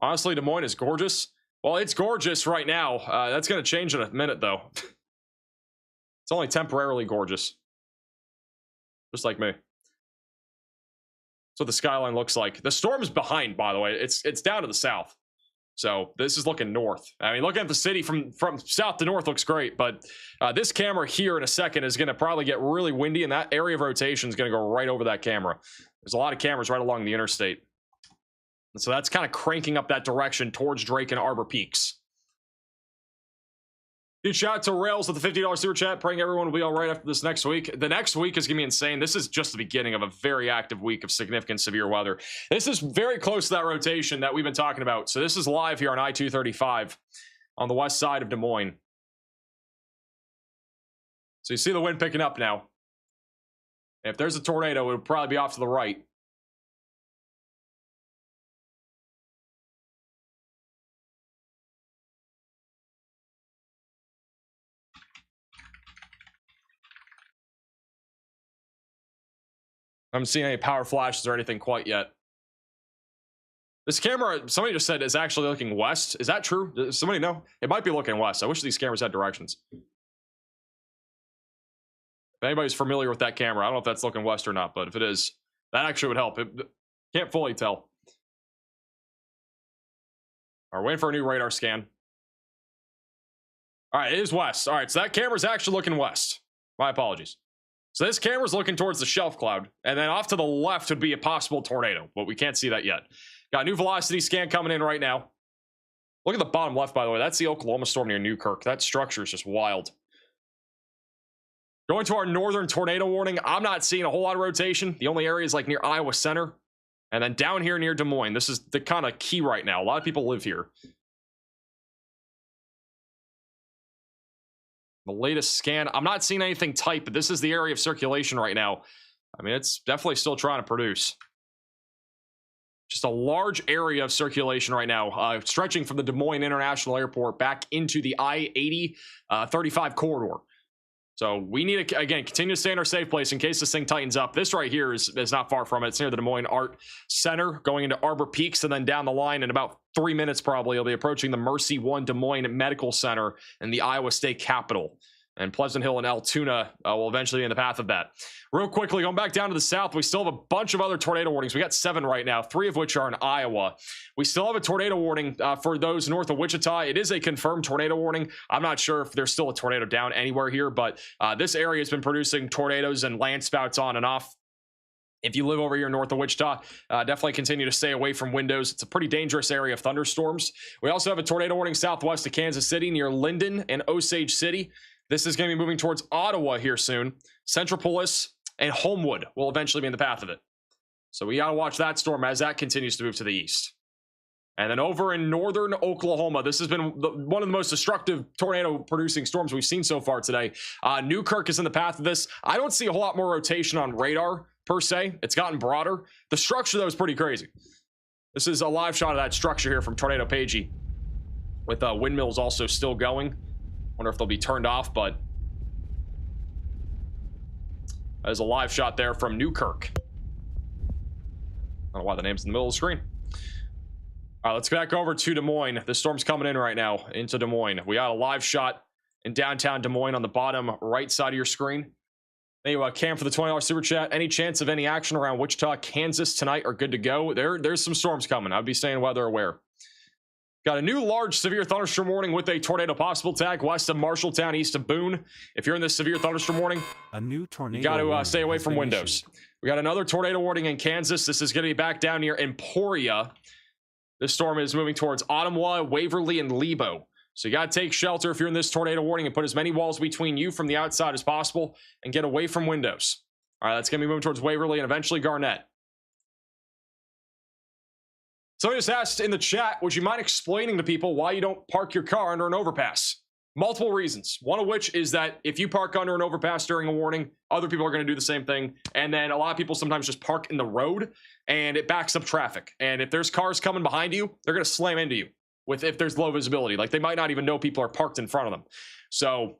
Honestly, Des Moines is gorgeous. Well, it's gorgeous right now. That's going to change in a minute though. It's only temporarily gorgeous. Just like me. That's what the skyline looks like. The storm's behind, by the way. It's down to the south. So this is looking north. I mean, looking at the city from south to north looks great, but this camera here in a second is going to probably get really windy, and that area of rotation is going to go right over that camera. There's a lot of cameras right along the interstate. And so that's kind of cranking up that direction towards Drake and Arbor Peaks. Huge shout out to Rails with the $50 super chat, praying everyone will be all right after this next week. The next week is going to be insane. This is just the beginning of a very active week of significant severe weather. This is very close to that rotation that we've been talking about. So this is live here on I-235 on the west side of Des Moines. So you see the wind picking up now. If there's a tornado, it would probably be off to the right. I haven't seen any power flashes or anything quite yet. This camera, somebody just said, is actually looking west. Is that true? Does somebody know? It might be looking west. I wish these cameras had directions. If anybody's familiar with that camera, I don't know if that's looking west or not, but if it is, that actually would help. Can't fully tell. All right, waiting for a new radar scan. All right, it is west. All right, so that camera's actually looking west. My apologies. So this camera's looking towards the shelf cloud, and then off to the left would be a possible tornado, but we can't see that yet. Got a new velocity scan coming in right now. Look at the bottom left, by the way. That's the Oklahoma storm near Newkirk. That structure is just wild. Going to our northern tornado warning, I'm not seeing a whole lot of rotation. The only area is like near Iowa Center, and then down here near Des Moines. This is the kind of key right now. A lot of people live here. The latest scan, I'm not seeing anything tight, but this is the area of circulation right now. I mean, it's definitely still trying to produce. Just a large area of circulation right now, stretching from the Des Moines International Airport back into the I-80 35 corridor. So we need to, again, continue to stay in our safe place in case this thing tightens up. This right here is not far from it. It's near the Des Moines Art Center, going into Arbor Peaks, and then down the line in about 3 minutes probably, it'll be approaching the Mercy One Des Moines Medical Center and the Iowa State Capitol. And Pleasant Hill and Altoona will eventually be in the path of that. Real quickly, going back down to the south, we still have a bunch of other tornado warnings. We got 7 right now, 3 of which are in Iowa. We still have a tornado warning for those north of Wichita. It is a confirmed tornado warning. I'm not sure if there's still a tornado down anywhere here, but this area has been producing tornadoes and land spouts on and off. If you live over here north of Wichita, definitely continue to stay away from windows. It's a pretty dangerous area of thunderstorms. We also have a tornado warning southwest of Kansas City near Linden and Osage City. This is going to be moving towards Ottawa here soon. Centropolis and Homewood will eventually be in the path of it. So we got to watch that storm as that continues to move to the east. And then over in northern Oklahoma, this has been one of the most destructive tornado-producing storms we've seen so far today. Newkirk is in the path of this. I don't see a whole lot more rotation on radar, per se. It's gotten broader. The structure, though, is pretty crazy. This is a live shot of that structure here from Tornado Pagey, with windmills also still going. Wonder if they'll be turned off, but There's a live shot there from Newkirk. I don't know why the name's in the middle of the screen. All right, let's get back over to Des Moines. The storm's coming in right now into Des Moines. We got a live shot in downtown Des Moines on the bottom right side of your screen. Anyway, Cam for the $20 super chat. Any chance of any action around Wichita, Kansas tonight are good to go? There's some storms coming. I'd be staying weather aware. Got a new large severe thunderstorm warning with a tornado possible tag west of Marshalltown, east of Boone. If you're in this severe thunderstorm warning, a new tornado. You got to stay away from windows. We got another tornado warning in Kansas. This is going to be back down near Emporia. This storm is moving towards Ottawa, Waverly, and Lebo. So you got to take shelter if you're in this tornado warning and put as many walls between you from the outside as possible and get away from windows. All right, that's going to be moving towards Waverly and eventually Garnett. Somebody just asked in the chat, would you mind explaining to people why you don't park your car under an overpass? Multiple reasons. One of which is that if you park under an overpass during a warning, other people are going to do the same thing. And then a lot of people sometimes just park in the road and it backs up traffic. And if there's cars coming behind you, they're going to slam into you if there's low visibility. Like they might not even know people are parked in front of them. So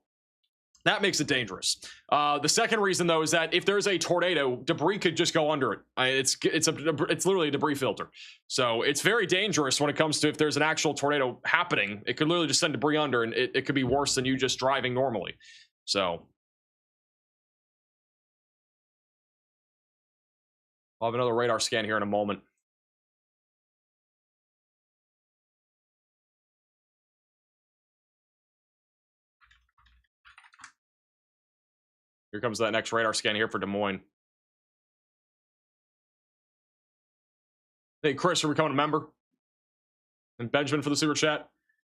that makes it dangerous. The second reason, though, is that if there's a tornado, debris could just go under it. It's literally a debris filter. So it's very dangerous when it comes to if there's an actual tornado happening. It could literally just send debris under, and it could be worse than you just driving normally. So I'll have another radar scan here in a moment. Here comes that next radar scan here for Des Moines. Hey, Chris, are we becoming a member? And Benjamin for the super chat.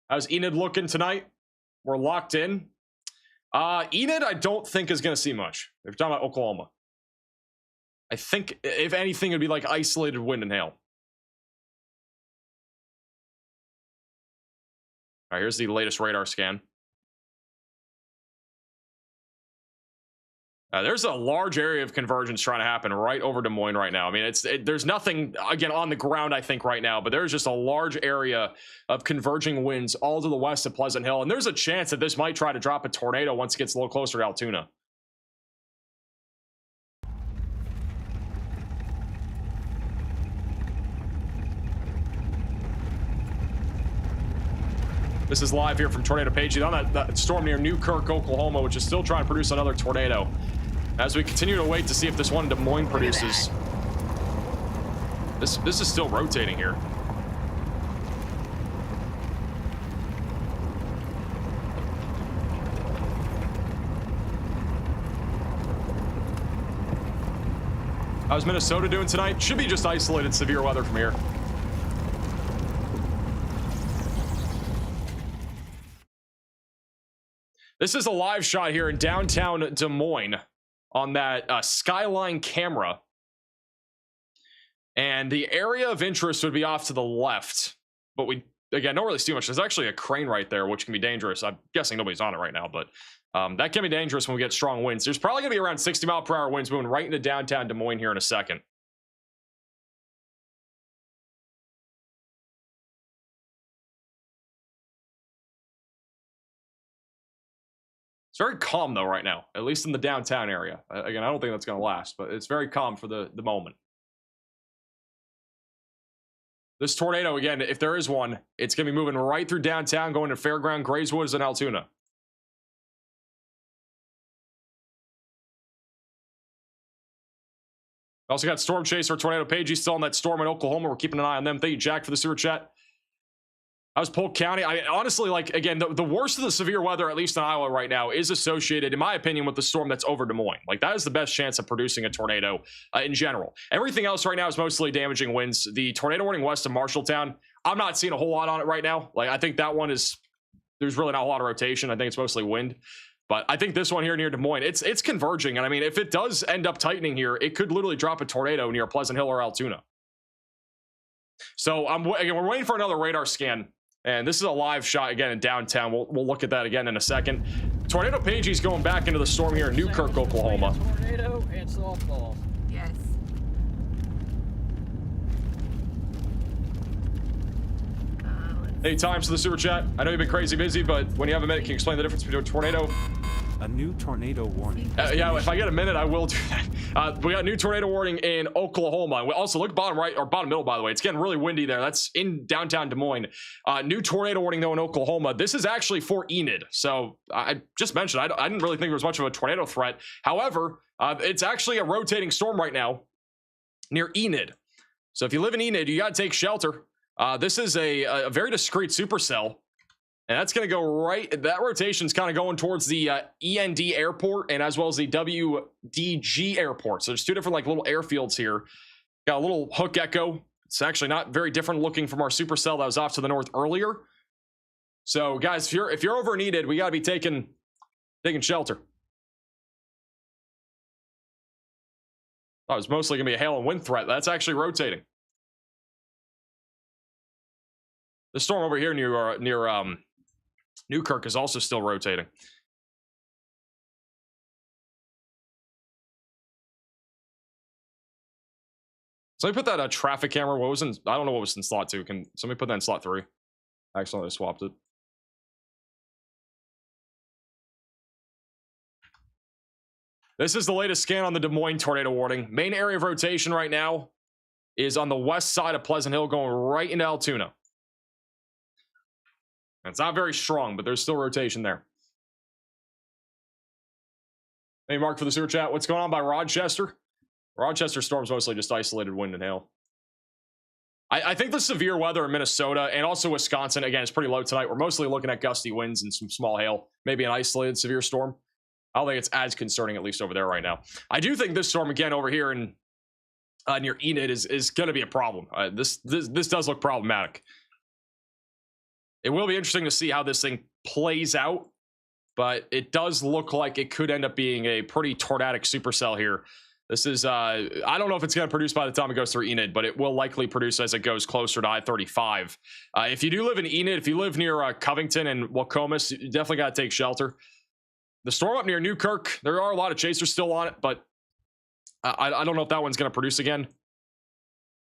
How's Enid looking tonight? We're locked in. Enid, I don't think is going to see much. If you're talking about Oklahoma. I think, if anything, it'd be like isolated wind and hail. All right, here's the latest radar scan. There's a large area of convergence trying to happen right over Des Moines right now. I mean, there's nothing, again, on the ground, I think, right now, but there's just a large area of converging winds all to the west of Pleasant Hill. And there's a chance that this might try to drop a tornado once it gets a little closer to Altoona. This is live here from Tornado Page on that storm near Newkirk, Oklahoma, which is still trying to produce another tornado. As we continue to wait to see if this one in Des Moines produces. This is still rotating here. How's Minnesota doing tonight? Should be just isolated severe weather from here. This is a live shot here in downtown Des Moines on that skyline camera. And the area of interest would be off to the left. But we, again, don't really see much. There's actually a crane right there, which can be dangerous. I'm guessing nobody's on it right now, but that can be dangerous when we get strong winds. There's probably going to be around 60-mile-per-hour winds moving right into downtown Des Moines here in a second. It's very calm, though, right now, at least in the downtown area. Again, I don't think that's going to last, but it's very calm for the moment. This tornado, again, if there is one, it's going to be moving right through downtown, going to Fairground, Grays Woods, and Altoona. Also got Storm Chaser, Tornado Page. He's still on that storm in Oklahoma. We're keeping an eye on them. Thank you, Jack, for the super chat. How's Polk County? I honestly, like, again, the worst of the severe weather, at least in Iowa right now, is associated, in my opinion, with the storm that's over Des Moines. Like, that is the best chance of producing a tornado in general. Everything else right now is mostly damaging winds. The tornado warning west of Marshalltown, I'm not seeing a whole lot on it right now. Like, I think that one is, there's really not a lot of rotation. I think it's mostly wind. But I think this one here near Des Moines, it's converging. And I mean, if it does end up tightening here, it could literally drop a tornado near Pleasant Hill or Altoona. So again, we're waiting for another radar scan. And this is a live shot again in downtown. We'll look at that again in a second. Tornado Pagey's going back into the storm here in Newkirk, Oklahoma. Tornado and softball. Yes. Hey, Times for the super chat. I know you've been crazy busy, but when you have a minute, can you explain the difference between a tornado A new tornado warning. Yeah, if I get a minute, I will do that. We got a new tornado warning in Oklahoma. We also look bottom right or bottom middle, by the way. It's getting really windy there. That's in downtown Des Moines. New tornado warning though in Oklahoma. This is actually for Enid. So I just mentioned I didn't really think there was much of a tornado threat. However, it's actually a rotating storm right now near Enid. So if you live in Enid, you got to take shelter. This is a very discreet supercell. And that's going to go right. That rotation's kind of going towards the END airport and as well as the WDG airport. So there's two different like little airfields here. Got a little hook echo. It's actually not very different looking from our supercell that was off to the north earlier. So guys, if you're over needed, we got to be taking shelter. Oh, it's mostly going to be a hail and wind threat. That's actually rotating. The storm over here near Newkirk is also still rotating. So let me put that traffic camera. What was in? I don't know what was in slot 2. Can somebody put that in slot 3? I accidentally swapped it. This is the latest scan on the Des Moines tornado warning. Main area of rotation right now is on the west side of Pleasant Hill, going right into Altoona. It's not very strong, but there's still rotation there. Hey, Mark for the super chat. What's going on by Rochester? Rochester storm's mostly just isolated wind and hail. I think the severe weather in Minnesota and also Wisconsin, again, is pretty low tonight. We're mostly looking at gusty winds and some small hail, maybe an isolated severe storm. I don't think it's as concerning, at least over there right now. I do think this storm, again, over here in near Enid is going to be a problem. This does look problematic. It will be interesting to see how this thing plays out, but it does look like it could end up being a pretty tornadic supercell here. This is, I don't know if it's going to produce by the time it goes through Enid, but it will likely produce as it goes closer to I-35. If you do live in Enid, if you live near Covington and Wacomas, you definitely got to take shelter. The storm up near Newkirk, there are a lot of chasers still on it, but I don't know if that one's going to produce again.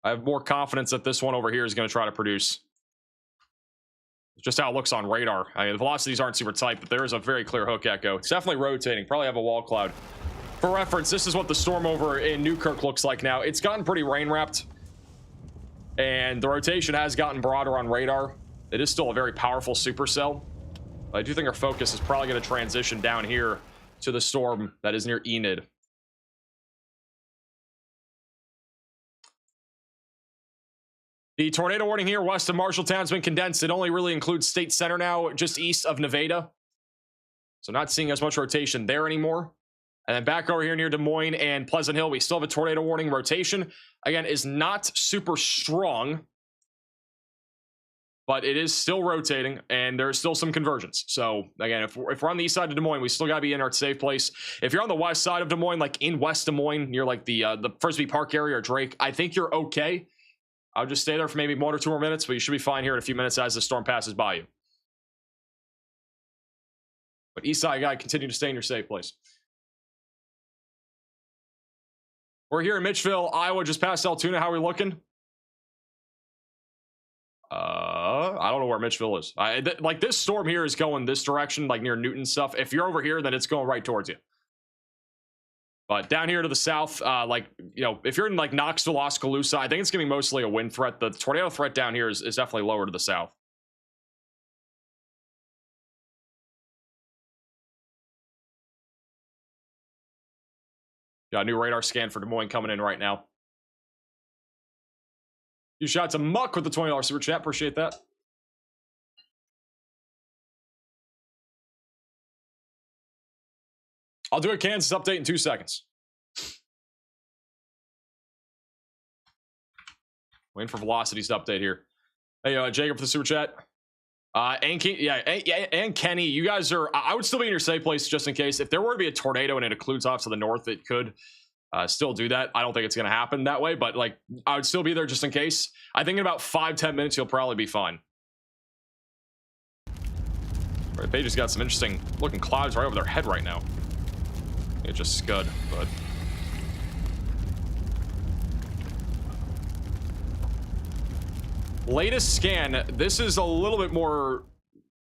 I have more confidence that this one over here is going to try to produce. Just how it looks on radar. I mean, the velocities aren't super tight, but there is a very clear hook echo. It's definitely rotating. Probably have a wall cloud. For reference, this is what the storm over in Newkirk looks like now. It's gotten pretty rain-wrapped, and the rotation has gotten broader on radar. It is still a very powerful supercell. I do think our focus is probably going to transition down here to the storm that is near Enid. The tornado warning here west of Marshalltown has been condensed. It only really includes State Center now, just east of Nevada. So not seeing as much rotation there anymore. And then back over here near Des Moines and Pleasant Hill, we still have a tornado warning. Rotation, again, is not super strong, but it is still rotating, and there's still some convergence. So, again, if we're on the east side of Des Moines, we still got to be in our safe place. If you're on the west side of Des Moines, like in West Des Moines, near like the Frisbee Park area or Drake, I think you're okay. I'll just stay there for maybe 1 or 2 more minutes, but you should be fine here in a few minutes as the storm passes by you. But east side, you got to continue to stay in your safe place. We're here in Mitchville, Iowa, just past Altoona. How are we looking? I don't know where Mitchville is. Like this storm here is going this direction, like near Newton stuff. If you're over here, then it's going right towards you. But down here to the south, like, you know, if you're in like Knoxville, Oskaloosa, I think it's going to be mostly a wind threat. The tornado threat down here is definitely lower to the south. Got a new radar scan for Des Moines coming in right now. You shot some muck with the $20 super chat. Appreciate that. I'll do a Kansas update in 2 seconds. Waiting for velocities to update here. Hey, Jacob for the super chat. And Kenny, you guys are, I would still be in your safe place just in case. If there were to be a tornado and it occludes off to the north, it could still do that. I don't think it's going to happen that way, but like I would still be there just in case. I think in about 5-10 minutes, you'll probably be fine. Right, Page has got some interesting looking clouds right over their head right now. It just scud, but latest scan, this is a little bit more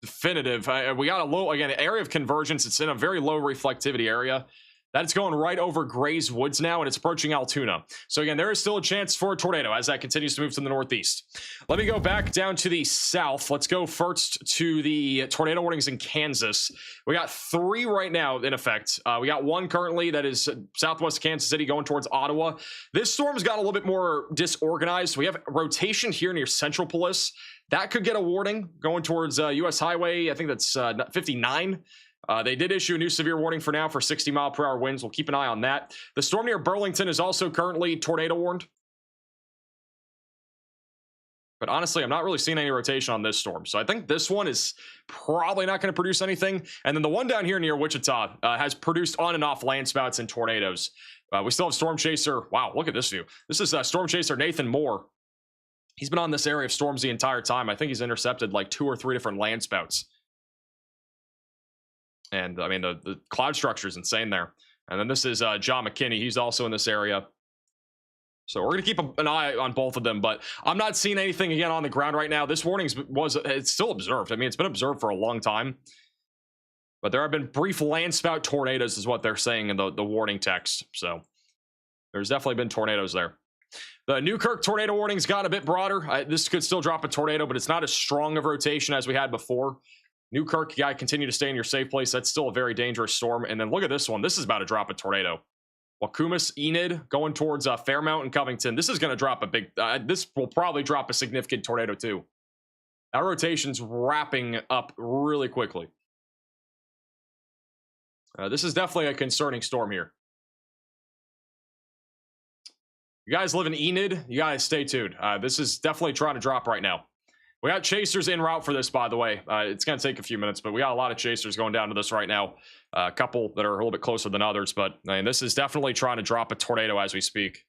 definitive. We got a low, again, area of convergence. It's in a very low reflectivity area. That's going right over Gray's Woods now, and it's approaching Altoona. So again, there is still a chance for a tornado as that continues to move to the northeast. Let me go back down to the south. Let's go first to the tornado warnings in Kansas. We got 3 right now in effect. We got 1 currently that is southwest Kansas City going towards Ottawa. This storm's got a little bit more disorganized. We have rotation here near Centropolis. That could get a warning going towards US Highway. I think that's 59. They did issue a new severe warning for now for 60-mile-per-hour winds. We'll keep an eye on that. The storm near Burlington is also currently tornado warned. But honestly, I'm not really seeing any rotation on this storm. So I think this one is probably not going to produce anything. And then the one down here near Wichita has produced on and off landspouts and tornadoes. We still have Storm Chaser. Wow, look at this view. This is Storm Chaser Nathan Moore. He's been on this area of storms the entire time. I think he's intercepted like 2 or 3 different landspouts. And I mean, the cloud structure is insane there. And then this is John McKinney. He's also in this area. So we're going to keep an eye on both of them. But I'm not seeing anything again on the ground right now. This warning it's still observed. I mean, it's been observed for a long time. But there have been brief landspout tornadoes is what they're saying in the warning text. So there's definitely been tornadoes there. The Newkirk tornado warning's got a bit broader. This could still drop a tornado, but it's not as strong of rotation as we had before. Newkirk, you gotta continue to stay in your safe place. That's still a very dangerous storm. And then look at this one. This is about to drop a tornado. Wakumis, Enid, going towards Fairmount and Covington. This is going to drop a big... this will probably drop a significant tornado too. That rotation's wrapping up really quickly. This is definitely a concerning storm here. You guys live in Enid, you guys stay tuned. This is definitely trying to drop right now. We got chasers en route for this, by the way. It's going to take a few minutes, but we got a lot of chasers going down to this right now. A couple that are a little bit closer than others, but I mean, this is definitely trying to drop a tornado as we speak.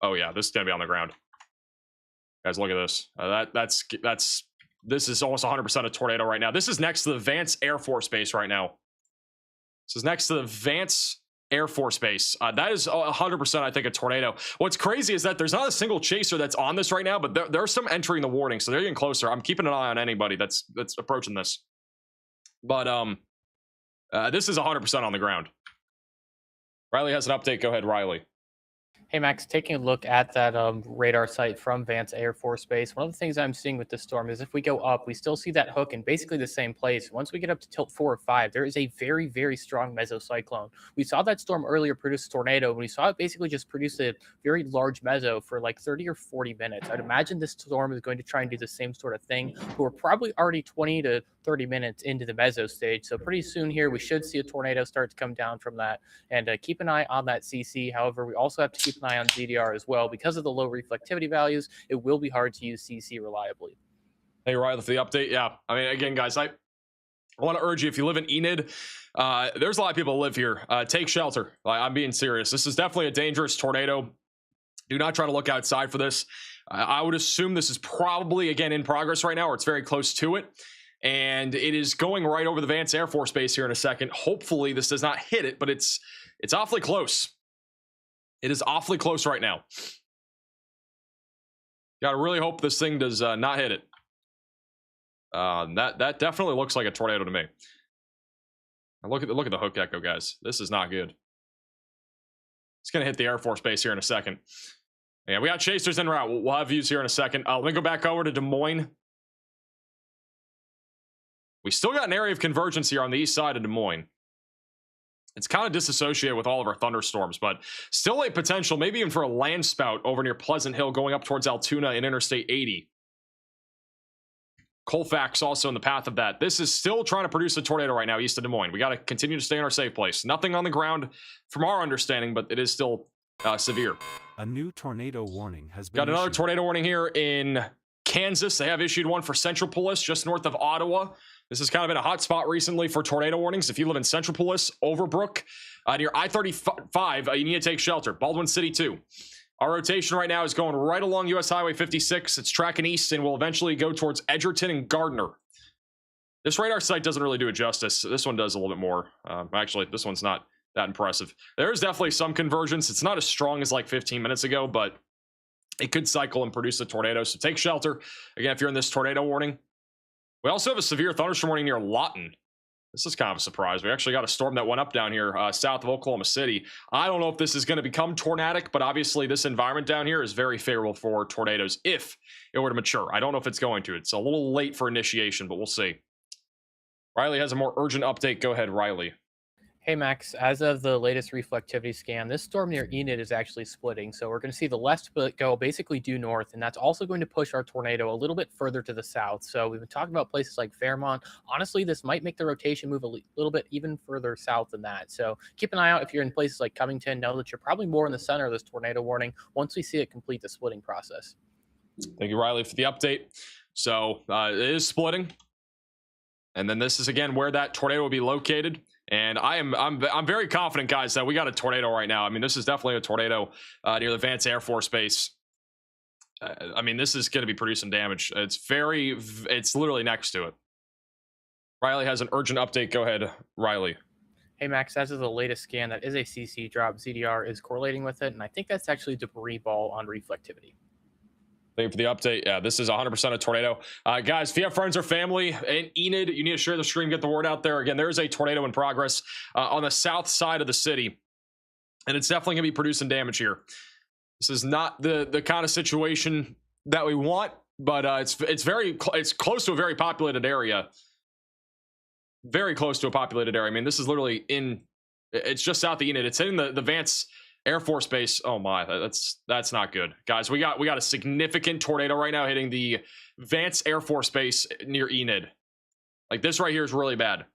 Oh yeah, this is going to be on the ground. Guys, look at this. This is almost 100% a tornado right now. This is next to the Vance Air Force Base right now. This is next to the Vance Air Force Base. That is 100%, I think, a tornado. What's crazy is that there's not a single chaser that's on this right now, but there are some entering the warning, so they're getting closer. I'm keeping an eye on anybody that's approaching this. But this is 100% on the ground. Riley has an update. Go ahead, Riley. Hey, Max, taking a look at that radar site from Vance Air Force Base, one of the things I'm seeing with this storm is if we go up, we still see that hook in basically the same place. Once we get up to tilt 4 or 5, there is a very, very strong mesocyclone. We saw that storm earlier produce a tornado, and we saw it basically just produce a very large meso for like 30 or 40 minutes. I'd imagine this storm is going to try and do the same sort of thing. But we're probably already 20 to 30 minutes into the meso stage, so pretty soon here we should see a tornado start to come down from that. And keep an eye on that CC. However, we also have to keep an eye on ZDR as well. Because of the low reflectivity values, it will be hard to use CC reliably. Hey, Riley, for the update. Yeah, I mean, again, guys, I want to urge you, if you live in Enid, there's a lot of people who live here. Take shelter. I'm being serious. This is definitely a dangerous tornado. Do not try to look outside for this. I would assume this is probably, again, in progress right now, or it's very close to it. And it is going right over the Vance Air Force Base here in a second. Hopefully this does not hit it, but it's awfully close. It is awfully close right now. Gotta really hope this thing does not hit it. That definitely looks like a tornado to me. And look at the hook echo, guys. This is not good. It's gonna hit the Air Force Base here in a second. Yeah, we got chasers en route. We'll have views here in a second. Let me go back over to Des Moines. We still got an area of convergence here on the east side of Des Moines. It's kind of disassociated with all of our thunderstorms, but still a potential, maybe even for a land spout over near Pleasant Hill going up towards Altoona and Interstate 80. Colfax also in the path of that. This is still trying to produce a tornado right now east of Des Moines. We got to continue to stay in our safe place. Nothing on the ground from our understanding, but it is still severe. A new tornado warning has been got another issued. tornado warning here in Kansas. They have issued one for Centropolis, just north of Ottawa. This has kind of been a hot spot recently for tornado warnings. If you live in Centropolis, Overbrook, near I-35, you need to take shelter. Baldwin City, too. Our rotation right now is going right along US Highway 56. It's tracking east and will eventually go towards Edgerton and Gardner. This radar site doesn't really do it justice. This one does a little bit more. Actually, this one's not that impressive. There's definitely some convergence. It's not as strong as like 15 minutes ago, but it could cycle and produce a tornado. So take shelter. Again, if you're in this tornado warning. We also have a severe thunderstorm warning near Lawton. This is kind of a surprise. We actually got a storm that went up down here south of Oklahoma City. I don't know if this is going to become tornadic, but obviously this environment down here is very favorable for tornadoes if it were to mature. I don't know if it's going to. It's a little late for initiation, but we'll see. Riley has a more urgent update. Go ahead, Riley. Hey Max, as of the latest reflectivity scan, this storm near Enid is actually splitting. So we're going to see the left split go basically due north, and that's also going to push our tornado a little bit further to the south. So we've been talking about places like Fairmont. Honestly, this might make the rotation move a little bit even further south than that. So keep an eye out if you're in places like Covington. Know that you're probably more in the center of this tornado warning once we see it complete the splitting process. Thank you, Riley, for the update. So it is splitting. And then this is, again, where that tornado will be located. And I'm very confident, guys, that we got a tornado right now. I mean, this is definitely a tornado near the Vance Air Force Base. I mean, this is going to be producing damage. It's literally next to it. Riley has an urgent update. Go ahead, Riley. Hey Max, as of the latest scan, that is a CC drop. ZDR is correlating with it, and I think that's actually debris ball on reflectivity. Thank you for the update. Yeah, this is 100% a tornado. Guys, if you have friends or family in Enid, you need to share the stream, get the word out there. Again, there is a tornado in progress on the south side of the city, and it's definitely going to be producing damage here. This is not the kind of situation that we want, but it's close to a very populated area. Very close to a populated area. I mean, this is literally it's just south of Enid. It's hitting the Vance Air Force Base. Oh my, that's not good, guys. We got a significant tornado right now hitting the Vance Air Force Base near Enid. Like, this right here is really bad.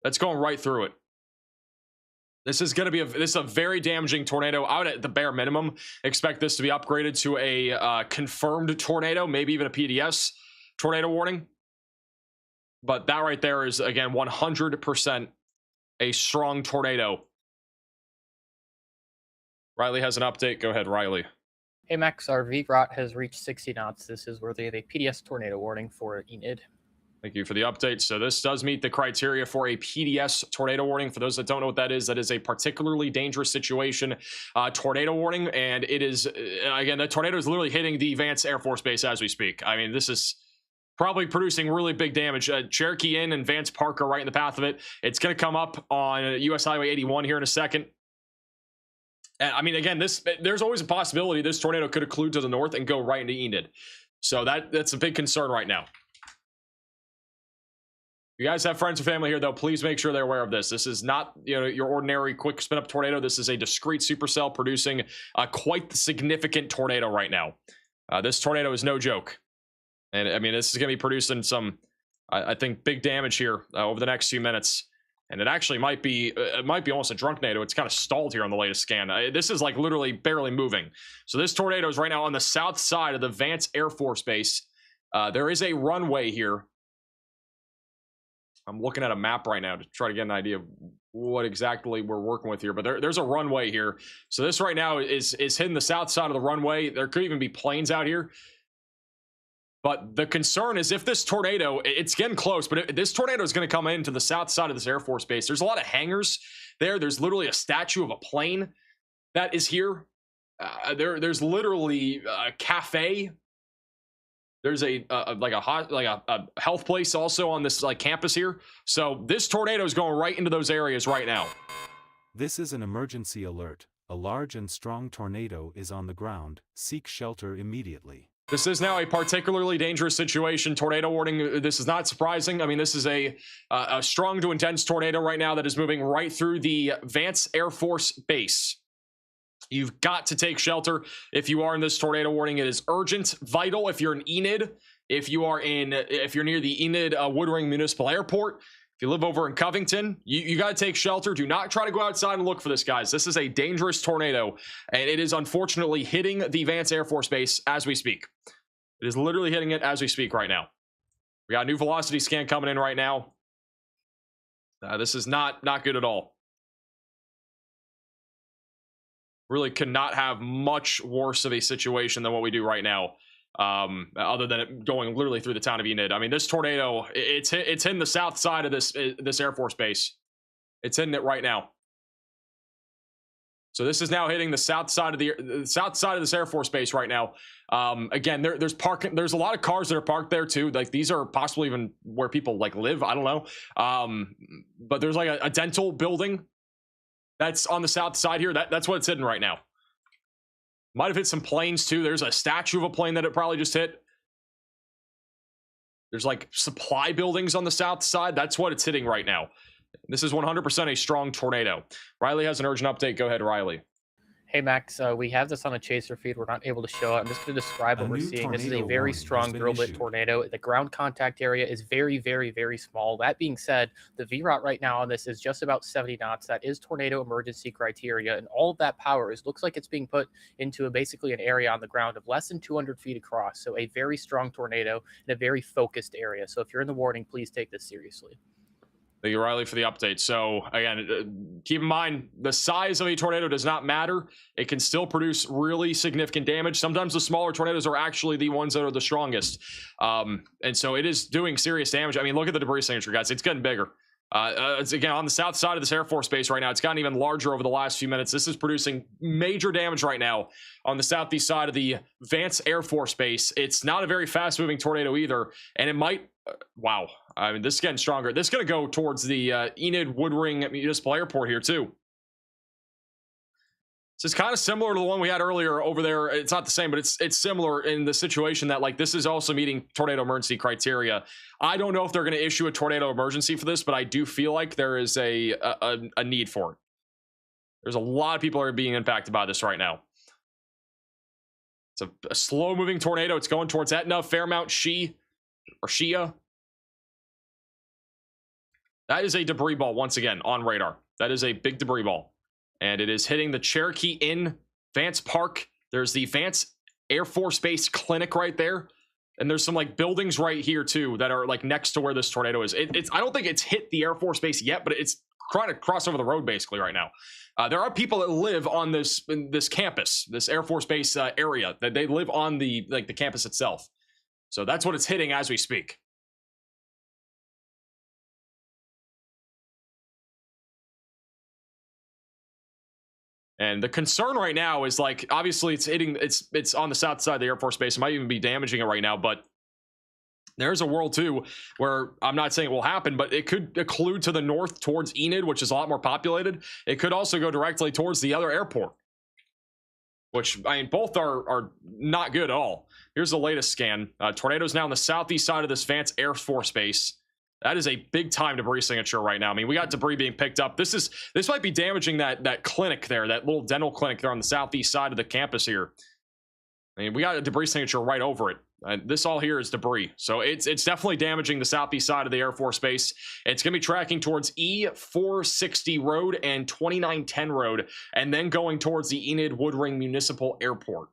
That's going right through it. This is going to be a very damaging tornado. I would, at the bare minimum, expect this to be upgraded to a confirmed tornado, maybe even a PDS tornado warning. But that right there is, again, 100% a strong tornado. Riley has an update. Go ahead, Riley. Hey Max, our VROT has reached 60 knots. This is worthy of a PDS tornado warning for Enid. Thank you for the update. So this does meet the criteria for a PDS tornado warning. For those that don't know what that is a particularly dangerous situation tornado warning. And it is, again, the tornado is literally hitting the Vance Air Force Base as we speak. I mean, this is probably producing really big damage. Cherokee Inn and Vance Park are right in the path of it. It's going to come up on US Highway 81 here in a second. And I mean, again, there's always a possibility this tornado could occlude to the north and go right into Enid. So that's a big concern right now. If you guys have friends or family here, though, please make sure they're aware of this. This is not, your ordinary quick spin up tornado. This is a discrete supercell producing quite the significant tornado right now. This tornado is no joke. And I mean, this is going to be producing some, I think, big damage here over the next few minutes. And it actually might be almost a drunk tornado. It's kind of stalled here on the latest scan. This is like literally barely moving. So this tornado is right now on the south side of the Vance Air Force Base. There is a runway here. I'm looking at a map right now to try to get an idea of what exactly we're working with here. But there's a runway here. So this right now is hitting the south side of the runway. There could even be planes out here. But the concern is if this tornado, it's getting close, but this tornado is going to come into the south side of this Air Force Base. There's a lot of hangars there. There's literally a statue of a plane that is here. There's literally a cafe. There's a health place also on this campus here. So this tornado is going right into those areas right now. This is an emergency alert. A large and strong tornado is on the ground. Seek shelter immediately. This is now a particularly dangerous situation. Tornado warning. This is not surprising. I mean, this is a strong to intense tornado right now that is moving right through the Vance Air Force Base. You've got to take shelter if you are in this tornado warning. It is urgent, vital. If you're in Enid, if you're near the Enid Woodring Municipal Airport, if you live over in Covington, you got to take shelter. Do not try to go outside and look for this, guys. This is a dangerous tornado, and it is unfortunately hitting the Vance Air Force Base as we speak. It is literally hitting it as we speak right now. We got a new velocity scan coming in right now. This is not good at all. Really could not have much worse of a situation than what we do right now. Other than it going literally through the town of Enid. I mean, this tornado, it's in the south side of this Air Force Base. It's in it right now. So this is now hitting the south side of this Air Force Base right now. Again, there's parking. There's a lot of cars that are parked there too. Like these are possibly even where people like live. I don't know. But there's like a dental building that's on the south side here. That's what it's hitting right now. Might have hit some planes too. There's a statue of a plane that it probably just hit. There's like supply buildings on the south side. That's what it's hitting right now. This is 100% a strong tornado. Riley has an urgent update. Go ahead, Riley. Hey, Max, we have this on a chaser feed. We're not able to show it. I'm just going to describe what we're seeing. This is a very strong drill-bit tornado. The ground contact area is very, very, very small. That being said, the VROT right now on this is just about 70 knots. That is tornado emergency criteria, and all of that power looks like it's being put into basically an area on the ground of less than 200 feet across. So a very strong tornado in a very focused area. So if you're in the warning, please take this seriously. Thank you, Riley, for the update. So again, keep in mind, the size of a tornado does not matter. It can still produce really significant damage. Sometimes the smaller tornadoes are actually the ones that are the strongest. And so it is doing serious damage. I mean, look at the debris signature, guys. It's getting bigger. It's again on the south side of this Air Force Base right now. It's gotten even larger over the last few minutes. This is producing major damage right now on the southeast side of the Vance Air Force Base. It's not a very fast moving tornado either, and it might wow, I mean, this is getting stronger. This is going to go towards the Enid Woodring Municipal Airport here too. This is kind of similar to the one we had earlier over there. It's not the same, but it's similar in the situation that like this is also meeting tornado emergency criteria. I don't know if they're going to issue a tornado emergency for this, but I do feel like there is a need for it. There's a lot of people that are being impacted by this right now. It's a slow moving tornado. It's going towards Etna, Fairmount, Shia. That is a debris ball once again on radar. That is a big debris ball. And it is hitting the Cherokee Inn, Vance Park. There's the Vance Air Force Base Clinic right there. And there's some like buildings right here too that are like next to where this tornado is. I don't think it's hit the Air Force Base yet, but it's trying to cross over the road basically right now. There are people that live on this campus, this Air Force Base area, that they live on the campus itself. So that's what it's hitting as we speak. And the concern right now is like, obviously it's hitting, it's on the south side of the Air Force Base. It might even be damaging it right now, but there's a world too where I'm not saying it will happen, but it could occlude to the north towards Enid, which is a lot more populated. It could also go directly towards the other airport, which I mean, both are not good at all. Here's the latest scan. Tornadoes now on the southeast side of this Vance Air Force Base. That is a big time debris signature right now. I mean, we got debris being picked up. This might be damaging that clinic there, that little dental clinic there on the southeast side of the campus here. I mean, we got a debris signature right over it. This all here is debris. So it's definitely damaging the southeast side of the Air Force Base. It's going to be tracking towards E-460 Road and 2910 Road, and then going towards the Enid Woodring Municipal Airport.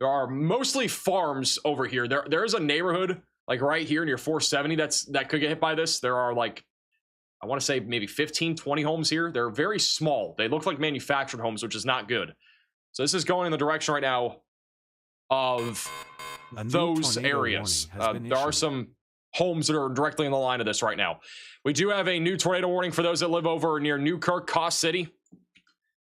There are mostly farms over here. There is a neighborhood like right here near 470 that could get hit by this. There are like, I want to say maybe 15, 20 homes here. They're very small. They look like manufactured homes, which is not good. So this is going in the direction right now of those areas. There are some homes that are directly in the line of this right now. We do have a new tornado warning for those that live over near Newkirk, Cost City.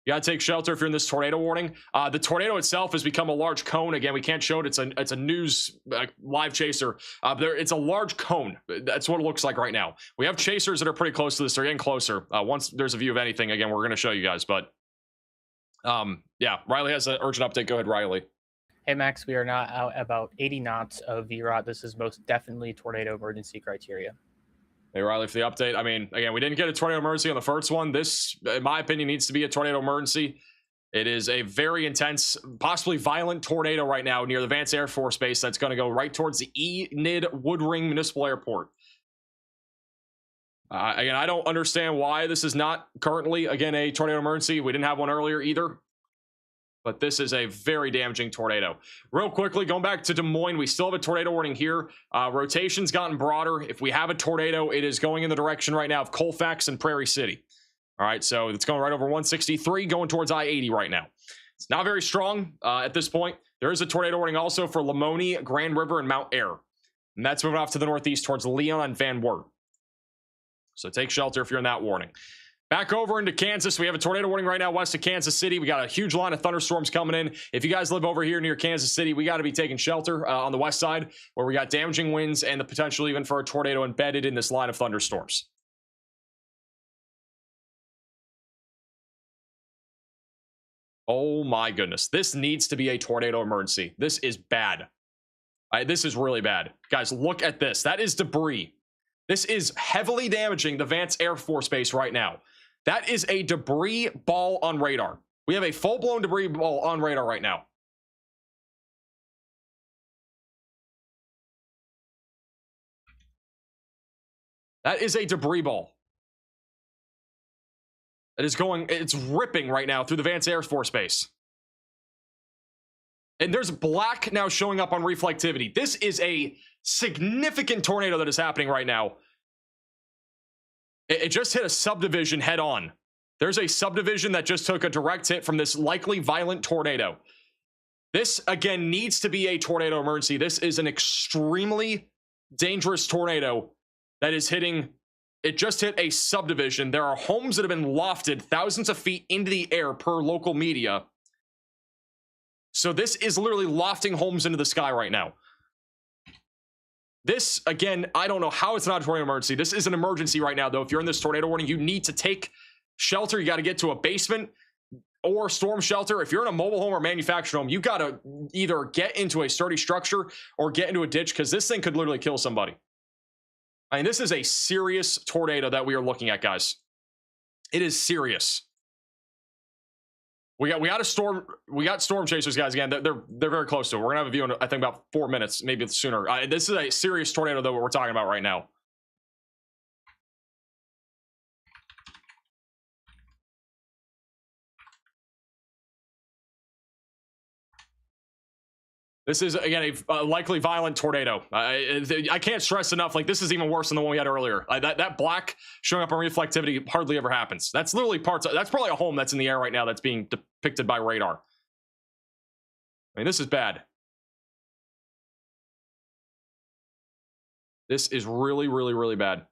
You gotta take shelter if you're in this tornado warning. The tornado itself has become a large cone. Again, we can't show it. It's a news live chaser. It's a large cone. That's what it looks like right now. We have chasers that are pretty close to this. They're getting closer. Once there's a view of anything, again, we're gonna show you guys. But yeah, Riley has an urgent update. Go ahead, Riley. Hey, Max, we are now out about 80 knots of VROT. This is most definitely tornado emergency criteria. Hey, Riley, for the update. I mean, again, we didn't get a tornado emergency on the first one. This, in my opinion, needs to be a tornado emergency. It is a very intense, possibly violent tornado right now near the Vance Air Force Base that's going to go right towards the Enid Woodring Municipal Airport. Again, I don't understand why this is not currently, again, a tornado emergency. We didn't have one earlier either. But this is a very damaging tornado. Real quickly, going back to Des Moines, we still have a tornado warning here. Rotation's gotten broader. If we have a tornado, it is going in the direction right now of Colfax and Prairie City. All right, so it's going right over 163, going towards I-80 right now. It's not very strong at this point. There is a tornado warning also for Lamoni, Grand River, and Mount Ayr. And that's moving off to the northeast towards Leon and Van Wert. So take shelter if you're in that warning. Back over into Kansas. We have a tornado warning right now west of Kansas City. We got a huge line of thunderstorms coming in. If you guys live over here near Kansas City, we got to be taking shelter on the west side where we got damaging winds and the potential even for a tornado embedded in this line of thunderstorms. Oh my goodness. This needs to be a tornado emergency. This is bad. This is really bad. Guys, look at this. That is debris. This is heavily damaging the Vance Air Force Base right now. That is a debris ball on radar. We have a full-blown debris ball on radar right now. That is a debris ball. It is going, it's ripping right now through the Vance Air Force Base. And there's black now showing up on reflectivity. This is a significant tornado that is happening right now. It just hit a subdivision head on. There's a subdivision that just took a direct hit from this likely violent tornado. This, again, needs to be a tornado emergency. This is an extremely dangerous tornado that is hitting. It just hit a subdivision. There are homes that have been lofted thousands of feet into the air per local media. So this is literally lofting homes into the sky right now. This, again, I don't know how it's not a tornado emergency. This is an emergency right now, though. If you're in this tornado warning, you need to take shelter. You got to get to a basement or storm shelter. If you're in a mobile home or manufactured home, you got to either get into a sturdy structure or get into a ditch because this thing could literally kill somebody. I mean, this is a serious tornado that we are looking at, guys. It is serious. We got storm chasers, guys. Again, they're very close to it. We're gonna have a view in, I think, about 4 minutes, maybe sooner. This is a serious tornado, though, what we're talking about right now. This is, again, a likely violent tornado. I can't stress enough, like, this is even worse than the one we had earlier. That black showing up on reflectivity hardly ever happens. That's literally that's probably a home that's in the air right now that's being depicted by radar. I mean, this is bad. This is really, really, really bad.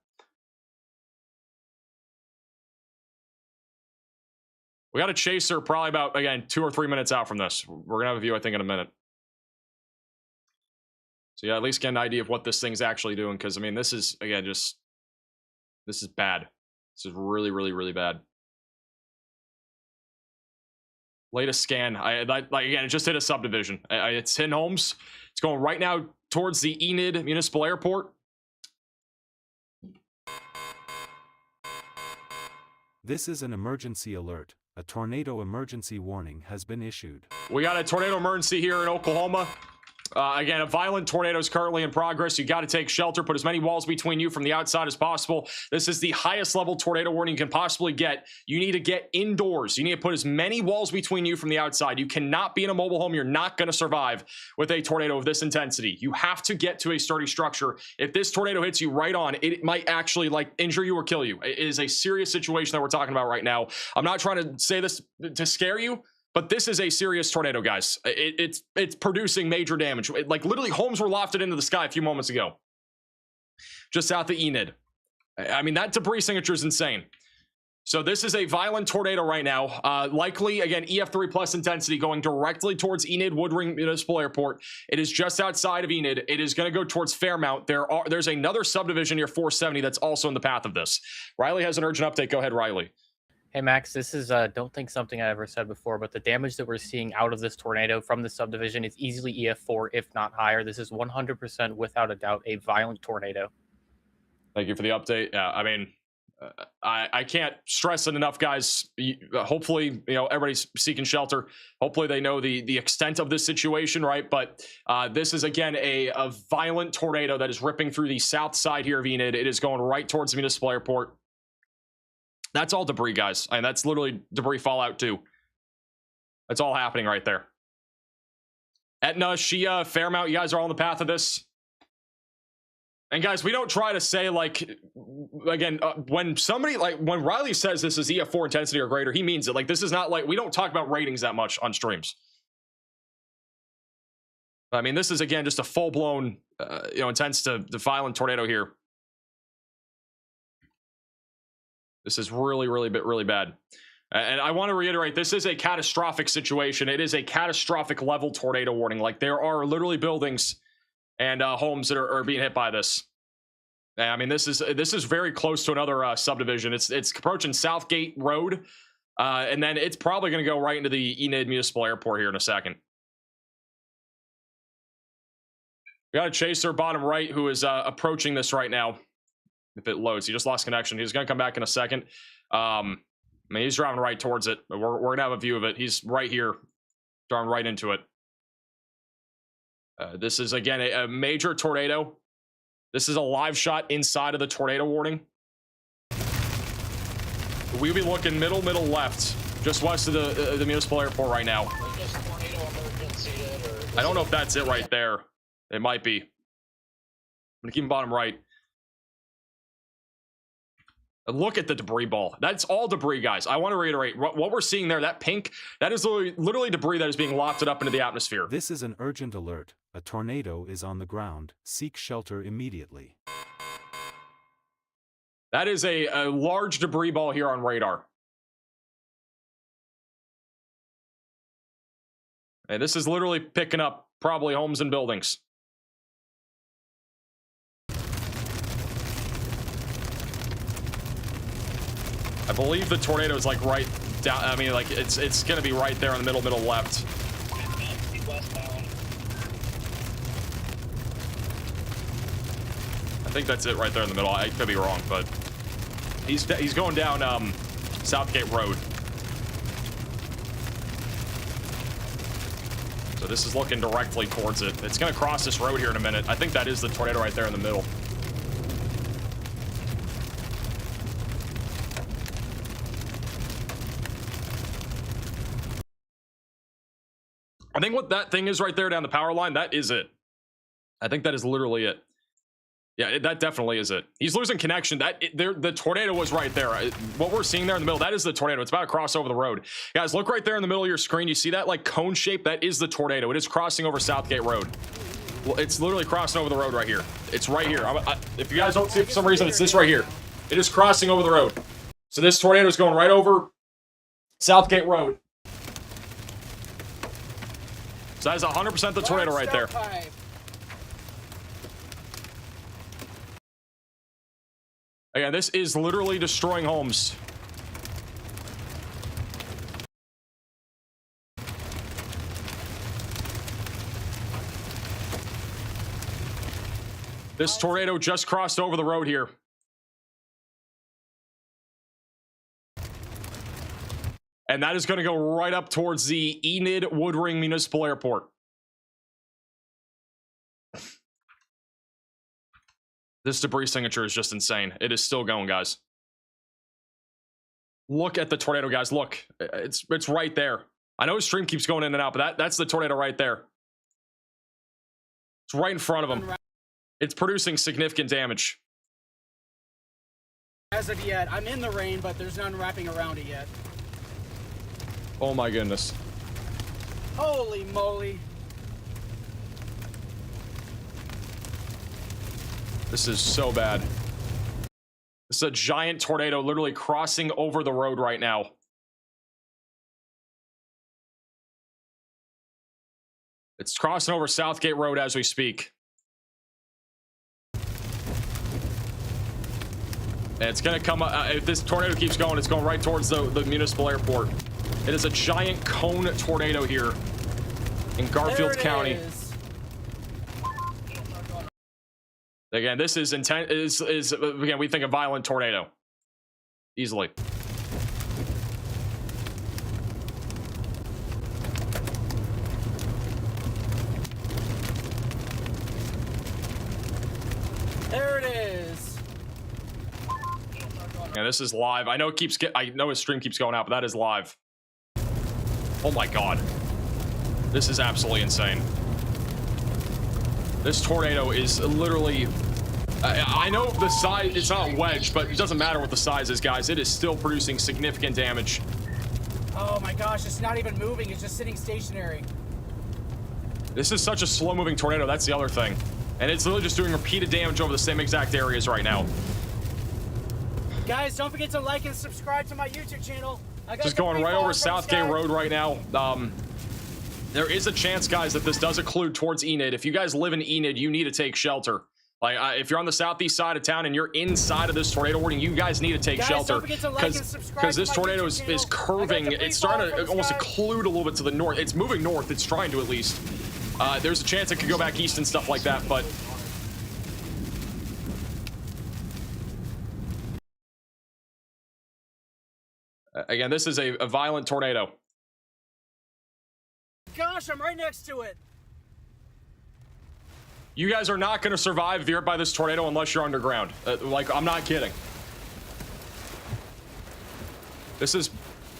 We got a chaser probably about, again, 2 or 3 minutes out from this. We're going to have a view, I think, in a minute. So yeah, at least get an idea of what this thing's actually doing, because I mean, this is, again, this is bad. This is really, really, really bad. Latest scan, like again, it just hit a subdivision. It's hitting homes. It's going right now towards the Enid Municipal Airport. This is an emergency alert. A tornado emergency warning has been issued. We got a tornado emergency here in Oklahoma. Again, a violent tornado is currently in progress. You got to take shelter, put as many walls between you from the outside as possible. This is the highest level tornado warning you can possibly get. You need to get indoors. You need to put as many walls between you from the outside. You cannot be in a mobile home. You're not going to survive with a tornado of this intensity. You have to get to a sturdy structure. If this tornado hits you right on, it might actually like injure you or kill you. It is a serious situation that we're talking about right now. I'm not trying to say this to scare you, but this is a serious tornado, guys. It's producing major damage. Like, literally, homes were lofted into the sky a few moments ago. Just south of Enid. I mean, that debris signature is insane. So this is a violent tornado right now. Likely, again, EF-3 plus intensity going directly towards Enid Woodring Municipal Airport. It is just outside of Enid. It is going to go towards Fairmount. There's another subdivision near 470 that's also in the path of this. Riley has an urgent update. Go ahead, Riley. Hey, Max, this is, don't think something I ever said before, but the damage that we're seeing out of this tornado from the subdivision is easily EF-4, if not higher. This is 100%, without a doubt, a violent tornado. Thank you for the update. Yeah, I mean, I can't stress it enough, guys. Hopefully, everybody's seeking shelter. Hopefully they know the extent of this situation, right? But this is, again, a violent tornado that is ripping through the south side here of Enid. It is going right towards the municipal airport. That's all debris, guys. I mean, that's literally debris fallout too. That's all happening right there. Etna, Shia, Fairmount, you guys are all on the path of this. And guys, we don't try to say, like, again, when Riley says this is EF-4 intensity or greater, he means it. Like, this is not like, we don't talk about ratings that much on streams. I mean, this is, again, just a full-blown, intense to violent tornado here. This is really bad. And I want to reiterate, this is a catastrophic situation. It is a catastrophic level tornado warning. Like, there are literally buildings and homes that are being hit by this. I mean, this is very close to another subdivision. It's approaching Southgate Road, and then it's probably going to go right into the Enid Municipal Airport here in a second. We got a chaser bottom right who is approaching this right now. If it loads, he just lost connection. He's going to come back in a second. I mean, he's driving right towards it. We're going to have a view of it. He's right here, driving right into it. This is, again, a major tornado. This is a live shot inside of the tornado warning. We'll be looking middle left, just west of the municipal airport right now. I don't know if that's it right there. It might be. I'm going to keep him bottom right. Look at the debris ball. That's all debris, guys. I want to reiterate what we're seeing there. That pink, that is literally debris that is being lofted up into the atmosphere. This is an urgent alert. A tornado is on the ground. Seek shelter immediately. That is a large debris ball here on radar. And this is literally picking up probably homes and buildings. I believe the tornado is like right down. I mean, like it's going to be right there in the middle left. I think that's it right there in the middle. I could be wrong, but he's going down Southgate Road. So this is looking directly towards it. It's going to cross this road here in a minute. I think that is the tornado right there in the middle. I think what that thing is right there down the power line, that is it. I think that is literally it. Yeah, that definitely is it. He's losing connection. The tornado was right there. What we're seeing there in the middle, that is the tornado. It's about to cross over the road. Guys, look right there in the middle of your screen. You see that like cone shape? That is the tornado. It is crossing over Southgate Road. Well, it's literally crossing over the road right here. It's right here. If you guys don't see it for some reason, it's this right here. It is crossing over the road. So this tornado is going right over Southgate Road. So that is 100% the tornado right there. Again, this is literally destroying homes. This tornado just crossed over the road here. And that is going to go right up towards the Enid Woodring Municipal Airport. This debris signature is just insane. It is still going, guys. Look at the tornado, guys. Look, it's right there. I know his stream keeps going in and out, but that's the tornado right there. It's right in front of him. It's producing significant damage. As of yet, I'm in the rain, but there's none wrapping around it yet. Oh my goodness. Holy moly. This is so bad. This is a giant tornado literally crossing over the road right now. It's crossing over Southgate Road as we speak. And it's going to come if this tornado keeps going, it's going right towards the municipal airport. It is a giant cone tornado here in Garfield County. Again, this is intense. Again, we think a violent tornado. Easily. There it is. Yeah, this is live. I know his stream keeps going out, but that is live. Oh my god. This is absolutely insane. This tornado is literally... I know the size, it's not wedged, but it doesn't matter what the size is, guys. It is still producing significant damage. Oh my gosh, it's not even moving. It's just sitting stationary. This is such a slow-moving tornado. That's the other thing. And it's literally just doing repeated damage over the same exact areas right now. Guys, don't forget to like and subscribe to my YouTube channel. Just going right over Southgate Road right now. There is a chance, guys, that this does occlude towards Enid. If you guys live in Enid, you need to take shelter. Like, if you're on the southeast side of town and you're inside of this tornado warning, you guys need to take shelter. Because this tornado is curving. It's starting to almost occlude a little bit to the north. It's moving north. It's trying to, at least. There's a chance it could go back east and stuff like that, but... Again, this is a violent tornado. Gosh, I'm right next to it. You guys are not going to survive if you're hit by this tornado unless you're underground. Like, I'm not kidding. This is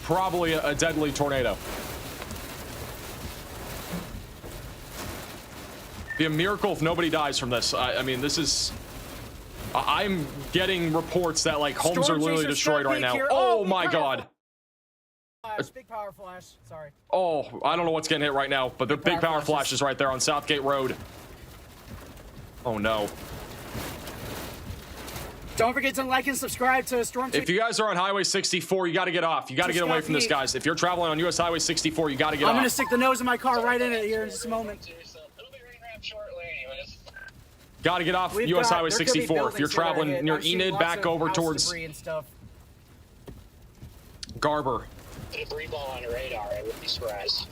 probably a deadly tornado. Be a miracle if nobody dies from this. I mean, this is... I'm getting reports that, like, homes are literally destroyed right now. Oh, my God. Big power flash. Sorry. Oh, I don't know what's getting hit right now, but the big power flashes right there on Southgate Road. Oh, no. Don't forget to like and subscribe to Storm. If you guys are on Highway 64, you got to get off. You got to get away from this, guys. If you're traveling on US Highway 64, you got to get off. I'm going to stick the nose of my car right in it here in just a moment. Got to get off US Highway 64. If you're traveling near Enid, back over towards Garber. Debris ball on radar, I would be surprised.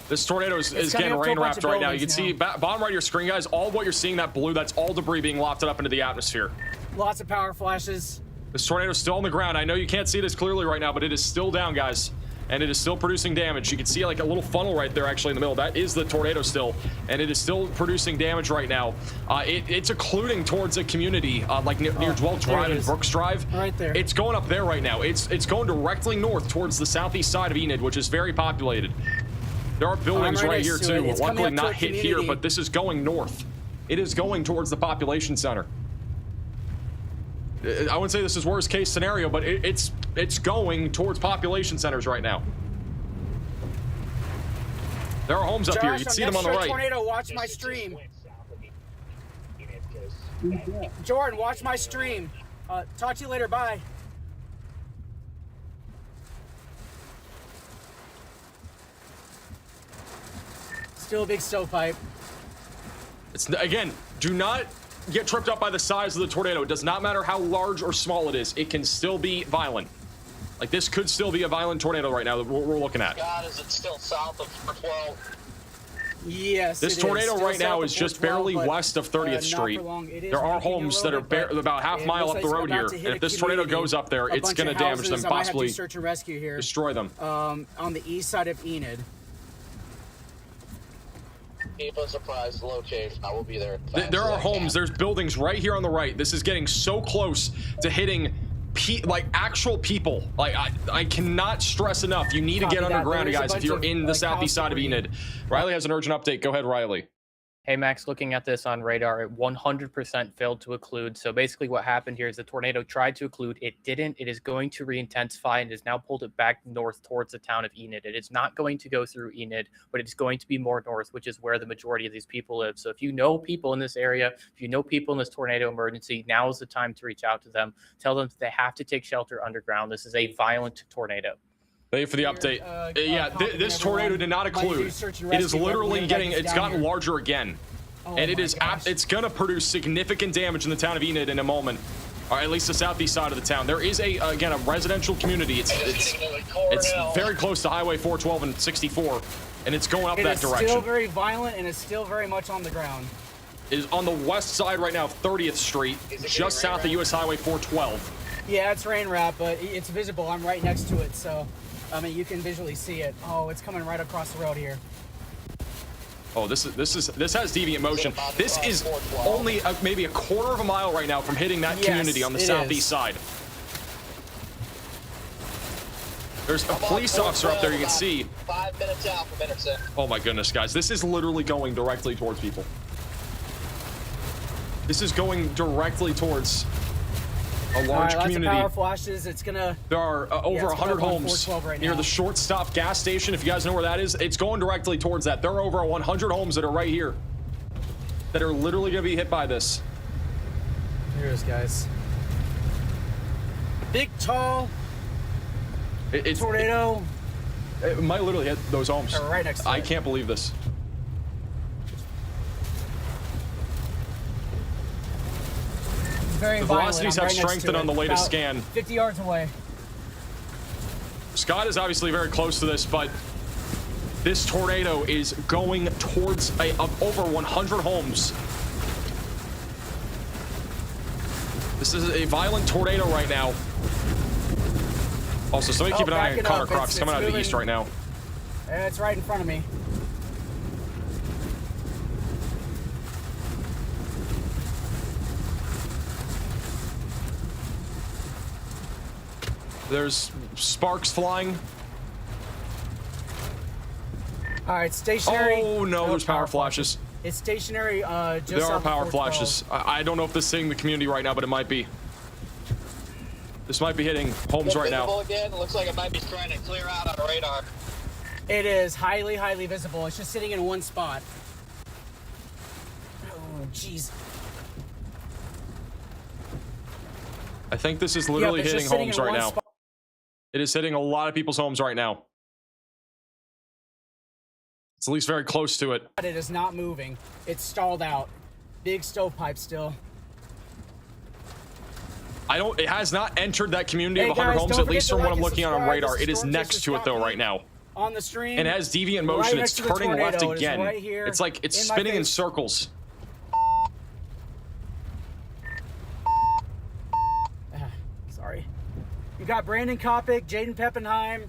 This tornado is getting rain wrapped right now. You can see bottom right of your screen, guys, all of what you're seeing, that blue, that's all debris being lofted up into the atmosphere. Lots of power flashes. This tornado is still on the ground. I know you can't see this clearly right now, but it is still down, guys. And it is still producing damage. You can see like a little funnel right there actually in the middle. That is the tornado still. And it is still producing damage right now. It's occluding towards a community like near Dwell Drive and Brooks Drive. Right there. It's going up there right now. It's going directly north towards the southeast side of Enid, which is very populated. There are buildings right here too. Luckily not hit here, but this is going north. It is going towards the population center. I wouldn't say this is worst case scenario, but it's going towards population centers right now. There are homes up here. You can see them on the right. Tornado, watch my stream. Jordan, watch my stream. Talk to you later. Bye. Still a big stovepipe. It's again, do not get tripped up by the size of the tornado. It does not matter how large or small it is. It can still be violent. Like, this could still be a violent tornado right now that we're looking at. God, is it still south of 412? Yes, this tornado right now is just barely west of 30th Street. There are homes that are about half mile up the road here. And if this tornado goes up there, it's going to damage them, possibly search and rescue here. Destroy them. On the east side of Enid. Keep us apprised location. I will be there. There are homes. There's buildings right here on the right. This is getting so close to hitting like actual people. Like I cannot stress enough. You need to get underground, guys, if you're in the southeast side of Enid. Riley has an urgent update. Go ahead, Riley. Hey, Max, looking at this on radar, it 100% failed to occlude. So basically what happened here is the tornado tried to occlude. It didn't. It is going to re-intensify and has now pulled it back north towards the town of Enid. It is not going to go through Enid, but it's going to be more north, which is where the majority of these people live. So if you know people in this area, if you know people in this tornado emergency, now is the time to reach out to them. Tell them that they have to take shelter underground. This is a violent tornado. Thank you for the update. Yeah, this tornado did not occlude. It is literally it's gotten larger again. And it's going to produce significant damage in the town of Enid in a moment. Or at least the southeast side of the town. There is again, a residential community. It's very close to Highway 412 and 64. And it's going up that direction. It's still very violent and it's still very much on the ground. It is on the west side right now of 30th Street, just south of US Highway 412. Yeah, it's rain wrap, but it's visible. I'm right next to it, so I mean you can visually see it. Oh, it's coming right across the road here. Oh, this has deviant motion. This is only maybe a quarter of a mile right now from hitting that community on the southeast side. There's a police officer up there you can see. 5 minutes out from intercept. Oh my goodness, guys. This is literally going directly towards people. This is going directly towards a large community. Lots of power flashes. It's gonna. There are over 100 homes near the shortstop gas station. If you guys know where that is, it's going directly towards that. There are over 100 homes that are right here that are literally gonna be hit by this. Here it is, guys. Big, tall tornado. It might literally hit those homes. Right next to I it. can't believe this. Very the violent. velocities I'm have right next strengthened to on the it. latest About scan. 50 yards away. Scott is obviously very close to this, but this tornado is going towards over 100 homes. This is a violent tornado right now. Also, somebody keep an eye on Connor Crocs coming out of the east right now. It's right in front of me. There's sparks flying. All right, stationary. Oh no, there's power flashes. It's stationary. Just There are south of power 412. flashes. I don't know if this is hitting the community right now, but it might be. This might be hitting homes right now. Again. It looks like it might be trying to clear out on radar. It is highly, highly visible. It's just sitting in one spot. Oh, jeez. I think this is literally hitting homes right now. It is hitting a lot of people's homes right now. It's at least very close to it. It is not moving. It's stalled out. Big stovepipe still. It has not entered that community Hey of 100 guys, homes, don't at forget least to from what like I'm and looking at on subscribe. radar. This It is Storm next Chasers to it though Scott right now. On the stream. And as deviant Right motion, next it's to the turning left tornado. It is again. right here It's like it's in my spinning in face. circles. Sorry. You got Brandon Kopic, Jaden Peppenheim.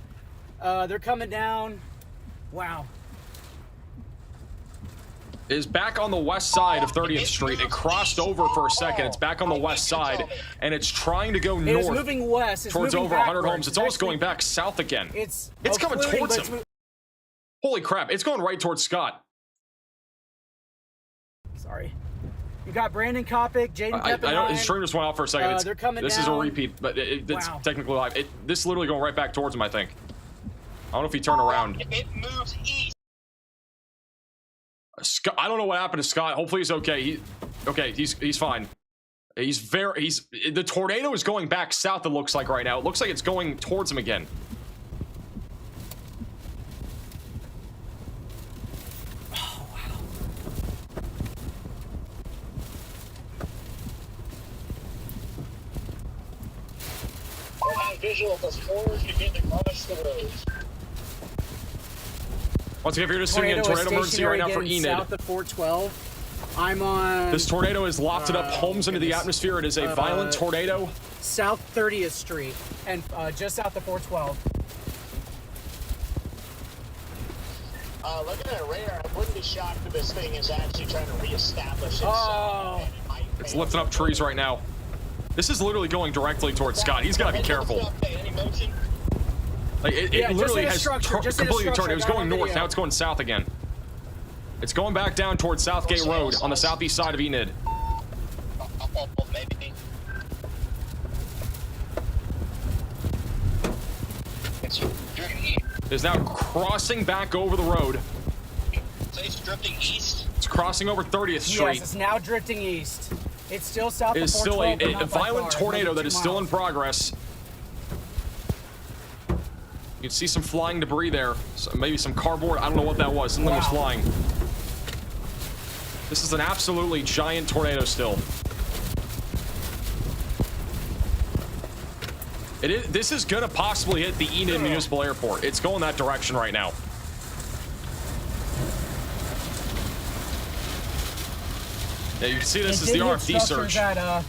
They're coming down. Wow. It is back on the west side of 30th Street. It crossed over for a second. It's back on the west side, and it's trying to go It north. is moving west. It's towards moving over 100 backwards. homes. It's almost going back south again. It's coming occluding, towards but him. Holy crap! It's going right towards Scott. Sorry. You got Brandon Kopic, Jaden Peppenheim. I know his stream just went off for a second. They're coming this down. is a repeat, but it's Wow. technically live. This is literally going right back towards him, I think. I don't know if he turned around. It moves east. Scott, I don't know what happened to Scott. Hopefully he's okay. He's fine. The tornado is going back south. It looks like right now. It looks like it's going towards him again. Oh, wow. Visual plus 4, you get to cross the roads. Once again, if you're just tuning in, tornado emergency right now for Enid. South of 412. I'm on. This tornado has lofted up homes into the atmosphere. It is a violent tornado. South 30th Street and just south of 412. Looking at radar, I wouldn't be shocked if this thing is actually trying to reestablish itself. It's lifting up trees right now. This is literally going directly towards Scott. He's got to be careful. Like it literally has completely turned. It was going north. Now it's going south again. It's going back down towards Southgate Road on the southeast side of Enid. Maybe. It's drifting east. It's now crossing back over the road. So it's drifting east. It's crossing over 30th Street. Yes, it's now drifting east. It's still south It of is still 412, but a not by violent far. tornado Maybe that 2 is still in miles. progress. You can see some flying debris there. So maybe some cardboard. I don't know what that was. Something was flying. This is an absolutely giant tornado still. This is going to possibly hit the Enid Municipal Airport. It's going that direction right now. Yeah, you can see this is the RFD search. At,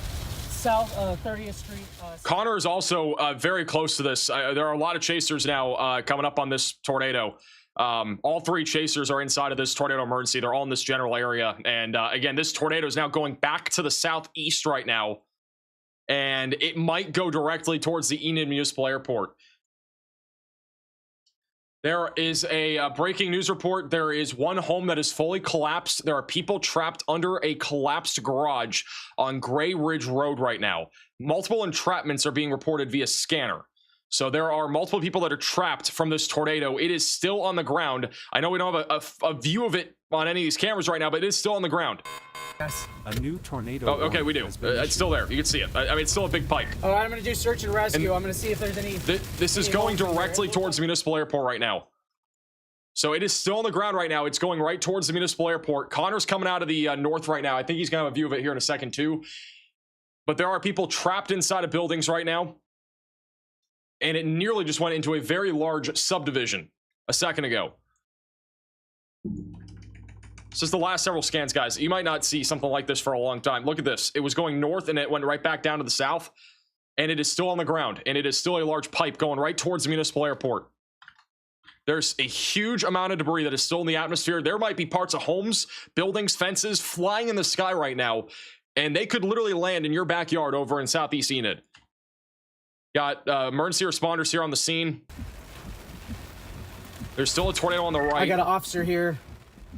South 30th Street. Connor is also very close to this. There are a lot of chasers now coming up on this tornado. All 3 chasers are inside of this tornado emergency. They're all in this general area. And again, this tornado is now going back to the southeast right now. And it might go directly towards the Enid Municipal Airport. There is a breaking news report. There is one home that is fully collapsed. There are people trapped under a collapsed garage on Gray Ridge Road right now. Multiple entrapments are being reported via scanner. So there are multiple people that are trapped from this tornado. It is still on the ground. I know we don't have a view of it on any of these cameras right now, but it is still on the ground. Yes. A new tornado. Oh, okay, we do. It's still there. You can see it. I mean, it's still a big pipe. All right, I'm going to do search and rescue. I'm going to see if there's any... This is going directly towards the municipal airport right now. So it is still on the ground right now. It's going right towards the municipal airport. Connor's coming out of the north right now. I think he's going to have a view of it here in a second, too. But there are people trapped inside of buildings right now. And it nearly just went into a very large subdivision a second ago. This is the last several scans, guys. You might not see something like this for a long time. Look at this. It was going north and it went right back down to the south. And it is still on the ground. And it is still a large pipe going right towards the municipal airport. There's a huge amount of debris that is still in the atmosphere. There might be parts of homes, buildings, fences flying in the sky right now. And they could literally land in your backyard over in Southeast Enid. Got emergency responders here on the scene. There's still a tornado on the right. I got an officer here.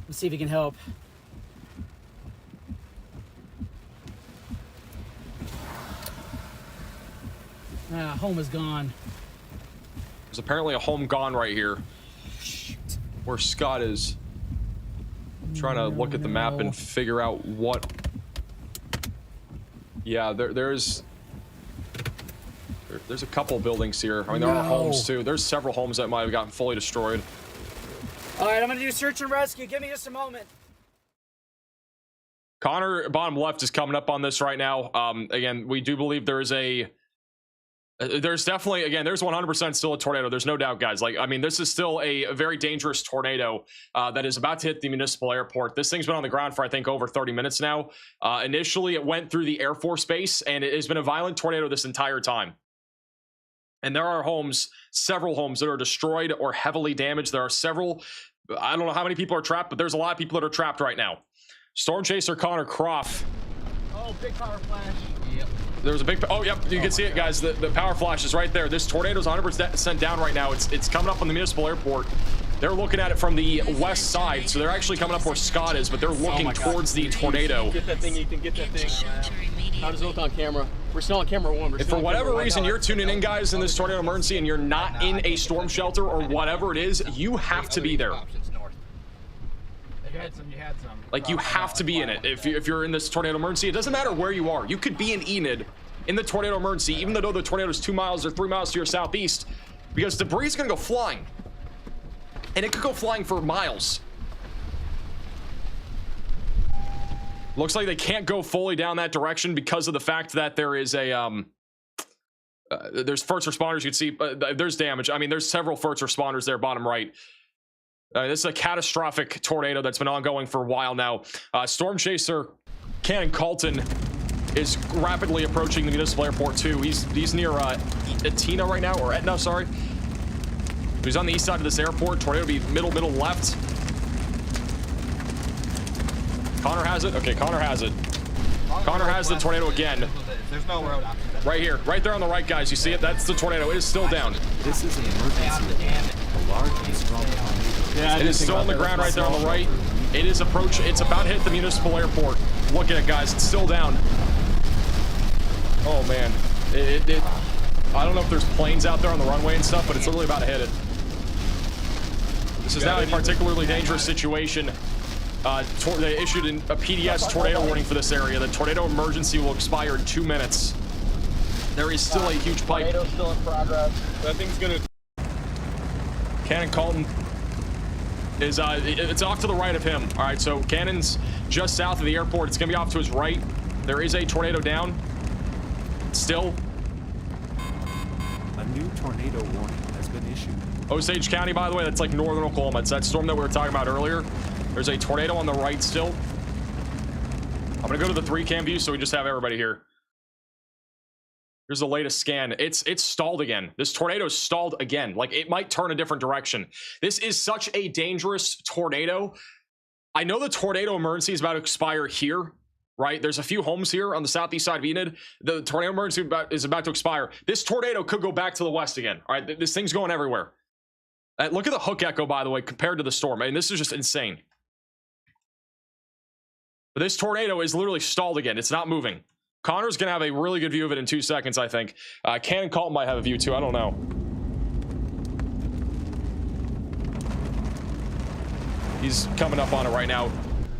Let's see if he can help. Home is gone. There's apparently a home gone right here. Where Scott is. Trying to look at the map and figure out what... Yeah, there's a couple buildings here. I mean, there are homes too. There's several homes that might have gotten fully destroyed. All right, I'm going to do search and rescue. Give me just a moment. Connor, bottom left, is coming up on this right now. Again, we do believe there is a... There's definitely, again, there's 100% still a tornado. There's no doubt, guys. Like, I mean, this is still a very dangerous tornado that is about to hit the municipal airport. This thing's been on the ground for, I think, over 30 minutes now. Initially, it went through the Air Force Base, and it has been a violent tornado this entire time. And there are homes, several homes that are destroyed or heavily damaged. There are several, I don't know how many people are trapped, but there's a lot of people that are trapped right now. Storm Chaser Connor Croft. Oh, big power flash. Yep. There's a big, oh, yep, you can see it, guys. The power flash is right there. This tornado's 100% down right now. It's coming up on the municipal airport. They're looking at it from the west side, so they're actually coming up where Scott is, but they're looking towards the tornado. Get that thing, Ethan, get that thing. How does it look on camera? We're still on camera one. If for whatever reason you're tuning in, guys, in this tornado emergency and you're not in a storm shelter or whatever it is, you have to be there. You had some. Like, you have to be in it if you're in this tornado emergency. It doesn't matter where you are. You could be in Enid in the tornado emergency, even though the tornado is 2 miles or 3 miles to your southeast, because debris is going to go flying. And it could go flying for miles. Looks like they can't go fully down that direction because of the fact that there is a there's first responders. You can see there's damage. I mean, there's several first responders there, bottom right. This is a catastrophic tornado that's been ongoing for a while now. Storm Chaser Cannon Colton is rapidly approaching the municipal airport too. He's near Etna right now, or Etna, sorry. He's on the east side of this airport. Tornado be middle left. Connor has it. Okay, Connor has it. Connor has the tornado again. There's no road option. Right here, right there on the right, guys. You see it? That's the tornado. It is still down. This is an emergency. A large and strong tornado. Yeah, it is still on the ground right there on the right. It is approaching. It's about to hit the municipal airport. Look at it, guys. It's still down. Oh man, I don't know if there's planes out there on the runway and stuff, but it's literally about to hit it. This is now a particularly dangerous situation. They issued a PDS tornado warning for this area. The tornado emergency will expire in 2 minutes. There is still a huge pipe. Tornado's still in progress. That thing's gonna... Cannon Colton is, it's off to the right of him. All right, so Cannon's just south of the airport. It's gonna be off to his right. There is a tornado down. Still. A new tornado warning has been issued. Osage County, by the way, that's like northern Oklahoma. It's that storm that we were talking about earlier. There's a tornado on the right still. I'm gonna go to the 3-cam view so we just have everybody here. Here's the latest scan. It's stalled again. This tornado is stalled again. Like, it might turn a different direction. This is such a dangerous tornado. I know the tornado emergency is about to expire here, right? There's a few homes here on the southeast side of Enid. The tornado emergency is about to expire. This tornado could go back to the west again. All right, this thing's going everywhere. Look at the hook echo, by the way, compared to the storm. I mean, this is just insane. But this tornado is literally stalled again. It's not moving. Connor's gonna have a really good view of it in 2 seconds, I think. Cannon Colton might have a view too. I don't know. He's coming up on it right now.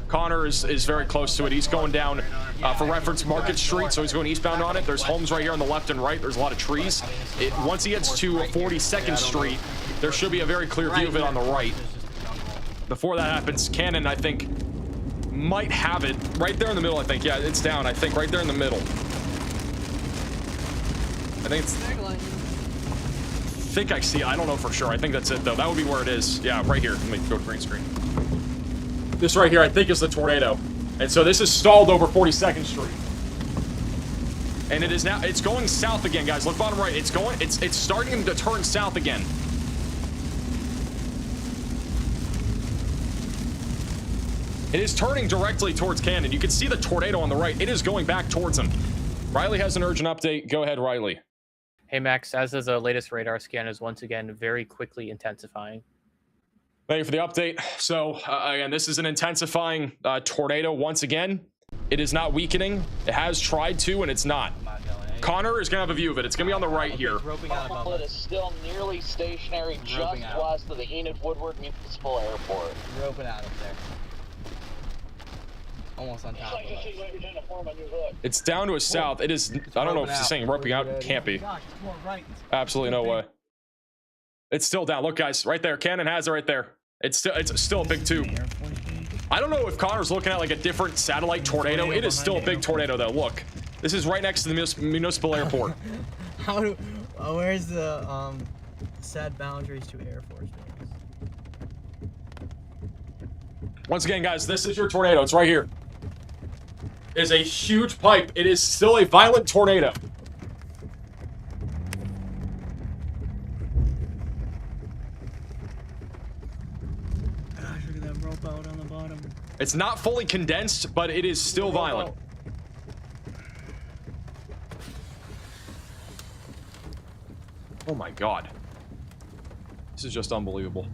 Connor is very close to it. He's going down, for reference, Market Street, so he's going eastbound on it. There's homes right here on the left and right. There's a lot of trees. Once he gets to 42nd Street, there should be a very clear view of it on the right. Before that happens, Cannon, I think, might have it right there in the middle. I think, yeah, it's down. I think right there in the middle. I think I see it. I don't know for sure. I think that's it though. That would be where it is. Yeah, right here. Let me go to green screen. This right here, I think, is the tornado. And so this is stalled over 42nd Street. And it is now, it's going south again, guys. Look bottom right. It's starting to turn south again. It is turning directly towards Cannon. You can see the tornado on the right. It is going back towards him. Riley has an urgent update. Go ahead, Riley. Hey, Max, as is the latest radar scan is once again very quickly intensifying. Thank you for the update. So, again, this is an intensifying tornado once again. It is not weakening. It has tried to, and it's not. Connor is going to have a view of it. It's going to be on the right here. It is still nearly stationary just west of the Enid Woodward Municipal Airport. Roping out up there. Almost on top of us. It's down to a south. It is, I don't know if she's saying roping out. It can't be. Absolutely no way. It's still down. Look, guys, right there. Cannon has it right there. It's still a big tube. I don't know if Connor's looking at like a different satellite tornado. It is still a big tornado, though. Look, this is right next to the municipal airport. Where's the sad boundaries to Air Force Base? Once again, guys, this is your tornado. It's right here. It is a huge pipe. It is still a violent tornado. Gosh, look at that rope out on the bottom. It's not fully condensed, but it is still violent. Oh my god. This is just unbelievable.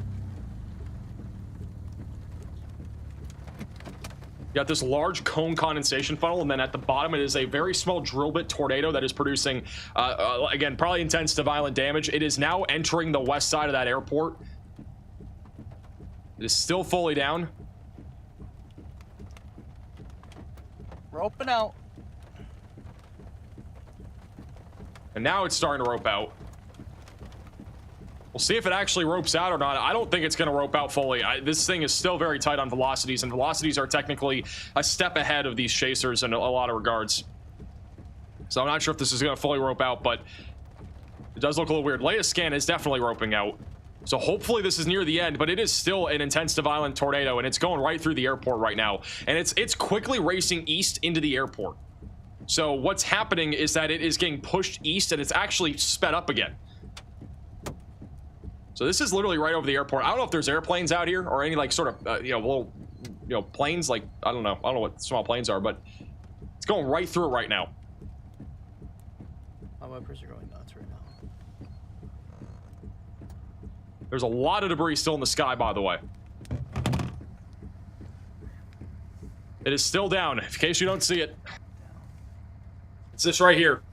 You got this large cone condensation funnel, and then at the bottom it is a very small drill bit tornado that is producing, again, probably intense to violent damage. It is now entering the west side of that airport. It is still fully down. Roping out. And now it's starting to rope out. We'll see if it actually ropes out or not. I don't think it's going to rope out fully. This thing is still very tight on velocities, and velocities are technically a step ahead of these chasers in a lot of regards. So I'm not sure if this is going to fully rope out, but it does look a little weird. Latest scan is definitely roping out. So hopefully this is near the end, but it is still an intense to violent tornado, and it's going right through the airport right now. And it's quickly racing east into the airport. So what's happening is that it is getting pushed east, and it's actually sped up again. So this is literally right over the airport. I don't know if there's airplanes out here or any like sort of little planes, like I don't know what small planes are, but it's going right through it right now. My wipers are going nuts right now. There's a lot of debris still in the sky, by the way. It is still down, in case you don't see it. It's this right here.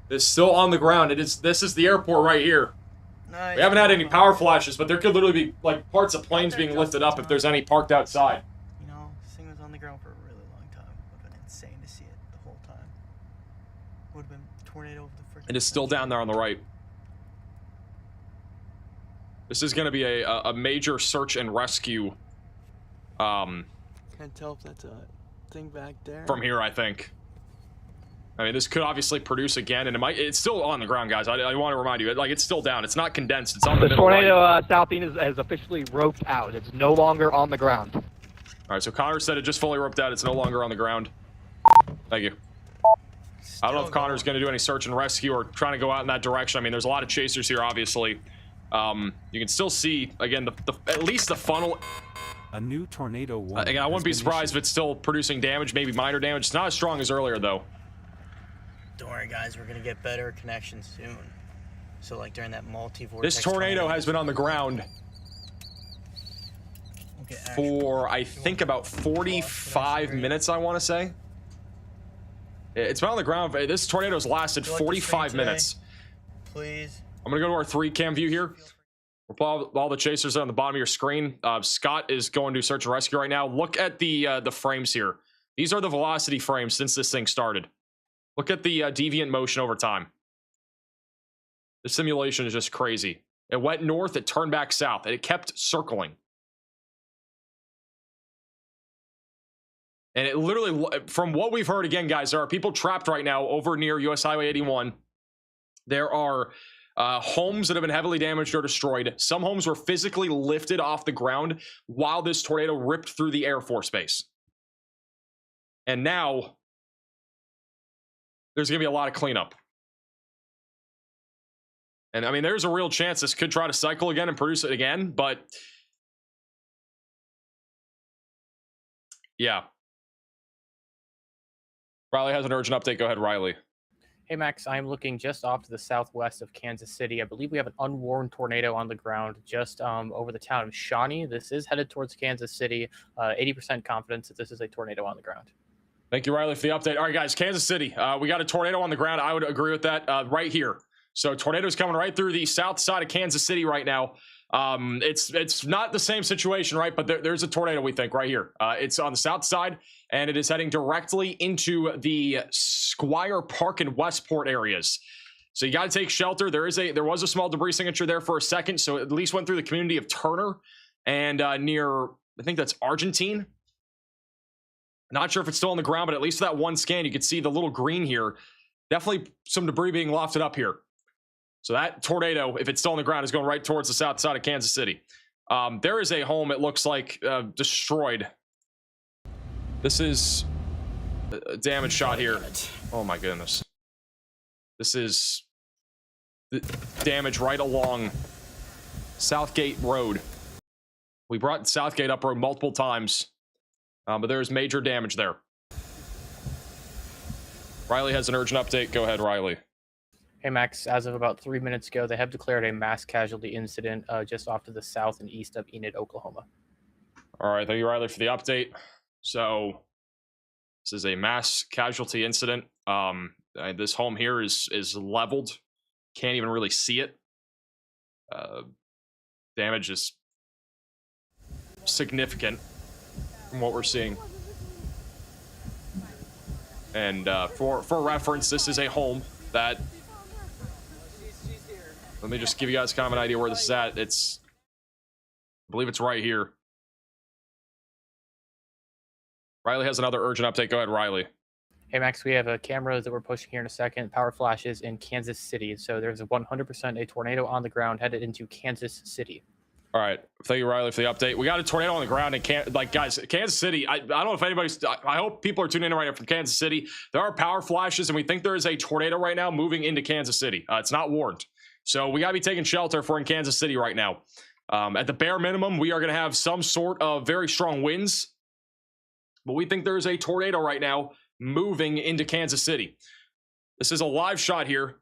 It's still on the ground. This is the airport right here. Nice. We haven't had any power flashes, but there could literally be like parts of planes being lifted up if there's any parked outside. You know, this thing was on the ground for a really long time. It would have been insane to see it the whole time. Would have been tornado of the freaking. It is still down there on the right. This is going to be a major search and rescue. Can't tell if that's a thing back there. From here, I think. I mean, this could obviously produce again, and it's still on the ground, guys. I want to remind you, like, it's still down. It's not condensed. It's on the middle right. The tornado southeast has officially roped out. It's no longer on the ground. All right, so Connor said it just fully roped out. It's no longer on the ground. Thank you. I don't know if Connor's going to do any search and rescue or trying to go out in that direction. I mean, there's a lot of chasers here, obviously. You can still see, again, at least the funnel. A new tornado warning. Again, I wouldn't be surprised if it's still producing damage, maybe minor damage. It's not as strong as earlier, though. Don't worry, guys. We're gonna get better connections soon. So, like during that multi-vortex. This tornado has been on the ground for, I think, about 45 minutes, I want to say. It's been on the ground. This tornado's lasted 45 minutes. Please. I'm going to go to our 3-cam view here. We'll put all the chasers on the bottom of your screen. Scott is going to search and rescue right now. Look at the frames here. These are the velocity frames since this thing started. Look at the deviant motion over time. The simulation is just crazy. It went north, it turned back south, and it kept circling. And it literally, from what we've heard, again, guys, there are people trapped right now over near US Highway 81. There are homes that have been heavily damaged or destroyed. Some homes were physically lifted off the ground while this tornado ripped through the Air Force Base. And now, there's going to be a lot of cleanup. And I mean, there's a real chance this could try to cycle again and produce it again, but yeah. Riley has an urgent update. Go ahead, Riley. Hey, Max, I'm looking just off to the southwest of Kansas City. I believe we have an unwarned tornado on the ground just over the town of Shawnee. This is headed towards Kansas City. 80% confidence that this is a tornado on the ground. Thank you, Riley, for the update. All right, guys, Kansas City. We got a tornado on the ground. I would agree with that right here. So tornadoes coming right through the south side of Kansas City right now. It's not the same situation, right? But there's a tornado, we think, right here. It's on the south side, and it is heading directly into the Squire Park and Westport areas. So you got to take shelter. There was a small debris signature there for a second, so it at least went through the community of Turner and near, I think that's Argentine. Not sure if it's still on the ground, but at least that one scan, you could see the little green here. Definitely some debris being lofted up here. So that tornado, if it's still on the ground, is going right towards the south side of Kansas City. There is a home, it looks like, destroyed. This is a damage shot here. Oh my goodness. This is the damage right along Southgate Road. We brought Southgate up road multiple times, but there's major damage there. Riley has an urgent update. Go ahead, Riley. Hey, Max, as of about 3 minutes ago, they have declared a mass casualty incident just off to the south and east of Enid, Oklahoma. All right, thank you, Riley, for the update. So this is a mass casualty incident. This home here is leveled. Can't even really see it. Damage is significant from what we're seeing. And for reference, this is a home that... Let me just give you guys kind of an idea where this is at. I believe it's right here. Riley has another urgent update. Go ahead, Riley. Hey, Max, we have cameras that we're pushing here in a second. Power flashes in Kansas City. So there's 100% a tornado on the ground headed into Kansas City. All right. Thank you, Riley, for the update. We got a tornado on the ground in guys, Kansas City. I don't know if anybody's... I hope people are tuning in right now from Kansas City. There are power flashes, and we think there is a tornado right now moving into Kansas City. It's not warned. So we got to be taking shelter if we're in Kansas City right now. At the bare minimum, we are going to have some sort of very strong winds. But we think there's a tornado right now moving into Kansas City. This is a live shot here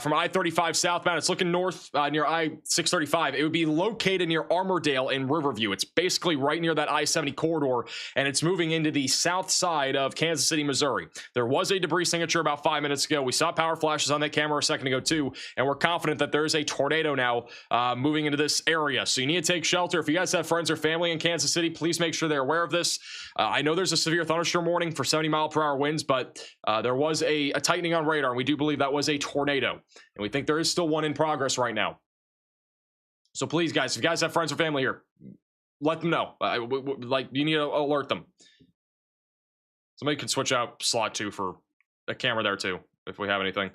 from I-35 southbound. It's looking north near I-635. It would be located near Armourdale in Riverview. It's basically right near that I-70 corridor, and it's moving into the south side of Kansas City, Missouri. There was a debris signature about 5 minutes ago. We saw power flashes on that camera a second ago too, and we're confident that there is a tornado now moving into this area. So you need to take shelter. If you guys have friends or family in Kansas City, please make sure they're aware of this. I know there's a severe thunderstorm warning for 70-mile-per-hour winds, but there was a tightening on radar, and we do believe that was a tornado. And we think there is still one in progress right now. So please, guys, if you guys have friends or family here, let them know. You need to alert them. Somebody can switch out slot 2 for a camera there too, if we have anything.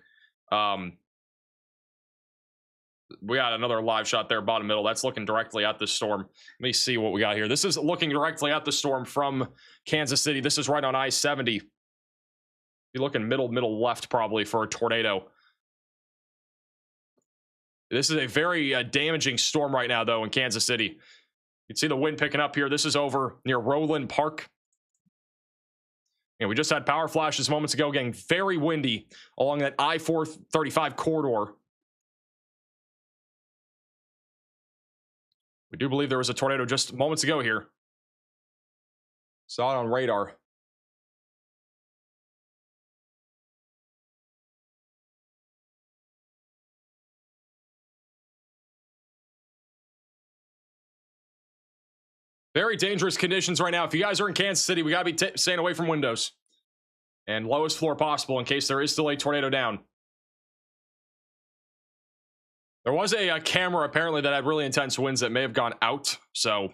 We got another live shot there, bottom middle. That's looking directly at the storm. Let me see what we got here. This is looking directly at the storm from Kansas City. This is right on I-70. You're looking middle left probably for a tornado. This is a very damaging storm right now, though, in Kansas City. You can see the wind picking up here. This is over near Roland Park. And we just had power flashes moments ago, getting very windy along that I-435 corridor. We do believe there was a tornado just moments ago here. Saw it on radar. Very dangerous conditions right now. If you guys are in Kansas City, we gotta be staying away from windows and lowest floor possible in case there is still a tornado down. There was a camera apparently that had really intense winds that may have gone out. So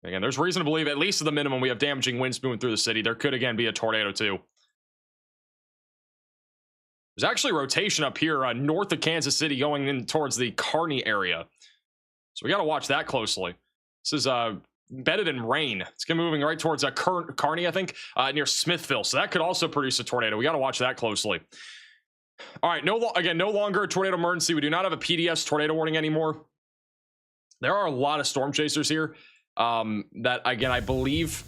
again, there's reason to believe, at least at the minimum, we have damaging winds moving through the city. There could again be a tornado too. There's actually rotation up here north of Kansas City going in towards the Kearney area. So we got to watch that closely. This is embedded in rain. It's going to be moving right towards Kearney, I think, near Smithville. So that could also produce a tornado. We got to watch that closely. All right, no longer a tornado emergency. We do not have a PDS tornado warning anymore. There are a lot of storm chasers here that, again, I believe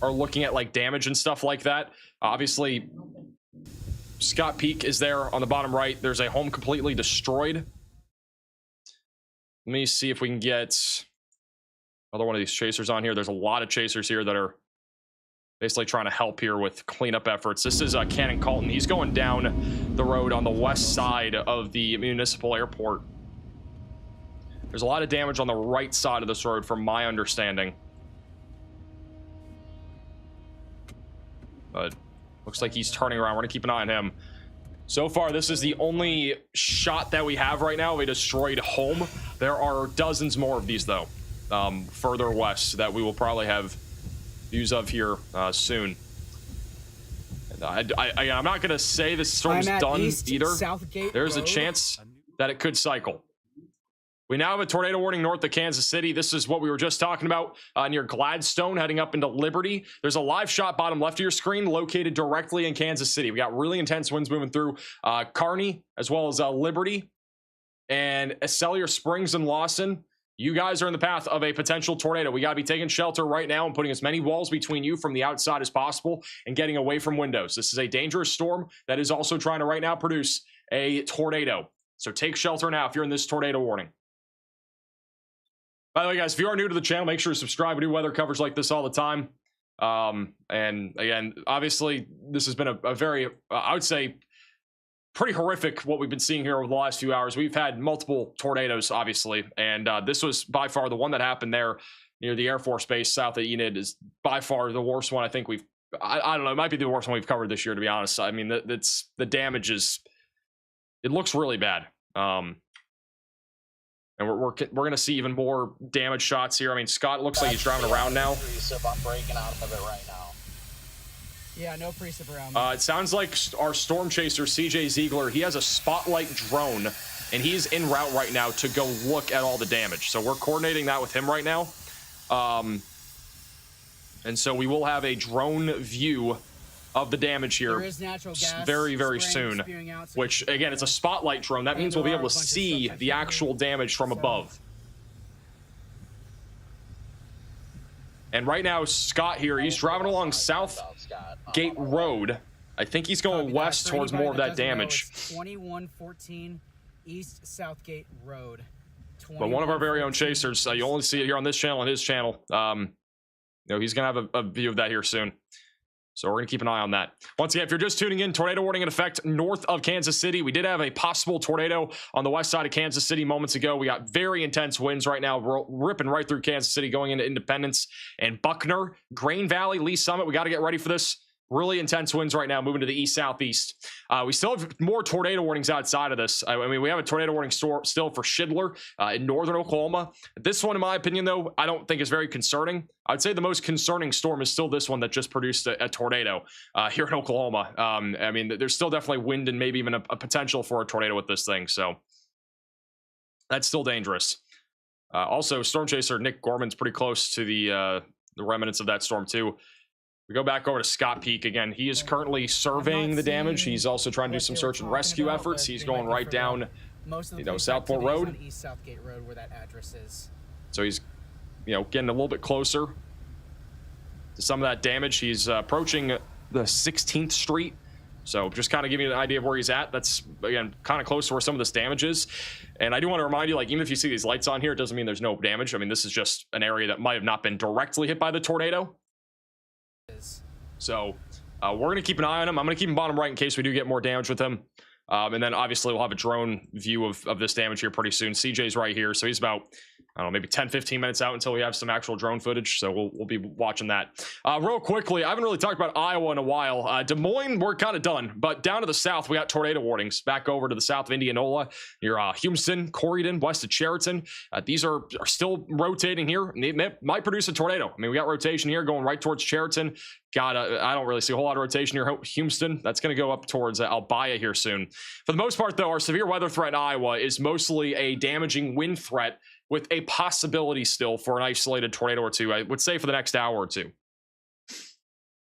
are looking at like damage and stuff like that. Obviously, Scott Peak is there on the bottom right. There's a home completely destroyed. Let me see if we can get another one of these chasers on here. There's a lot of chasers here that are basically trying to help here with cleanup efforts. This is Cannon Colton. He's going down the road on the west side of the municipal airport. There's a lot of damage on the right side of this road from my understanding. But looks like he's turning around. We're gonna keep an eye on him. So far, this is the only shot that we have right now of a destroyed home. There are dozens more of these, though, further west that we will probably have views of here soon. And I'm not going to say the storm's done either. There's a chance that it could cycle. We now have a tornado warning north of Kansas City. This is what we were just talking about near Gladstone, heading up into Liberty. There's a live shot bottom left of your screen located directly in Kansas City. We got really intense winds moving through Kearney as well as Liberty and Cellular Springs and Lawson. You guys are in the path of a potential tornado. We got to be taking shelter right now and putting as many walls between you from the outside as possible and getting away from windows. This is a dangerous storm that is also trying to right now produce a tornado. So take shelter now if you're in this tornado warning. By the way, guys, if you are new to the channel, make sure to subscribe. We do weather coverage like this all the time. And again, obviously, this has been a very, I would say, pretty horrific what we've been seeing here over the last few hours. We've had multiple tornadoes, obviously, and this was by far the one that happened there near the Air Force Base south of Enid is by far the worst one I think we've, I don't know, it might be the worst one we've covered this year, to be honest. I mean, the damage is, it looks really bad. And we're going to see even more damage shots here. I mean, Scott looks like he's driving around now. I'm breaking out of it right now. Yeah, no precip around. It sounds like our storm chaser, CJ Ziegler, he has a spotlight drone, and he's en route right now to go look at all the damage. So we're coordinating that with him right now. And so we will have a drone view of the damage here very, very soon, which, again, it's a spotlight drone. That means we'll be able to see the actual damage from above. And right now, Scott here, he's driving along South Gate Road. I think he's going west towards more of that damage. 2114 East Southgate Road. But one of our very own chasers, you only see it here on this channel and his channel. You know, he's going to have a view of that here soon. So we're going to keep an eye on that. Once again, if you're just tuning in, tornado warning in effect north of Kansas City. We did have a possible tornado on the west side of Kansas City moments ago. We got very intense winds right now, ripping right through Kansas City, going into Independence and Buckner, Grain Valley, Lee Summit. We got to get ready for this. Really intense winds right now, moving to the east-southeast. We still have more tornado warnings outside of this. I mean, we have a tornado warning still for Schindler in northern Oklahoma. This one, in my opinion, though, I don't think is very concerning. I'd say the most concerning storm is still this one that just produced a tornado here in Oklahoma. I mean, there's still definitely wind and maybe even a potential for a tornado with this thing. So that's still dangerous. Also, storm chaser Nick Gorman's pretty close to the remnants of that storm, too. We go back over to Scott Peak again. He is currently surveying the damage. He's also trying to do some search and rescue efforts. He's going right down, Southport Road. East Southgate Road, where that address is. So he's, getting a little bit closer to some of that damage. He's approaching the 16th Street. So just kind of giving you an idea of where he's at. That's, again, kind of close to where some of this damage is. And I do want to remind you, like, even if you see these lights on here, it doesn't mean there's no damage. I mean, this is just an area that might have not been directly hit by the tornado. So we're going to keep an eye on him. I'm going to keep him bottom right in case we do get more damage with him. And then obviously we'll have a drone view of this damage here pretty soon. CJ's right here. So he's about I don't know, maybe 10-15 minutes out until we have some actual drone footage, so we'll be watching that. Real quickly, I haven't really talked about Iowa in a while. Des Moines, we're kind of done, but down to the south, we got tornado warnings. Back over to the south of Indianola, near Houston, Corydon, west of Cheriton. These are still rotating here, and they might produce a tornado. I mean, we got rotation here going right towards Cheriton. I don't really see a whole lot of rotation near Houston. That's going to go up towards Albia here soon. For the most part, though, our severe weather threat in Iowa is mostly a damaging wind threat with a possibility still for an isolated tornado or two, I would say, for the next hour or two.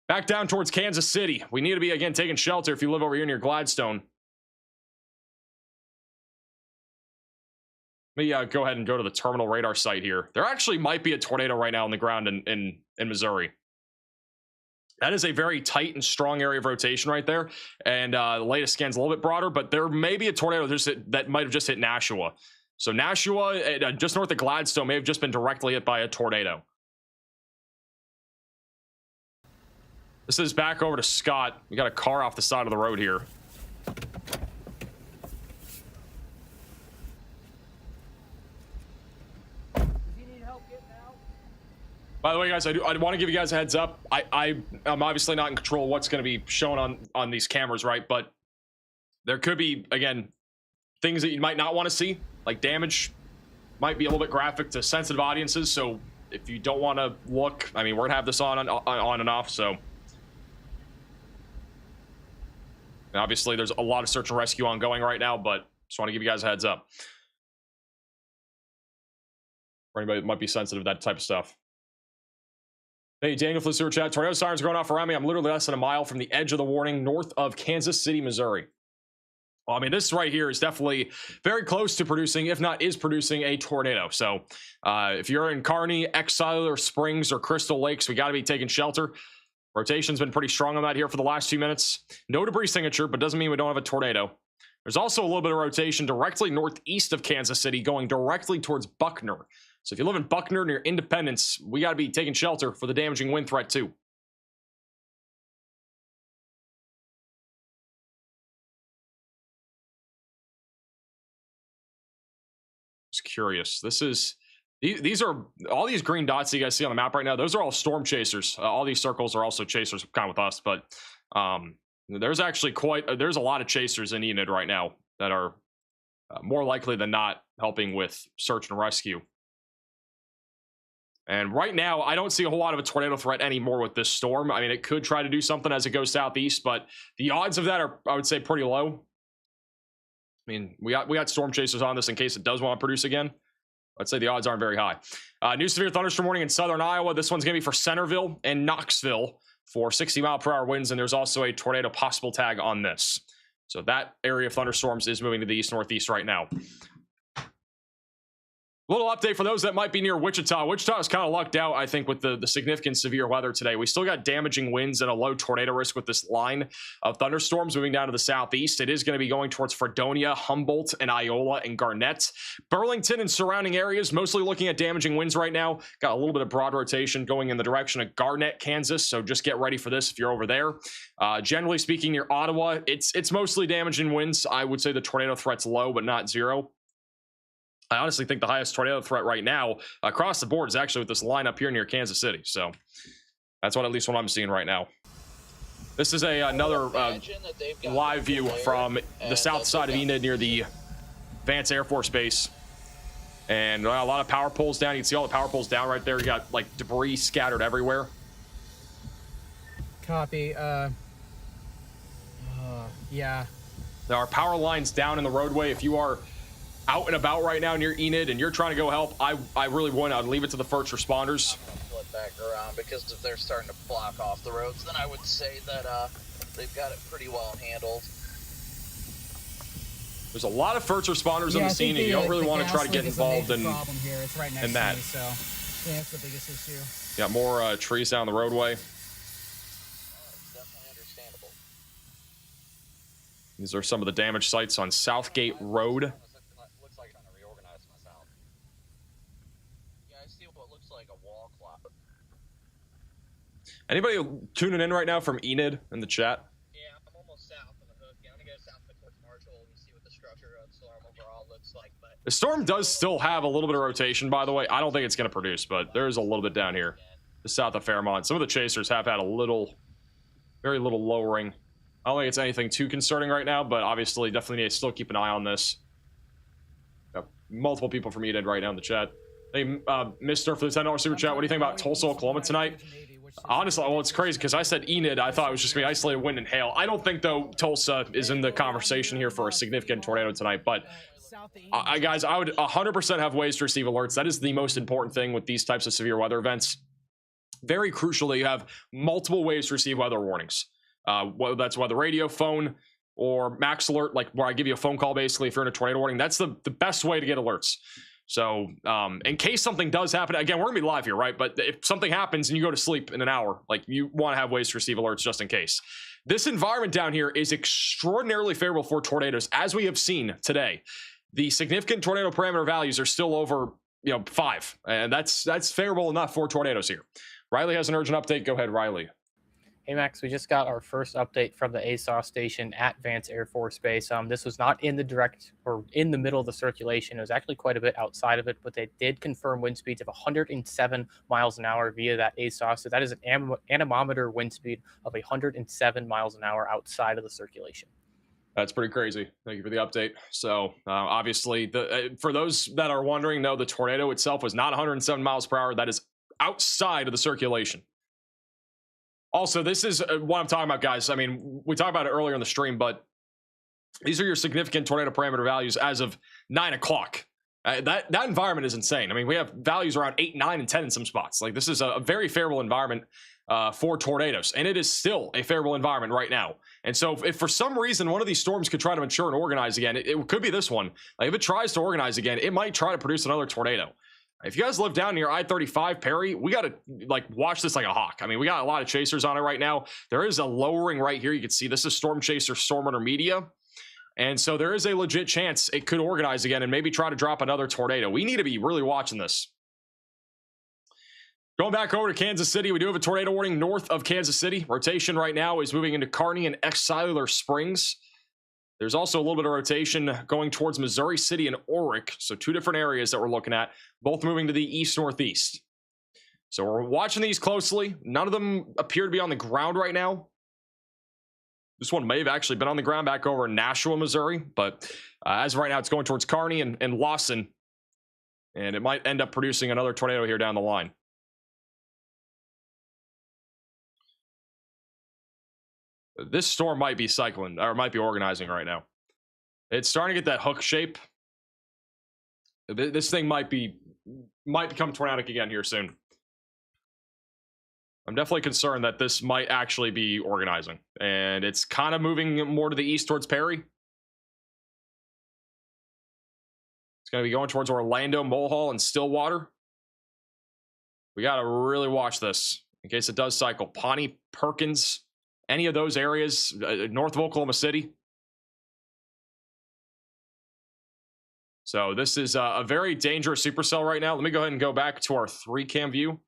Back down towards Kansas City. We need to be, again, taking shelter if you live over here near Gladstone. Let me go ahead and go to the terminal radar site here. There actually might be a tornado right now on the ground in Missouri. That is a very tight and strong area of rotation right there. And the latest scan's a little bit broader, but there may be a tornado that might have just hit Nashua. So Nashua, just north of Gladstone, may have just been directly hit by a tornado. This is back over to Scott. We got a car off the side of the road here. By the way, guys, I want to give you guys a heads up. I'm obviously not in control of what's going to be shown on these cameras, right? But there could be, again, things that you might not want to see, like damage might be a little bit graphic to sensitive audiences. So if you don't want to look, I mean, we're gonna have this on and off. So and obviously there's a lot of search and rescue ongoing right now, but just want to give you guys a heads up for anybody that might be sensitive to that type of stuff. Hey, Daniel for the super chat. Tornado sirens going off around me. I'm literally less than a mile from the edge of the warning, north of Kansas City, Missouri. Well, I mean, this right here is definitely very close to producing, if not is producing, a tornado. So if you're in Kearney, Exile, or Springs, or Crystal Lakes, we got to be taking shelter. Rotation's been pretty strong on that here for the last 2 minutes. No debris signature, but doesn't mean we don't have a tornado. There's also a little bit of rotation directly northeast of Kansas City, going directly towards Buckner. So if you live in Buckner near Independence, we got to be taking shelter for the damaging wind threat too. Just curious. These are all these green dots you guys see on the map right now. Those are all storm chasers. All these circles are also chasers, kind of with us, but there's actually there's a lot of chasers in Enid right now that are more likely than not helping with search and rescue. And right now, I don't see a whole lot of a tornado threat anymore with this storm. I mean, it could try to do something as it goes southeast, but the odds of that are, I would say, pretty low. I mean, we got storm chasers on this in case it does want to produce again. I'd say the odds aren't very high. New severe thunderstorm warning in southern Iowa. This one's going to be for Centerville and Knoxville for 60-mile-per-hour winds, and there's also a tornado possible tag on this. So that area of thunderstorms is moving to the east-northeast right now. Little update for those that might be near Wichita. Wichita is kind of lucked out, I think, with the significant severe weather today. We still got damaging winds and a low tornado risk with this line of thunderstorms moving down to the southeast. It is going to be going towards Fredonia, Humboldt, and Iola and Garnett. Burlington and surrounding areas, mostly looking at damaging winds right now. Got a little bit of broad rotation going in the direction of Garnett, Kansas, so just get ready for this if you're over there. Generally speaking, near Ottawa, it's mostly damaging winds. I would say the tornado threat's low, but not zero. I honestly think the highest tornado threat right now across the board is actually with this line up here near Kansas City. So that's at least what I'm seeing right now. This is another live view from the south side of Enid near the Vance Air Force Base. And a lot of power poles down. You can see all the power poles down right there. You got like debris scattered everywhere. Copy. Yeah. There are power lines down in the roadway. If you are out and about right now near Enid and you're trying to go help, I really would. I'd leave it to the first responders. I'm gonna flip back around because if they're starting to block off the roads, then I would say that they've got it pretty well handled. There's a lot of first responders on the scene, and you don't really want to try to get involved in It's right next that. to me, so yeah, that's the biggest issue. Got more trees down the roadway. It's definitely understandable. These are some of the damage sites on Southgate Road. Looks like trying to reorganize myself. Yeah, I see what looks like a wall cloud. Anybody tuning in right now from Enid in the chat? Yeah, I'm almost south of the hook. Yeah, I'm gonna go south towards Marshall and see what the structure of the storm overall The storm does still have a little bit of rotation, by the way. I don't think it's going to produce, but there's a little bit down here, just south of Fairmont. Some of the chasers have had very little lowering. I don't think it's anything too concerning right now, but obviously definitely need to still keep an eye on this. Got multiple people from Enid right now in the chat. Hey, Mr. for the $10 super chat. What do you think about Tulsa, Oklahoma tonight? Honestly, well, it's crazy because I said Enid. I thought it was just going to be isolated wind and hail. I don't think, though, Tulsa is in the conversation here for a significant tornado tonight. But, guys, I would 100% have ways to receive alerts. That is the most important thing with these types of severe weather events. Very crucial that you have multiple ways to receive weather warnings. Whether that's weather radio, phone, or max alert, like where I give you a phone call, basically, if you're in a tornado warning. That's the best way to get alerts. So in case something does happen, again, we're gonna be live here, right? But if something happens and you go to sleep in an hour, like you want to have ways to receive alerts just in case. This environment down here is extraordinarily favorable for tornadoes, as we have seen today. The significant tornado parameter values are still over 5, and that's favorable enough for tornadoes here. Riley has an urgent update. Go ahead, Riley. Hey Max, we just got our first update from the ASOS station at Vance Air Force Base. This was not in the direct or in the middle of the circulation. It was actually quite a bit outside of it, but they did confirm wind speeds of 107 miles an hour via that ASOS. So that is an anemometer wind speed of 107 miles an hour outside of the circulation. That's pretty crazy. Thank you for the update. So obviously, for those that are wondering, no, the tornado itself was not 107 miles per hour. That is outside of the circulation. Also, this is what I'm talking about, guys. I mean, we talked about it earlier in the stream, but these are your significant tornado parameter values as of 9 o'clock. That environment is insane. I mean, we have values around 8, 9, and 10 in some spots. Like, this is a very favorable environment for tornadoes, and it is still a favorable environment right now. And so if for some reason one of these storms could try to mature and organize again, it could be this one. Like, if it tries to organize again, it might try to produce another tornado. If you guys live down near I-35 Perry, we got to watch this like a hawk. I mean, we got a lot of chasers on it right now. There is a lowering right here. You can see this is Storm Chaser Storm Runner Media. And so there is a legit chance it could organize again and maybe try to drop another tornado. We need to be really watching this. Going back over to Kansas City, we do have a tornado warning north of Kansas City. Rotation right now is moving into Kearney and Cellular Springs. There's also a little bit of rotation going towards Missouri City and Oric. So 2 different areas that we're looking at, both moving to the east-northeast. So we're watching these closely. None of them appear to be on the ground right now. This one may have actually been on the ground back over in Nashua, Missouri. But as of right now, it's going towards Kearney and Lawson. And it might end up producing another tornado here down the line. This storm might be cycling, or might be organizing right now. It's starting to get that hook shape. This thing might become tornadic again here soon. I'm definitely concerned that this might actually be organizing. And it's kind of moving more to the east towards Perry. It's going to be going towards Orlando, Mulhall, and Stillwater. We got to really watch this in case it does cycle. Pawnee, Perkins, any of those areas north of Oklahoma City. So this is a very dangerous supercell right now. Let me go ahead and go back to our 3-cam view.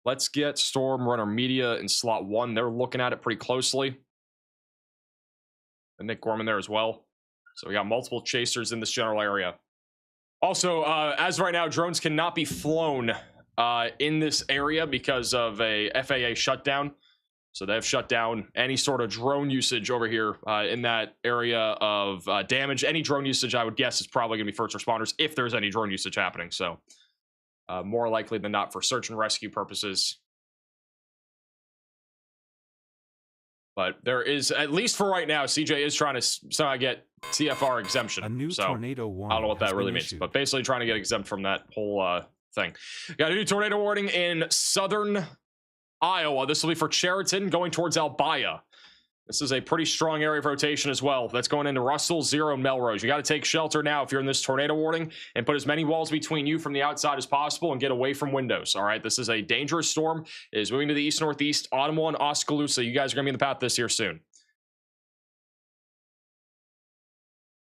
Let's get Storm Runner Media in slot 1. They're looking at it pretty closely. And Nick Gorman there as well. So we got multiple chasers in this general area. Also, as of right now, drones cannot be flown in this area because of a FAA shutdown. So they've shut down any sort of drone usage over here in that area of damage. Any drone usage, I would guess, is probably going to be first responders if there's any drone usage happening. So more likely than not for search and rescue purposes. But there is, at least for right now, CJ is trying to somehow get CFR exemption. A new tornado warning. I don't know what that really means, but basically trying to get exempt from that whole thing. Got a new tornado warning in southern Iowa. This will be for Chariton going towards Albia. This is a pretty strong area of rotation as well. That's going into Russell, Zero, and Melrose. You got to take shelter now if you're in this tornado warning and put as many walls between you from the outside as possible and get away from windows. All right, this is a dangerous storm. It is moving to the east-northeast, Ottumwa and Oskaloosa. You guys are going to be in the path this year soon.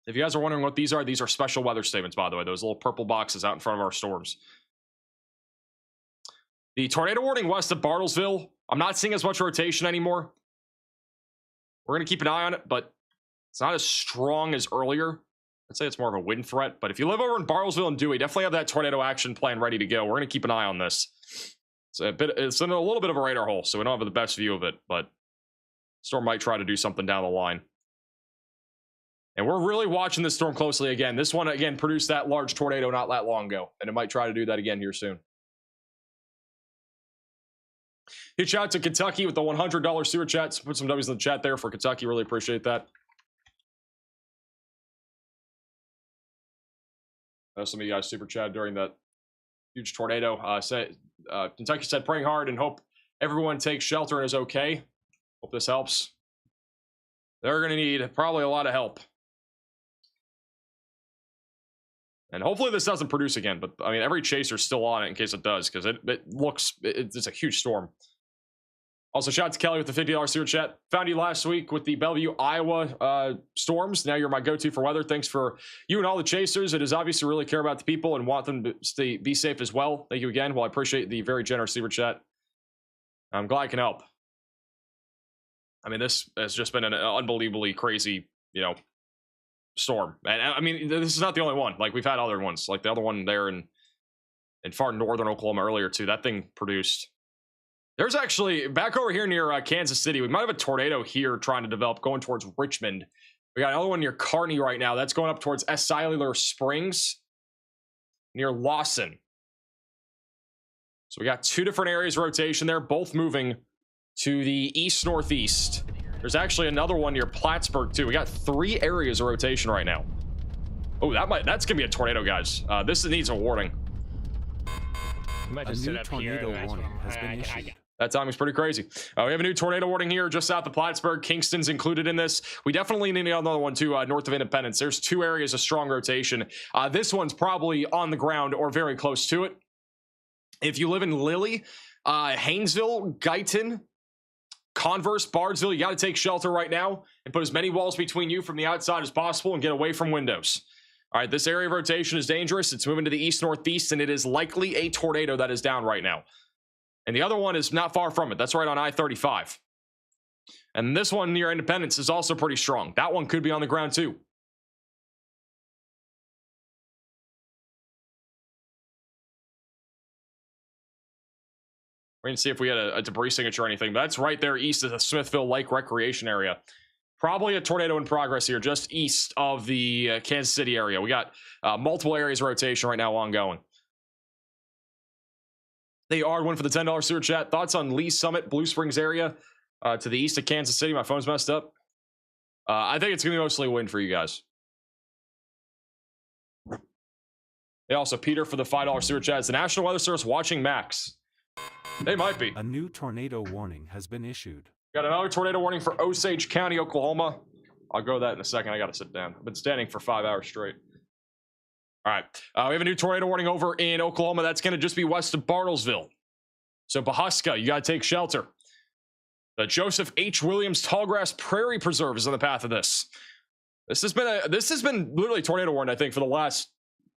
If you guys are wondering what these are special weather statements, by the way. Those little purple boxes out in front of our storms. The tornado warning west of Bartlesville, I'm not seeing as much rotation anymore. We're going to keep an eye on it, but it's not as strong as earlier. I'd say it's more of a wind threat, but if you live over in Bartlesville and Dewey, definitely have that tornado action plan ready to go. We're going to keep an eye on this. It's in a little bit of a radar hole, so we don't have the best view of it, but storm might try to do something down the line. And we're really watching this storm closely again. This one, again, produced that large tornado not that long ago, and it might try to do that again here soon. Huge shout out to Kentucky with the $100 super chat. Put some W's in the chat there for Kentucky. Really appreciate that. Some of you guys super chat during that huge tornado. Kentucky said praying hard and hope everyone takes shelter and is okay. Hope this helps. They're going to need probably a lot of help. And hopefully this doesn't produce again. But I mean, every chaser's still on it in case it does, because it's a huge storm. Also, shout out to Kelly with the $50 super chat. Found you last week with the Bellevue, Iowa storms. Now you're my go-to for weather. Thanks for you and all the chasers. It is obvious you really care about the people and want them to be safe as well. Thank you again. Well, I appreciate the very generous super chat. I'm glad I can help. I mean, this has just been an unbelievably crazy, storm. And I mean, this is not the only one. Like, we've had other ones. Like the other one there in far northern Oklahoma earlier, too. That thing produced... There's actually, back over here near Kansas City, we might have a tornado here trying to develop going towards Richmond. We got another one near Kearney right now. That's going up towards Cellular Springs near Lawson. So we got two different areas of rotation there, both moving to the east-northeast. There's actually another one near Plattsburgh, too. We got 3 areas of rotation right now. Oh, that's going to be a tornado, guys. This needs a warning. A new tornado warning has been issued. That timing's pretty crazy. We have a new tornado warning here just south of Plattsburgh. Kingston's included in this. We definitely need another one too, north of Independence. There's 2 areas of strong rotation. This one's probably on the ground or very close to it. If you live in Lilly, Haynesville, Guyton, Converse, Bardesville, you got to take shelter right now and put as many walls between you from the outside as possible and get away from windows. All right, this area of rotation is dangerous. It's moving to the east-northeast, and it is likely a tornado that is down right now. And the other one is not far from it. That's right on I-35. And this one near Independence is also pretty strong. That one could be on the ground, too. We're going to see if we had a debris signature or anything. But that's right there east of the Smithville Lake Recreation Area. Probably a tornado in progress here, just east of the Kansas City area. We got multiple areas of rotation right now ongoing. They are one for the $10 super chat. Thoughts on Lee Summit, Blue Springs area to the east of Kansas City? My phone's messed up. I think it's going to be mostly wind for you guys. They also, Peter, for the $5 super chat. Is the National Weather Service watching Max? They might be. A new tornado warning has been issued. Got another tornado warning for Osage County, Oklahoma. I'll go that in a second. I got to sit down. I've been standing for 5 hours straight. All right. We have a new tornado warning over in Oklahoma. That's going to just be west of Bartlesville. So Pawhuska, you got to take shelter. The Joseph H. Williams Tallgrass Prairie Preserve is in the path of this. This has been literally tornado warned, I think, for the last,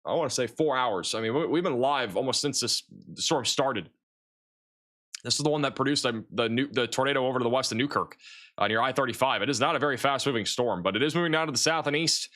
I want to say 4 hours. I mean, we've been live almost since the storm started. This is the one that produced the tornado over to the west of Newkirk near I-35. It is not a very fast-moving storm, but it is moving down to the south and east.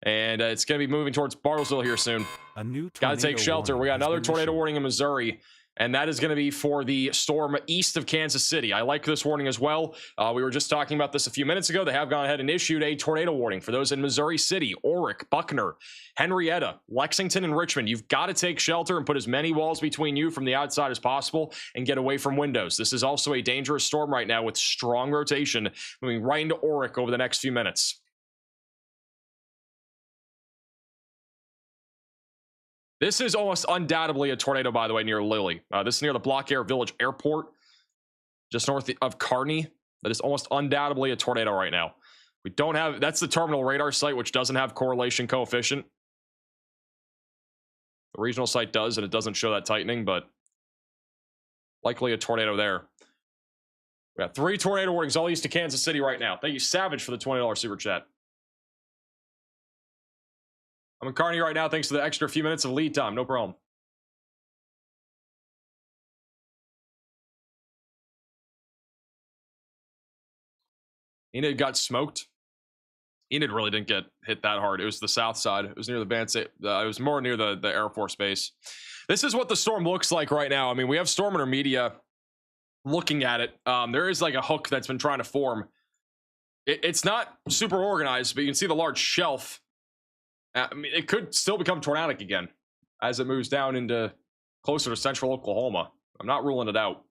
And it's going to be moving towards Bartlesville here soon. A new got to take shelter. We got another tornado warning in Missouri, and that is going to be for the storm east of Kansas City. I like this warning as well. We were just talking about this a few minutes ago. They have gone ahead and issued a tornado warning for those in Missouri City, Orick, Buckner, Henrietta, Lexington, and Richmond. You've got to take shelter and put as many walls between you from the outside as possible and get away from windows. This is also a dangerous storm right now with strong rotation moving right into Orick over the next few minutes. This is almost undoubtedly a tornado, by the way, near Lilly. This is near the Block Air Village Airport, just north of Kearney. That is almost undoubtedly a tornado right now. We don't have, that's the terminal radar site, which doesn't have correlation coefficient. The regional site does, and it doesn't show that tightening, but likely a tornado there. We got 3 tornado warnings all east of Kansas City right now. Thank you, Savage, for the $20 super chat. I'm in Kearney right now, thanks to the extra few minutes of lead time. No problem. Enid got smoked. Enid really didn't get hit that hard. It was the south side. It was near the band. It was more near the Air Force Base. This is what the storm looks like right now. I mean, we have storm intermedia looking at it. There is like a hook that's been trying to form. It's not super organized, but you can see the large shelf. I mean, it could still become tornadic again as it moves down into closer to central Oklahoma. I'm not ruling it out.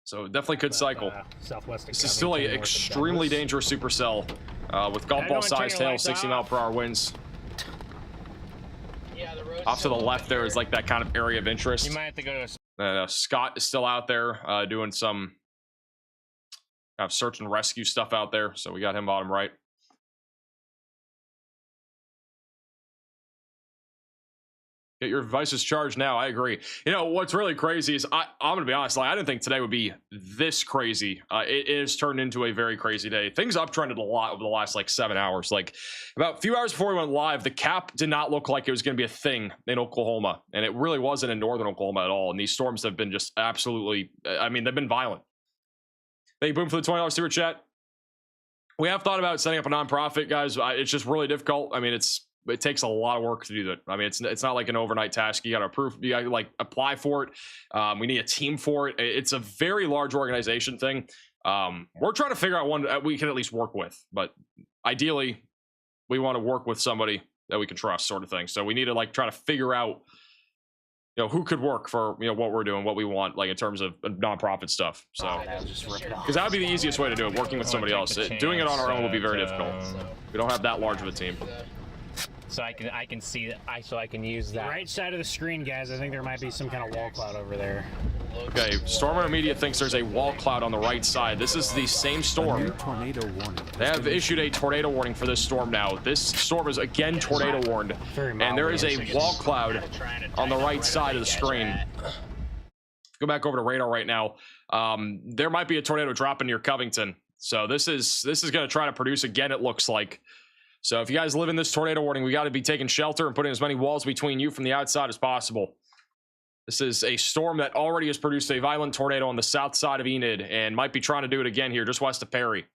So it definitely could cycle. This is still a extremely dangerous supercell with golf ball sized hail, 60-mile-per-hour winds. Yeah, the road's Off to the left there is like that kind of area of interest. You might have to go to Scott is still out there doing some kind of search and rescue stuff out there. So we got him bottom right. Get your devices charged now. I agree. You know, what's really crazy is I'm going to be honest. Like, I didn't think today would be this crazy. It has turned into a very crazy day. Things uptrended a lot over the last like 7 hours. Like about a few hours before we went live, the cap did not look like it was going to be a thing in Oklahoma. And it really wasn't in northern Oklahoma at all. And these storms have been just absolutely, I mean, they've been violent. Thank you, Boom, for the $20 super chat. We have thought about setting up a nonprofit, guys. It's just really difficult. I mean, it takes a lot of work to do that. I mean, it's not like an overnight task. You got to approve, you got to like apply for it. We need a team for it. It's a very large organization thing. We're trying to figure out one we can at least work with, but ideally we want to work with somebody that we can trust, sort of thing. So we need to like try to figure out, you know, who could work for, you know, what we're doing, what we want, like in terms of nonprofit stuff. So because that would be the easiest way to do it, working with somebody else. Doing it on our own will be very difficult. We don't have that large of a team. So I can see that. So I can use that. Right side of the screen, guys. I think there might be some kind of wall cloud over there. Okay, Storm Intermedia thinks there's a wall cloud on the right side. This is the same storm. Tornado warning. They have issued a tornado warning for this storm now. This storm is again tornado warned, and there is a wall cloud on the right side of the screen. Go back over to radar right now. There might be a tornado dropping near Covington. So this is going to try to produce again. It looks like. So if you guys live in this tornado warning, we got to be taking shelter and putting as many walls between you from the outside as possible. This is a storm that already has produced a violent tornado on the south side of Enid and might be trying to do it again here just west of Perry.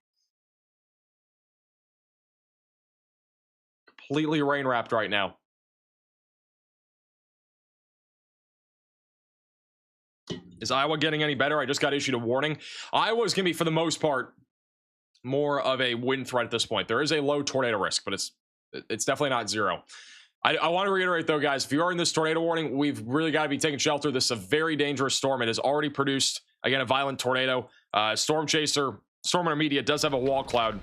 Completely rain wrapped right now. Is Iowa getting any better? I just got issued a warning. Iowa's going to be, for the most part, more of a wind threat at this point. There is a low tornado risk, but it's definitely not zero. I want to reiterate though, guys, if you are in this tornado warning, we've really got to be taking shelter. This is a very dangerous storm. It has already produced, again, a violent tornado. Storm Chaser, Storm Intermedia does have a wall cloud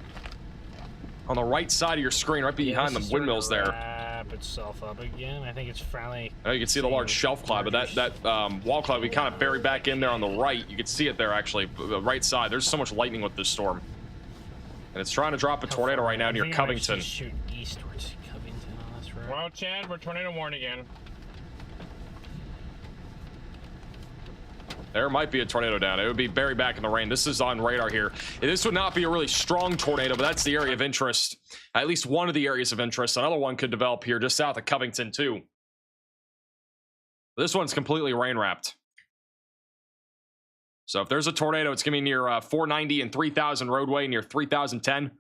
on the right side of your screen, right behind the windmills there. Wrap itself up again. I think it's finally. You can see the large shelf cloud, but that wall cloud we kind of buried back in there on the right. You can see it there actually, the right side. There's so much lightning with this storm. And it's trying to drop a tornado right now near Covington. Shoot east towards Covington on this road. Well, Chad, we're tornado warned again. There might be a tornado down. It would be buried back in the rain. This is on radar here. This would not be a really strong tornado, but that's the area of interest. At least one of the areas of interest. Another one could develop here just south of Covington too. This one's completely rain wrapped. So if there's a tornado, it's going to be near 490 and 3000 roadway, near 3010.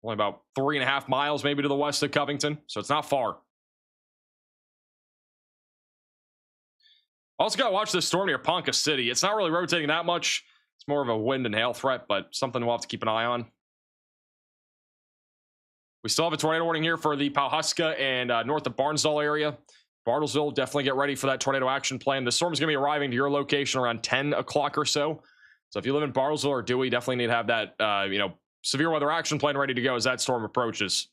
Only about 3.5 miles maybe to the west of Covington, so it's not far. Also got to watch this storm near Ponca City. It's not really rotating that much. It's more of a wind and hail threat, but something we'll have to keep an eye on. We still have a tornado warning here for the Pawhuska and north of Barnesville area. Bartlesville, definitely get ready for that tornado action plan. The storm is going to be arriving to your location around 10 o'clock or so. So if you live in Bartlesville or Dewey, definitely need to have that, severe weather action plan ready to go as that storm approaches.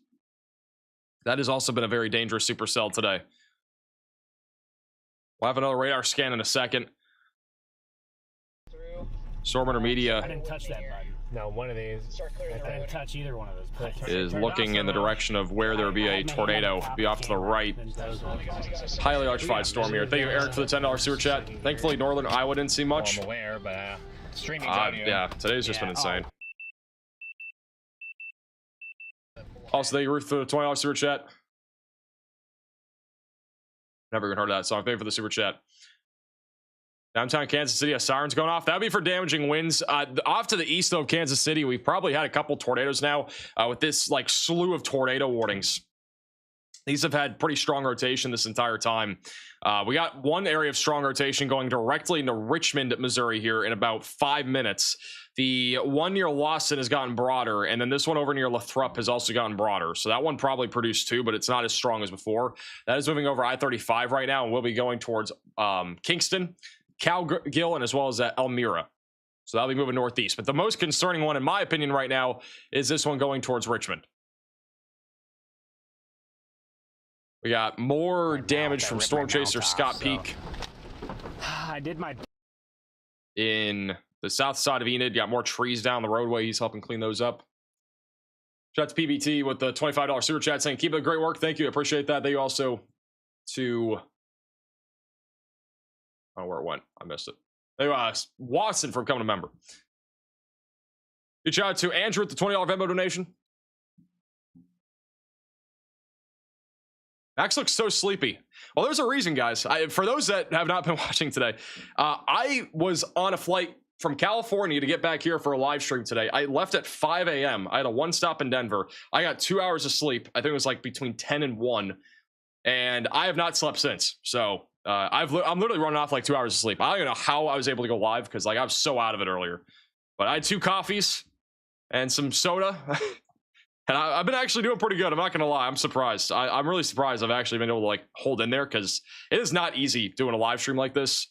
That has also been a very dangerous supercell today. We'll have another radar scan in a second. Storm Intermedia. I didn't touch that button. No, one of these. I didn't touch either one of those. Is looking in the direction of where there would be a tornado. Be off to the right. Highly electrified storm here. Thank you, Eric, for the $10 super chat. Thankfully, northern Iowa didn't see much. Well, I'm aware, but streaming audio. Yeah, today's just been insane. Also, thank you, Ruth, for the $20 super chat. Never even heard of that song. Thank you for the super chat. Downtown Kansas City, a siren's going off. That'd be for damaging winds. Off to the east of Kansas City, we've probably had a couple tornadoes now with this like slew of tornado warnings. These have had pretty strong rotation this entire time. We got one area of strong rotation going directly into Richmond, Missouri here in about 5 minutes. The one near Lawson has gotten broader, and then this one over near Lathrop has also gotten broader. So that one probably produced 2, but it's not as strong as before. That is moving over I-35 right now, and we'll be going towards Kingston, Cowgill, and as well as Elmira. So that'll be moving northeast. But the most concerning one, in my opinion, right now is this one going towards Richmond. We got more damage from Storm Chaser Scott Peak. I did my... In the south side of Enid, got more trees down the roadway. He's helping clean those up. Shout out to PBT with the $25 super chat saying, keep up the great work. Thank you. I appreciate that. Thank you also to... Oh, where it went. I missed it. Thank you, Watson for becoming a member. Good shout out to Andrew with the $20 Venmo donation. Max looks so sleepy. Well, there's a reason, guys. For those that have not been watching today, I was on a flight from California to get back here for a live stream today. I left at 5 a.m. I had a one stop in Denver. I got 2 hours of sleep. I think it was like between 10 and 1. And I have not slept since. So I'm literally running off like 2 hours of sleep. I don't even know how I was able to go live because like I was so out of it earlier. But I had 2 coffees and some soda. And I've been actually doing pretty good. I'm not going to lie. I'm surprised. I'm really surprised I've actually been able to like hold in there because it is not easy doing a live stream like this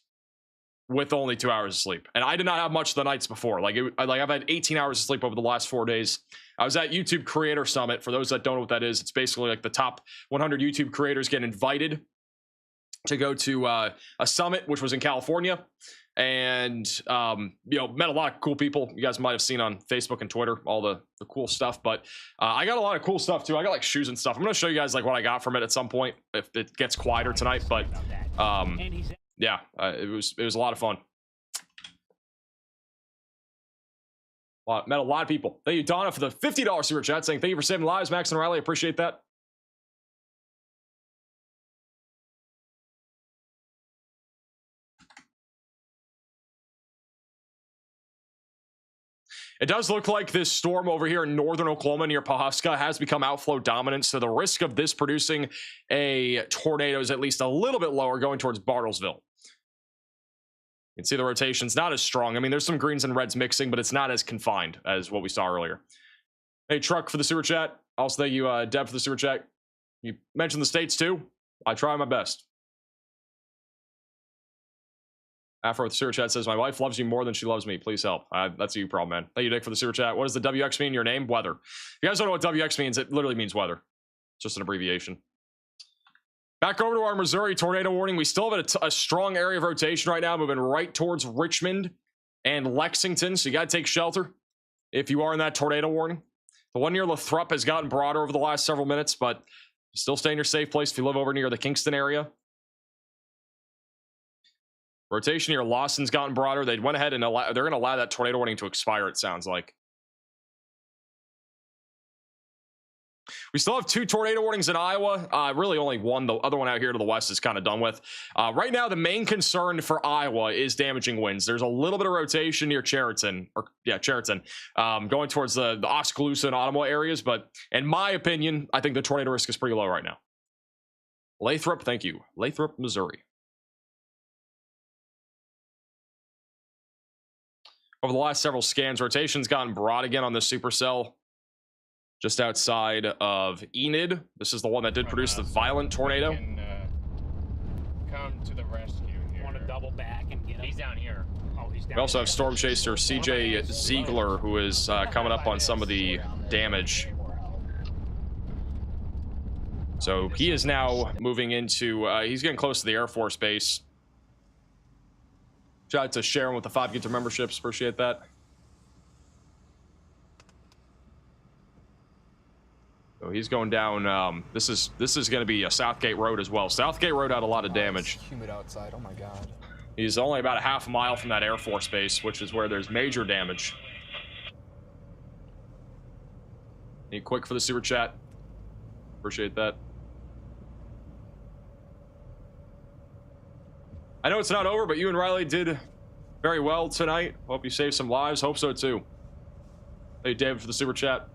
with only 2 hours of sleep. And I did not have much the nights before. Like I've had 18 hours of sleep over the last 4 days. I was at YouTube Creator Summit. For those that don't know what that is, it's basically like the top 100 YouTube creators get invited to go to a summit, which was in California. And met a lot of cool people. You guys might have seen on Facebook and Twitter all the cool stuff, but I got a lot of cool stuff too. I got like shoes and stuff. I'm gonna show you guys like what I got from it at some point if it gets quieter tonight. But yeah, it was a lot of fun. Met a lot of people. Thank you, Donna, for the $50 super chat saying thank you for saving lives, Max and Riley. Appreciate that. It does look like this storm over here in northern Oklahoma near Pawhuska has become outflow dominant, so the risk of this producing a tornado is at least a little bit lower going towards Bartlesville. You can see the rotation's not as strong. I mean, there's some greens and reds mixing, but it's not as confined as what we saw earlier. Hey, Truck for the super chat. Also, thank you, Deb, for the super chat. You mentioned the states too. I try my best. Afro with the super chat says, my wife loves you more than she loves me. Please help. That's a you problem, man. Thank you, Dick, for the super chat. What does the WX mean in your name? Weather. If you guys don't know what WX means, it literally means weather. It's just an abbreviation. Back over to our Missouri tornado warning. We still have a strong area of rotation right now, moving right towards Richmond and Lexington. So you got to take shelter if you are in that tornado warning. The one near Lathrop has gotten broader over the last several minutes, but still stay in your safe place if you live over near the Kingston area. Rotation here, Lawson's gotten broader. They went ahead and they're going to allow that tornado warning to expire, it sounds like. We still have 2 tornado warnings in Iowa. Really only one. The other one out here to the west is kind of done with. Right now, the main concern for Iowa is damaging winds. There's a little bit of rotation near Chariton, going towards the Oskaloosa and Ottawa areas. But in my opinion, I think the tornado risk is pretty low right now. Lathrop, thank you. Lathrop, Missouri. Over the last several scans, rotation's gotten broad again on the supercell just outside of Enid. This is the one that did produce the violent tornado. Come to the rescue here. Want to double back and get him? He's down here. Oh, he's down. We also have Storm Chaser CJ Ziegler, who is coming up on some of the damage. So he is now moving into, he's getting close to the Air Force Base. Shout out to Sharon with the 5 Ginter memberships. Appreciate that. So he's going down. This is going to be a Southgate Road as well. Southgate Road had a lot of damage. It's humid outside. Oh my God. He's only about a half a mile from that Air Force Base, which is where there's major damage. Need quick for the super chat. Appreciate that. I know it's not over, but you and Riley did very well tonight. Hope you saved some lives. Hope so too. Hey, David, for the super chat.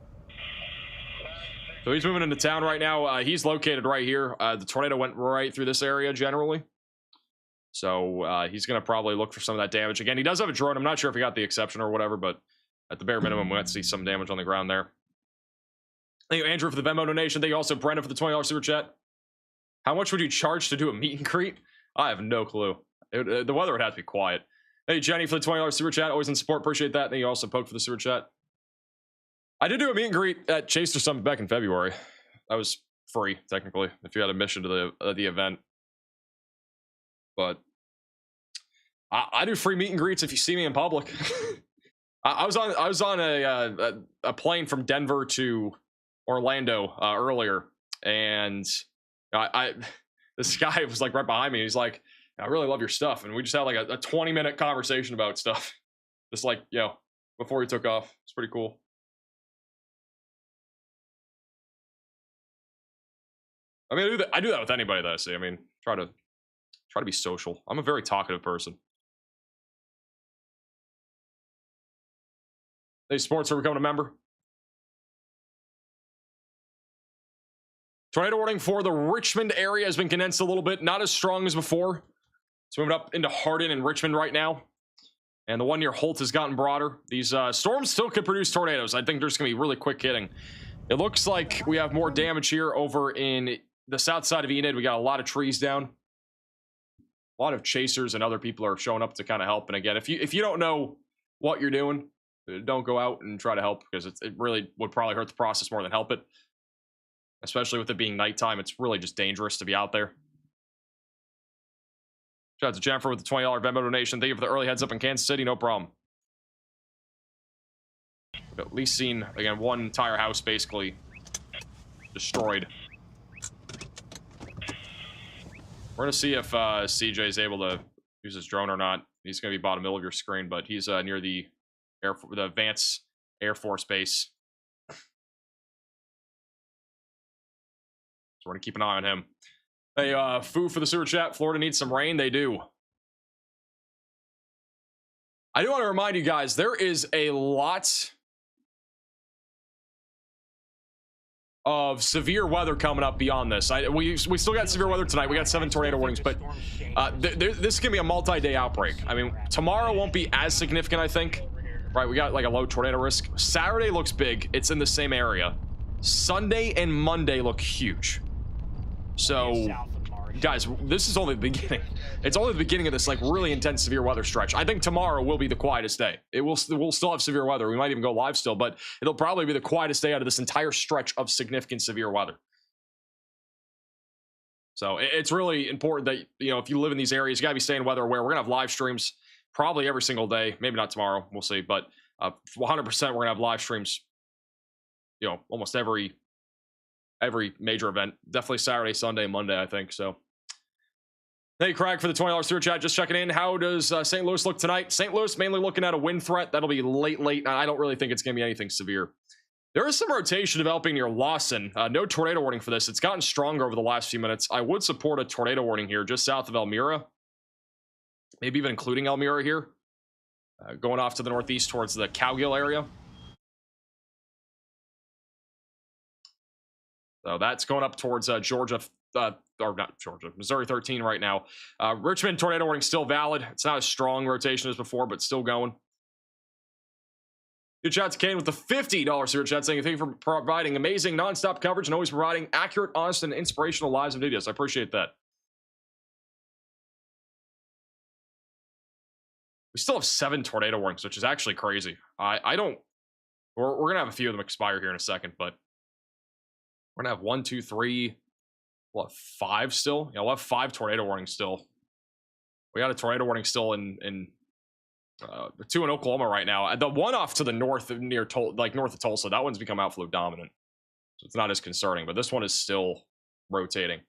So he's moving into town right now. He's located right here. The tornado went right through this area generally. So he's going to probably look for some of that damage. Again, he does have a drone. I'm not sure if he got the exception or whatever, but at the bare minimum, we might see some damage on the ground there. Thank you, Andrew, for the Venmo donation. Thank you also, Brenda, for the $20 super chat. How much would you charge to do a meet and greet? I have no clue. The weather would have to be quiet. Hey, Jenny, for the $20 super chat. Always in support. Appreciate that. Thank you also, Poke, for the super chat. I did do a meet and greet at Chaser Summit back in February. That was free, technically, if you had admission to the event. But I do free meet and greets if you see me in public. I was on a plane from Denver to Orlando earlier, and this guy was like right behind me. He's like, "I really love your stuff," and we just had like a 20-minute conversation about stuff, just like before he took off. It's pretty cool. I mean, I do that with anybody that I see. I mean, try to be social. I'm a very talkative person. Hey, sports, are we becoming a member? Tornado warning for the Richmond area has been condensed a little bit. Not as strong as before. It's moving up into Hardin and Richmond right now. And the one near Holt has gotten broader. These storms still could produce tornadoes. I think there's going to be really quick hitting. It looks like we have more damage here over in the south side of Enid. We got a lot of trees down. A lot of chasers and other people are showing up to kind of help. And again, if you don't know what you're doing, don't go out and try to help, because it really would probably hurt the process more than help it. Especially with it being nighttime, it's really just dangerous to be out there. Shout out to Jennifer with the $20 Venmo donation. Thank you for the early heads up in Kansas City. No problem. We've at least seen, again, one entire house basically destroyed. We're going to see if CJ is able to use his drone or not. He's going to be bottom middle of your screen, but he's near the Vance Air Force Base. So we're going to keep an eye on him. Hey, Foo for the super chat. Florida needs some rain. They do. I do want to remind you guys, there is a lot of severe weather coming up beyond this. We still got severe weather tonight. We got 7 tornado warnings, but this is going to be a multi-day outbreak. I mean, tomorrow won't be as significant, I think. Right, we got like a low tornado risk. Saturday looks big. It's in the same area. Sunday and Monday look huge. So, guys, this is only the beginning. It's only the beginning of this like really intense severe weather stretch. I think tomorrow will be the quietest day. We'll still have severe weather. We might even go live still, but it'll probably be the quietest day out of this entire stretch of significant severe weather. So it's really important that, if you live in these areas, you gotta be staying weather aware. We're gonna have live streams probably every single day. Maybe not tomorrow. We'll see. But 100% we're gonna have live streams, almost every major event. Definitely Saturday, Sunday, Monday, I think. So thank you, Craig, for the $20 super chat. Just checking in. How does St. Louis look tonight? St. Louis mainly looking at a wind threat. That'll be late. I don't really think it's going to be anything severe. There is some rotation developing near Lawson. No tornado warning for this. It's gotten stronger over the last few minutes. I would support a tornado warning here just south of Elmira. Maybe even including Elmira here. Going off to the northeast towards the Cowgill area. So that's going up towards Georgia, or not Georgia, Missouri 13 right now. Richmond tornado warning still valid. It's not as strong rotation as before, but still going. Good shout to Kane with the $50 super chat, saying thank you for providing amazing nonstop coverage and always providing accurate, honest, and inspirational lives and videos. I appreciate that. We still have 7 tornado warnings, which is actually crazy. I don't. We're gonna have a few of them expire here in a second, but we're gonna have 1, 2, 3. We'll have 5 still. Yeah, we'll have 5 tornado warnings still. We got a tornado warning still in 2 in Oklahoma right now. The one off to the north near north of Tulsa, that one's become outflow dominant, so it's not as concerning. But this one is still rotating.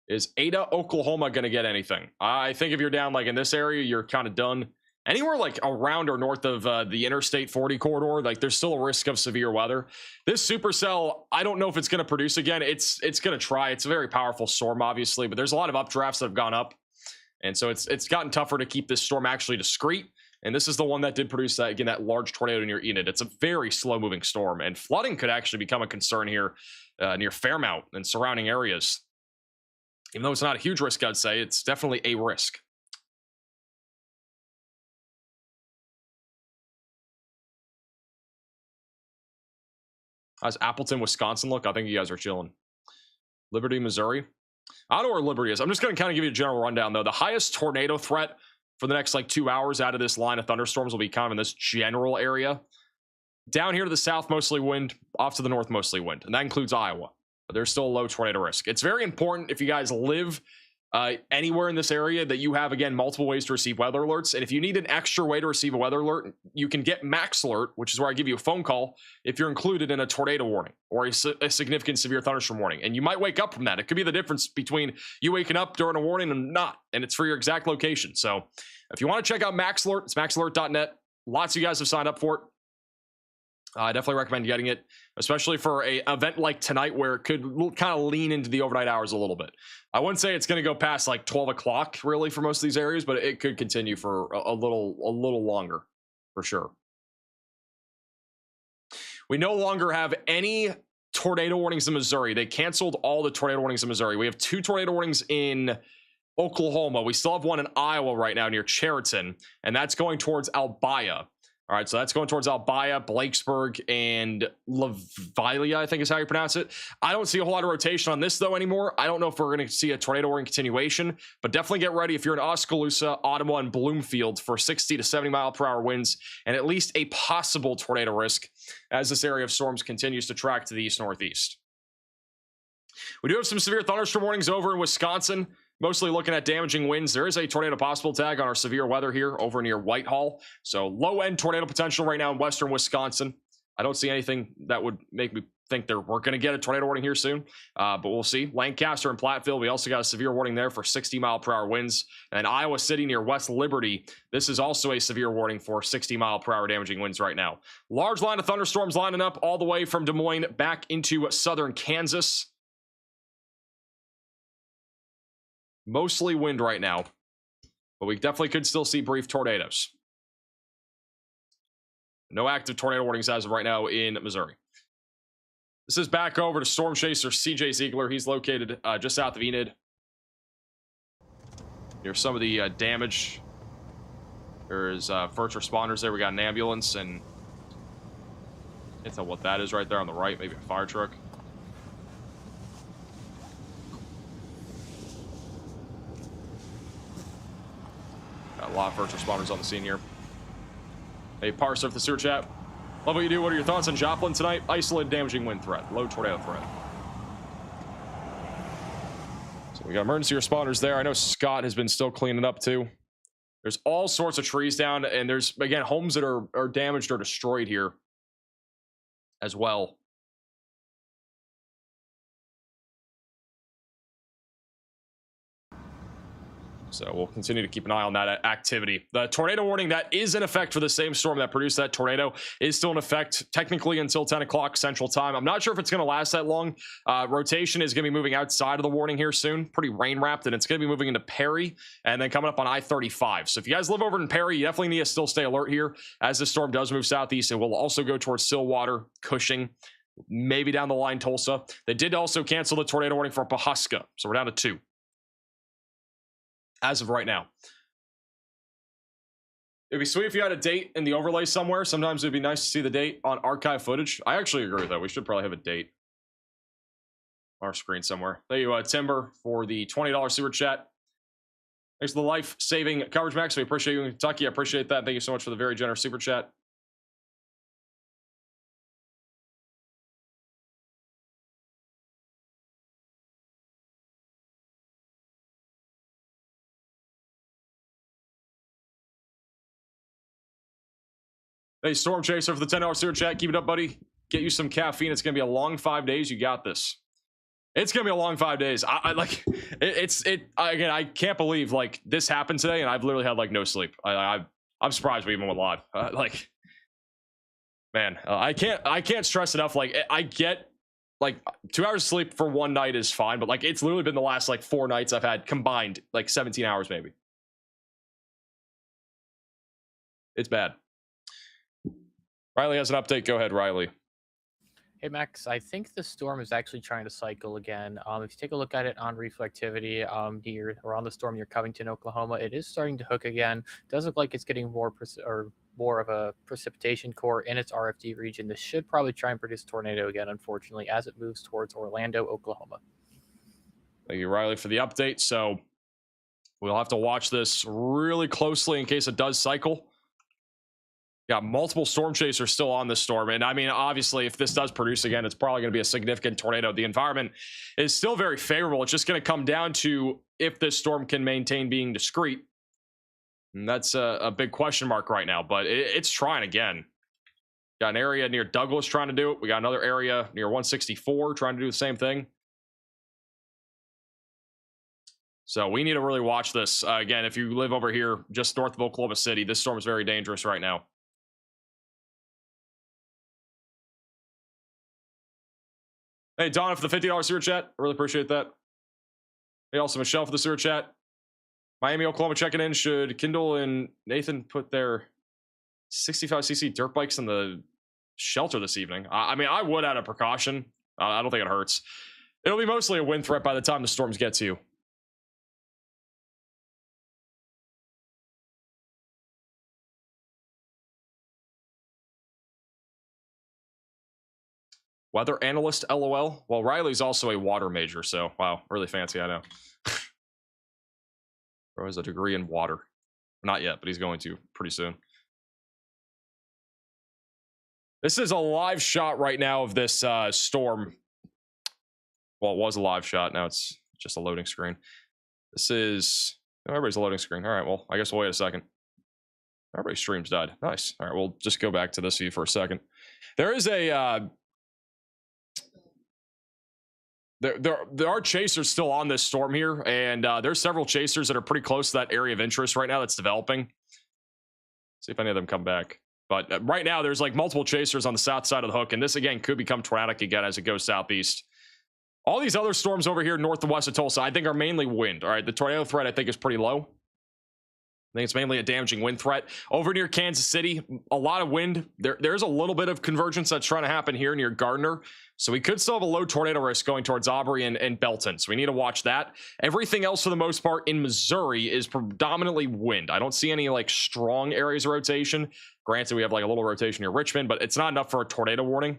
Is Ada, Oklahoma going to get anything? I think if you're down like in this area, you're kind of done. anywhere like around or north of the Interstate 40 corridor, like there's still a risk of severe weather. This supercell, I don't know if it's going to produce again. It's going to try. It's a very powerful storm, obviously, but there's a lot of updrafts that have gone up, and so it's gotten tougher to keep this storm actually discreet. And this is the one that did produce that, again, that large tornado near Enid. It's a very slow-moving storm, and flooding could actually become a concern here near Fairmount and surrounding areas. Even though it's not a huge risk, I'd say, it's definitely a risk. How's Appleton, Wisconsin look? I think you guys are chilling. Liberty, Missouri. I don't know where Liberty is. I'm just going to kind of give you a general rundown, though. The highest tornado threat for the next, like, 2 hours out of this line of thunderstorms will be kind of in this general area. Down here to the south, mostly wind. Off to the north, mostly wind. And that includes Iowa. But there's still a low tornado risk. It's very important if you guys live anywhere in this area that you have, again, multiple ways to receive weather alerts. And if you need an extra way to receive a weather alert, you can get Max Alert, which is where I give you a phone call if you're included in a tornado warning or a significant severe thunderstorm warning. And you might wake up from that. It could be the difference between you waking up during a warning and not. And it's for your exact location. So if you want to check out Max Alert, it's maxalert.net. Lots of you guys have signed up for it. I definitely recommend getting it, especially for an event like tonight where it could kind of lean into the overnight hours a little bit. I wouldn't say it's going to go past like 12 o'clock really for most of these areas, but it could continue for a little longer for sure. We no longer have any tornado warnings in Missouri. They canceled all the tornado warnings in Missouri. We have 2 tornado warnings in Oklahoma. We still have one in Iowa right now near Chariton, and that's going towards Albia. All right, so that's going towards Albia, Blakesburg, and Lavilia, I think is how you pronounce it. I don't see a whole lot of rotation on this, though, anymore. I don't know if we're going to see a tornado warning continuation, but definitely get ready if you're in Oskaloosa, Ottawa, and Bloomfield for 60 to 70 mile per hour winds and at least a possible tornado risk as this area of storms continues to track to the east-northeast. We do have some severe thunderstorm warnings over in Wisconsin. Mostly looking at damaging winds. There is a tornado possible tag on our severe weather here over near Whitehall. So low-end tornado potential right now in western Wisconsin. I don't see anything that would make me think we're going to get a tornado warning here soon, but we'll see. Lancaster and Platteville, we also got a severe warning there for 60 mile per hour winds. And Iowa City near West Liberty, this is also a severe warning for 60 mile per hour damaging winds right now. Large line of thunderstorms lining up all the way from Des Moines back into southern Kansas. Mostly wind right now, but we definitely could still see brief tornadoes. No active tornado warnings as of right now in Missouri. This is back over to Storm Chaser CJ Ziegler. He's located just south of Enid. Here's some of the damage. There's first responders there. We got an ambulance, and I can't tell what that is right there on the right. Maybe a fire truck. Got a lot of first responders on the scene here. Hey, Parser with the sewer chat. Love what you do. What are your thoughts on Joplin tonight? Isolated damaging wind threat. Low tornado threat. So we got emergency responders there. I know Scott has been still cleaning up too. There's all sorts of trees down, and there's, again, homes that are damaged or destroyed here as well. So we'll continue to keep an eye on that activity. The tornado warning that is in effect for the same storm that produced that tornado is still in effect technically until 10 o'clock Central Time. I'm not sure if it's going to last that long. Rotation is going to be moving outside of the warning here soon. Pretty rain-wrapped, and it's going to be moving into Perry and then coming up on I-35. So if you guys live over in Perry, you definitely need to still stay alert here as the storm does move southeast. It will also go towards Stillwater, Cushing, maybe down the line Tulsa. They did also cancel the tornado warning for Pawhuska, so we're down to 2. As of right now. It'd be sweet if you had a date in the overlay somewhere. Sometimes it'd be nice to see the date on archive footage. I actually agree with that. We should probably have a date on our screen somewhere. Thank you, Timber, for the $20 super chat. Thanks for the life-saving coverage, Max. We appreciate you in Kentucky. I appreciate that. Thank you so much for the very generous super chat. Hey, Storm Chaser for the $10 super chat. Keep it up, buddy. Get you some caffeine. It's going to be a long 5 days. You got this. It's going to be a long 5 days. Again, I can't believe, like, this happened today, and I've literally had, like, no sleep. I I'm surprised we even went live. Like, man, I can't stress enough. Like, I get like 2 hours of sleep for one night is fine, but like it's literally been the last like 4 nights I've had combined like 17 hours maybe. It's bad. Riley has an update. Go ahead, Riley. Hey Max, I think the storm is actually trying to cycle again. If you take a look at it on reflectivity, or on the storm near Covington, Oklahoma, it is starting to hook again. Does look like it's getting more of a precipitation core in its RFD region. This should probably try and produce a tornado again, unfortunately, as it moves towards Orlando, Oklahoma. Thank you, Riley, for the update. So we'll have to watch this really closely in case it does cycle. Got multiple storm chasers still on this storm. And I mean, obviously, if this does produce again, it's probably going to be a significant tornado. The environment is still very favorable. It's just going to come down to if this storm can maintain being discrete. And that's a big question mark right now, but it's trying again. Got an area near Douglas trying to do it. We got another area near 164 trying to do the same thing. So we need to really watch this. Again, if you live over here just north of Oklahoma City, this storm is very dangerous right now. Hey, Donna, for the $50 sewer chat. I really appreciate that. Hey, also Michelle for the sewer chat. Miami, Oklahoma checking in. Should Kendall and Nathan put their 65cc dirt bikes in the shelter this evening? I mean, I would out of precaution. I don't think it hurts. It'll be mostly a wind threat by the time the storms get to you. Weather analyst, LOL. Well, Riley's also a water major, so wow, really fancy, I know. Bro has a degree in water. Not yet, but he's going to pretty soon. This is a live shot right now of this storm. Well, it was a live shot. Now it's just a loading screen. This is... Oh, everybody's a loading screen. All right, well, I guess we'll wait a second. Everybody's stream's died. Nice. All right, we'll just go back to this view for a second. There is a... There are chasers still on this storm here, and there's several chasers that are pretty close to that area of interest right now that's developing. See if any of them come back. But right now, there's like multiple chasers on the south side of the hook, and this again could become tornadic again as it goes southeast. All these other storms over here north and west of Tulsa, I think, are mainly wind. All right, the tornado threat I think is pretty low. I think it's mainly a damaging wind threat. Over near Kansas City, a lot of wind. There's a little bit of convergence that's trying to happen here near Gardner. So we could still have a low tornado risk going towards Aubrey and Belton. So we need to watch that. Everything else for the most part in Missouri is predominantly wind. I don't see any like strong areas of rotation. Granted, we have like a little rotation near Richmond, but it's not enough for a tornado warning.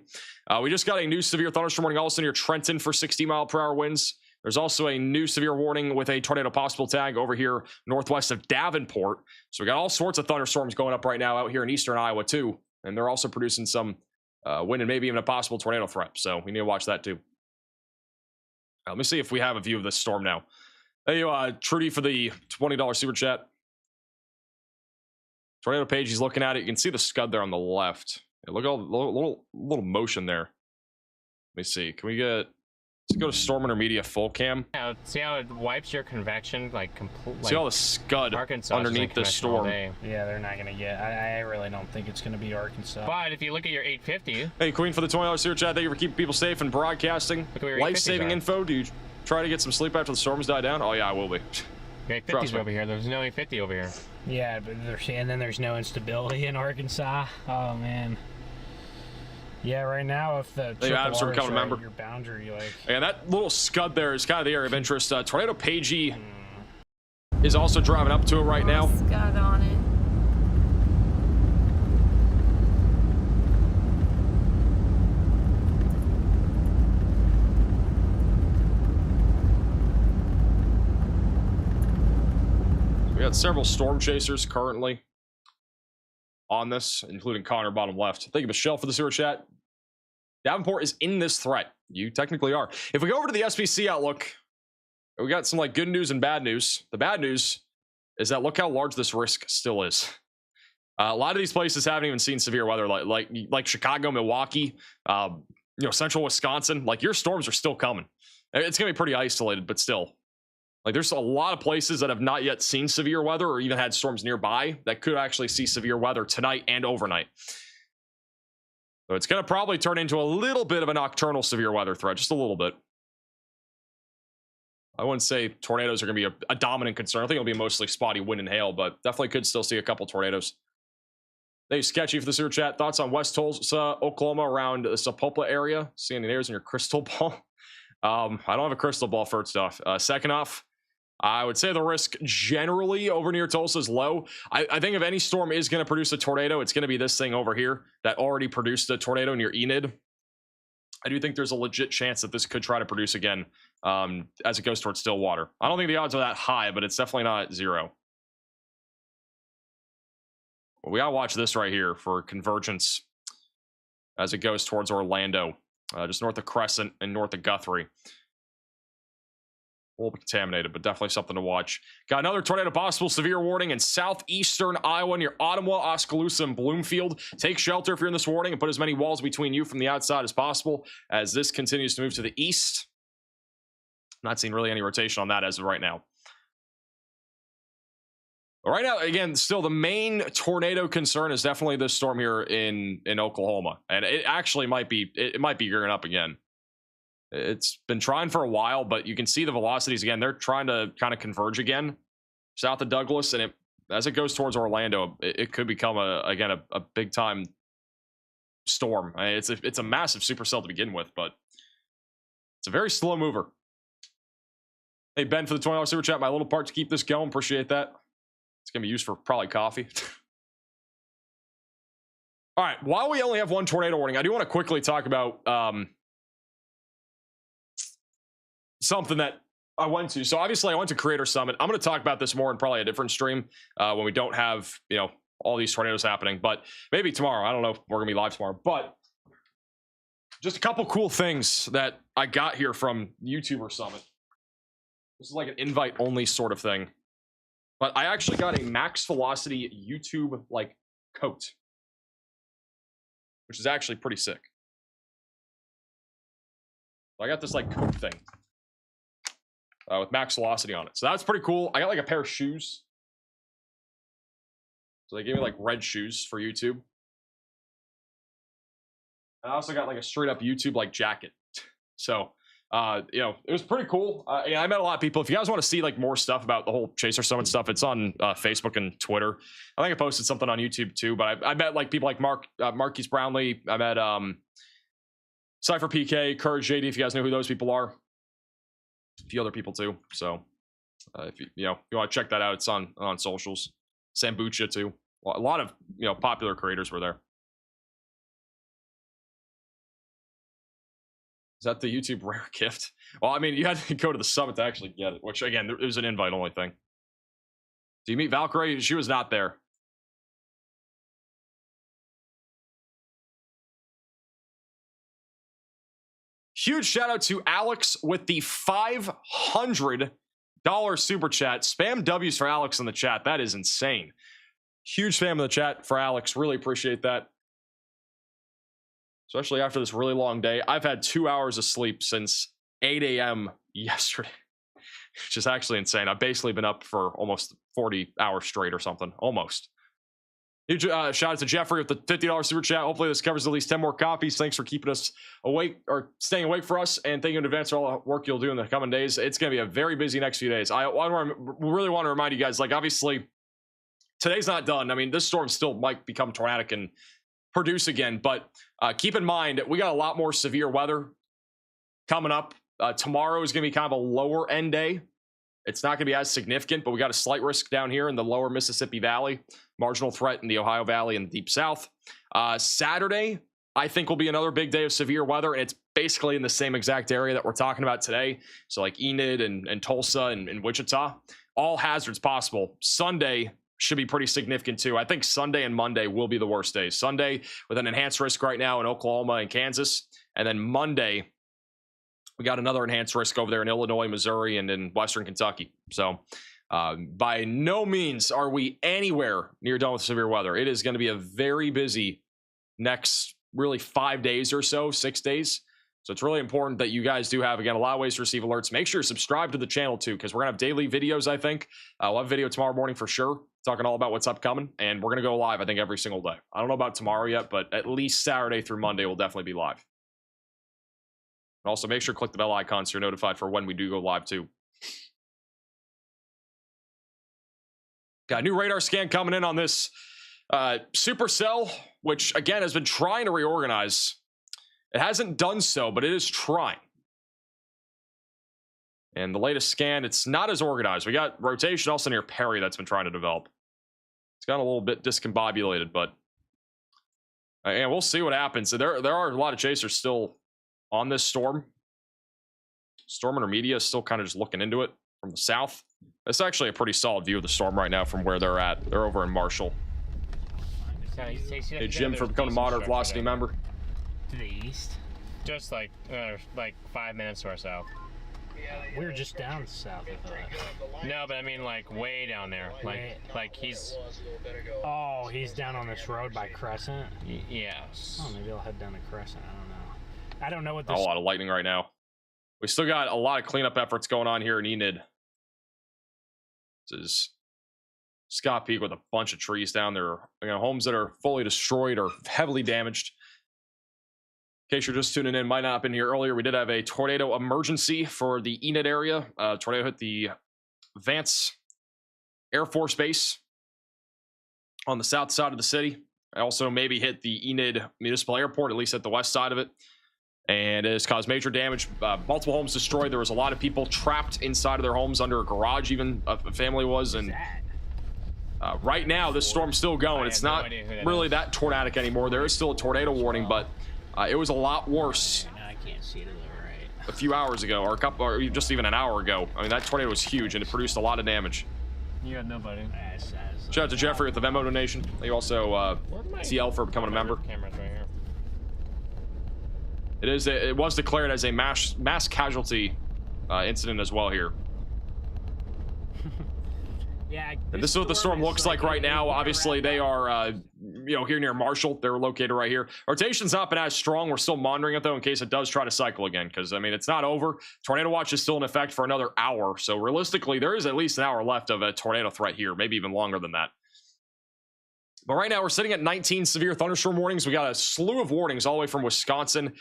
We just got a new severe thunderstorm warning also near Trenton for 60-mile-per-hour winds. There's also a new severe warning with a tornado possible tag over here northwest of Davenport. So we got all sorts of thunderstorms going up right now out here in eastern Iowa too. And they're also producing some wind and maybe even a possible tornado threat. So we need to watch that too. Let me see if we have a view of this storm now. Hey, Trudy for the $20 super chat. Tornado page, he's looking at it. You can see the scud there on the left. Yeah, look at all the little motion there. Let me see. Can we get... Let's go to Storm Intermedia full cam. Yeah, see how it wipes your convection like completely. See all the scud underneath the storm. Yeah, they're not gonna get. I really don't think it's gonna be Arkansas. But if you look at your 850. Hey, Queen for the $20 super chat. Thank you for keeping people safe and broadcasting life-saving info. Do you try to get some sleep after the storms die down? Oh yeah, I will be. Your 850's over here. There's no 850 over here. Yeah, but there's no instability in Arkansas. Oh man. Yeah, right now, if the Adams are becoming a member, your boundary, like, and that little scud there is kind of the area of interest. Tornado Pagey is also driving up to it right now. Scud on it. We got several storm chasers currently on this, including Connor bottom left. Thank you, Michelle, for the sewer chat. Davenport is in this threat. You technically are. If we go over to the SPC outlook, we got some like good news and bad news. The bad news is that look how large this risk still is. A lot of these places haven't even seen severe weather, like Chicago, Milwaukee, central Wisconsin. Like your storms are still coming. It's gonna be pretty isolated, but still. Like there's a lot of places that have not yet seen severe weather or even had storms nearby that could actually see severe weather tonight and overnight. So it's going to probably turn into a little bit of a nocturnal severe weather threat, just a little bit. I wouldn't say tornadoes are going to be a dominant concern. I think it'll be mostly spotty wind and hail, but definitely could still see a couple tornadoes. Hey, Sketchy for the super chat. Thoughts on West Tulsa, Oklahoma around the Sapulpa area? See any nares in your crystal ball? I don't have a crystal ball for stuff. Second off, I would say the risk generally over near Tulsa is low. I think if any storm is going to produce a tornado, it's going to be this thing over here that already produced a tornado near Enid. I do think there's a legit chance that this could try to produce again as it goes towards Stillwater. I don't think the odds are that high, but it's definitely not zero. We gotta watch this right here for convergence as it goes towards Orlando, just north of Crescent and north of Guthrie. A little bit contaminated, but definitely something to watch. Got another tornado possible, severe warning in southeastern Iowa near Ottumwa, Oskaloosa, and Bloomfield. Take shelter if you're in this warning and put as many walls between you from the outside as possible as this continues to move to the east. Not seeing really any rotation on that as of right now. Right now, again, still the main tornado concern is definitely this storm here in Oklahoma, and it actually might be gearing up again. It's been trying for a while, but you can see the velocities again. They're trying to kind of converge again south of Douglas, and as it goes towards Orlando, it could become a big time storm. I mean, it's a massive supercell to begin with, but it's a very slow mover. Hey Ben for the $20 super chat, my little part to keep this going. Appreciate that. It's going to be used for probably coffee. All right. While we only have one tornado warning, I do want to quickly talk about something that I went to. So obviously I went to Creator Summit. I'm going to talk about this more in probably a different stream when we don't have, all these tornadoes happening, but maybe tomorrow. I don't know if we're going to be live tomorrow, but just a couple cool things that I got here from YouTuber Summit. This is like an invite only sort of thing. But I actually got a max velocity YouTube like coat, which is actually pretty sick. So I got this like coat thing with max velocity on it. So that's pretty cool. I got like a pair of shoes. So they gave me like red shoes for YouTube. And I also got like a straight up YouTube like jacket. So it was pretty cool. I met a lot of people. If you guys want to see like more stuff about the whole Chaser Summit stuff, it's on Facebook and Twitter. I think I posted something on YouTube too, but I met like people like Marquise Brownlee. I met Cypher PK, Courage JD, if you guys know who those people are. A few other people too. So if you want to check that out, it's on socials. Sambucha too. A lot of popular creators were there. Is that the YouTube rare gift? Well, I mean, you had to go to the summit to actually get it, which again, it was an invite only thing. Do you meet Valkyrie? She was not there. Huge shout out to Alex with the $500 super chat. Spam W's for Alex in the chat. That is insane. Huge spam in the chat for Alex. Really appreciate that. Especially after this really long day. I've had 2 hours of sleep since 8 a.m. yesterday, which is actually insane. I've basically been up for almost 40 hours straight or something. Almost. Huge shout out to Jeffrey with the $50 super chat. Hopefully this covers at least 10 more copies. Thanks for keeping us awake or staying awake for us. And thank you in advance for all the work you'll do in the coming days. It's going to be a very busy next few days. I really want to remind you guys, like obviously today's not done. I mean, this storm still might become tornadic and produce again, but keep in mind we got a lot more severe weather coming up. Tomorrow is going to be kind of a lower end day. It's not going to be as significant, but we got a slight risk down here in the lower Mississippi Valley, marginal threat in the Ohio Valley and the Deep South. Saturday, I think, will be another big day of severe weather, and it's basically in the same exact area that we're talking about today. So like Enid and Tulsa and Wichita, all hazards possible. Sunday should be pretty significant too. I think Sunday and Monday will be the worst days. Sunday with an enhanced risk right now in Oklahoma and Kansas. And then Monday, we got another enhanced risk over there in Illinois, Missouri, and in Western Kentucky. So by no means are we anywhere near done with severe weather. It is going to be a very busy next really 5 days or so, 6 days. So it's really important that you guys do have, again, a lot of ways to receive alerts. Make sure you're subscribed to the channel too, because we're gonna have daily videos, I think. We'll have a video tomorrow morning for sure, talking all about what's upcoming, and we're gonna go live, I think, every single day. I don't know about tomorrow yet, but at least Saturday through Monday will definitely be live. And also make sure to click the bell icon so you're notified for when we do go live too. Got a new radar scan coming in on this supercell, which again has been trying to reorganize. It hasn't done so, but it is trying. And the latest scan, it's not as organized. We got rotation also near Perry that's been trying to develop. It's gotten a little bit discombobulated, but and we'll see what happens. So there are a lot of chasers still on this storm. Storm Intermedia is still kind of just looking into it from the south. It's actually a pretty solid view of the storm right now from where they're at. They're over in Marshall. Hey, Jim, for becoming a moderate velocity member. To the east, just like 5 minutes or so. We were just down south of that. No, but I mean like way down there. Like he's. Oh, he's down on this road by Crescent. Yes. Oh, maybe I'll head down to Crescent. I don't know. I don't know what this. A lot of lightning right now. We still got a lot of cleanup efforts going on here in Enid. This is Scott Peak with a bunch of trees down there. You know, homes that are fully destroyed or heavily damaged. In case you're just tuning in, might not have been here earlier, we did have a tornado emergency for the Enid area. Tornado hit the Vance Air Force Base on the south side of the city. Also maybe hit the Enid Municipal Airport, at least at the west side of it. And it has caused major damage. Multiple homes destroyed. There was a lot of people trapped inside of their homes under a garage, even a family was. And right now, this storm's still going. It's not really that tornadic anymore. There is still a tornado warning, but it was a lot worse a few hours ago, or just even an hour ago. I mean, that tornado was huge, and it produced a lot of damage. You got nobody. Shout out to Jeffrey with the Venmo donation. Thank you also, TL, for becoming a member. Cameras right here. It was declared as a mass casualty incident as well here. Yeah. And this is what the storm looks like right now. Obviously, they are, here near Marshall. They're located right here. Rotation's not been as strong. We're still monitoring it, though, in case it does try to cycle again. Because, I mean, it's not over. Tornado watch is still in effect for another hour. So, realistically, there is at least an hour left of a tornado threat here. Maybe even longer than that. But right now, we're sitting at 19 severe thunderstorm warnings. We got a slew of warnings all the way from Wisconsin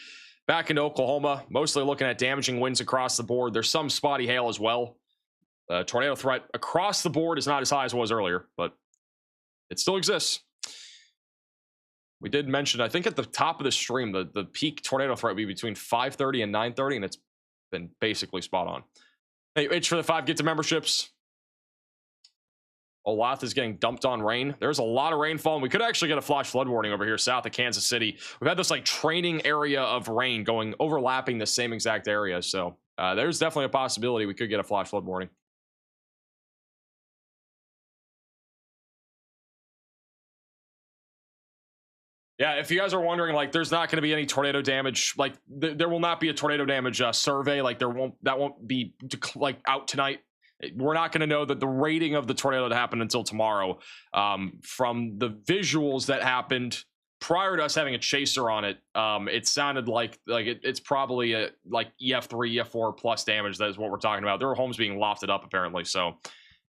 back into Oklahoma. Mostly looking at damaging winds across the board. There's some spotty hail as well. Tornado threat across the board is not as high as it was earlier, but it still exists. We did mention, I think at the top of the stream, the peak tornado threat would be between 5:30 and 9:30, and it's been basically spot on. Hey, H for the 5 get to memberships. Olathe is getting dumped on rain. There's a lot of rainfall, and we could actually get a flash flood warning over here south of Kansas City. We've had this like training area of rain overlapping the same exact area, so there's definitely a possibility we could get a flash flood warning. Yeah, if you guys are wondering, like, there's not going to be any tornado damage. Like, there will not be a tornado damage survey. Like, that won't be like out tonight. We're not going to know that the rating of the tornado that happened until tomorrow. From the visuals that happened prior to us having a chaser on it, it sounded like it's probably a like EF-3, EF-4 plus damage. That is what we're talking about. There were homes being lofted up apparently. So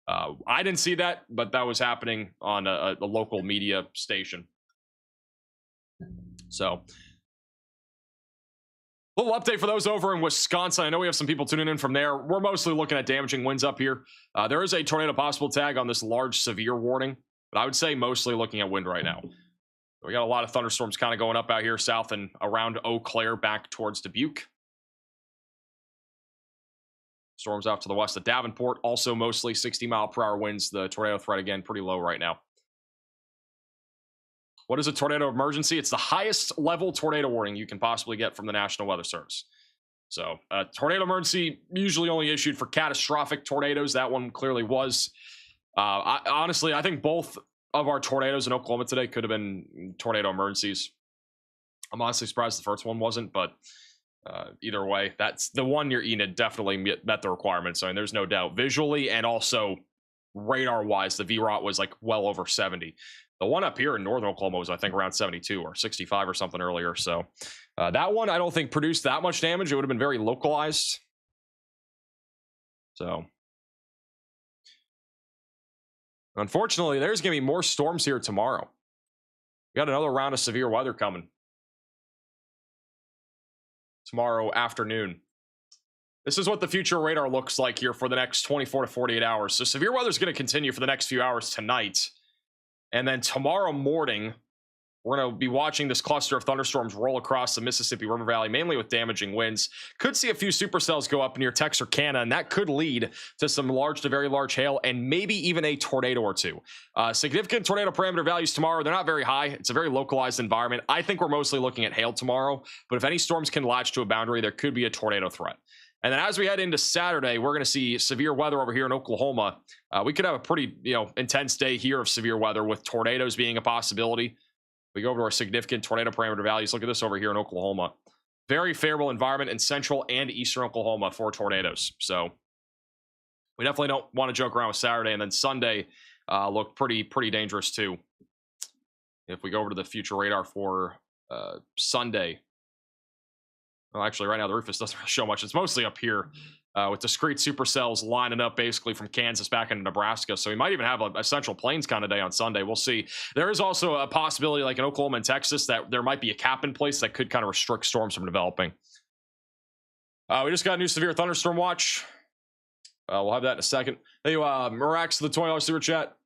I didn't see that, but that was happening on a local media station. So, little update for those over in Wisconsin. I know we have some people tuning in from there. We're mostly looking at damaging winds up here. There is a tornado possible tag on this large severe warning, but I would say mostly looking at wind right now. We got a lot of thunderstorms kind of going up out here south and around Eau Claire back towards Dubuque. Storms out to the west of Davenport, also mostly 60-mile-per-hour winds. The tornado threat, again, pretty low right now. What is a tornado emergency? It's the highest level tornado warning you can possibly get from the National Weather Service. So, tornado emergency usually only issued for catastrophic tornadoes. That one clearly was. Honestly, I think both of our tornadoes in Oklahoma today could have been tornado emergencies. I'm honestly surprised the first one wasn't, but either way, that's the one near Enid definitely met the requirements. I mean, there's no doubt visually and also radar-wise, the VROT was like well over 70. The one up here in northern Oklahoma was, I think, around 72 or 65 or something earlier. So that one, I don't think produced that much damage. It would have been very localized. So unfortunately, there's going to be more storms here tomorrow. We got another round of severe weather coming tomorrow afternoon. This is what the future radar looks like here for the next 24 to 48 hours. So severe weather is going to continue for the next few hours tonight. And then tomorrow morning, we're going to be watching this cluster of thunderstorms roll across the Mississippi River Valley, mainly with damaging winds. Could see a few supercells go up near Texarkana, and that could lead to some large to very large hail and maybe even a tornado or two. Significant tornado parameter values tomorrow. They're not very high. It's a very localized environment. I think we're mostly looking at hail tomorrow, but if any storms can latch to a boundary, there could be a tornado threat. And then as we head into Saturday, we're going to see severe weather over here in Oklahoma. We could have a pretty, intense day here of severe weather with tornadoes being a possibility. We go over to our significant tornado parameter values. Look at this over here in Oklahoma. Very favorable environment in central and eastern Oklahoma for tornadoes. So we definitely don't want to joke around with Saturday. And then Sunday looked pretty dangerous too. If we go over to the future radar for Sunday. Well, actually, right now the roof doesn't really show much. It's mostly up here with discrete supercells lining up basically from Kansas back into Nebraska. So we might even have a Central Plains kind of day on Sunday. We'll see. There is also a possibility, like in Oklahoma and Texas, that there might be a cap in place that could kind of restrict storms from developing. We just got a new severe thunderstorm watch. We'll have that in a second. Hey, Mirax, the $20 super chat.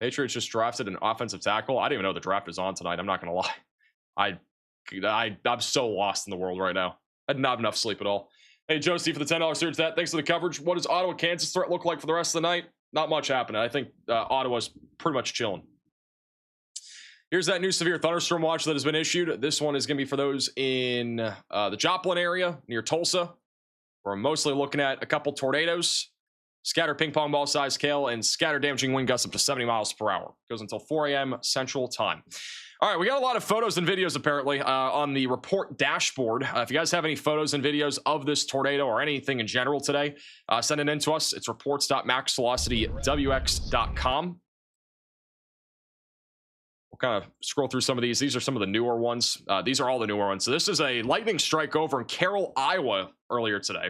Patriots just drafted an offensive tackle. I didn't even know the draft is on tonight. I'm not going to lie. I'm so lost in the world right now. I did not have enough sleep at all. Hey, Josie, for the $10 search that. Thanks for the coverage. What does Ottawa, Kansas threat look like for the rest of the night? Not much happening. I think Ottawa's pretty much chilling. Here's that new severe thunderstorm watch that has been issued. This one is going to be for those in the Joplin area near Tulsa. We're mostly looking at a couple tornadoes, scattered ping pong ball size hail, and scattered damaging wind gusts up to 70 miles per hour. Goes until 4 a.m. Central Time. All right, we got a lot of photos and videos apparently on the report dashboard. If you guys have any photos and videos of this tornado or anything in general today, send it in to us. It's reports.maxvelocitywx.com. We'll kind of scroll through some of these. These are some of the newer ones. These are all the newer ones. So this is a lightning strike over in Carroll, Iowa earlier today.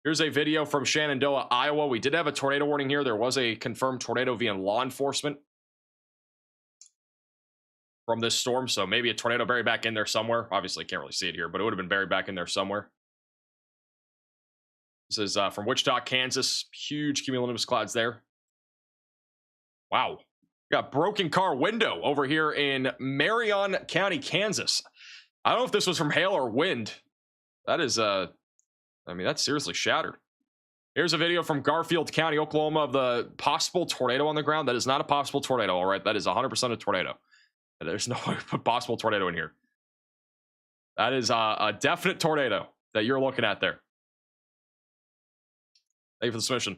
Here's a video from Shenandoah, Iowa. We did have a tornado warning here. There was a confirmed tornado via law enforcement from this storm, so maybe a tornado buried back in there somewhere. Obviously, can't really see it here, but it would have been buried back in there somewhere. This is from Wichita, Kansas. Huge cumulonimbus clouds there. Wow. Got broken car window over here in Marion County, Kansas. I don't know if this was from hail or wind. That is, that's seriously shattered. Here's a video from Garfield County, Oklahoma of the possible tornado on the ground. That is not a possible tornado, all right? That is 100% a tornado. There's no possible tornado in here. That is a definite tornado that you're looking at there. Thank you for the submission.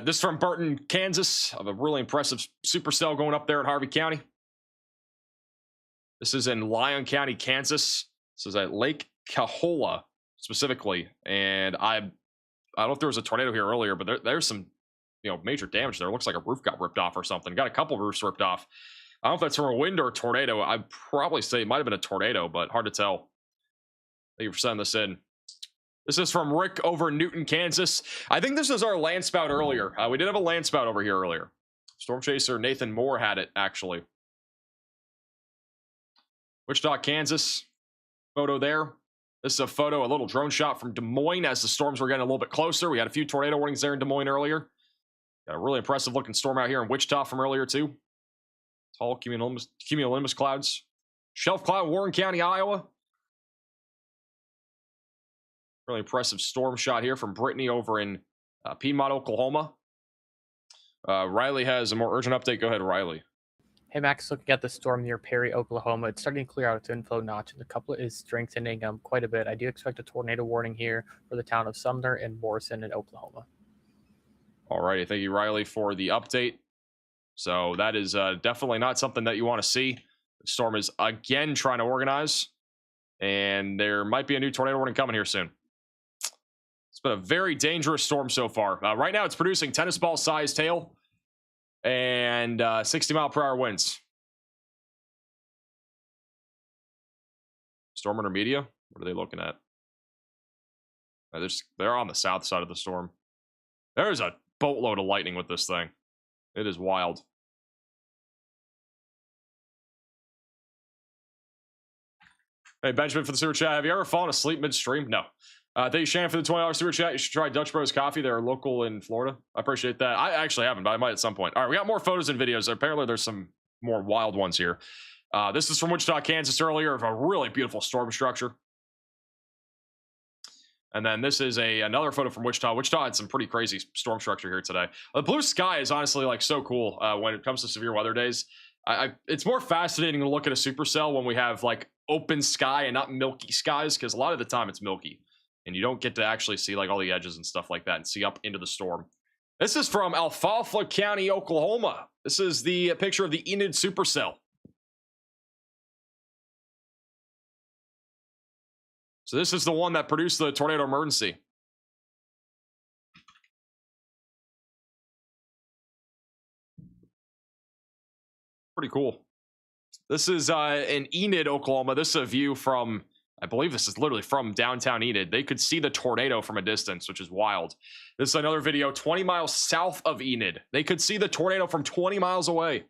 This is from Burton, Kansas, of a really impressive supercell going up there in Harvey County. This is in Lyon County, Kansas. This is at Lake Cahola specifically, and I don't know if there was a tornado here earlier, but there's some major damage there. It looks like a roof got ripped off or something. Got a couple roofs ripped off. I don't know if that's from a wind or a tornado. I'd probably say it might have been a tornado, but hard to tell. Thank you for sending this in. This is from Rick over in Newton, Kansas. I think this is our land spout earlier. We did have a land spout over here earlier. Storm chaser Nathan Moore had it, actually. Wichita, Kansas. Photo there. This is a photo, a little drone shot from Des Moines as the storms were getting a little bit closer. We had a few tornado warnings there in Des Moines earlier. Got a really impressive looking storm out here in Wichita from earlier, too. Tall cumulonimbus clouds. Shelf cloud, Warren County, Iowa. Really impressive storm shot here from Brittany over in Piedmont, Oklahoma. Riley has a more urgent update. Go ahead, Riley. Hey, Max, looking at the storm near Perry, Oklahoma. It's starting to clear out its inflow notch, and the couplet is strengthening quite a bit. I do expect a tornado warning here for the town of Sumner and Morrison in Oklahoma. All righty. Thank you, Riley, for the update. So that is definitely not something that you want to see. The storm is again trying to organize, and there might be a new tornado warning coming here soon. It's been a very dangerous storm so far. Right now, it's producing tennis ball-sized hail. and 60-mile-per-hour winds. Storm intermedia. What are they looking at? They're on the south side of the storm. There's a boatload of lightning with this thing. It is wild. Hey, Benjamin for the super chat. Have you ever fallen asleep midstream? No. Thank you, Shannon, for the $20 super chat. You should try Dutch Bros Coffee. They're local in Florida. I appreciate that. I actually haven't, but I might at some point. All right, we got more photos and videos. Apparently, there's some more wild ones here. This is from Wichita, Kansas earlier of a really beautiful storm structure. And then this is another photo from Wichita. Wichita had some pretty crazy storm structure here today. The blue sky is honestly like so cool when it comes to severe weather days. It's more fascinating to look at a supercell when we have like open sky and not milky skies, because a lot of the time it's milky and you don't get to actually see like all the edges and stuff like that and see up into the storm. This is from Alfalfa County, Oklahoma. This is the picture of the Enid supercell. So this is the one that produced the tornado emergency. Pretty cool. This is in Enid, Oklahoma. This is a view from, I believe this is literally from downtown Enid. They could see the tornado from a distance, which is wild. This is another video 20 miles south of Enid. They could see the tornado from 20 miles away.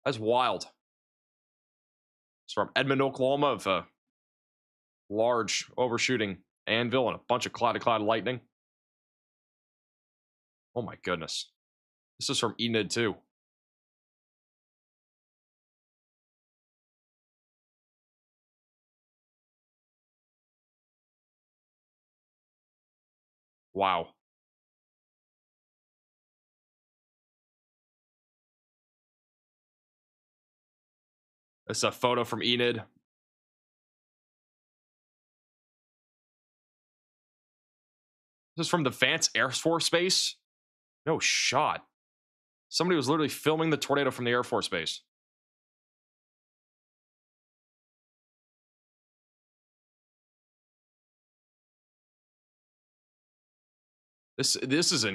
That's wild. It's from Edmond, Oklahoma, of a large overshooting anvil and a bunch of cloud lightning. Oh my goodness. This is from Enid too. Wow. This is a photo from Enid. This is from the Vance Air Force Base. No shot. Somebody was literally filming the tornado from the Air Force Base. This is I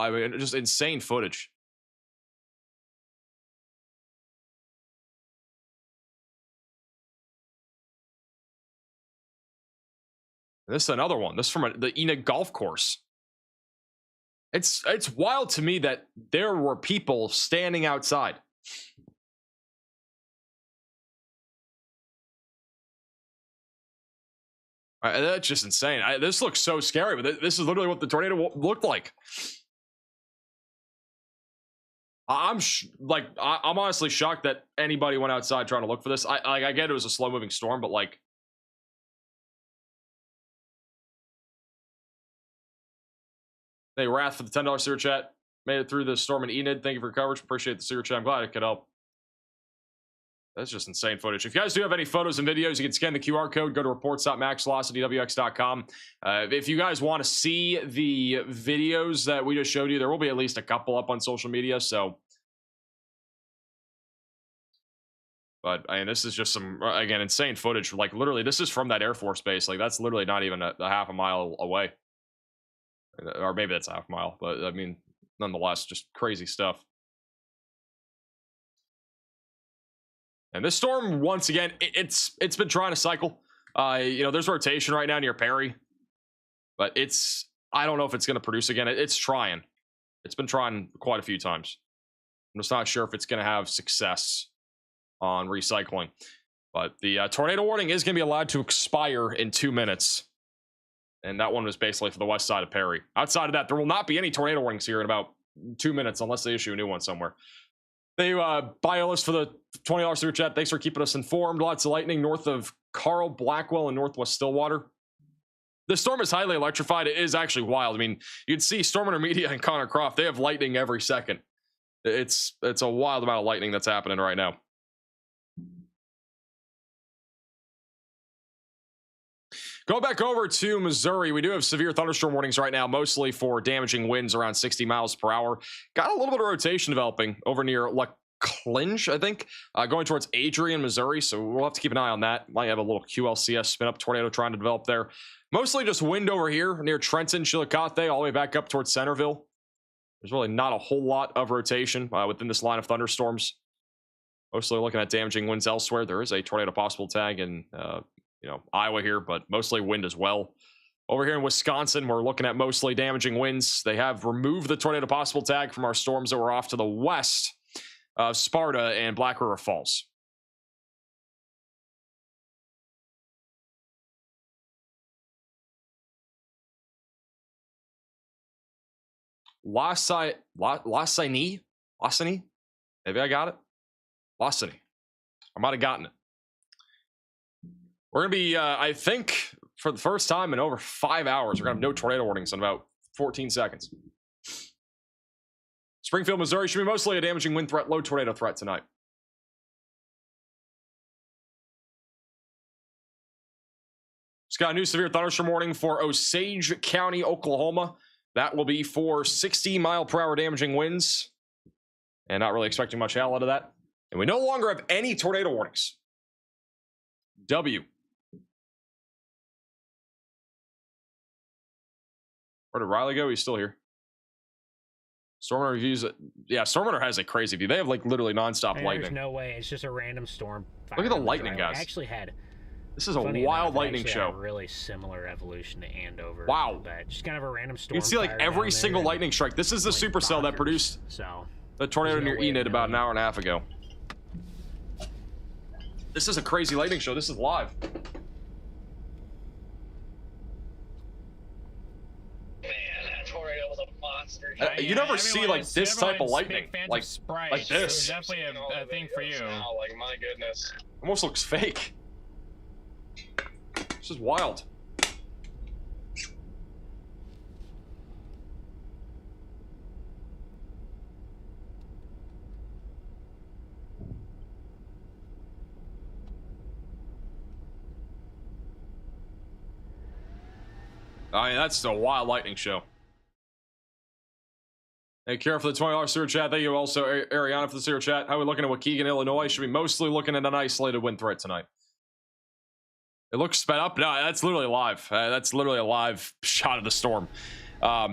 mean, just insane footage. This is another one. This is from the Enid golf course. It's wild to me that there were people standing outside. That's just insane. This looks so scary, but this is literally what the tornado looked like. I'm honestly shocked that anybody went outside trying to look for this. I get it was a slow moving storm, but like. Hey, Wrath for the $10 super chat. Made it through the storm in Enid. Thank you for your coverage. Appreciate the super chat. I'm glad it could help. That's just insane footage. If you guys do have any photos and videos, you can scan the QR code, go to reports.maxvelocitywx.com. If you guys want to see the videos that we just showed you, there will be at least a couple up on social media. So, but I mean, this is just some, again, insane footage. Like literally, this is from that Air Force base. Like that's literally not even a half a mile away. Or maybe that's a half mile, but I mean, nonetheless, just crazy stuff. And this storm, once again, it's been trying to cycle. You know, there's rotation right now near Perry, but I don't know if it's going to produce again. It's trying. It's been trying quite a few times. I'm just not sure if it's going to have success on recycling. But the tornado warning is going to be allowed to expire in 2 minutes. And that one was basically for the west side of Perry. Outside of that, there will not be any tornado warnings here in about 2 minutes unless they issue a new one somewhere. They bio us for the $20 super chat. Thanks for keeping us informed. Lots of lightning north of Carl, Blackwell, and northwest Stillwater. The storm is highly electrified. It is actually wild. I mean, you'd see Storm Intermedia and Connor Croft. They have lightning every second. It's a wild amount of lightning that's happening right now. Go back over to Missouri. We do have severe thunderstorm warnings right now, mostly for damaging winds around 60 miles per hour. Got a little bit of rotation developing over near Clinch, I think, going towards Adrian, Missouri. So we'll have to keep an eye on that. Might have a little QLCS spin up tornado trying to develop there. Mostly just wind over here near Trenton, Chillicothe, all the way back up towards Centerville. There's really not a whole lot of rotation within this line of thunderstorms. Mostly looking at damaging winds elsewhere. There is a tornado possible tag in Iowa here, but mostly wind as well. Over here in Wisconsin, we're looking at mostly damaging winds. They have removed the tornado possible tag from our storms that were off to the west of Sparta and Black River Falls. Lassini? Maybe I got it. Lassini. I might have gotten it. We're going to be, I think, for the first time in over 5 hours, we're going to have no tornado warnings in about 14 seconds. Springfield, Missouri should be mostly a damaging wind threat, low tornado threat tonight. Just got a new severe thunderstorm warning for Osage County, Oklahoma. That will be for 60-mile-per-hour damaging winds. And not really expecting much hell out of that. And we no longer have any tornado warnings. W. Where did Riley go? He's still here. Storm reviews. Yeah, Storm Runner has a crazy view. They have like literally nonstop lightning. There's no way. It's just a random storm. Look at the lightning, guys. I actually had. This is a wild lightning show. A really similar evolution to Andover. Wow. Just kind of a random storm. You can see like every single lightning strike. This is the supercell that produced the tornado near Enid about an hour and a half ago. This is a crazy lightning show. This is live. You never see like this type of lightning, like this. Definitely a thing for you. Like my goodness. Almost looks fake. This is wild. I mean, that's a wild lightning show. Hey, Kara for the $20 super chat. Thank you also, Ariana, for the super chat. How are we looking at Waukegan, Illinois? Should be mostly looking at an isolated wind threat tonight. It looks sped up. No, that's literally live. That's literally a live shot of the storm.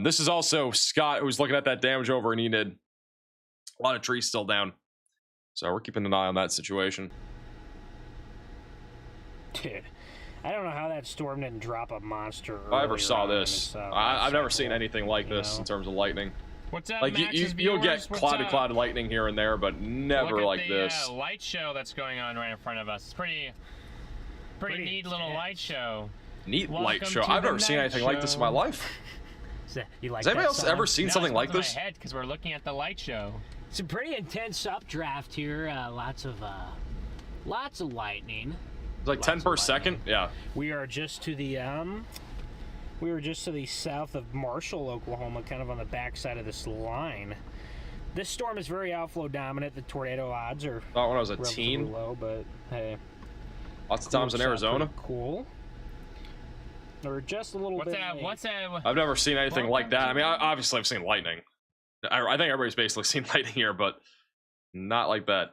This is also Scott, who's looking at that damage over in Enid. A lot of trees still down. So we're keeping an eye on that situation. Dude, I don't know how that storm didn't drop a monster. I ever saw this. I've never seen anything like this in terms of lightning. What's up, like you'll get cloud lightning here and there, but never like this. Light show that's going on right in front of us. It's pretty neat little light show. Neat light show. I've never seen anything like this in my life. Has anybody else ever seen something like this? Because we're looking at the light show. It's a pretty intense updraft here. Lots of lightning. It's like 10 per second. Yeah. We are just to the south of Marshall, Oklahoma, kind of on the backside of this line. This storm is very outflow dominant. The tornado odds are thought when I was a teen low, but hey, lots of times in Arizona. Cool. Or just a little bit. What's that? I've never seen anything like that. I mean, obviously I've seen lightning. I think everybody's basically seen lightning here, but not like that.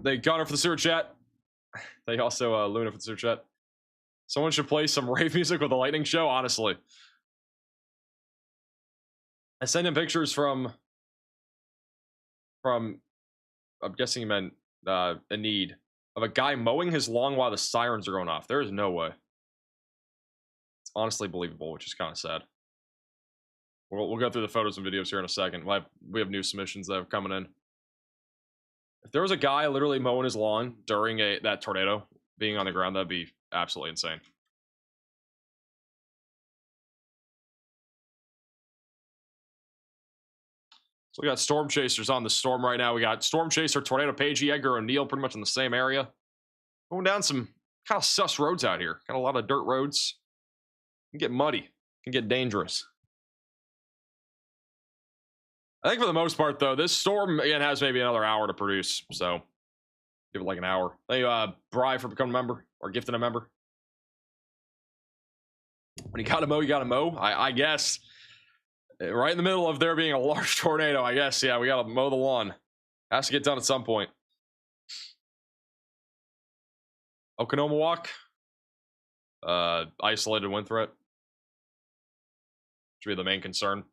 They got her for the super chat. They also Luna for the super chat. Someone should play some rave music with a lightning show, honestly. I sent him pictures from I'm guessing he meant Enid, of a guy mowing his lawn while the sirens are going off. There is no way. It's honestly believable, which is kind of sad. We'll go through the photos and videos here in a second. We have new submissions that are coming in. If there was a guy literally mowing his lawn during that tornado being on the ground, that'd be absolutely insane. So we got storm chasers on the storm right now. We got storm chaser, tornado Pagey, Edgar O'Neill, pretty much in the same area. Going down some kind of sus roads out here. Got a lot of dirt roads. Can get muddy. Can get dangerous. I think for the most part, though, this storm again has maybe another hour to produce. So give it like an hour. Thank you, Bri, for becoming a member or gifting a member. When you gotta mow, you gotta mow. I guess Right in the middle of there being a large tornado, I guess. Yeah, we gotta mow the lawn. Has to get done at some point. Oklahoma walk. Isolated wind threat. Should be the main concern.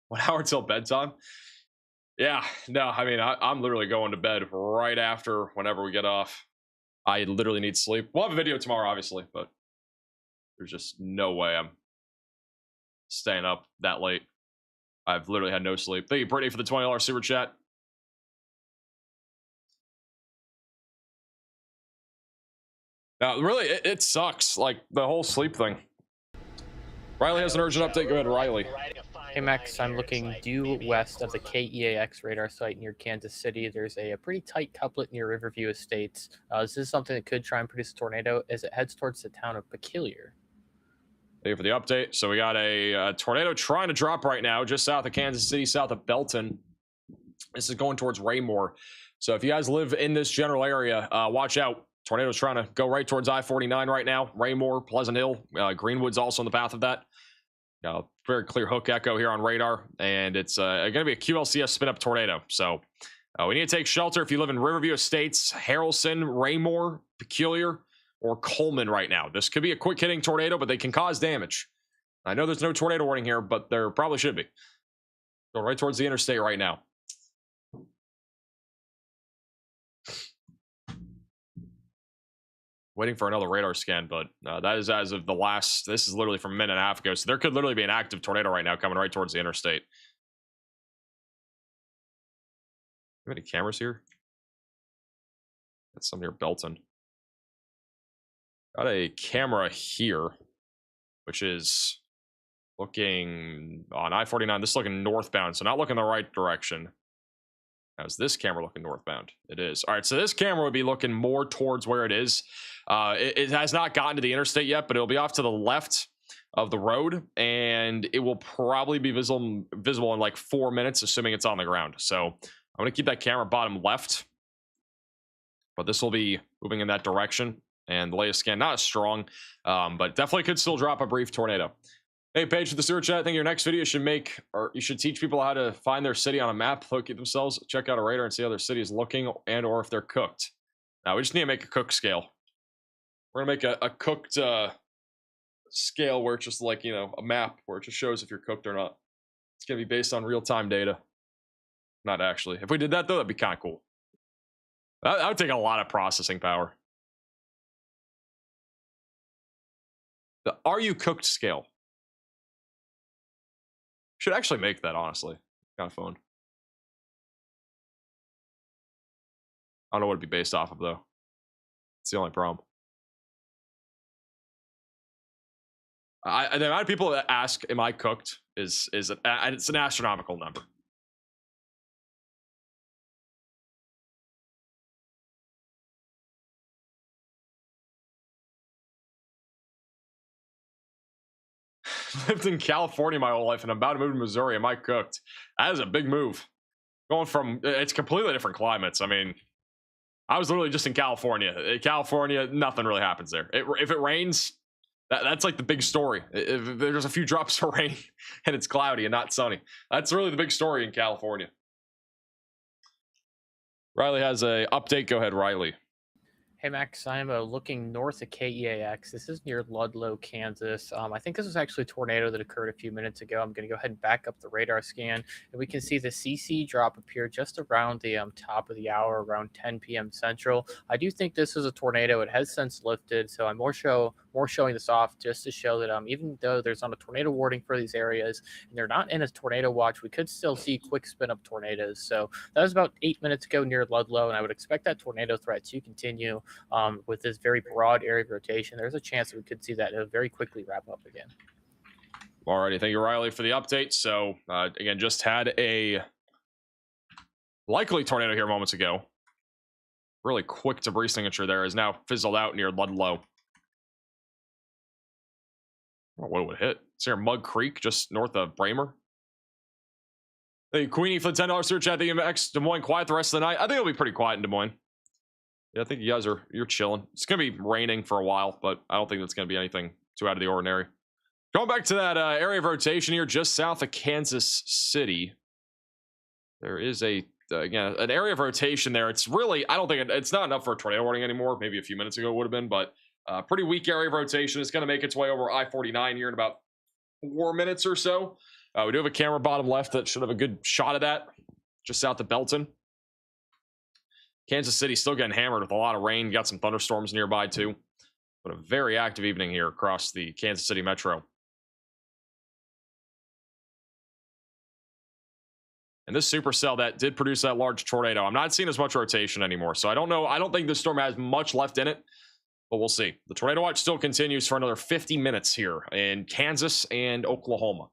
1 hour till bedtime? Yeah, no, I mean, I'm literally going to bed right after whenever we get off. I literally need sleep. We'll have a video tomorrow, obviously, but there's just no way I'm staying up that late. I've literally had no sleep. Thank you, Brittany, for the $20 super chat. Now, really, it sucks, like, the whole sleep thing. Riley has an urgent update. Go ahead, Riley. Hey Max, I'm looking due west of the KEAX radar site near Kansas City. There's a pretty tight couplet near Riverview Estates. This is something that could try and produce a tornado as it heads towards the town of Peculiar. Thank you for the update. So we got a tornado trying to drop right now just south of Kansas City, south of Belton. This is going towards Raymore. So if you guys live in this general area, watch out. Tornado's trying to go right towards I-49 right now. Raymore, Pleasant Hill, Greenwood's also on the path of that. Very clear hook echo here on radar, and it's going to be a QLCS spin-up tornado. So we need to take shelter if you live in Riverview Estates, Harrelson, Raymore, Peculiar, or Coleman right now. This could be a quick-hitting tornado, but they can cause damage. I know there's no tornado warning here, but there probably should be. Going right towards the interstate right now. Waiting for another radar scan, but that is as of the last. This is literally from a minute and a half ago, so there could literally be an active tornado right now coming right towards the interstate. Have any cameras here? That's some near Belton. Got a camera here, which is looking on I-49. This is looking northbound, so not looking the right direction. How's this camera looking northbound? It is. All right, so this camera would be looking more towards where it is. It has not gotten to the interstate yet, but it'll be off to the left of the road, and it will probably be visible in like 4 minutes, assuming it's on the ground. So I'm going to keep that camera bottom left, but this will be moving in that direction. And the latest scan, not as strong, but definitely could still drop a brief tornado. Hey, Paige, for the sewer chat, I think your next video should you should teach people how to find their city on a map, locate themselves, check out a radar, and see how their city is looking and or if they're cooked. Now, we just need to make a cook scale. We're going to make a cooked scale where it's just like, you know, a map where it just shows if you're cooked or not. It's going to be based on real-time data. Not actually. If we did that, though, that'd be kind of cool. That would take a lot of processing power. The Are You Cooked scale. Should actually make that, honestly. Kind of fun. I don't know what it'd be based off of, though. It's the only problem. The amount of people that ask, am I cooked, it's an astronomical number. Lived in California my whole life and I'm about to move to Missouri. Am I cooked? That is a big move. Going from, it's completely different climates. I mean, I was literally just in California. California, nothing really happens there. If it rains, that's like the big story. If there's a few drops of rain and it's cloudy and not sunny, that's really the big story in California. Riley has a update. Go ahead, Riley. Hey Max, I'm looking north of KEAX. This is near Ludlow, Kansas. I think this was actually a tornado that occurred a few minutes ago. I'm going to go ahead and back up the radar scan, and we can see the CC drop appear just around the top of the hour, around 10 p.m. Central. I do think this is a tornado. It has since lifted, so I'm more showing this off just to show that even though there's not a tornado warning for these areas, and they're not in a tornado watch, we could still see quick spin-up tornadoes. So that was about 8 minutes ago near Ludlow, and I would expect that tornado threat to continue. With this very broad area of rotation, there's a chance that we could see that very quickly wrap up again. Alrighty, thank you, Riley, for the update. So, again, just had a likely tornado here moments ago. Really quick debris signature there is now fizzled out near Ludlow. Oh, what would hit? It's near Mug Creek, just north of Bramer. Hey, Queenie for the $10 search. I think Des Moines quiet the rest of the night. I think it'll be pretty quiet in Des Moines. Yeah, I think you guys you're chilling. It's going to be raining for a while, but I don't think that's going to be anything too out of the ordinary. Going back to that area of rotation here just south of Kansas City. There is again, an area of rotation there. It's really, I don't think it's not enough for a tornado warning anymore. Maybe a few minutes ago it would have been, but pretty weak area of rotation. It's going to make its way over I-49 here in about 4 minutes or so. We do have a camera bottom left that should have a good shot of that, just south of Belton. Kansas City still getting hammered with a lot of rain. Got some thunderstorms nearby too. But a very active evening here across the Kansas City metro. And this supercell that did produce that large tornado, I'm not seeing as much rotation anymore. So I don't know. I don't think this storm has much left in it, but we'll see. The tornado watch still continues for another 50 minutes here in Kansas and Oklahoma.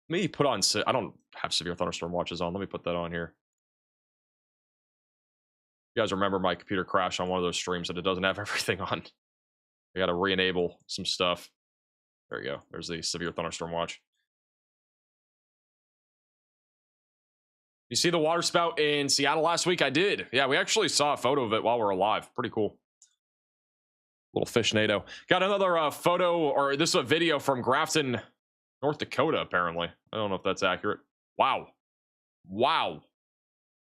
Let me put on, I don't have severe thunderstorm watches on. Let me put that on here. You guys remember my computer crashed on one of those streams that it doesn't have everything on. I got to re-enable some stuff. There you go. There's the severe thunderstorm watch. You see the water spout in Seattle last week? I did. Yeah, we actually saw a photo of it while we were alive. Pretty cool. Little fishnado. Got another photo, or this is a video from Grafton, North Dakota, apparently. I don't know if that's accurate. Wow. Wow.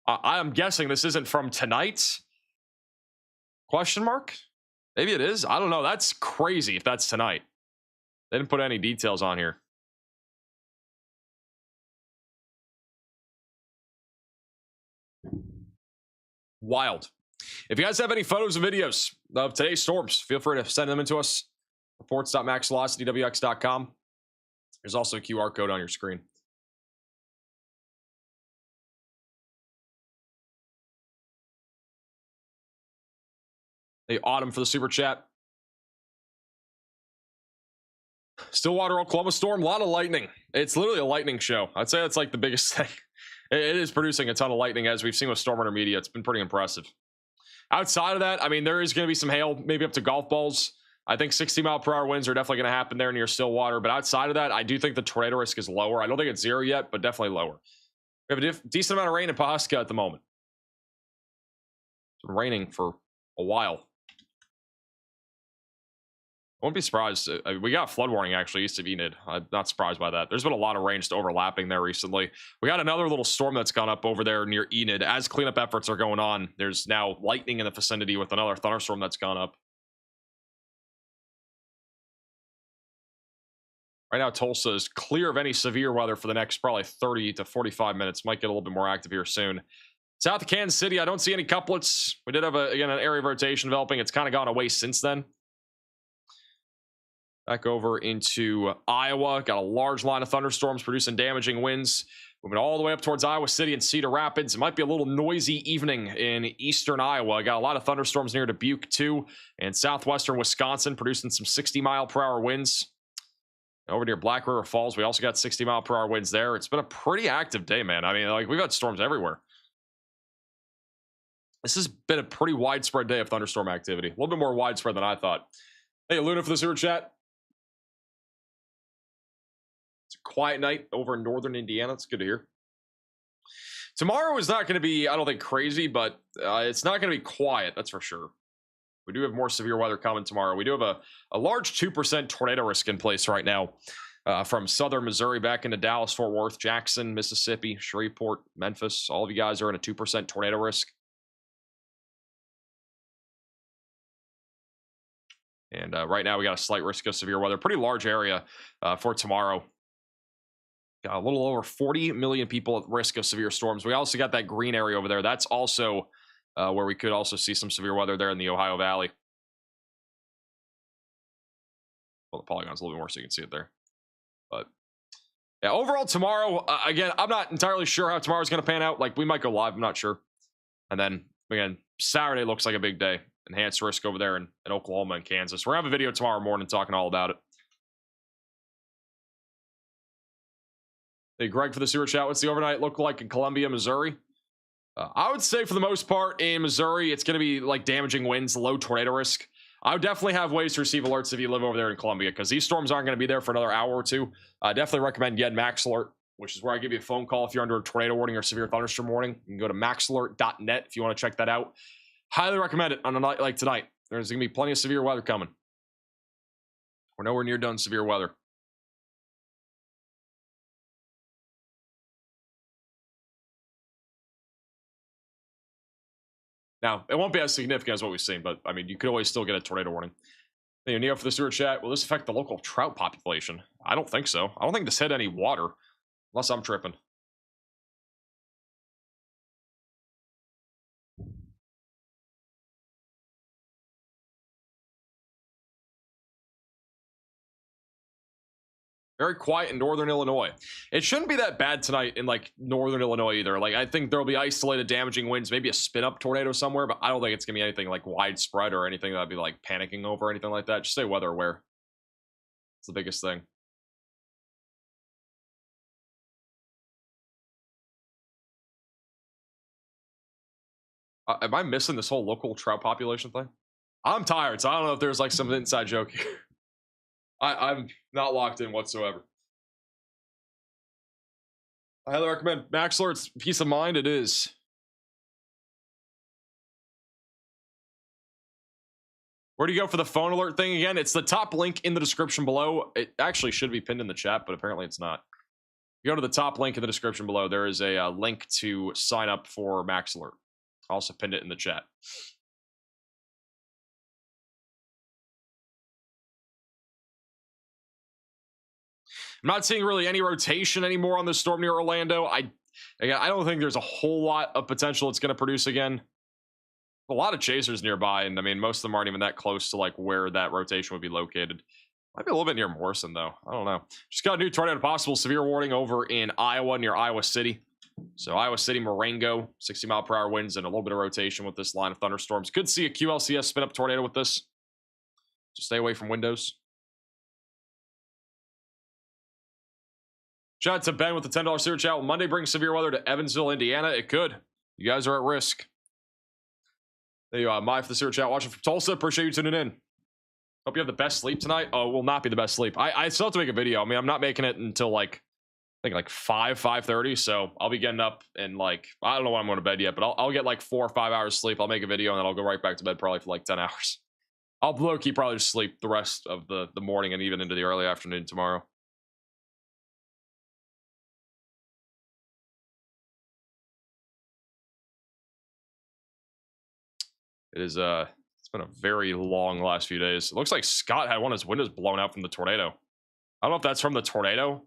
I'm guessing this isn't from tonight? Question mark? Maybe it is. I don't know. That's crazy if that's tonight. They didn't put any details on here. Wild. If you guys have any photos and videos of today's storms, feel free to send them in to us. Reports.maxvelocitywx.com. There's also a QR code on your screen. Hey, Autumn for the super chat. Stillwater, Oklahoma storm, a lot of lightning. It's literally a lightning show. I'd say that's like the biggest thing. It is producing a ton of lightning, as we've seen with Storm Intermedia. It's been pretty impressive. Outside of that, I mean, there is going to be some hail, maybe up to golf balls. I think 60-mile-per-hour winds are definitely going to happen there near Stillwater. But outside of that, I do think the tornado risk is lower. I don't think it's zero yet, but definitely lower. We have a decent amount of rain in Pawhuska at the moment. It's been raining for a while. I won't be surprised. We got a flood warning actually east of Enid. I'm not surprised by that. There's been a lot of rain just overlapping there recently. We got another little storm that's gone up over there near Enid. As cleanup efforts are going on, there's now lightning in the vicinity with another thunderstorm that's gone up. Right now, Tulsa is clear of any severe weather for the next probably 30 to 45 minutes. Might get a little bit more active here soon. South of Kansas City, I don't see any couplets. We did have, again, an area of rotation developing. It's kind of gone away since then. Back over into Iowa. Got a large line of thunderstorms producing damaging winds. Moving all the way up towards Iowa City and Cedar Rapids. It might be a little noisy evening in eastern Iowa. Got a lot of thunderstorms near Dubuque too. And southwestern Wisconsin producing some 60-mile-per-hour winds. Over near Black River Falls, we also got 60-mile-per-hour winds there. It's been a pretty active day, man. I mean, like, we've got storms everywhere. This has been a pretty widespread day of thunderstorm activity. A little bit more widespread than I thought. Hey, Luna for the super chat. It's a quiet night over in northern Indiana. It's good to hear. Tomorrow is not going to be, I don't think, crazy, but it's not going to be quiet. That's for sure. We do have more severe weather coming tomorrow. We do have a large 2% tornado risk in place right now from southern Missouri back into Dallas, Fort Worth, Jackson, Mississippi, Shreveport, Memphis. All of you guys are in a 2% tornado risk. And right now we got a slight risk of severe weather. Pretty large area for tomorrow. Got a little over 40 million people at risk of severe storms. We also got that green area over there. That's also where we could also see some severe weather there in the Ohio Valley. Well, the polygon's a little bit more so you can see it there. But yeah, overall tomorrow, again, I'm not entirely sure how tomorrow's going to pan out. Like, we might go live. I'm not sure. And then, again, Saturday looks like a big day. Enhanced risk over there in Oklahoma and Kansas. We're going to have a video tomorrow morning talking all about it. Hey, Greg for the super chat. What's the overnight look like in Columbia, Missouri? I would say for the most part in Missouri, it's going to be like damaging winds, low tornado risk. I would definitely have ways to receive alerts if you live over there in Columbia, because these storms aren't going to be there for another hour or two. I definitely recommend getting Max Alert, which is where I give you a phone call if you're under a tornado warning or severe thunderstorm warning. You can go to maxalert.net if you want to check that out. Highly recommend it on a night like tonight. There's going to be plenty of severe weather coming. We're nowhere near done severe weather. Now, it won't be as significant as what we've seen, but I mean, you could always still get a tornado warning. Thank you, Neo, for the sewer chat. Will this affect the local trout population? I don't think so. I don't think this hit any water, unless I'm tripping. Very quiet in northern Illinois. It shouldn't be that bad tonight in like northern Illinois either. Like I think there'll be isolated damaging winds, maybe a spin-up tornado somewhere, but I don't think it's gonna be anything like widespread or anything that I'd be like panicking over or anything like that. Just stay weather aware. It's the biggest thing. Am I missing this whole local trout population thing? I'm tired, so I don't know if there's like some inside joke here. I'm not locked in whatsoever. I highly recommend Max Alert's Peace of Mind. It is. Where do you go for the phone alert thing again? It's the top link in the description below. It actually should be pinned in the chat, but apparently it's not. You go to the top link in the description below. There is a link to sign up for Max Alert. I also pinned it in the chat. I'm not seeing really any rotation anymore on the storm near Orlando. I don't think there's a whole lot of potential it's going to produce again. A lot of chasers nearby, and I mean, most of them aren't even that close to like where that rotation would be located. Might be a little bit near Morrison, though. I don't know. Just got a new tornado possible severe warning over in Iowa near Iowa City. So Iowa City, Marengo, 60-mile-per-hour winds and a little bit of rotation with this line of thunderstorms. Could see a QLCS spin-up tornado with this. So stay away from windows. Shout out to Ben with the $10 super chat. Will Monday bring severe weather to Evansville, Indiana? It could. You guys are at risk. There you are. Mai for the super chat. Watching from Tulsa. Appreciate you tuning in. Hope you have the best sleep tonight. Oh, it will not be the best sleep. I still have to make a video. I mean, I'm not making it until like, I think like 5:30. So I'll be getting up and like, I don't know when I'm going to bed yet, but I'll get like 4 or 5 hours sleep. I'll make a video and then I'll go right back to bed probably for like 10 hours. I'll low-key probably just sleep the rest of the morning and even into the early afternoon tomorrow. It is it's been a very long last few days. It looks like Scott had one of his windows blown out from the tornado. I don't know if that's from the tornado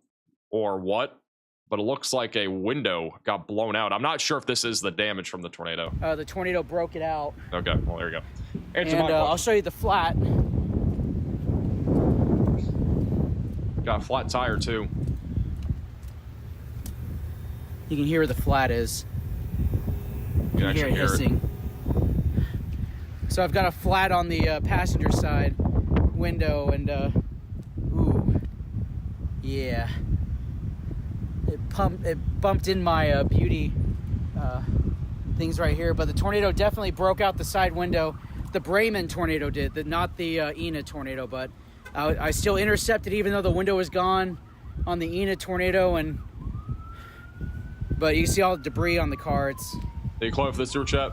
or what, but it looks like a window got blown out. I'm not sure if this is the damage from the tornado. The tornado broke it out. Okay, well there you go. And I'll show you the flat. Got a flat tire too. You can hear where the flat is. You can actually hear it. So I've got a flat on the passenger side window, and ooh, yeah, it bumped in my beauty things right here. But the tornado definitely broke out the side window. The Bremen tornado did, not the Enid tornado. But I still intercepted even though the window was gone on the Enid tornado, but you can see all the debris on the car. It's. Are you close for this super chat?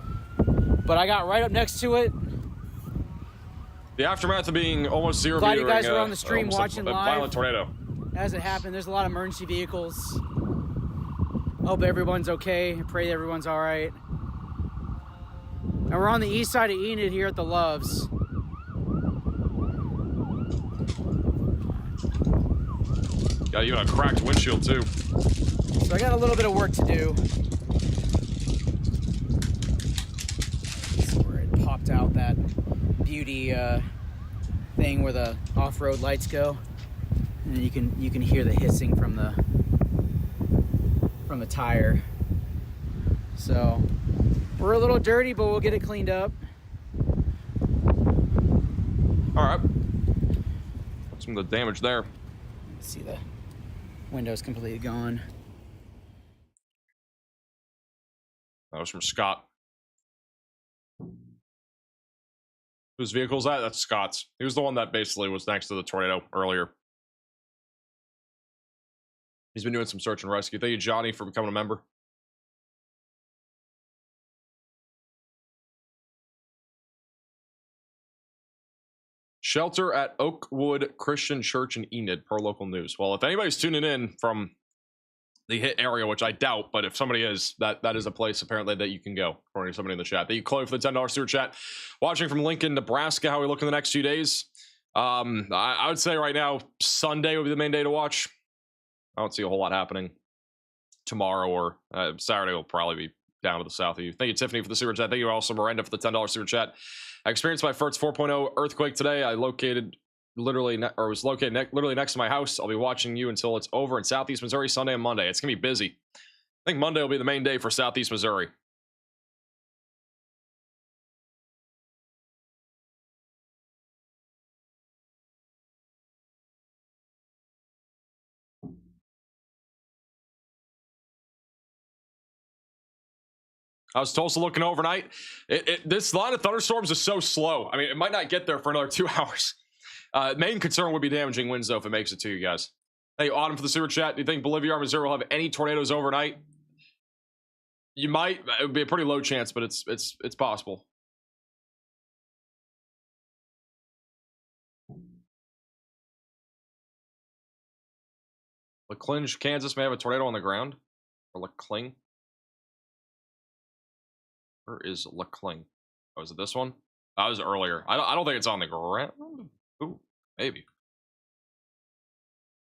But I got right up next to it. The aftermath of being almost zero. Glad you guys were on the stream watching a live. Violent tornado. As it happened, there's a lot of emergency vehicles. Hope everyone's okay. I pray everyone's all right. And we're on the east side of Enid here at the Loves. Got even a cracked windshield too. So I got a little bit of work to do. Where it popped out that beauty thing where the off-road lights go, and you can hear the hissing from the tire. So we're a little dirty, but we'll get it cleaned up. All right. Some of the damage there. See, the window's completely gone. That was from Scott. Whose vehicle is that? That's Scott's. He was the one that basically was next to the tornado earlier. He's been doing some search and rescue. Thank you, Johnny, for becoming a member. Shelter at Oakwood Christian Church in Enid, per local news. Well, if anybody's tuning in from the hit area, which I doubt, but if somebody is, that is a place apparently that you can go, according to somebody in the chat. Thank you, Chloe, for the $10 super chat. Watching from Lincoln, Nebraska. How we look in the next few days? I would say right now, Sunday would be the main day to watch. I don't see a whole lot happening tomorrow, or Saturday will probably be down to the south of you. Thank you, Tiffany, for the super chat. Thank you also, Miranda, for the $10 super chat. I experienced my first 4.0 earthquake today. I located literally next to my house. I'll be watching you until it's over in Southeast Missouri Sunday and Monday. It's gonna be busy. I think Monday will be the main day for Southeast Missouri. How's Tulsa looking overnight? This line of thunderstorms is so slow. I mean, it might not get there for another 2 hours. Main concern would be damaging winds, though, if it makes it to you guys. Hey, Autumn, for the super chat. Do you think Bolivia or Missouri will have any tornadoes overnight? You might. It would be a pretty low chance, but it's possible. LaClinge, Kansas may have a tornado on the ground. Or LaCling. Where is LaCling? Oh, is it this one? That was earlier. I don't think it's on the ground. Ooh, maybe.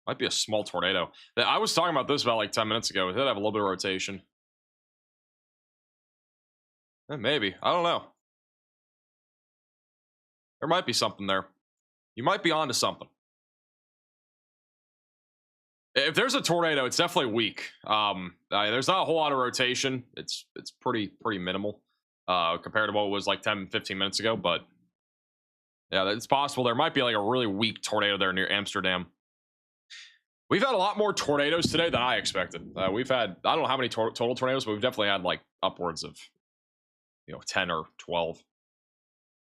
Might be a small tornado. I was talking about this about like 10 minutes ago. It did have a little bit of rotation. Maybe. I don't know. There might be something there. You might be onto something. If there's a tornado, it's definitely weak. There's not a whole lot of rotation. It's pretty minimal compared to what it was like 10-15 minutes ago. But yeah, it's possible there might be like a really weak tornado there near Amsterdam. We've had a lot more tornadoes today than I expected. We've had, I don't know how many total tornadoes, but we've definitely had like upwards of 10 or 12.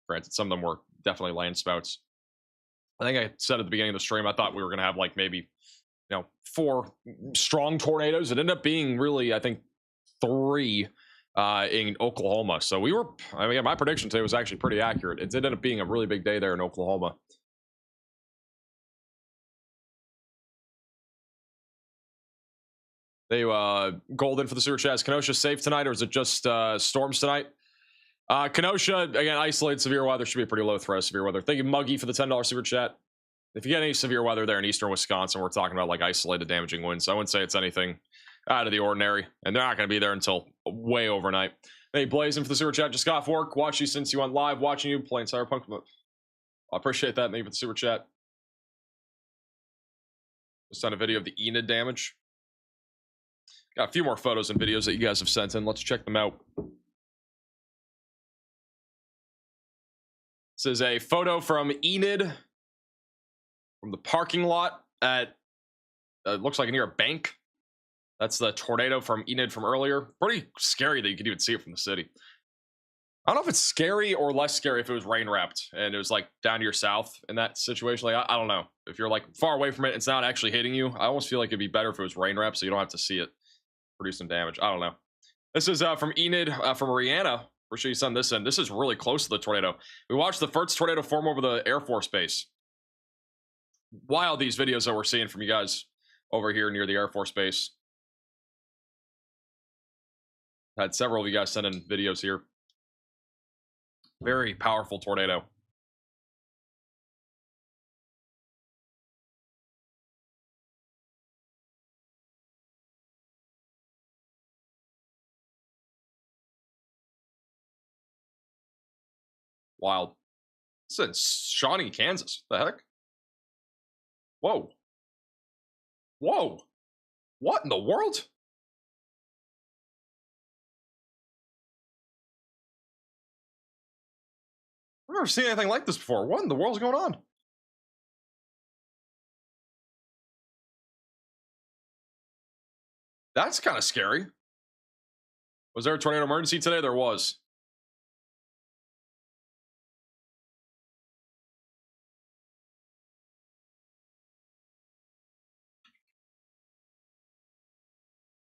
Granted, some of them were definitely land spouts. I think I said at the beginning of the stream, I thought we were going to have like maybe 4 strong tornadoes. It ended up being really, I think, 3 in Oklahoma. So we were, I mean, my prediction today was actually pretty accurate. It ended up being a really big day there in Oklahoma. They Golden for the super chat. Is Kenosha safe tonight, or is it just storms tonight? Kenosha, again, isolated severe weather. Should be a pretty low threat of severe weather. Thank you, Muggy, for the $10 super chat. If you get any severe weather there in eastern Wisconsin, we're talking about like isolated damaging winds. So I wouldn't say it's anything out of the ordinary, and they're not going to be there until way overnight. Hey, Blazing for the super chat. Just got off work. Watch you since you went live. Watching you playing Cyberpunk. I appreciate that. Thank you for the super chat. Just sent a video of the Enid damage. Got a few more photos and videos that you guys have sent in. Let's check them out. This is a photo from Enid from the parking lot at looks like near a bank. That's the tornado from Enid from earlier. Pretty scary that you could even see it from the city. I don't know if it's scary or less scary if it was rain wrapped and it was like down to your south in that situation. Like I don't know, if you're like far away from it, it's not actually hitting you. I almost feel like it'd be better if it was rain wrapped so you don't have to see it produce some damage. I don't know. This is from Enid from Rihanna. We're sure you send this in. This is really close to the tornado. We watched the first tornado form over the Air Force Base. Wild, these videos that we're seeing from you guys over here near the Air Force Base. Had several of you guys send in videos here. Very powerful tornado. Wild. This is in Shawnee, Kansas. What the heck? Whoa. Whoa. What in the world? I've never seen anything like this before. What in the world's going on? That's kind of scary. Was there a tornado emergency today? There was.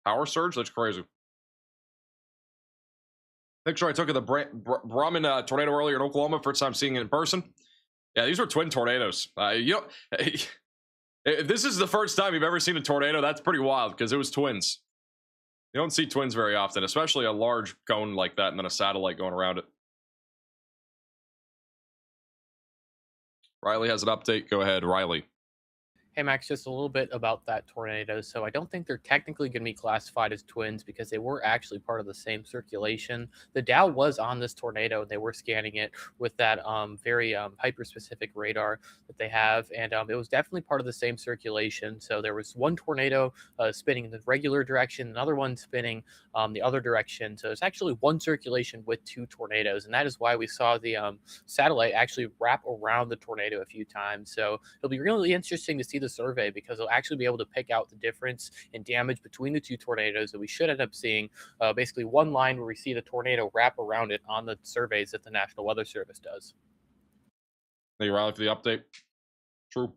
Power surge? That's crazy. Picture I took of the Brahmin tornado earlier in Oklahoma. First time seeing it in person. Yeah, these were twin tornadoes. You know, if this is the first time you've ever seen a tornado, that's pretty wild because it was twins. You don't see twins very often, especially a large cone like that and then a satellite going around it. Riley has an update. Go ahead, Riley. Hey, Max, just a little bit about that tornado. So I don't think they're technically going to be classified as twins because they were actually part of the same circulation. The Dow was on this tornado, and they were scanning it with that very hyper-specific radar that they have, and it was definitely part of the same circulation. So there was one tornado spinning in the regular direction, another one spinning the other direction. So it's actually one circulation with two tornadoes, and that is why we saw the satellite actually wrap around the tornado a few times. So it'll be really interesting to see the survey because they'll actually be able to pick out the difference in damage between the two tornadoes that we should end up seeing basically one line where we see the tornado wrap around it on the surveys that the National Weather Service does. Thank you, Riley, for the update. True.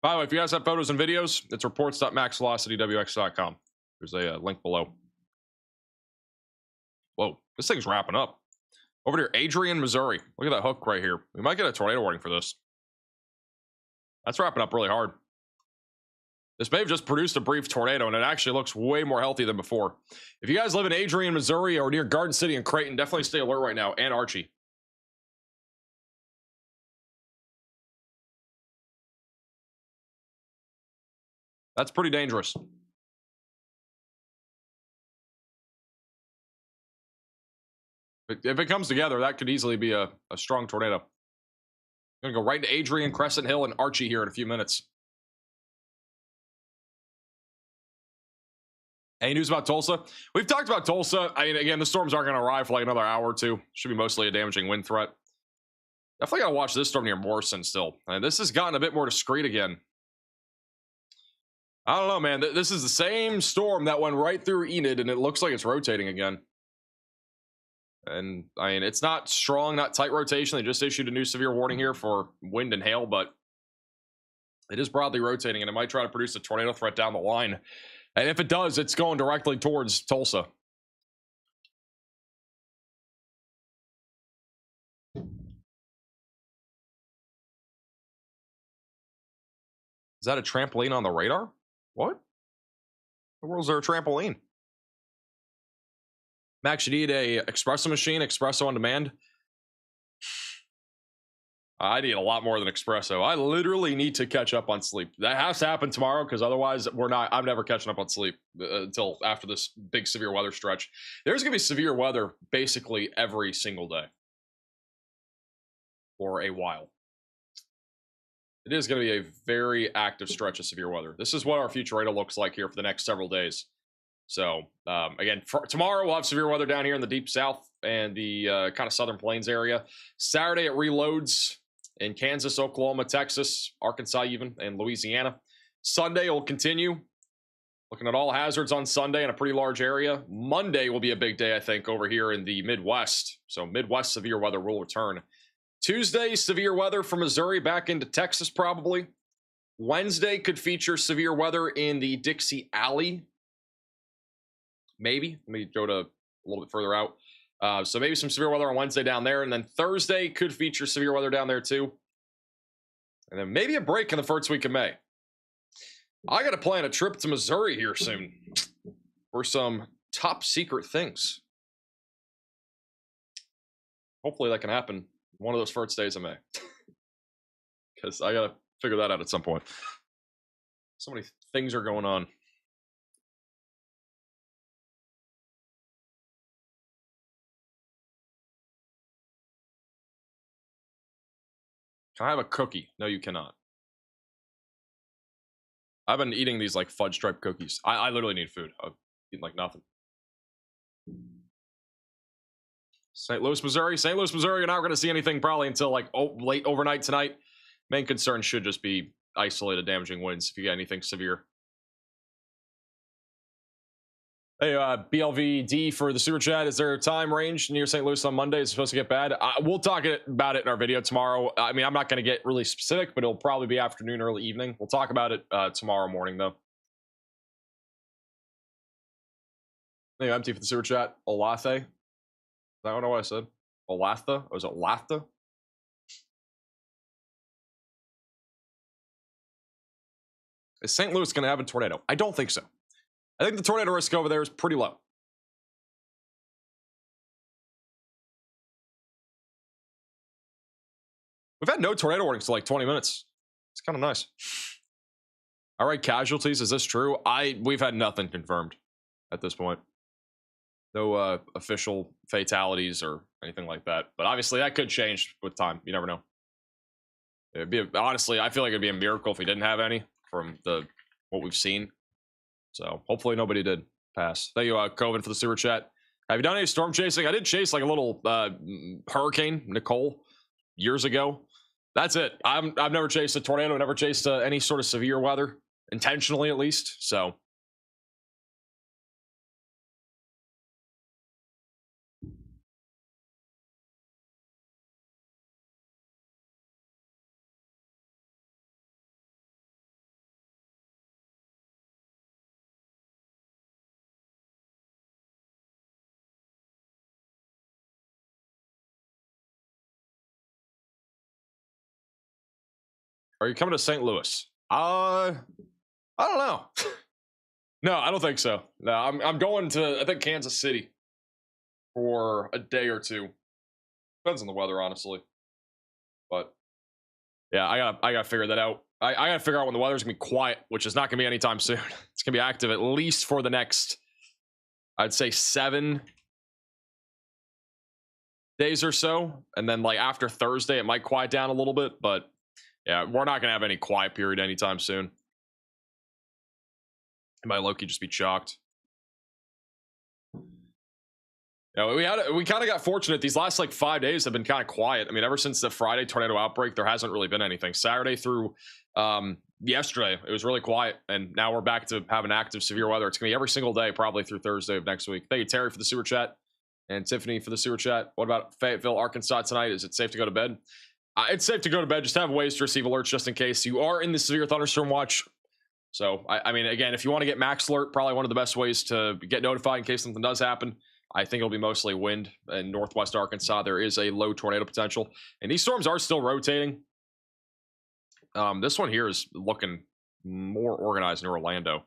By the way, if you guys have photos and videos, it's reports.maxvelocitywx.com. There's a link below. Whoa, this thing's wrapping up. Over near Adrian, Missouri. Look at that hook right here. We might get a tornado warning for this. That's wrapping up really hard. This may have just produced a brief tornado, and it actually looks way more healthy than before. If you guys live in Adrian, Missouri, or near Garden City and Creighton, definitely stay alert right now, and Archie. That's pretty dangerous. If it comes together, that could easily be a strong tornado. I'm going to go right to Adrian, Crescent Hill, and Archie here in a few minutes. Any news about Tulsa? We've talked about Tulsa. I mean, again, the storms aren't going to arrive for like another hour or two. Should be mostly a damaging wind threat. Definitely got to watch this storm near Morrison still. And this has gotten a bit more discreet again. I don't know, man. This is the same storm that went right through Enid, and it looks like it's rotating again. And I mean, it's not strong, not tight rotation. They just issued a new severe warning here for wind and hail, but it is broadly rotating, and it might try to produce a tornado threat down the line. And if it does, it's going directly towards Tulsa. Is that a trampoline on the radar? What? The world's there a trampoline? Max, you need a espresso machine, espresso on demand. I need a lot more than espresso. I literally need to catch up on sleep. That has to happen tomorrow because otherwise I'm never catching up on sleep until after this big severe weather stretch. There's going to be severe weather basically every single day for a while. It is going to be a very active stretch of severe weather. This is what our future radar looks like here for the next several days. So, again, tomorrow we'll have severe weather down here in the deep south and the kind of southern plains area. Saturday it reloads in Kansas, Oklahoma, Texas, Arkansas even, and Louisiana. Sunday will continue. Looking at all hazards on Sunday in a pretty large area. Monday will be a big day, I think, over here in the Midwest. So Midwest severe weather will return. Tuesday, severe weather from Missouri back into Texas probably. Wednesday could feature severe weather in the Dixie Alley. Maybe. Let me go to a little bit further out. So maybe some severe weather on Wednesday down there. And then Thursday could feature severe weather down there too. And then maybe a break in the first week of May. I got to plan a trip to Missouri here soon for some top secret things. Hopefully that can happen one of those first days of May. Because I got to figure that out at some point. So many things are going on. Can I have a cookie? No, you cannot. I've been eating these like fudge stripe cookies. I literally need food. I've eaten like nothing. St. Louis, Missouri. St. Louis, Missouri, you're not going to see anything probably until like late overnight tonight. Main concern should just be isolated damaging winds if you get anything severe. Hey, BLVD for the super chat. Is there a time range near St. Louis on Monday? It's supposed to get bad. We'll talk about it in our video tomorrow. I mean, I'm not going to get really specific, but it'll probably be afternoon, early evening. We'll talk about it tomorrow morning, though. Hey, empty for the super chat. Olathe. I don't know what I said. Olathe? Was it Olathe? Is St. Louis going to have a tornado? I don't think so. I think the tornado risk over there is pretty low. We've had no tornado warnings for like 20 minutes. It's kind of nice. All right, casualties. Is this true? We've had nothing confirmed at this point. No official fatalities or anything like that. But obviously that could change with time. You never know. It'd be honestly, I feel like it'd be a miracle if we didn't have any from what we've seen. So hopefully nobody did pass. Thank you, Coven, for the super chat. Have you done any storm chasing? I did chase like a little hurricane, Nicole, years ago. That's it. I've never chased a tornado, never chased any sort of severe weather, intentionally at least. So are you coming to St. Louis? I don't know. No, I don't think so. No, I'm going to, I think, Kansas City for a day or two. Depends on the weather, honestly. But yeah, I gotta figure that out. I gotta figure out when the weather's gonna be quiet, which is not gonna be anytime soon. It's gonna be active at least for the next, I'd say, 7 days or so. And then like after Thursday, it might quiet down a little bit, but yeah, we're not gonna have any quiet period anytime soon. It might low-key just be chalked. Yeah, we kind of got fortunate. These last like 5 days have been kind of quiet. I mean, ever since the Friday tornado outbreak, there hasn't really been anything. Saturday through yesterday, it was really quiet, and now we're back to having active severe weather. It's gonna be every single day, probably through Thursday of next week. Thank you, Terry, for the super chat, and Tiffany for the super chat. What about Fayetteville, Arkansas tonight? Is it safe to go to bed? It's safe to go to bed. Just have ways to receive alerts just in case you are in the severe thunderstorm watch. So, I mean, again, if you want to get max alert, probably one of the best ways to get notified in case something does happen. I think it'll be mostly wind in northwest Arkansas. There is a low tornado potential, and these storms are still rotating. This one here is looking more organized in Orlando.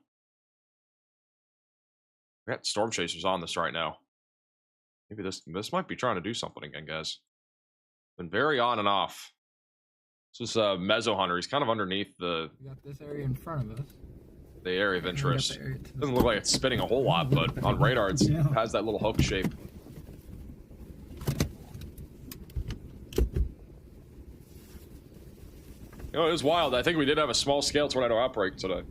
We got storm chasers on this right now. Maybe this might be trying to do something again, guys. Been very on and off. This is Mezzo Hunter. He's kind of underneath the. We got this area in front of us. The area of interest. Doesn't look like it's spinning a whole lot, but on radar it has that little hook shape. You know, it was wild. I think we did have a small scale tornado outbreak today.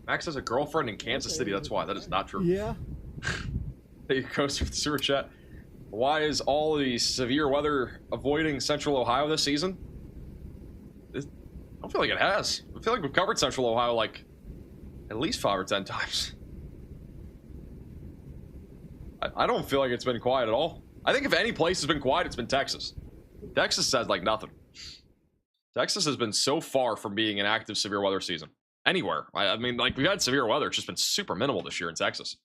Max has a girlfriend in Kansas City. That's why. That is not true. Yeah. There you go, for the super chat. Why is all the severe weather avoiding Central Ohio this season? I don't feel like it has. I feel like we've covered Central Ohio like at least 5 or 10 times. I don't feel like it's been quiet at all. I think if any place has been quiet, it's been Texas. Texas said like nothing. Texas has been so far from being an active severe weather season. Anywhere. I mean, like, we've had severe weather. It's just been super minimal this year in Texas.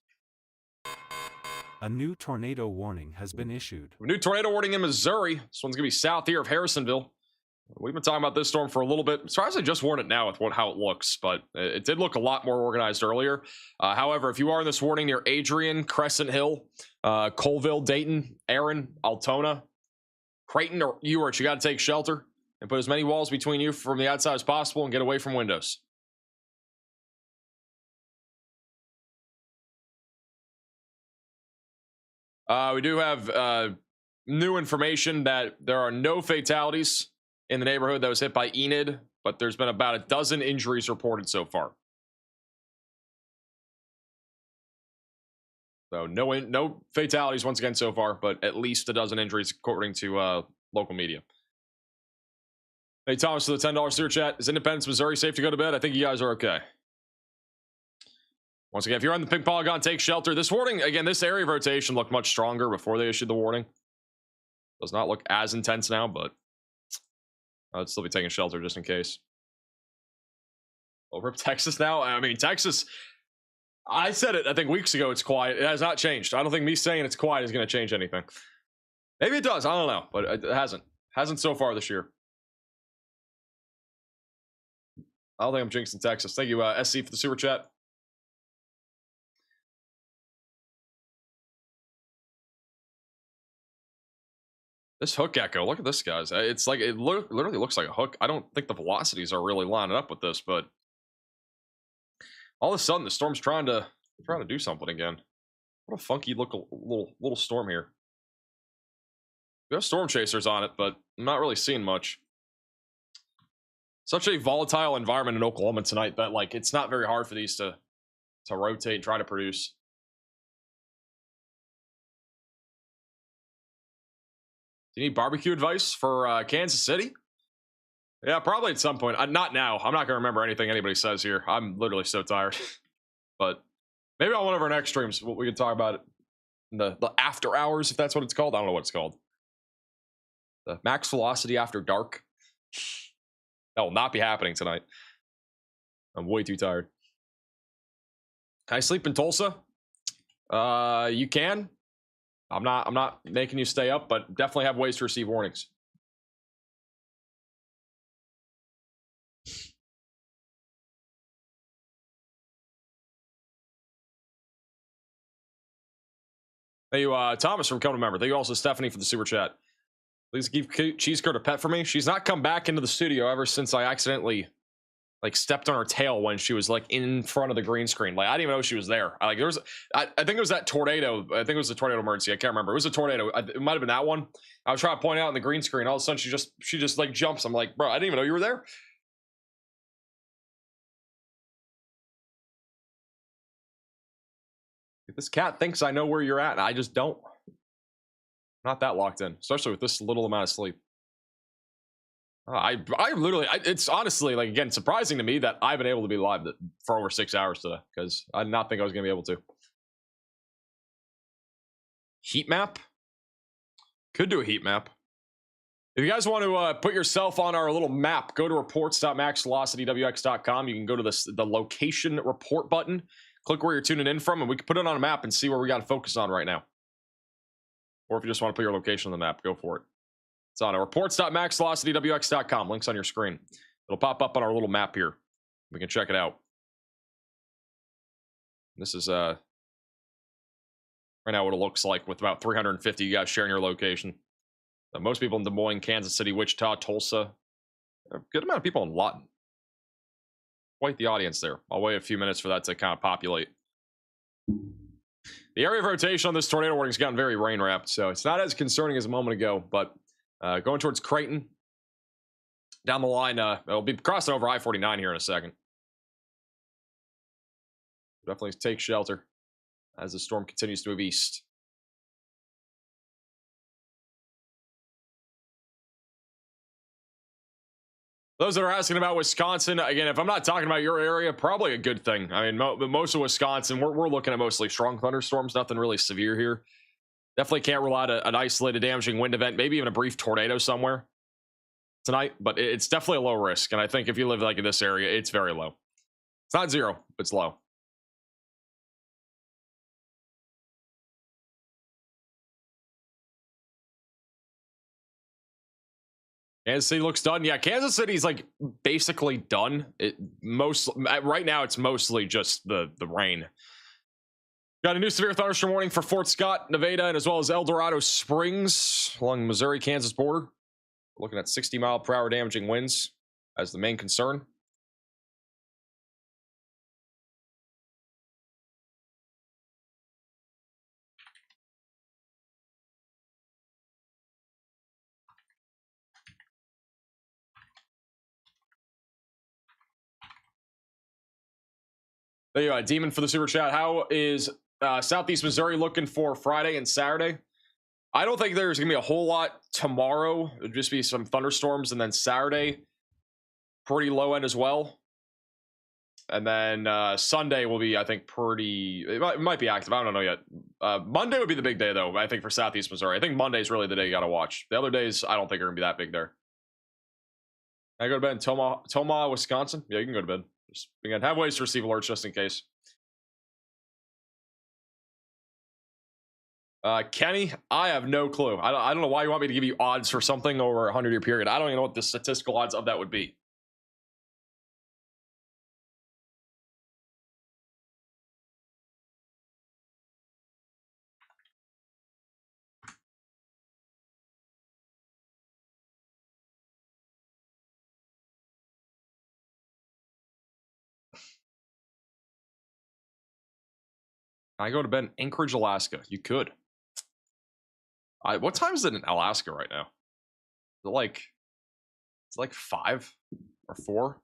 A new tornado warning has been issued. A new tornado warning in Missouri. This one's going to be south here of Harrisonville. We've been talking about this storm for a little bit. I'm surprised they just warned it now with how it looks, but it did look a lot more organized earlier. However, if you are in this warning near Adrian, Crescent Hill, Colville, Dayton, Aaron, Altona, Creighton, or Ewart, you got to take shelter and put as many walls between you from the outside as possible and get away from windows. We do have new information that there are no fatalities in the neighborhood that was hit by Enid, but there's been about a dozen injuries reported so far. So no fatalities once again so far, but at least a dozen injuries according to local media. Hey, Thomas, for the $10 super chat. Is Independence, Missouri safe to go to bed? I think you guys are okay. Once again, if you're on the pink polygon, take shelter. This warning, again, this area of rotation looked much stronger before they issued the warning. Does not look as intense now, but I'd still be taking shelter just in case. Over Texas now. I mean, Texas. I said it, I think, weeks ago. It's quiet. It has not changed. I don't think me saying it's quiet is going to change anything. Maybe it does. I don't know, but it hasn't. Hasn't so far this year. I don't think I'm jinxing Texas. Thank you, SC, for the super chat. This hook echo, look at this, guys. It's like, it literally looks like a hook. I don't think the velocities are really lining up with this, but all of a sudden the storm's trying to do something again. What a funky little storm here. We have storm chasers on it, but I'm not really seeing much. Such a volatile environment in Oklahoma tonight that, like, it's not very hard for these to rotate and try to produce. Do you need barbecue advice for Kansas City? Yeah, probably at some point. Not now. I'm not going to remember anything anybody says here. I'm literally so tired. But maybe on one of our next streams, we can talk about it in the after hours, if that's what it's called. I don't know what it's called. The max velocity after dark. That will not be happening tonight. I'm way too tired. Can I sleep in Tulsa? You can. I'm not making you stay up, but definitely have ways to receive warnings. Thank you, Thomas, from coming to member. Thank you also, Stephanie, for the super chat. Please give Cheese Curd a pet for me. She's not come back into the studio ever since I accidentally, like, stepped on her tail when she was, like, in front of the green screen. Like, I didn't even know she was there. I think it was that tornado. I think it was the tornado emergency. I can't remember. It was a tornado. It might have been that one. I was trying to point out on the green screen. All of a sudden, she just like jumps. I'm like, bro, I didn't even know you were there. This cat thinks I know where you're at, and I just don't. Not that locked in, especially with this little amount of sleep. I literally, it's honestly, like, again, surprising to me that I've been able to be live for over 6 hours today, because I did not think I was going to be able to. Heat map? Could do a heat map. If you guys want to put yourself on our little map, go to reports.maxvelocitywx.com. You can go to the location report button, click where you're tuning in from, and we can put it on a map and see where we got to focus on right now. Or if you just want to put your location on the map, go for it. It's on reports.maxvelocitywx.com. Links on your screen. It'll pop up on our little map here. We can check it out. This is right now what it looks like with about 350 you guys sharing your location. Most people in Des Moines, Kansas City, Wichita, Tulsa. A good amount of people in Lawton. Quite the audience there. I'll wait a few minutes for that to kind of populate. The area of rotation on this tornado warning has gotten very rain wrapped, so it's not as concerning as a moment ago, but going towards Creighton. Down the line, it'll be crossing over I-49 here in a second. Definitely take shelter as the storm continues to move east. Those that are asking about Wisconsin, again, if I'm not talking about your area, probably a good thing. I mean, most of Wisconsin, we're looking at mostly strong thunderstorms, nothing really severe here. Definitely can't rule out an isolated damaging wind event, maybe even a brief tornado somewhere tonight, but it's definitely a low risk. And I think if you live like in this area, it's very low. It's not zero, but it's low. Kansas City looks done. Yeah, Kansas City's like basically done. Right now, it's mostly just the rain. Got a new severe thunderstorm warning for Fort Scott, Nevada, and as well as El Dorado Springs along the Missouri-Kansas border. Looking at 60-mile-per-hour damaging winds as the main concern. There you go, Demon for the super chat. How is Southeast Missouri looking for Friday and Saturday? I don't think there's going to be a whole lot tomorrow. It'll just be some thunderstorms, and then Saturday, pretty low end as well. And then Sunday will be, I think, pretty... It might be active. I don't know yet. Monday would be the big day, though, I think, for Southeast Missouri. I think Monday's really the day you got to watch. The other days, I don't think are going to be that big there. Can I go to bed in Tomah, Wisconsin? Yeah, you can go to bed. Just again, have ways to receive alerts just in case. Kenny, I have no clue. I don't know why you want me to give you odds for something over a 100-year period. I don't even know what the statistical odds of that would be. I go to bed in Anchorage, Alaska. You could. What time is it in Alaska right now? Is it like, it's like 5 or 4?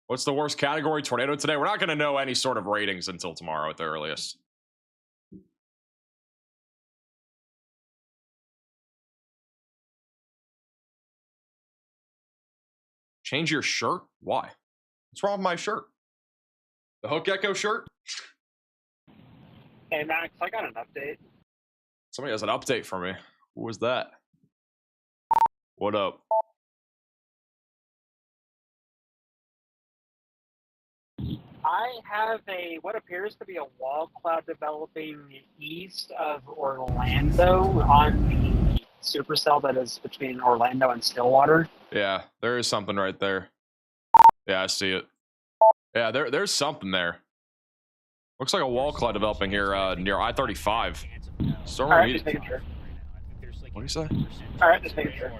What's the worst category tornado today? We're not going to know any sort of ratings until tomorrow at the earliest. Change your shirt? Why? What's wrong with my shirt? The Hook Echo shirt? Hey, Max, I got an update. Somebody has an update for me. Who was that? What up? I have what appears to be a wall cloud developing east of Orlando on the supercell that is between Orlando and Stillwater. Yeah, there is something right there. Yeah, I see it. Yeah, there's something there. Looks like a wall cloud developing here near I-35. All right, just making sure. What do you say? All right, just making sure.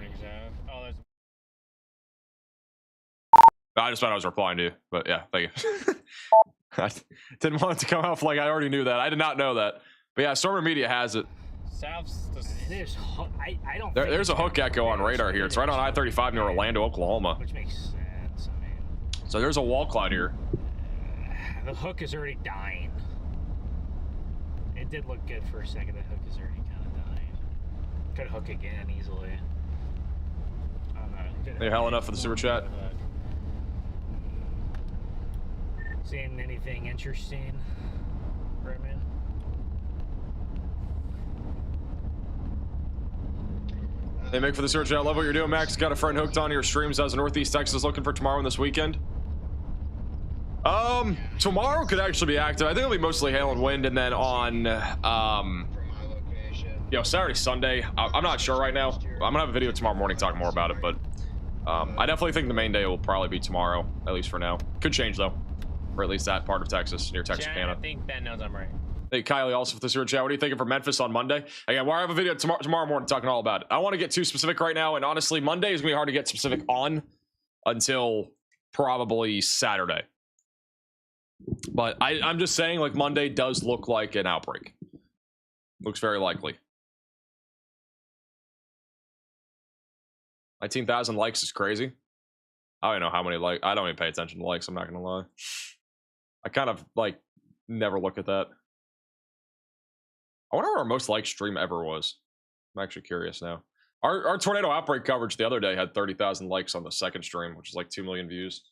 I just thought I was replying to you, but yeah, thank you. I didn't want it to come off like I already knew that. I did not know that. But yeah, Stormer Media has it. There's a Hook Echo on radar here. It's right on I-35 near Orlando, Oklahoma. Which makes sense. I mean, so there's a wall cloud here. the Hook is already dying. It did look good for a second. The Hook is already kind of dying. Could hook again easily. Hey, hell enough for the super chat. Seeing anything interesting, Redman? Hey, Mick for the super chat. Love what you're doing, Max. Got a friend hooked on your streams. How's Northeast Texas looking for tomorrow and this weekend? Tomorrow could actually be active. I think it'll be mostly hail and wind, and then on Saturday, Sunday. I'm not sure right now. I'm gonna have a video tomorrow morning talking more about it, but I definitely think the main day will probably be tomorrow, at least for now. Could change though, or at least that part of Texas near Texarkana. I think Ben knows I'm right. Hey, Kylie, also for the super chat. What are you thinking for Memphis on Monday? Again, we'll have a video tomorrow morning talking all about it. I don't want to get too specific right now, and honestly, Monday is gonna be hard to get specific on until probably Saturday. But I'm just saying, like, Monday does look like an outbreak. Looks very likely. 19,000 likes is crazy. I don't know how many likes. I don't even pay attention to likes. I'm not gonna lie. I kind of like never look at that. I wonder what our most liked stream ever was. I'm actually curious now. Our tornado outbreak coverage the other day had 30,000 likes on the second stream, which is like 2 million views.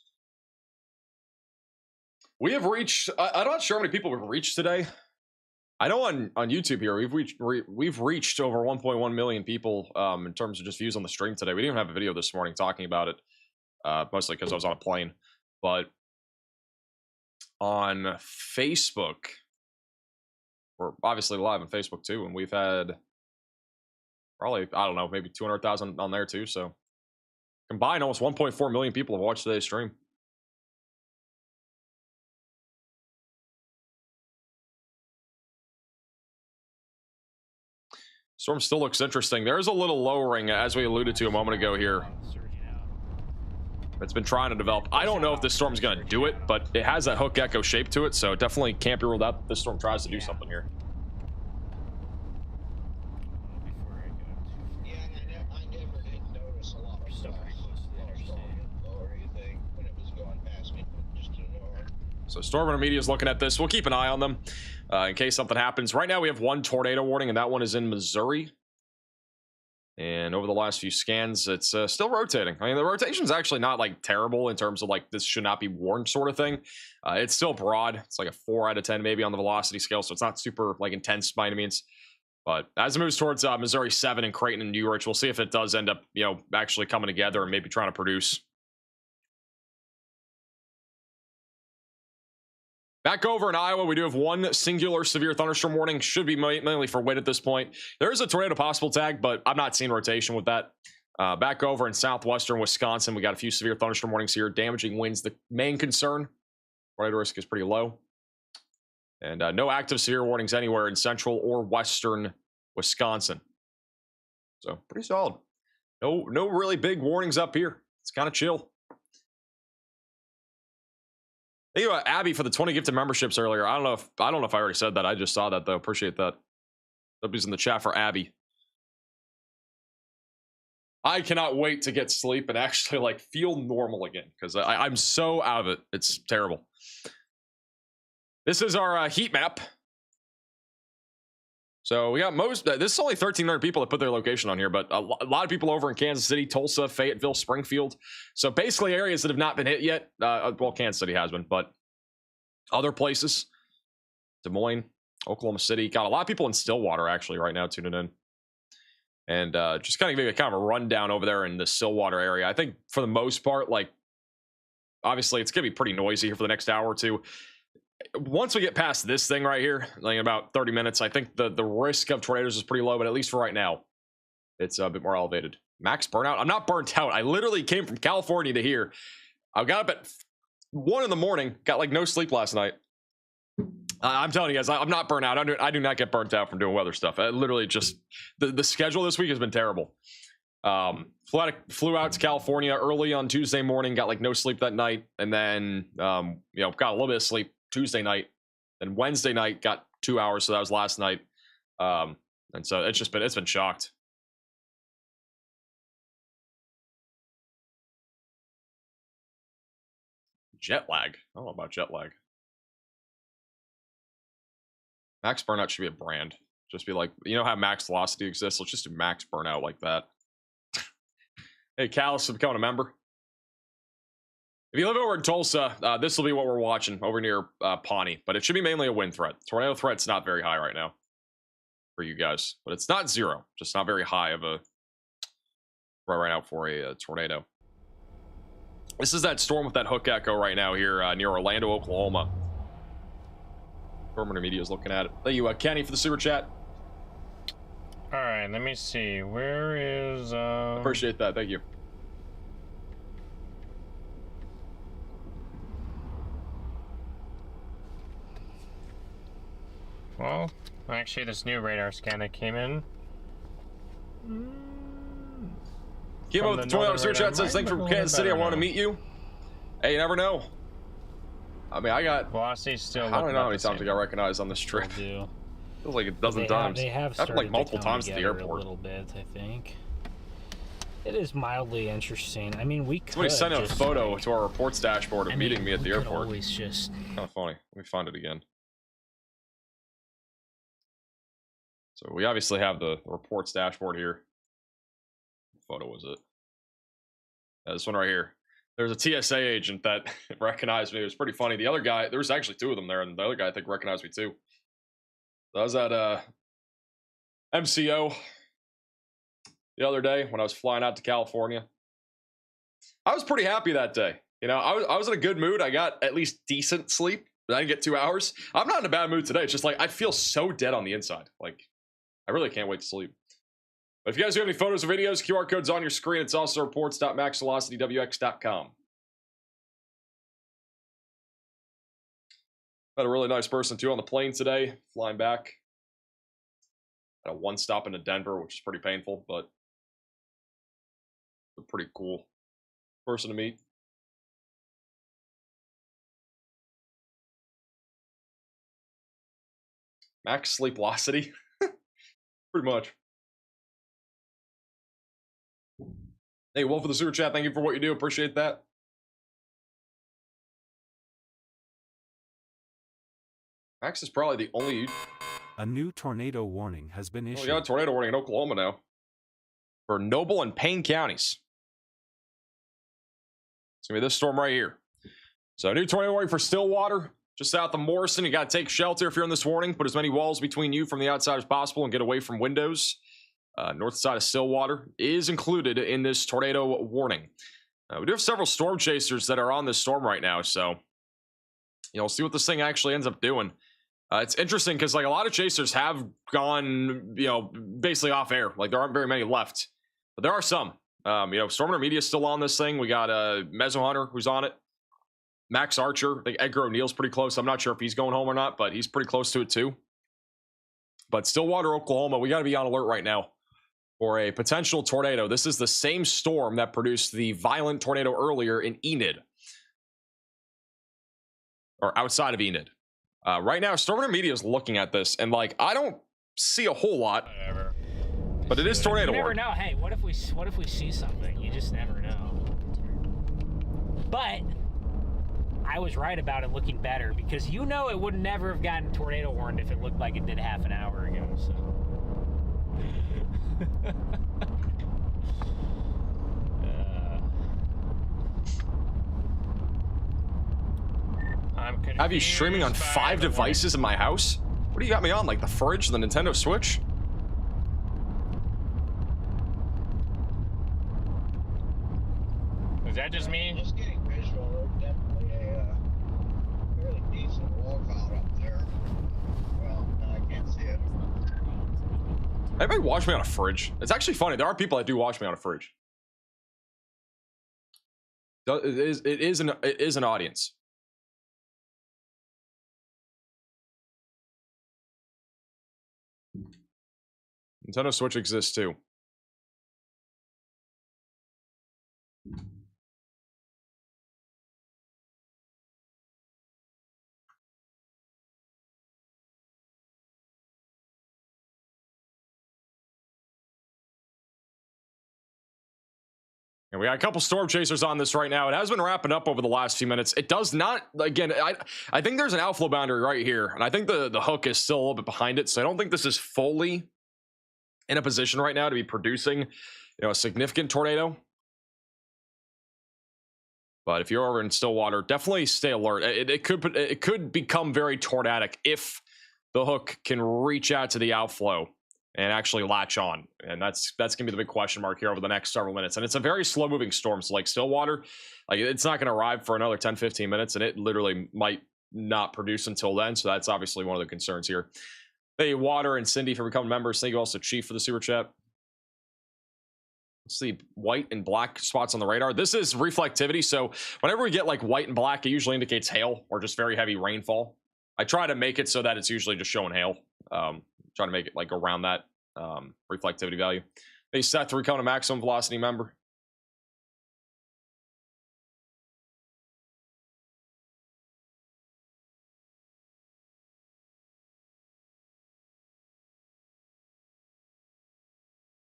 We have reached. I'm not sure how many people we've reached today. I know on YouTube here we've reached over 1.1 million people in terms of just views on the stream today. We didn't even have a video this morning talking about it, mostly because I was on a plane. But on Facebook, we're obviously live on Facebook too, and we've had probably, I don't know, maybe 200,000 on there too. So combined, almost 1.4 million people have watched today's stream. Storm still looks interesting. There's a little lowering, as we alluded to a moment ago here. It's been trying to develop. I don't know if this storm's going to do it, but it has that Hook Echo shape to it, so it definitely can't be ruled out that this storm tries to do something here. So Storm Media is looking at this. We'll keep an eye on them in case something happens. Right now we have one tornado warning, and that one is in Missouri. And over the last few scans, it's still rotating. I mean, the rotation's actually not like terrible in terms of like this should not be warned sort of thing. It's still broad. It's like a 4 out of 10 maybe on the velocity scale, so it's not super like intense by any means. But as it moves towards Missouri 7 and Creighton and New Rich, we'll see if it does end up, actually coming together and maybe trying to produce. Back over in Iowa, we do have one singular severe thunderstorm warning. Should be mainly for wind at this point. There is a tornado possible tag, but I'm not seeing rotation with that. Back over in southwestern Wisconsin, we got a few severe thunderstorm warnings here. Damaging winds, the main concern. Tornado risk is pretty low. And no active severe warnings anywhere in central or western Wisconsin. So pretty solid. No really big warnings up here. It's kind of chill. Thank you, Abby, for the 20 gifted memberships earlier. I don't know if I already said that. I just saw that though. Appreciate that. Somebody's in the chat for Abby. I cannot wait to get sleep and actually feel normal again because I'm so out of it. It's terrible. This is our heat map. So we got this is only 1,300 people that put their location on here, but a lot of people over in Kansas City, Tulsa, Fayetteville, Springfield. So basically areas that have not been hit yet. Well, Kansas City has been, but other places, Des Moines, Oklahoma City. Got a lot of people in Stillwater actually right now tuning in. And just kind of give you a rundown over there in the Stillwater area. I think for the most part, obviously it's going to be pretty noisy here for the next hour or two. Once we get past this thing right here, in about 30 minutes, I think the risk of tornadoes is pretty low, but at least for right now, it's a bit more elevated. Max burnout? I'm not burnt out. I literally came from California to here. I got up at 1 in the morning, got no sleep last night. I'm telling you guys, I'm not burnt out. I do not get burnt out from doing weather stuff. I literally just, the schedule this week has been terrible. Flew out to California early on Tuesday morning, got no sleep that night, and then got a little bit of sleep Tuesday night, and Wednesday night got 2 hours, so that was last night. And so it's been shocked. Jet lag. I don't know about jet lag. Max burnout should be a brand. Just be how max velocity exists? Let's just do max burnout like that. Hey, Callus, for becoming a member. If you live over in Tulsa, this will be what we're watching over near Pawnee, but it should be mainly a wind threat. Tornado threat's not very high right now for you guys, but it's not zero, just not very high of a right now for a tornado. This is that storm with that hook echo right now here near Orlando, Oklahoma. Perimeter Media is looking at it. Thank you, Kenny, for the super chat. All right, let me see. Where is? Appreciate that. Thank you. Well, actually, this new radar scan that came in. Kimo, the $20 super chat says, "Thanks from Kansas City. I want to meet you." Hey, you never know. I mean, I got velocity still. I don't know how many times I got recognized on this trip. Feels like a dozen times. They have happened multiple times at the airport. A little bit, I think. It is mildly interesting. I mean, we could. Somebody sent a photo to our reports dashboard of meeting me at the airport. Always just kind of funny. Let me find it again. So we obviously have the reports dashboard here. What photo was it? This one right here. There's a TSA agent that recognized me. It was pretty funny. The other guy, there was actually 2 of them there, and the other guy I think recognized me too. So I was at MCO the other day when I was flying out to California. I was pretty happy that day. I was in a good mood. I got at least decent sleep, but I didn't get 2 hours. I'm not in a bad mood today. It's just I feel so dead on the inside. I really can't wait to sleep. But if you guys do have any photos or videos, QR code's on your screen. It's also reports.maxvelocitywx.com. Met a really nice person too on the plane today, flying back. Had a 1 stop into Denver, which is pretty painful, but a pretty cool person to meet. Max sleep velocity. Pretty much. Hey, Wolf for the super chat. Thank you for what you do. Appreciate that. Max is probably the only. A new tornado warning has been issued. We got a tornado warning in Oklahoma now for Noble and Payne counties. It's gonna be this storm right here. So, a new tornado warning for Stillwater, just south of Morrison. You got to take shelter if you're in this warning. Put as many walls between you from the outside as possible and get away from windows. North side of Stillwater is included in this tornado warning. We do have several storm chasers that are on this storm right now, so you know, we'll see what this thing actually ends up doing. It's interesting because like a lot of chasers have gone, you know, basically off air. Like there aren't very many left, but there are some. You know, Storm Intermedia is still on this thing. We got Mezzo Hunter who's on it. Max Archer. I think Edgar O'Neill's pretty close. I'm not sure if he's going home or not, but he's pretty close to it too. But Stillwater, Oklahoma, we got to be on alert right now for a potential tornado. This is the same storm that produced the violent tornado earlier in Enid. Or outside of Enid. Right now, Storm Intermedia is looking at this, and like, I don't see a whole lot. Whatever. But it is tornado You never warning. know. Hey, what if we see something? You just never know. But I was right about it looking better because you know it would never have gotten tornado warned if it looked like it did half an hour ago. So. Have you streaming on 5 devices in my house? What do you got me on? Like the fridge, the Nintendo Switch? Is that just me? Just getting visual. There's definitely a fairly decent wall cloud up there. Well, no, I can't see it. Anybody watch me on a fridge? It's actually funny. There are people that do watch me on a fridge. It is an audience. Nintendo Switch exists too. And we got a couple storm chasers on this right now. It has been wrapping up over the last few minutes. It does not, again, I think there's an outflow boundary right here. And I think the hook is still a little bit behind it. So I don't think this is fully in a position right now to be producing, you know, a significant tornado. But if you're over in Stillwater, definitely stay alert. It could become very tornadic if the hook can reach out to the outflow and actually latch on. And that's gonna be the big question mark here over the next several minutes. And it's a very slow moving storm. So like Stillwater, like it's not gonna arrive for another 10-15 minutes, and it literally might not produce until then. So that's obviously one of the concerns here. Hey, Water and Cindy for becoming members. Thank you also, Chief, for the super chat. Let's see, white and black spots on the radar. This is reflectivity. So whenever we get like white and black, it usually indicates hail or just very heavy rainfall. I try to make it so that it's usually just showing hail. Trying to make it like around that reflectivity value. Hey, Seth, we become a maximum velocity member.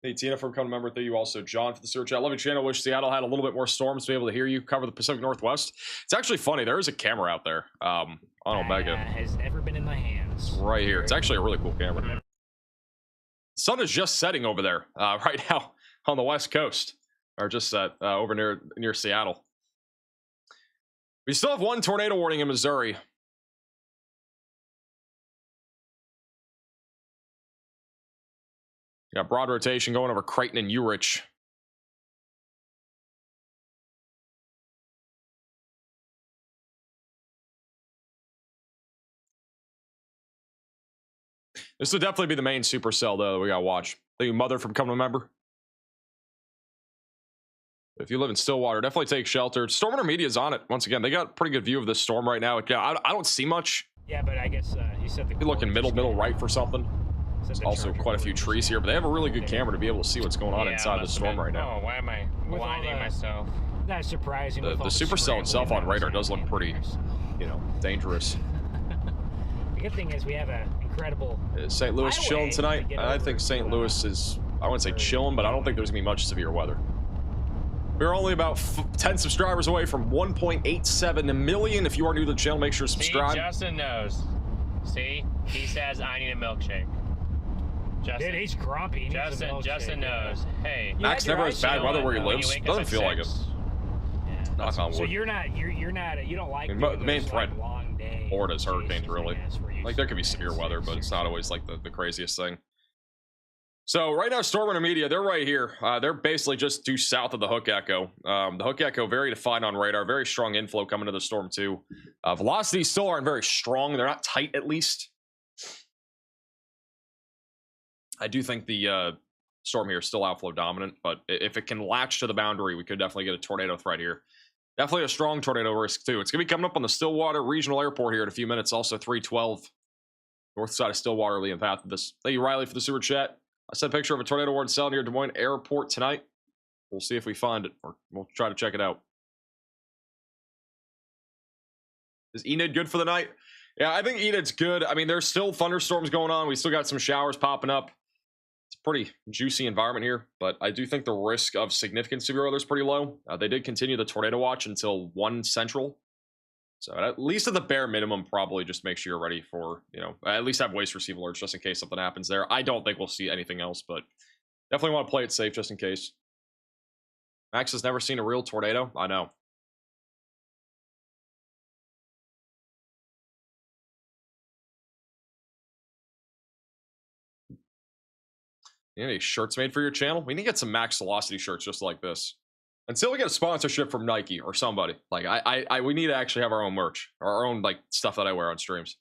Hey, Tina, for becoming a member. Thank you also, John, for the search. I love your channel. Wish Seattle had a little bit more storms to be able to hear you cover the Pacific Northwest. It's actually funny. There is a camera out there on Omega. Has never been in my hands. Right here. It's actually a really cool camera. The sun is just setting over there right now on the West Coast, or just set over near Seattle. We still have one tornado warning in Missouri. Got broad rotation going over Creighton and Urich. This would definitely be the main supercell, though, that we got to watch. Thank you, Mother, for becoming a member. If you live in Stillwater, definitely take shelter. Storm Intermedia is on it. Once again, they got a pretty good view of this storm right now. I don't see much. Yeah, but I guess you said the. You're looking middle right for something. There's also quite a few trees here, but they have a really good camera to be able to see what's going on inside the storm right now. Oh, why am I blinding myself? Not surprising. The supercell itself on radar does look pretty, you know, dangerous. The good thing is we have an incredible. Is St. Louis chilling tonight? I think St. Louis is, I wouldn't say chilling, but I don't think there's gonna be much severe weather. We're only about 10 subscribers away from 1.87 million. If you are new to the channel, make sure to subscribe. See, Justin knows. See, he says I need a milkshake. Justin, dude, he's grumpy. Justin knows. Hey, Max never has bad weather where he lives. Doesn't feel like it. Yeah. Knock on wood. So you're not. You don't like the main thread. Long day. Florida as hurricanes, really. Like, there could be severe weather, but it's not always like the craziest thing. So right now, storm intermedia, they're right here. They're basically just due south of the Hook Echo. The Hook Echo, very defined on radar, very strong inflow coming to the storm too. Velocities still aren't very strong. They're not tight, at least. I do think the storm here is still outflow dominant, but if it can latch to the boundary, we could definitely get a tornado threat here. Definitely a strong tornado risk too. It's going to be coming up on the Stillwater Regional Airport here in a few minutes. Also 312 north side of Stillwater, leading path of this. Thank you, Riley, for the super chat. I sent a picture of a tornado warning cell near Des Moines Airport tonight. We'll see if we find it, or we'll try to check it out. Is Enid good for the night? Yeah, I think Enid's good. I mean, there's still thunderstorms going on. We still got some showers popping up. It's a pretty juicy environment here, but I do think the risk of significant severe weather is pretty low. They did continue the tornado watch until 1 Central. So at least at the bare minimum, probably just make sure you're ready for, you know, at least have waste receive alerts just in case something happens there. I don't think we'll see anything else, but definitely want to play it safe just in case. Max has never seen a real tornado. I know. You need any shirts made for your channel? We need to get some Max Velocity shirts just like this. Until we get a sponsorship from Nike or somebody. Like, we need to actually have our own merch. Or our own, like, stuff that I wear on streams.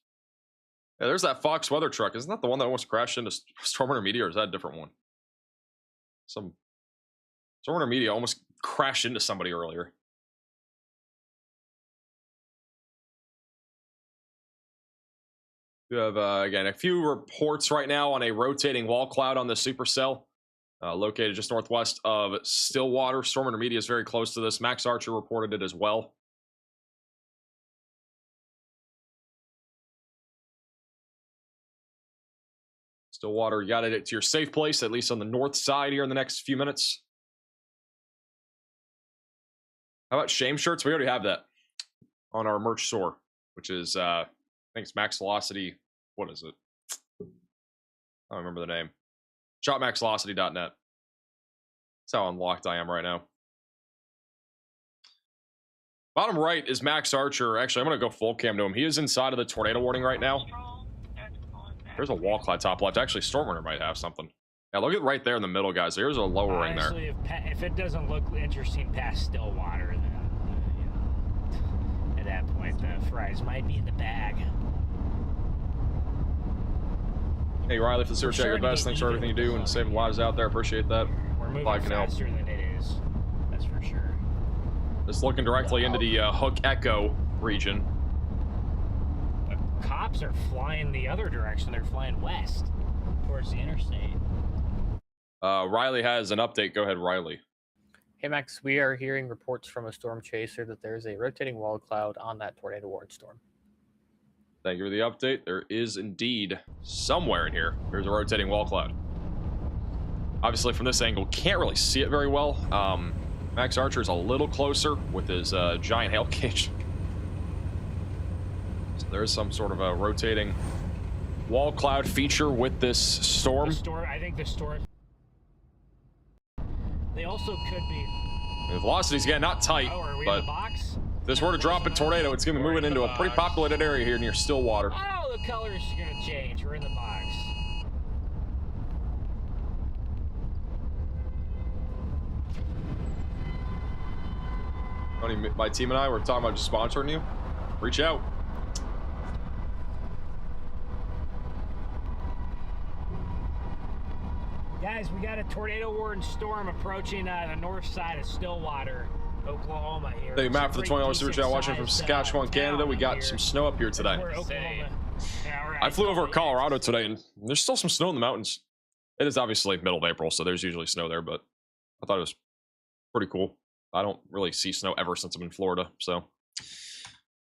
Yeah, there's that Fox weather truck. Isn't that the one that almost crashed into Storm Intermedia, or is that a different one? Some Storm Intermedia almost crashed into somebody earlier. We have, again, a few reports right now on a rotating wall cloud on the supercell. Located just northwest of Stillwater. Storm Intermedia is very close to this. Max Archer reported it as well. Stillwater, you got it to your safe place, at least on the north side here in the next few minutes. How about shame shirts? We already have that on our merch store, which is, I think it's Max Velocity. What is it? I don't remember the name. shopmaxvelocity.net. That's how unlocked I am right now. Bottom right is Max Archer. Actually, I'm going to go full cam to him. He is inside of the tornado warning right now. There's a wall cloud top left. Actually, Stormrunner might have something. Yeah, look at right there in the middle, guys. There's a lowering there. If it doesn't look interesting past Stillwater, then, you know, at that point, the fries might be in the bag. Hey, Riley, for the super chat, your best. Thanks for everything you do and saving lives out there. Appreciate that. We're moving faster than it is. That's for sure. Just looking directly into the Hook Echo region. But cops are flying the other direction. They're flying west towards the interstate. Riley has an update. Go ahead, Riley. Hey, Max, we are hearing reports from a storm chaser that there's a rotating wall cloud on that tornado warning storm. Thank you for the update. There is indeed somewhere in here. There's a rotating wall cloud. Obviously, from this angle, can't really see it very well. Max Archer is a little closer with his giant hail cage. So there's some sort of a rotating wall cloud feature with this storm. I think the storm. They also could be. The velocity's again not tight, but if this were to drop a tornado, it's going to be moving into a pretty populated area here near Stillwater. Oh, the color's going to change. We're in the box. My team and I were talking about just sponsoring you. Reach out. Guys, we got a tornado warning storm approaching the north side of Stillwater, Oklahoma here. Thank you, Matt, for the $20 super chat. Watching from Saskatchewan, Canada. We got some snow up here today. I flew over Colorado today, and there's still some snow in the mountains. It is obviously middle of April, so there's usually snow there, but I thought it was pretty cool. I don't really see snow ever since I'm in Florida, so.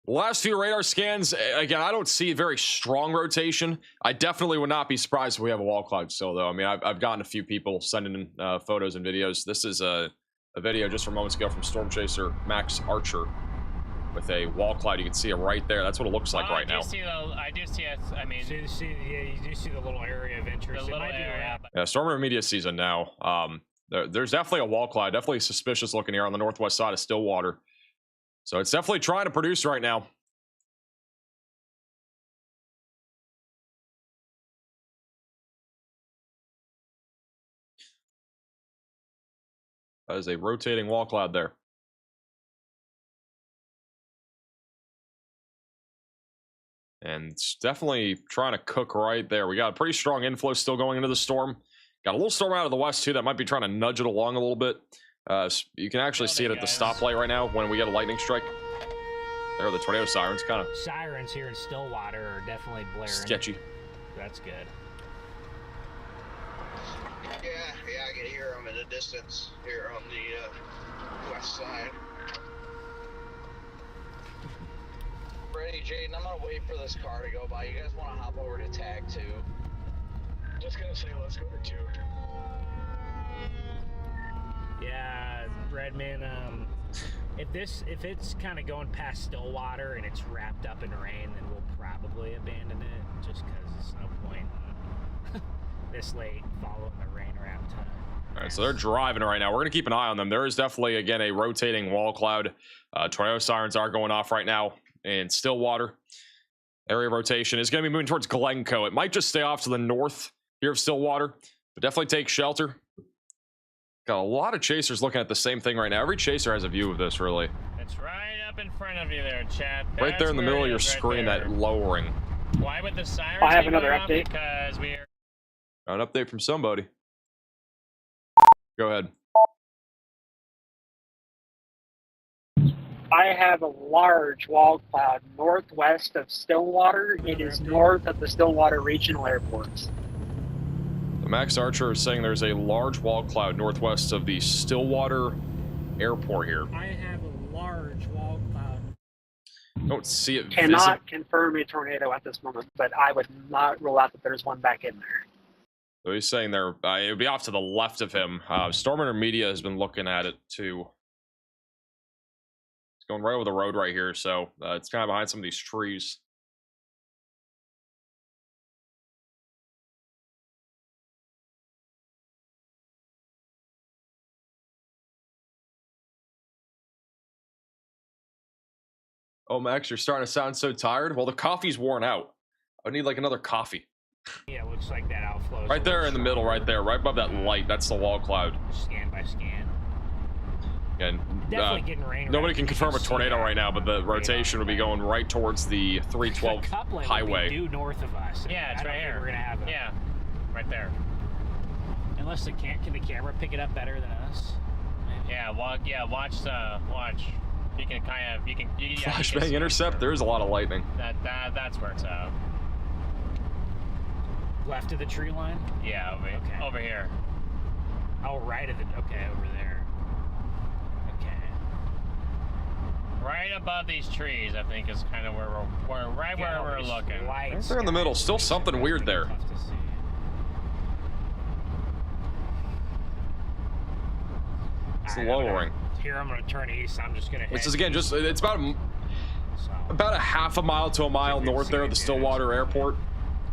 Last few radar scans, again, I don't see a very strong rotation. I definitely would not be surprised if we have a wall cloud still, though. I mean, I've gotten a few people sending in photos and videos. This is a video just from moments ago from Storm Chaser Max Archer with a wall cloud. You can see it right there. That's what it looks like right now. I do see it. I mean, yeah, you do see the little area of interest. The little area. Yeah, Storm Intermedia season now. There's definitely a wall cloud. Definitely suspicious looking here on the northwest side of Stillwater. So it's definitely trying to produce right now. That is a rotating wall cloud there. And it's definitely trying to cook right there. We got a pretty strong inflow still going into the storm. Got a little storm out of the west, too, that might be trying to nudge it along a little bit. You can actually see it at the stoplight right now when we get a lightning strike. There are the tornado sirens, kind of Sirens here in Stillwater are definitely blaring. sketchy. That's good. Yeah, I can hear them in the distance here on the west side. Ready, Jaden, I'm gonna wait for this car to go by. You guys want to hop over to tag 2? Just gonna say, let's go to 2. Yeah, Redman. If it's kind of going past Stillwater and it's wrapped up in rain, then we'll probably abandon it. Just because there's no point in this late following the rain wrap time. All right, so they're driving right now. We're going to keep an eye on them. There is definitely, again, a rotating wall cloud. Tornado sirens are going off right now in Stillwater. Area rotation is going to be moving towards Glencoe. It might just stay off to the north here of Stillwater, but definitely take shelter. Got a lot of chasers looking at the same thing right now. Every chaser has a view of this, really. It's right up in front of you there, chat. Right there in the middle of your screen, that lowering. Why would the sirens I have be another going off? update. Because we are... An update from somebody. Go ahead. I have a large wall cloud northwest of Stillwater. It is north of the Stillwater Regional Airport. Max Archer is saying there's a large wall cloud northwest of the Stillwater Airport here. I have a large wall cloud. Don't see it. Cannot confirm a tornado at this moment, but I would not rule out that there's one back in there. So he's saying there, it would be off to the left of him. Storm Intermedia has been looking at it too. It's going right over the road right here, so it's kind of behind some of these trees. Oh, Max, you're starting to sound so tired. Well, the coffee's worn out. I need like another coffee. Yeah, it looks like that outflow. Right there in the middle, right there, right above that light. That's the wall cloud. Scan by scan. And Definitely getting rain. nobody can confirm a tornado right now, but the rotation would be going right towards the 312 highway. Due north of us. Yeah, it's right here. We're gonna have Yeah, right there. Unless can the camera pick it up better than us? Yeah, watch. You can kind of Flashbang intercept. There's a lot of lightning. That's where it's out. Left of the tree line? Yeah, over here. Oh, right of it. Okay, over there. Okay. Right above these trees, I think, is kind of where we're looking. Right there in the middle. Still something weird there. It's lowering. Here, I'm going to turn east. I'm just going to. This is again just it's about a half a mile to a mile north there of the Stillwater Airport.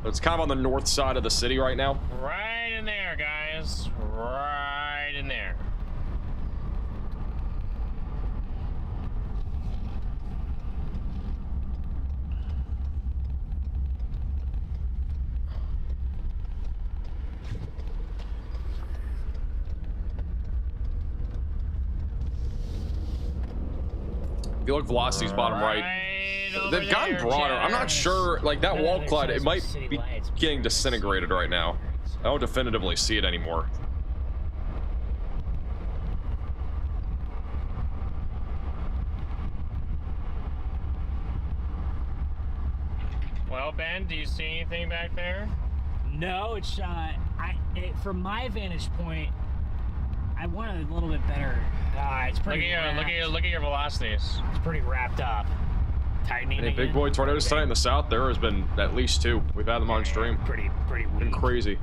It's kind of on the north side of the city right now. Right in there, guys. Right in there. If you look velocity's bottom right, they've gotten broader. I'm not sure, like that wall cloud, it might be getting disintegrated right now. I don't definitively see it anymore. Well, Ben, do you see anything back there? No, it's from my vantage point, I want a little bit better. It's pretty. Look at your velocities. It's pretty wrapped up. Tightening. Hey, big boy tornadoes tonight in the south. There has been at least 2. We've had them on stream. Pretty weak. Been crazy.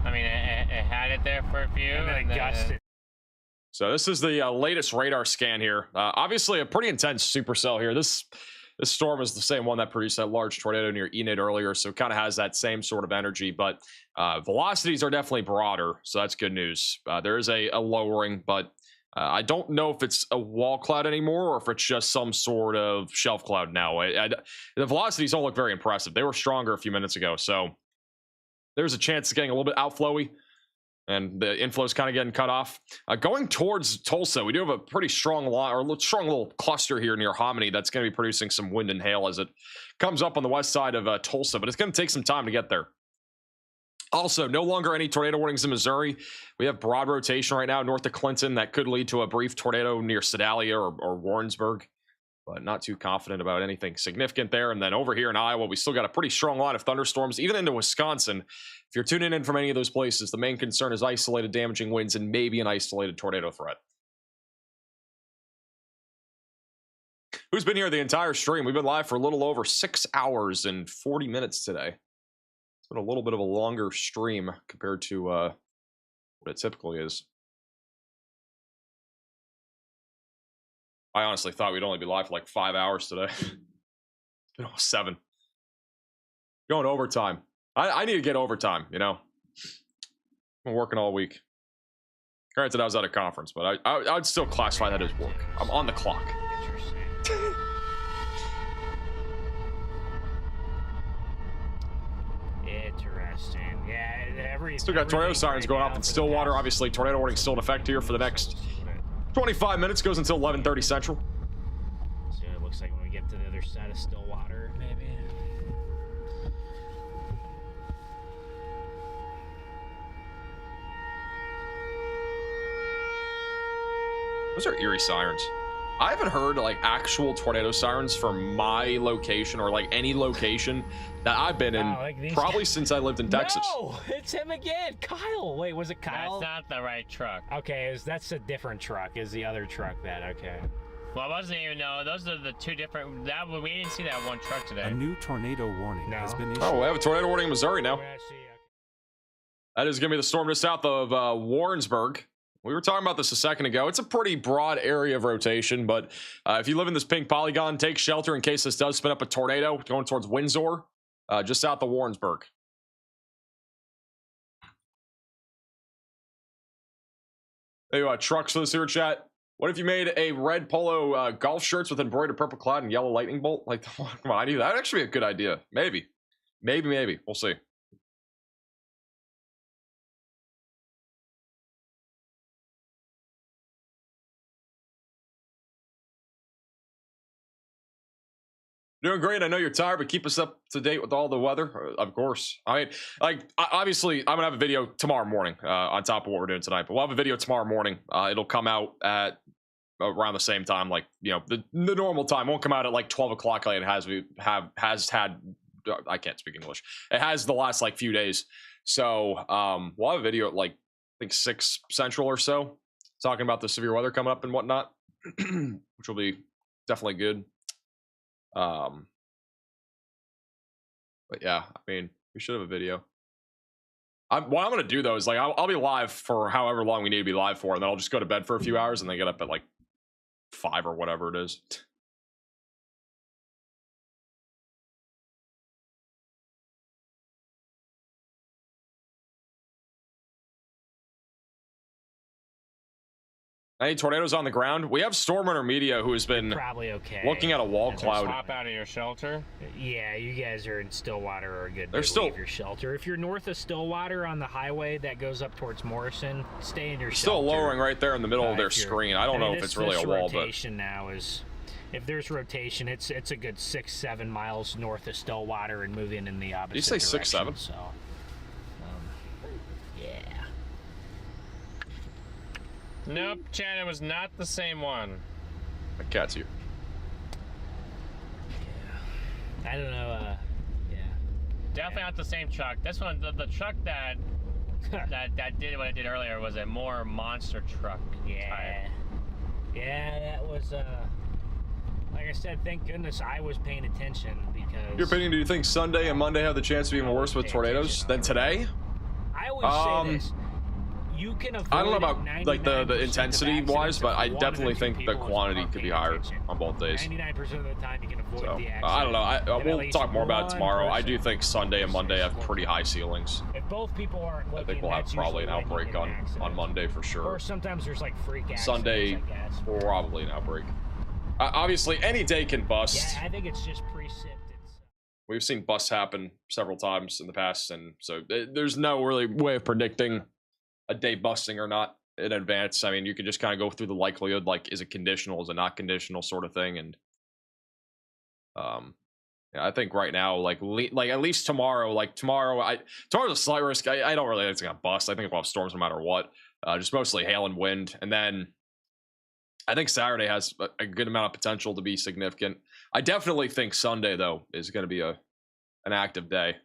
I mean, it had it there for a few, and then it gusted. So this is the latest radar scan here. Obviously, a pretty intense supercell here. This storm is the same one that produced that large tornado near Enid earlier, so it kind of has that same sort of energy, but velocities are definitely broader, so that's good news. There is a lowering, but I don't know if it's a wall cloud anymore or if it's just some sort of shelf cloud now. The velocities don't look very impressive. They were stronger a few minutes ago, so there's a chance of getting a little bit outflowy. and the inflow's kind of getting cut off. Going towards Tulsa, we do have a pretty strong strong little cluster here near Hominy that's going to be producing some wind and hail as it comes up on the west side of Tulsa, but it's going to take some time to get there. Also, no longer any tornado warnings in Missouri. We have broad rotation right now north of Clinton that could lead to a brief tornado near Sedalia or Warrensburg, but not too confident about anything significant there. And then over here in Iowa, we still got a pretty strong line of thunderstorms, even into Wisconsin. If you're tuning in from any of those places, the main concern is isolated damaging winds and maybe an isolated tornado threat. Who's been here the entire stream? We've been live for a little over 6 hours and 40 minutes today. It's been a little bit of a longer stream compared to what it typically is. I honestly thought we'd only be live for like 5 hours today. It's been almost 7. Going overtime. I need to get overtime, you know. I'm working all week. Granted, I was at a conference, but I'd still classify that as work. I'm on the clock. Interesting. Yeah, Still got tornado sirens going off in Stillwater. Obviously, tornado warning still in effect here for the next 25 minutes. Goes until 11:30 Central. So it looks like when we get to the other side of Stillwater, maybe. Those are eerie sirens. I haven't heard like actual tornado sirens from my location or like any location that I've been in probably since I lived in Texas. No, it's him again, Kyle. Wait, was it Kyle? That's not the right truck. Okay, that's a different truck. Is the other truck that? Okay. Well, I wasn't even know. Those are the two different. We didn't see that one truck today. A new tornado warning has been issued. Oh, we have a tornado warning in Missouri now. That is going to be the storm just south of Warrensburg. We were talking about this a second ago. It's a pretty broad area of rotation, but if you live in this pink polygon, take shelter in case this does spin up a tornado going towards Windsor, just south of Warrensburg. Hey, trucks for the sewer chat. What if you made a red polo golf shirts with embroidered purple cloud and yellow lightning bolt? Like, come on, I knew that. That'd actually be a good idea. Maybe. We'll see. Doing great. I know you're tired, but keep us up to date with all the weather, of course. I mean, like, obviously, I'm gonna have a video tomorrow morning on top of what we're doing tonight. But we'll have a video tomorrow morning. It'll come out at around the same time, like, you know, the normal time. It won't come out at like 12 o'clock like it has had. I can't speak English. It has the last like few days. So we'll have a video at like I think 6 Central or so, talking about the severe weather coming up and whatnot, which will be definitely good. But yeah, I mean, we should have a video. What I'm gonna do though is like I'll be live for however long we need to be live for, and then I'll just go to bed for a few hours and then get up at like 5 or whatever it is. Any tornadoes on the ground? We have Storm Runner Media, who has been probably okay. looking at a wall cloud. Hop out of your shelter. Yeah, you guys are in Stillwater or good. They're still leave your shelter. If you're north of Stillwater on the highway that goes up towards Morrison, stay in your shelter. Still lowering right there in the middle of their screen. I don't know if it's really a wall, but rotation now is. If there's rotation, it's a good 6-7 miles north of Stillwater and moving in the opposite. Did you say direction, 6-7? So, yeah. Nope, Chad, it was not the same one. The cat's here. Yeah. I don't know. Yeah. Definitely not the same truck. This one, the truck that that did what it did earlier was a more monster truck. Yeah. Type. Yeah, that was. Like I said, thank goodness I was paying attention because. Your opinion? Do you think Sunday and Monday have the chance to be even worse with tornadoes than today? I always say this. You can avoid I don't know about like the intensity wise, but I definitely think the quantity could be higher on both days. 99% of the time you can avoid the accident. I don't know. We'll talk more about it tomorrow. I do think Sunday and Monday have pretty high ceilings. If both people aren't looking, I think we'll have probably an outbreak on Monday for sure. Or sometimes there's like freak accidents. Sunday, probably an outbreak. Obviously, any day can bust. Yeah, I think it's just precip. We've seen busts happen several times in the past, and so there's no really way of predicting a day busting or not in advance. I mean, you can just kind of go through the likelihood, like, is it conditional, is it not conditional, sort of thing. And yeah, I think right now, like at least tomorrow, tomorrow's a slight risk. I don't really think it's gonna bust. I think we'll have storms no matter what. Just mostly hail and wind, and then I think Saturday has a good amount of potential to be significant. I definitely think Sunday, though, is going to be an active day.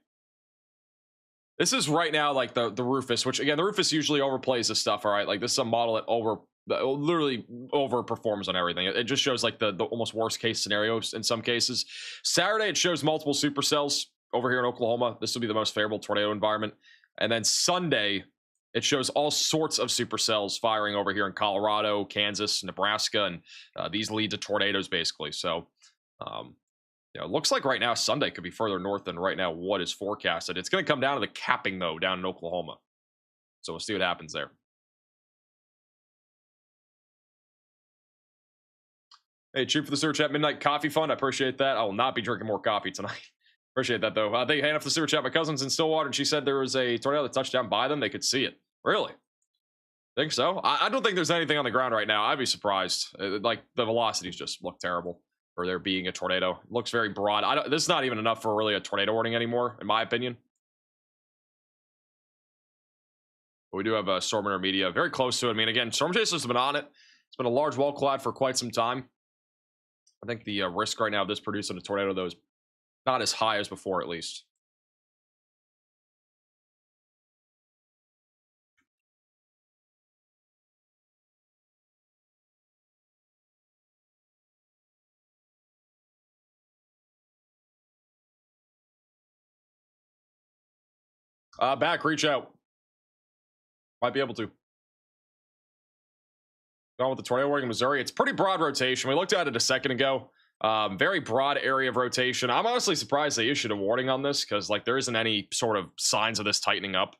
This is right now like the Rufus, which again, the Rufus usually overplays this stuff. All right, like this is a model that literally overperforms on everything. It just shows like the almost worst case scenarios in some cases. Saturday it shows multiple supercells over here in Oklahoma. This will be the most favorable tornado environment. And then Sunday it shows all sorts of supercells firing over here in Colorado, Kansas, Nebraska, and these lead to tornadoes basically. So it looks like right now Sunday could be further north than right now what is forecasted. It's going to come down to the capping, though, down in Oklahoma. So we'll see what happens there. Hey, cheap for the Super Chat Midnight Coffee Fund. I appreciate that. I will not be drinking more coffee tonight. Appreciate that, though. They hand off the Super Chat. My cousin's in Stillwater, and she said there was a tornado that touched down by them. They could see it. Really? Think so? I don't think there's anything on the ground right now. I'd be surprised. Like, the velocities just look terrible for there being a tornado. It looks very broad. This is not even enough for really a tornado warning anymore, in my opinion. But we do have a storm intermedia very close to it. I mean, again, storm chasers have been on it. It's been a large wall cloud for quite some time. I think the risk right now of this producing a tornado, though, is not as high as before, at least. Back, reach out. Might be able to. Going with the tornado warning in Missouri. It's pretty broad rotation. We looked at it a second ago. Very broad area of rotation. I'm honestly surprised they issued a warning on this because, like, there isn't any sort of signs of this tightening up.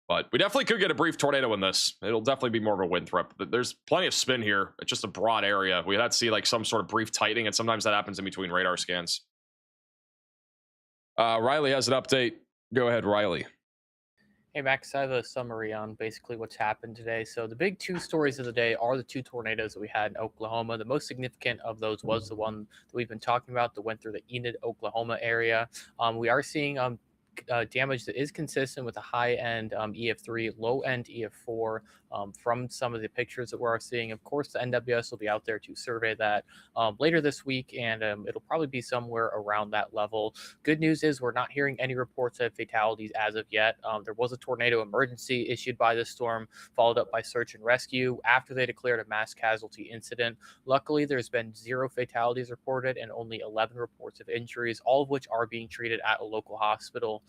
But we definitely could get a brief tornado in this. It'll definitely be more of a wind threat. But there's plenty of spin here. It's just a broad area. We had to see, like, some sort of brief tightening, and sometimes that happens in between radar scans. Riley has an update. Go ahead, Riley. Hey, Max, I have a summary on basically what's happened today. So the big two stories of the day are the two tornadoes that we had in Oklahoma. The most significant of those was the one that we've been talking about that went through the Enid, Oklahoma area. We are seeing damage that is consistent with a high-end EF-3, low-end EF-4 from some of the pictures that we're seeing. Of course, the NWS will be out there to survey that later this week, and it'll probably be somewhere around that level. Good news is we're not hearing any reports of fatalities as of yet. There was a tornado emergency issued by this storm, followed up by search and rescue after they declared a mass casualty incident. Luckily, there's been 0 fatalities reported and only 11 reports of injuries, all of which are being treated at a local hospital.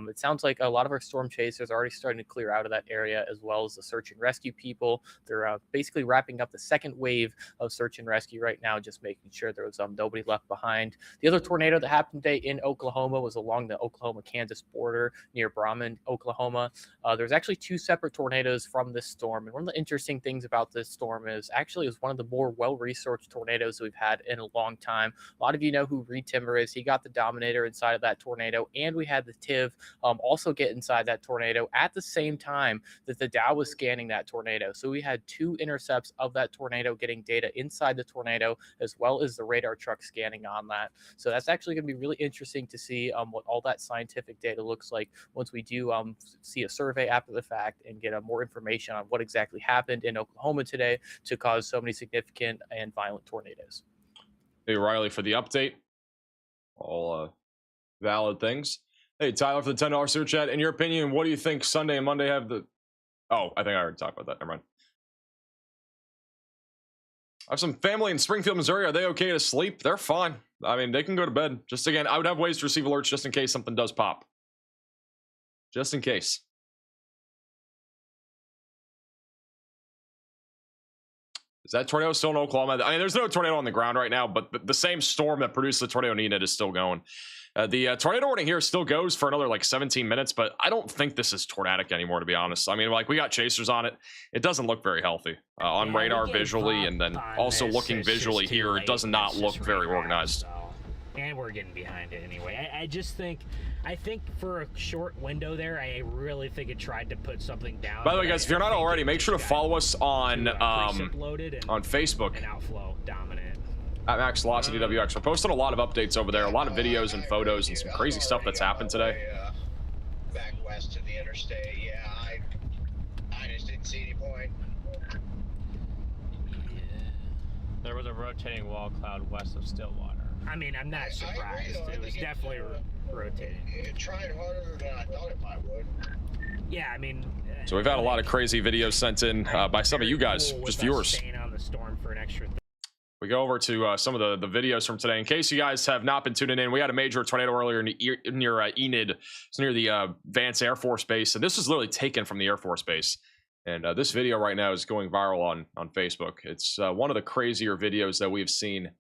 It sounds like a lot of our storm chasers are already starting to clear out of that area, as well as the search and rescue people. They're basically wrapping up the second wave of search and rescue right now, just making sure there was nobody left behind. The other tornado that happened today in Oklahoma was along the Oklahoma-Kansas border near Brahman, Oklahoma. There's actually 2 separate tornadoes from this storm. And one of the interesting things about this storm is actually it was one of the more well-researched tornadoes we've had in a long time. A lot of you know who Reed Timber is. He got the Dominator inside of that tornado, and we had the TIV also get inside that tornado at the same time that the Dow was scanning that tornado. So we had 2 intercepts of that tornado getting data inside the tornado, as well as the radar truck scanning on that. So that's actually going to be really interesting to see what all that scientific data looks like once we do see a survey after the fact and get more information on what exactly happened in Oklahoma today to cause so many significant and violent tornadoes. Hey, Riley, for the update. All valid things. Hey, Tyler, for the $10 super chat. In your opinion, what do you think Sunday and Monday have the... Oh, I think I already talked about that. Never mind. I have some family in Springfield, Missouri. Are they okay to sleep? They're fine. I mean, they can go to bed. Just again, I would have ways to receive alerts just in case something does pop. Just in case. Is that tornado still in Oklahoma? I mean, there's no tornado on the ground right now, but the same storm that produced the tornado in Enid is still going. The tornado warning here still goes for another like 17 minutes, but I don't think this is tornadic anymore, to be honest. I mean, like, we got chasers on it. It doesn't look very healthy on radar visually, and then also looking visually here, it does not look very organized. And we're getting behind it anyway. I just think I think for a short window there, I really think it tried to put something down. By the way, guys, if you're not already, make sure to follow us on Facebook. And outflow dominant. At Max Velocity WX. We're posting a lot of updates over there, a lot of videos and photos and some crazy stuff that's happened today. Back west of the interstate, yeah, I just didn't see any point. There was a rotating wall cloud west of Stillwater. I mean, I'm not surprised. It was definitely rotating. It tried harder than I thought it might would. Yeah, I mean. So we've had a lot of crazy videos sent in by some of you guys, just viewers. Staying on the storm for an extra. We go over to some of the videos from today. In case you guys have not been tuning in, we had a major tornado earlier near Enid. It's near the Vance Air Force Base, and this is literally taken from the Air Force Base. And this video right now is going viral on Facebook. It's one of the crazier videos that we've seen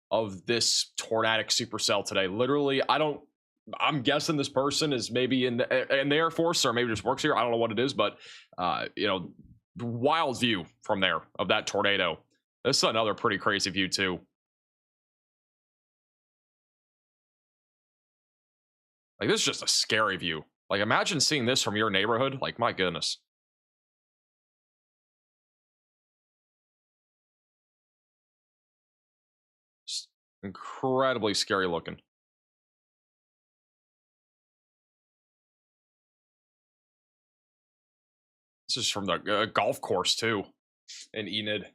of this tornadic supercell today. Literally, I'm guessing this person is maybe in the Air Force or maybe just works here. I don't know what it is, but you know, wild view from there of that tornado. This is another pretty crazy view too. Like, this is just a scary view. Like, imagine seeing this from your neighborhood. Like, my goodness. Just incredibly scary looking. This is from the golf course too in Enid.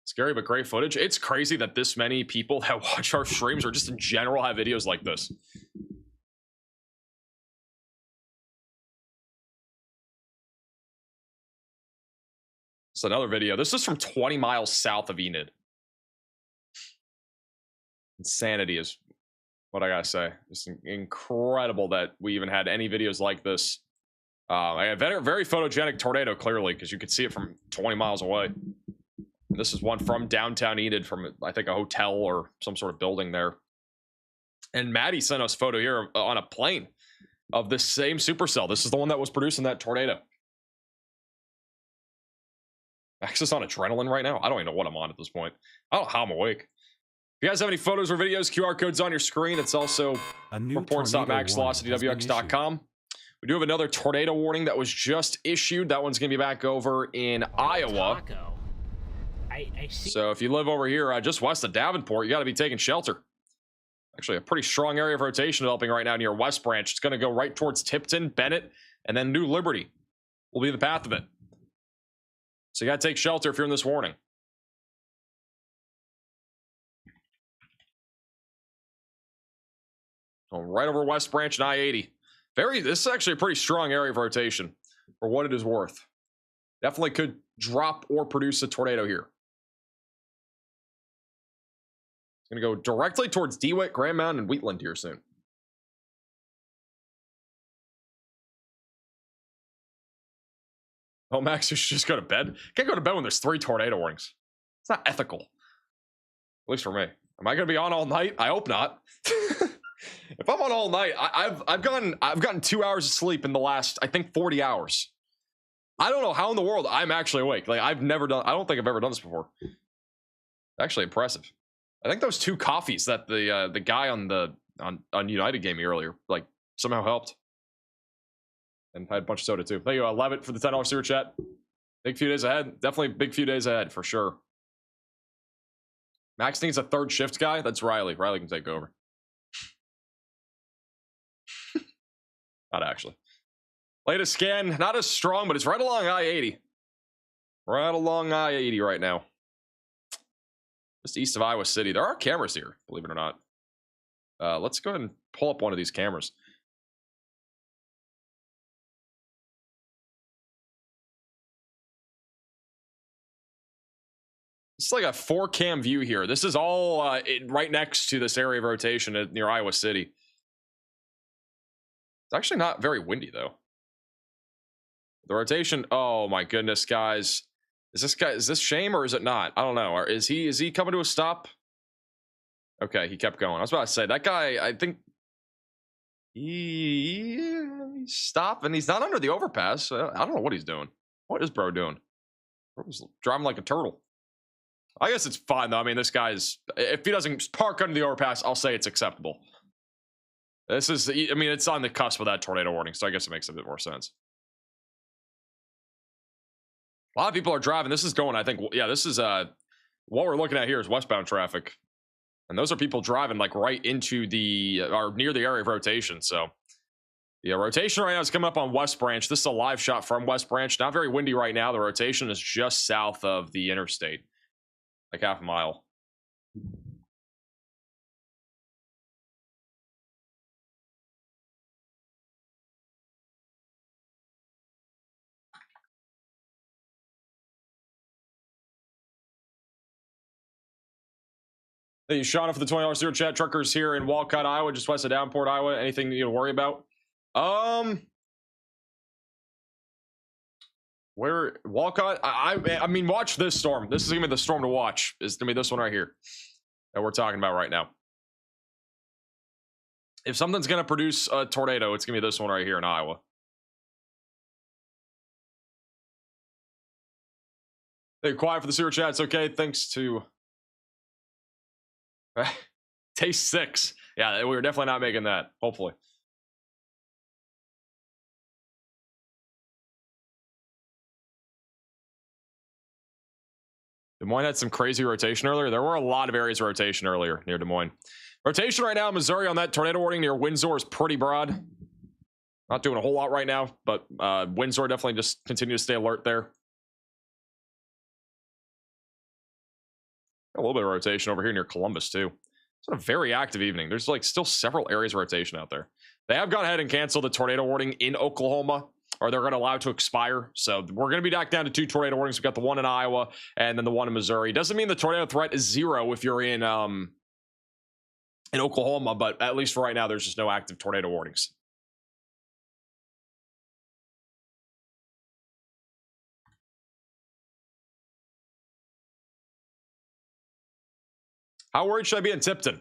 Scary but great footage. It's crazy that this many people that watch our streams or just in general have videos like this. It's another video. This is from 20 miles south of Enid. Insanity is what I gotta say. It's incredible that we even had any videos like this. A very photogenic tornado, clearly, because you could see it from 20 miles away. This is one from downtown Enid, from I think a hotel or some sort of building there. And Maddie sent us a photo here on a plane of this same supercell. This is the one that was producing that tornado. Max is on adrenaline right now. I don't even know what I'm on at this point. I don't know how I'm awake. If you guys have any photos or videos, QR code's on your screen. It's also reports.maxvelocitywx.com. We do have another tornado warning that was just issued. That one's going to be back over in Iowa. I see. So if you live over here just west of Davenport, you got to be taking shelter. Actually, a pretty strong area of rotation developing right now near West Branch. It's going to go right towards Tipton, Bennett, and then New Liberty will be the path of it. So you got to take shelter if you're in this warning. So right over West Branch and I-80. This is actually a pretty strong area of rotation for what it is worth. Definitely could drop or produce a tornado here. It's going to go directly towards DeWitt, Grand Mountain, and Wheatland here soon. Oh, Max, you should just go to bed. Can't go to bed when there's 3 tornado warnings. It's not ethical. At least for me. Am I going to be on all night? I hope not. If I'm on all night, I've gotten 2 hours of sleep in the last, I think, 40 hours. I don't know how in the world I'm actually awake. Like, I don't think I've ever done this before. Actually impressive. I think those 2 coffees that the guy on United gave me earlier, like, somehow helped. And I had a bunch of soda too. Thank you, Levitt, for the $10 super chat. Big few days ahead. Definitely big few days ahead for sure. Max needs a 3rd shift guy. That's Riley. Riley can take over. Not actually. Latest scan, not as strong, but it's right along I-80. Right along I-80 right now. Just east of Iowa City. There are cameras here, believe it or not. Let's go ahead and pull up one of these cameras. It's like a 4-cam view here. This is all right next to this area of rotation near Iowa City. It's actually not very windy, though. The rotation, oh my goodness, guys. Is this Shame or is it not? I don't know. Or is he coming to a stop? Okay, he kept going. I was about to say, that guy, I think he stopped, and he's not under the overpass. I don't know what he's doing. What is bro doing? Bro's driving like a turtle. I guess it's fine, though. I mean, this guy's, if he doesn't park under the overpass, I'll say it's acceptable. This is, I mean, it's on the cusp of that tornado warning, so I guess it makes a bit more sense. A lot of people are driving. This is going, I think, yeah, this is, what we're looking at here is westbound traffic. And those are people driving like right into the, or near the area of rotation, so. Yeah, rotation right now is coming up on West Branch. This is a live shot from West Branch. Not very windy right now. The rotation is just south of the interstate, like half a mile. Hey, Shauna for the $20 super chat. Truckers here in Walcott, Iowa, just west of Downport, Iowa. Anything you need to worry about? Where Walcott? I mean, watch this storm. This is gonna be the storm to watch. It's gonna be this one right here that we're talking about right now. If something's gonna produce a tornado, it's gonna be this one right here in Iowa. Hey, quiet for the super chat. It's okay. Thanks to Taste 6. Yeah, we were definitely not making that. Hopefully. Des Moines had some crazy rotation earlier. There were a lot of areas of rotation earlier near Des Moines. Rotation right now in Missouri on that tornado warning near Windsor is pretty broad. Not doing a whole lot right now, but Windsor definitely just continue to stay alert there. A little bit of rotation over here near Columbus too. It's been a very active evening. There's like still several areas of rotation out there. They have gone ahead and canceled the tornado warning in Oklahoma, or they're going to allow it to expire. So we're going to be back down to 2 tornado warnings. We've got the one in Iowa and then the one in Missouri. Doesn't mean the tornado threat is 0 if you're in Oklahoma, but at least for right now, there's just no active tornado warnings. How worried should I be in Tipton?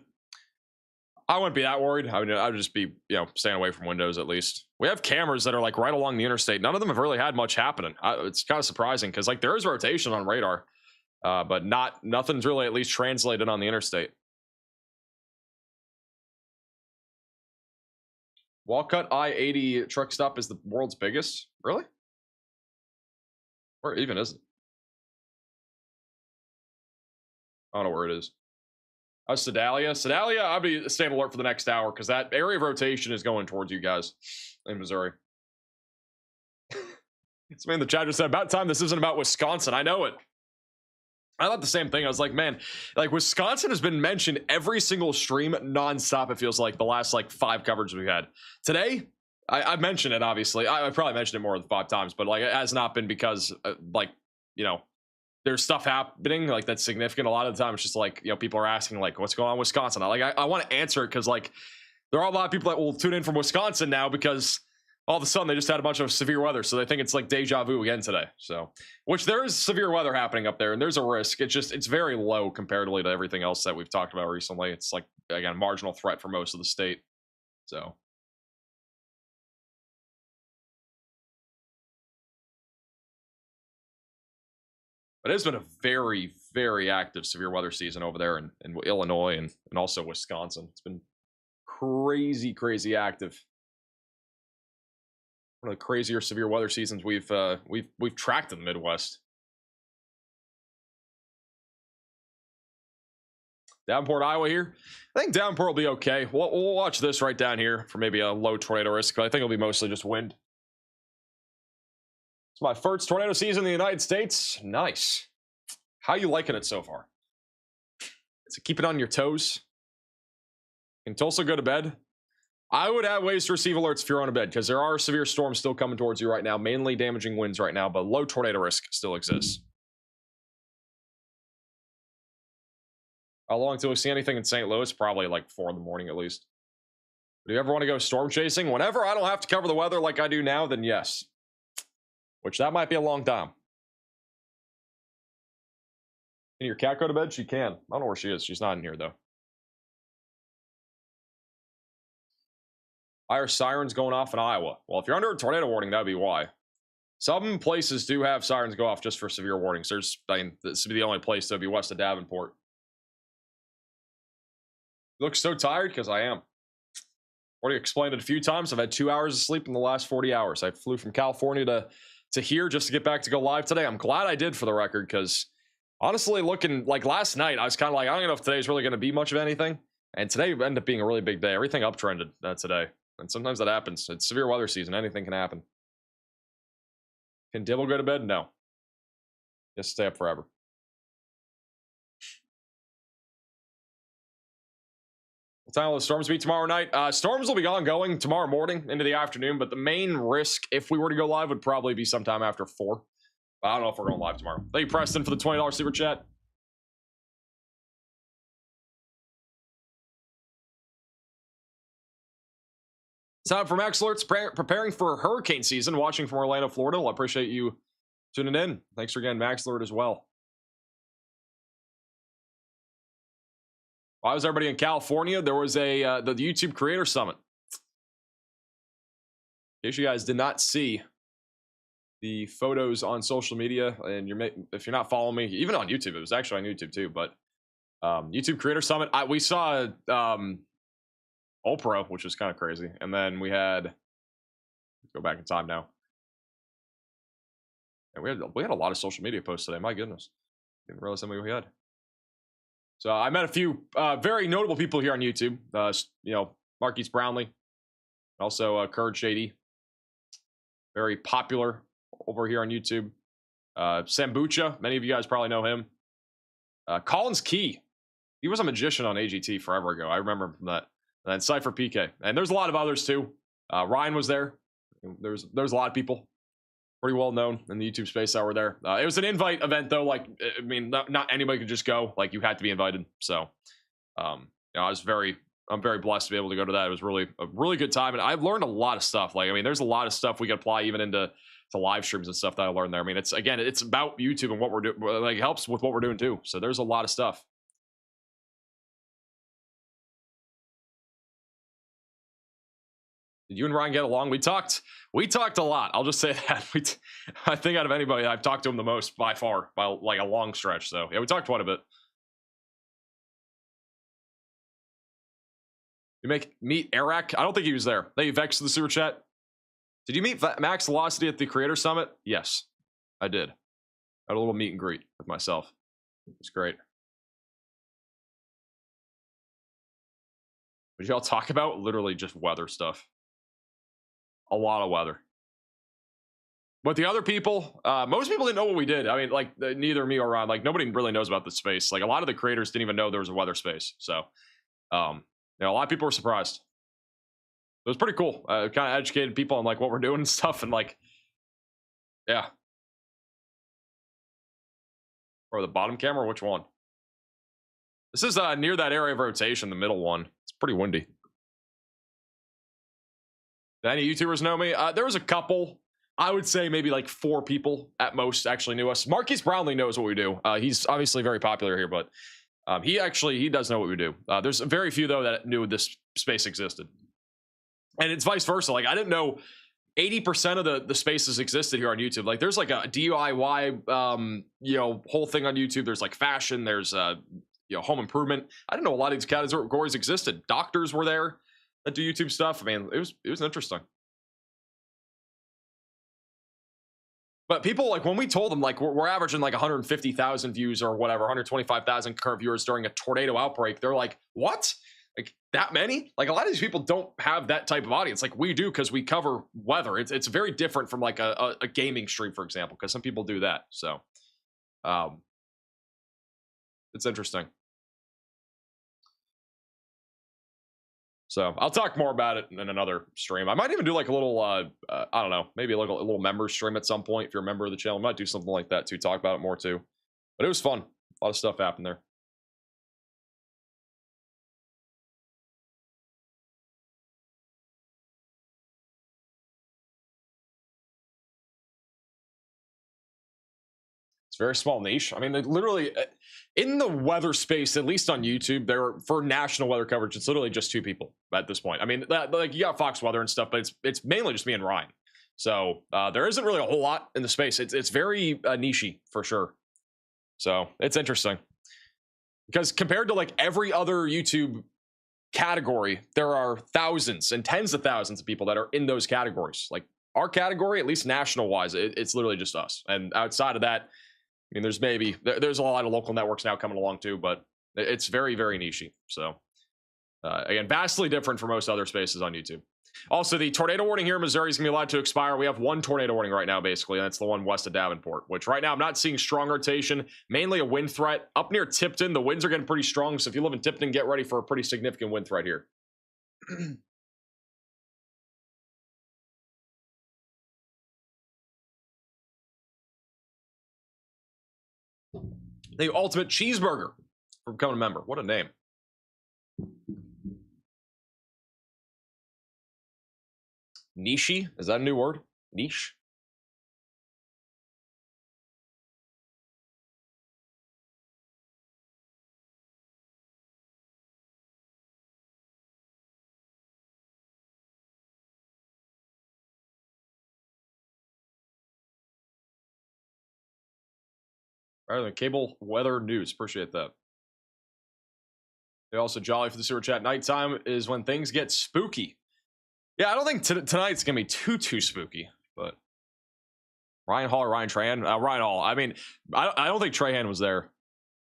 I wouldn't be that worried. I would just be, staying away from windows at least. We have cameras that are like right along the interstate. None of them have really had much happening. It's kind of surprising because like there is rotation on radar, but nothing's really at least translated on the interstate. Walcott I-80 truck stop is the world's biggest. Really? Where even is it? I don't know where it is. Sedalia. Sedalia, I'll be staying alert for the next hour because that area of rotation is going towards you guys in Missouri. It's man, the chat just said, about time this isn't about Wisconsin. I know it. I thought the same thing. I was like, man, like Wisconsin has been mentioned every single stream nonstop. It feels like the last like 5 coverages we've had. Today, I mentioned it, obviously. I probably mentioned it more than 5 times, but like it has not been because there's stuff happening like that's significant. A lot of the time it's just like, people are asking like, what's going on in Wisconsin? I want to answer it because like there are a lot of people that will tune in from Wisconsin now because all of a sudden they just had a bunch of severe weather. So they think it's like deja vu again today. So, which there is severe weather happening up there and there's a risk. It's very low comparatively to everything else that we've talked about recently. It's like, again, marginal threat for most of the state. So. But it's been a very, very active severe weather season over there in Illinois and also Wisconsin. It's been crazy, crazy active. One of the crazier severe weather seasons we've tracked in the Midwest. Downport, Iowa here. I think Downport will be okay. We'll watch this right down here for maybe a low tornado risk, but I think it'll be mostly just wind. It's my first tornado season in the United States. Nice. How you liking it so far? So keep it on your toes. Can Tulsa go to bed? I would have ways to receive alerts if you're on a bed because there are severe storms still coming towards you right now, mainly damaging winds right now, but low tornado risk still exists. How long till we see anything in St. Louis? Probably like 4 in the morning at least. Do you ever want to go storm chasing? Whenever I don't have to cover the weather like I do now, then yes. Which that might be a long time. Can your cat go to bed? She can. I don't know where she is. She's not in here though. Why are sirens going off in Iowa? Well, if you're under a tornado warning, that'd be why. Some places do have sirens go off just for severe warnings. This would be the only place that would be west of Davenport. You look so tired because I am. Already explained it a few times. I've had 2 hours of sleep in the last 40 hours. I flew from California to here just to get back to go live today. I'm glad I did, for the record, because honestly, looking like last night, I was kind of like, I don't know if today's really going to be much of anything. And today ended up being a really big day. Everything uptrended today. And sometimes that happens. It's severe weather season. Anything can happen. Can Dibble go to bed? No. Just stay up forever. What time will the storms be tomorrow night? Storms will be ongoing tomorrow morning into the afternoon, but the main risk, if we were to go live, would probably be sometime after 4. But I don't know if we're going live tomorrow. Thank you, Preston, for the $20 super chat. Time for Max Alerts, preparing for hurricane season, watching from Orlando, Florida. Well, I appreciate you tuning in. Thanks again, Max Alert, as well. Why was everybody in California? There was the YouTube Creator Summit. In case you guys did not see the photos on social media, and if you're not following me, even on YouTube, it was actually on YouTube too, but YouTube Creator Summit, we saw Oprah, which was kind of crazy, and then we had, let's go back in time now, and we had a lot of social media posts today. My goodness, didn't realize how many we had. So I met a few very notable people here on YouTube. Marquise Brownlee, also Courage Shady, very popular over here on YouTube. Sambucha, many of you guys probably know him. Collins Key, he was a magician on AGT forever ago. I remember him from that. And then Cypher PK, and there's a lot of others too. Ryan was there. There's a lot of people pretty well known in the YouTube space that were there. It was an invite event though. Like, I mean, not anybody could just go. Like, you had to be invited. So, I'm very blessed to be able to go to that. It was really a really good time, and I've learned a lot of stuff. Like, I mean, there's a lot of stuff we can apply even into live streams and stuff that I learned there. I mean, it's about YouTube and what we're doing. Like, it helps with what we're doing too. So there's a lot of stuff. Did you and Ryan get along? We talked a lot. I'll just say that. I think out of anybody, I've talked to him the most by far, by like a long stretch. So yeah, we talked quite a bit. You meet Eric? I don't think he was there. Thank you, Vex, to the super chat. Did you meet Max Velocity at the Creator Summit? Yes, I did. I had a little meet and greet with myself. It was great. What did y'all talk about? Literally just weather stuff. A lot of weather. But the other people, most people didn't know what we did. I mean, like, neither me or Ron, like, nobody really knows about this space. Like, a lot of the creators didn't even know there was a weather space. So, a lot of people were surprised. It was pretty cool. Kind of educated people on, like, what we're doing and stuff. And, like, yeah. Or the bottom camera, which one? This is near that area of rotation, the middle one. It's pretty windy. Do any YouTubers know me? There was a couple. I would say maybe like 4 people at most actually knew us. Marquise Brownlee knows what we do. He's obviously very popular here, but he does know what we do. There's very few though that knew this space existed, and it's vice versa. Like, I didn't know 80% of the spaces existed here on YouTube. Like, there's like a DIY whole thing on YouTube. There's like fashion. There's home improvement. I didn't know a lot of these categories existed. Doctors were there that do YouTube stuff. I mean, it was interesting. But people, like, when we told them, like, we're averaging like 150,000 views or whatever, 125,000 current viewers during a tornado outbreak, they're like, what? Like, that many? Like, a lot of these people don't have that type of audience. Like, we do, because we cover weather. It's very different from like a gaming stream, for example, because some people do that. So it's interesting. So I'll talk more about it in another stream. I might even do like a little, I don't know, maybe like a little member stream at some point. If you're a member of the channel, I might do something like that too, talk about it more too. But it was fun. A lot of stuff happened there. It's a very small niche. I mean, they literally, in the weather space, at least on YouTube, for national weather coverage, it's literally just 2 people at this point. I mean, like, you got Fox Weather and stuff, but it's mainly just me and Ryan. So there isn't really a whole lot in the space. It's very niche-y for sure. So it's interesting, because compared to like every other YouTube category, there are thousands and tens of thousands of people that are in those categories. Like our category, at least national wise, it's literally just us. And outside of that, I mean, there's a lot of local networks now coming along too, but it's very, very niche. So again, vastly different from most other spaces on YouTube. Also, the tornado warning here in Missouri is going to be allowed to expire. We have one tornado warning right now, basically, and that's the one west of Davenport, which right now I'm not seeing strong rotation, mainly a wind threat. Up near Tipton, the winds are getting pretty strong, so if you live in Tipton, get ready for a pretty significant wind threat here. The Ultimate Cheeseburger for becoming a member. What a name. Niche? Is that a new word? Niche? Rather than cable weather news. Appreciate that. They also jolly for the super chat. Nighttime is when things get spooky. Yeah, I don't think tonight's gonna be too spooky, but Ryan Hall or Ryan Trahan? Ryan Hall. I mean, I don't think Trahan was there,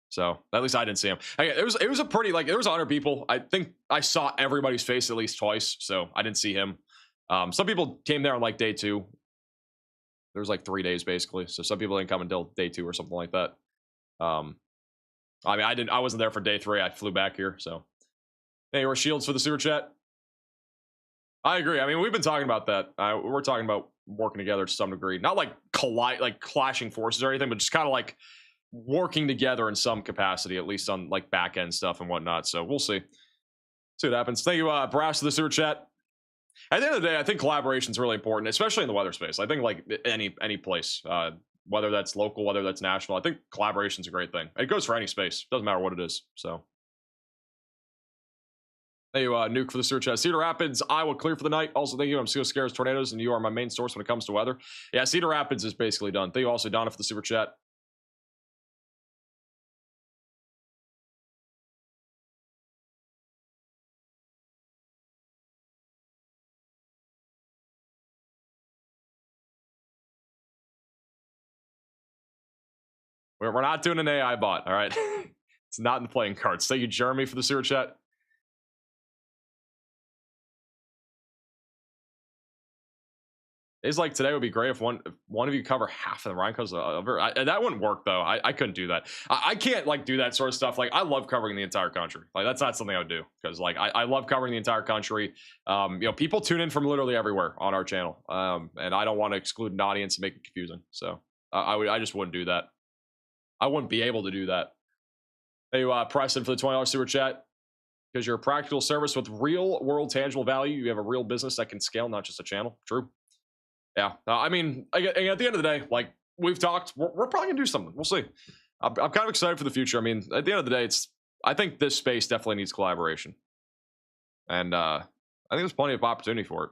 so at least I didn't see him. It was a pretty, like, there was 100 people. I think I saw everybody's face at least twice, so I didn't see him. Some people came there on like day 2. There was like 3 days basically, so some people didn't come until day 2 or something like that. I mean, I wasn't there for day 3. I flew back here, so. Hey, we're Shields for the super chat. I agree. I mean, we've been talking about that. We're talking about working together to some degree, not like clashing forces or anything, but just kind of like working together in some capacity, at least on like back end stuff and whatnot. So we'll see. See what happens. Thank you, Brass, for the super chat. At the end of the day, I think collaboration is really important, especially in the weather space. I think like any place, whether that's local, whether that's national, I think collaboration is a great thing. It goes for any space. Doesn't matter what it is. So. Thank you, Nuke, for the super chat. Cedar Rapids, Iowa, clear for the night. Also, thank you. I'm so scared of tornadoes, and you are my main source when it comes to weather. Yeah, Cedar Rapids is basically done. Thank you also, Donna, for the super chat. We're not doing an AI bot, all right? It's not in the playing cards. Thank you, Jeremy, for the super chat. Days like today would be great if one of you cover half of the Rhine coast. That wouldn't work though. I couldn't do that. I can't like do that sort of stuff. Like I love covering the entire country. Like that's not something I would do because like I love covering the entire country. You know, people tune in from literally everywhere on our channel, and I don't want to exclude an audience and make it confusing. So I just wouldn't do that. I wouldn't be able to do that. Hey, Preston, for the $20 super chat. Because you're a practical service with real world tangible value. You have a real business that can scale, not just a channel. True. Yeah, I mean, at the end of the day, like we've talked, we're probably gonna do something. We'll see. I'm kind of excited for the future. I mean, at the end of the day, I think this space definitely needs collaboration, and I think there's plenty of opportunity for it.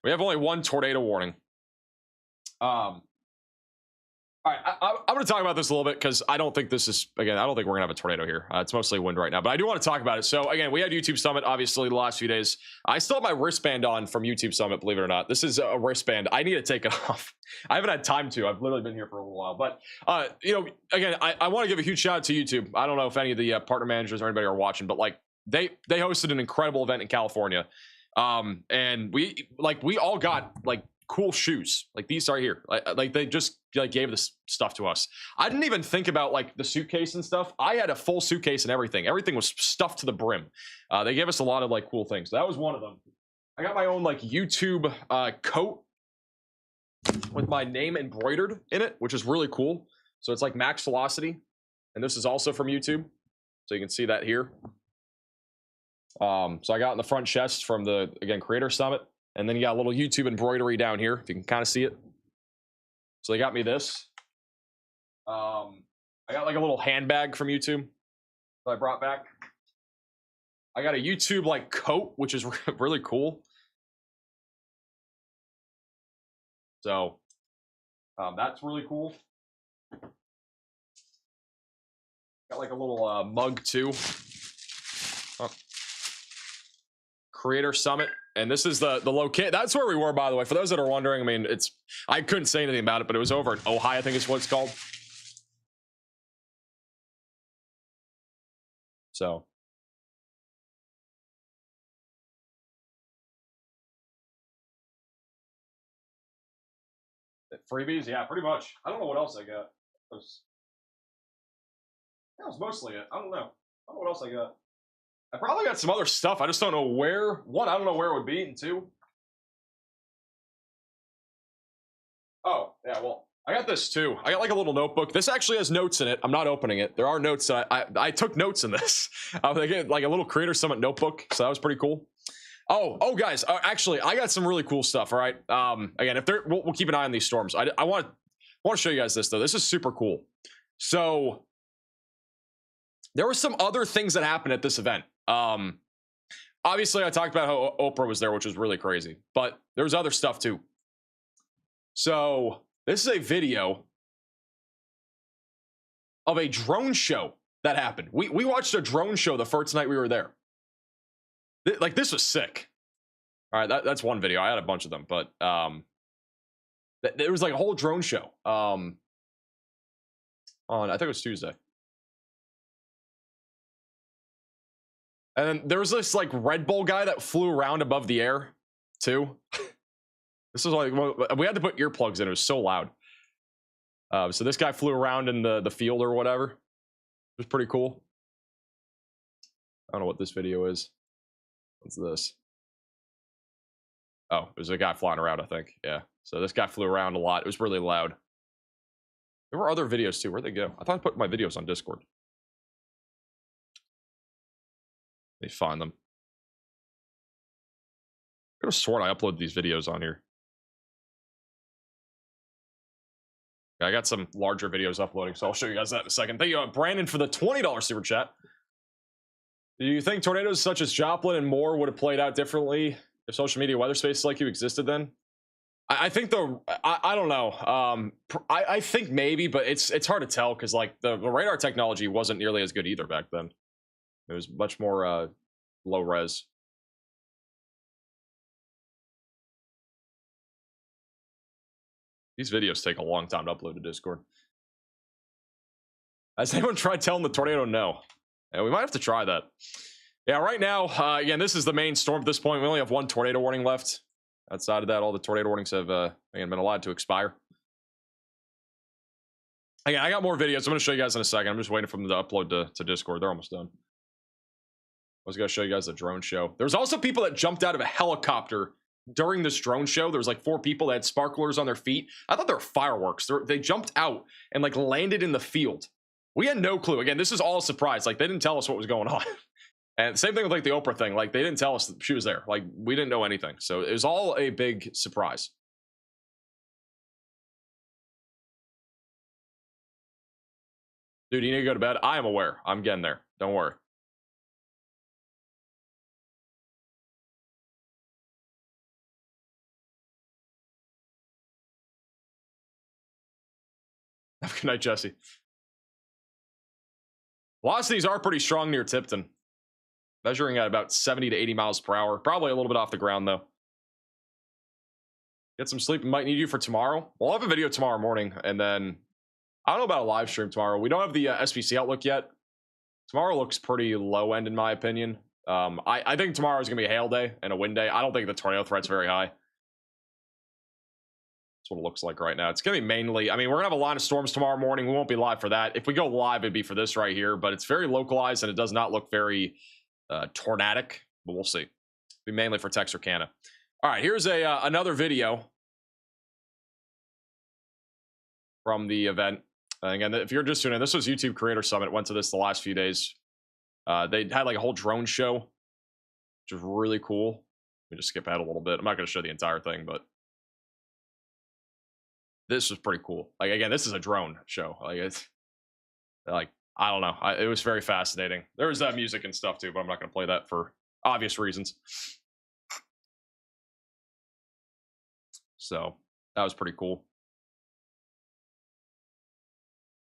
We have only one tornado warning. All right, I'm going to talk about this a little bit because I don't think this is, again, I don't think we're going to have a tornado here. It's mostly wind right now, but I do want to talk about it. So again, we had YouTube Summit, obviously, the last few days. I still have my wristband on from YouTube Summit, believe it or not. This is a wristband. I need to take it off. I haven't had time to. I've literally been here for a little while. But, you know, again, I want to give a huge shout out to YouTube. I don't know if any of the partner managers or anybody are watching, but like they hosted an incredible event in California. And we all got like cool shoes. Like these are here. Like they just like gave this stuff to us. I didn't even think about like the suitcase and stuff. I had a full suitcase and everything. Everything was stuffed to the brim. They gave us a lot of like cool things. That was one of them. I got my own like YouTube coat with my name embroidered in it, which is really cool. So it's like max velocity. And this is also from YouTube. So you can see that here. So I got in the front chest from the, again, Creator Summit. And then you got a little YouTube embroidery down here, if you can kind of see it. So they got me this. I got like a little handbag from YouTube that I brought back. I got a YouTube like coat, which is really cool. So that's really cool. Got like a little mug too. Oh. Creator Summit, and this is the locate. That's where we were, by the way. For those that are wondering, I mean, I couldn't say anything about it, but it was over in Ojai, I think is what it's called. So. Freebies, yeah, pretty much. I don't know what else I got. That was mostly it. I don't know. I don't know what else I got. I probably got some other stuff. I just don't know where. One, I don't know where it would be, and two. Oh, yeah, well, I got this too. I got like a little notebook. This actually has notes in it. I'm not opening it. There are notes. I took notes in this. I get like a little Creator Summit notebook, so that was pretty cool. Oh, guys, actually, I got some really cool stuff. All right. Again, if there, we'll keep an eye on these storms. I want to show you guys this though. This is super cool. So there were some other things that happened at this event. Obviously, I talked about how Oprah was there, which was really crazy, but there was other stuff too. So this is a video of a drone show that happened. We watched a drone show the first night we were there. Like, this was sick. All right, that's one video. I had a bunch of them, but there was like a whole drone show on, I think it was Tuesday. And then there was this like Red Bull guy that flew around above the air too. This was like, we had to put earplugs in. It was so loud. So this guy flew around in the field or whatever. It was pretty cool. I don't know what this video is. What's this? Oh, there's a guy flying around, I think. Yeah. So this guy flew around a lot. It was really loud. There were other videos too. Where'd they go? I thought I put my videos on Discord. Let me find them. I could have sworn I uploaded these videos on here. Yeah, I got some larger videos uploading, so I'll show you guys that in a second. Thank you, Brandon, for the $20 super chat. Do you think tornadoes such as Joplin and more would have played out differently if social media weather spaces like you existed then? I think I don't know. I think maybe, but it's hard to tell because like the radar technology wasn't nearly as good either back then. It was much more low res. These videos take a long time to upload to Discord. Has anyone tried telling the tornado no? Yeah, we might have to try that. Yeah, right now, again, this is the main storm at this point. We only have one tornado warning left. Outside of that, all the tornado warnings have again been allowed to expire. Again, I got more videos. I'm going to show you guys in a second. I'm just waiting for them to upload to Discord. They're almost done. I was going to show you guys the drone show. There's also people that jumped out of a helicopter during this drone show. There was like 4 people that had sparklers on their feet. I thought they were fireworks. They jumped out and like landed in the field. We had no clue. Again, this is all a surprise. Like, they didn't tell us what was going on. And same thing with like the Oprah thing. Like, they didn't tell us that she was there. Like, we didn't know anything. So it was all a big surprise. Dude, you need to go to bed. I am aware. I'm getting there. Don't worry. Good night, Jesse. Velocities are pretty strong near Tipton. Measuring at about 70 to 80 miles per hour. Probably a little bit off the ground, though. Get some sleep. Might need you for tomorrow. We'll have a video tomorrow morning, and then I don't know about a live stream tomorrow. We don't have the SPC outlook yet. Tomorrow looks pretty low end, in my opinion. I think tomorrow is going to be a hail day and a wind day. I don't think the tornado threat's very high. That's what it looks like right now. It's going to be mainly, I mean, we're going to have a line of storms tomorrow morning. We won't be live for that. If we go live, it'd be for this right here, but it's very localized and it does not look very tornadic, but we'll see. It'll be mainly for Texarkana. All right, here's another video from the event. Again, if you're just tuning in, this was YouTube Creator Summit. Went to this the last few days. They had like a whole drone show, which was really cool. Let me just skip ahead a little bit. I'm not going to show the entire thing, but this was pretty cool. Like, again, this is a drone show. Like, it's like, I don't know. It was very fascinating. There was that music and stuff too, but I'm not going to play that for obvious reasons. So that was pretty cool.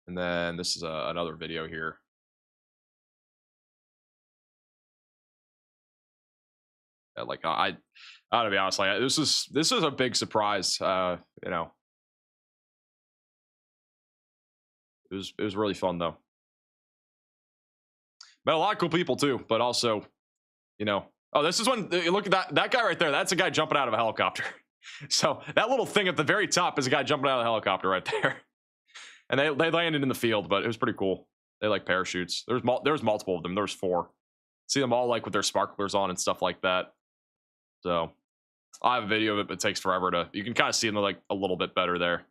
And then this is another video here. Like I gotta be honest, like this is a big surprise. You know, it was really fun though. Met a lot of cool people too, but also, you know, oh, this is when look at that guy right there. That's a guy jumping out of a helicopter. So that little thing at the very top is a guy jumping out of the helicopter right there. And they landed in the field, but it was pretty cool. They like parachutes. There was multiple of them. There was 4. See them all like with their sparklers on and stuff like that. So I have a video of it, but it takes forever to. You can kind of see them like a little bit better there.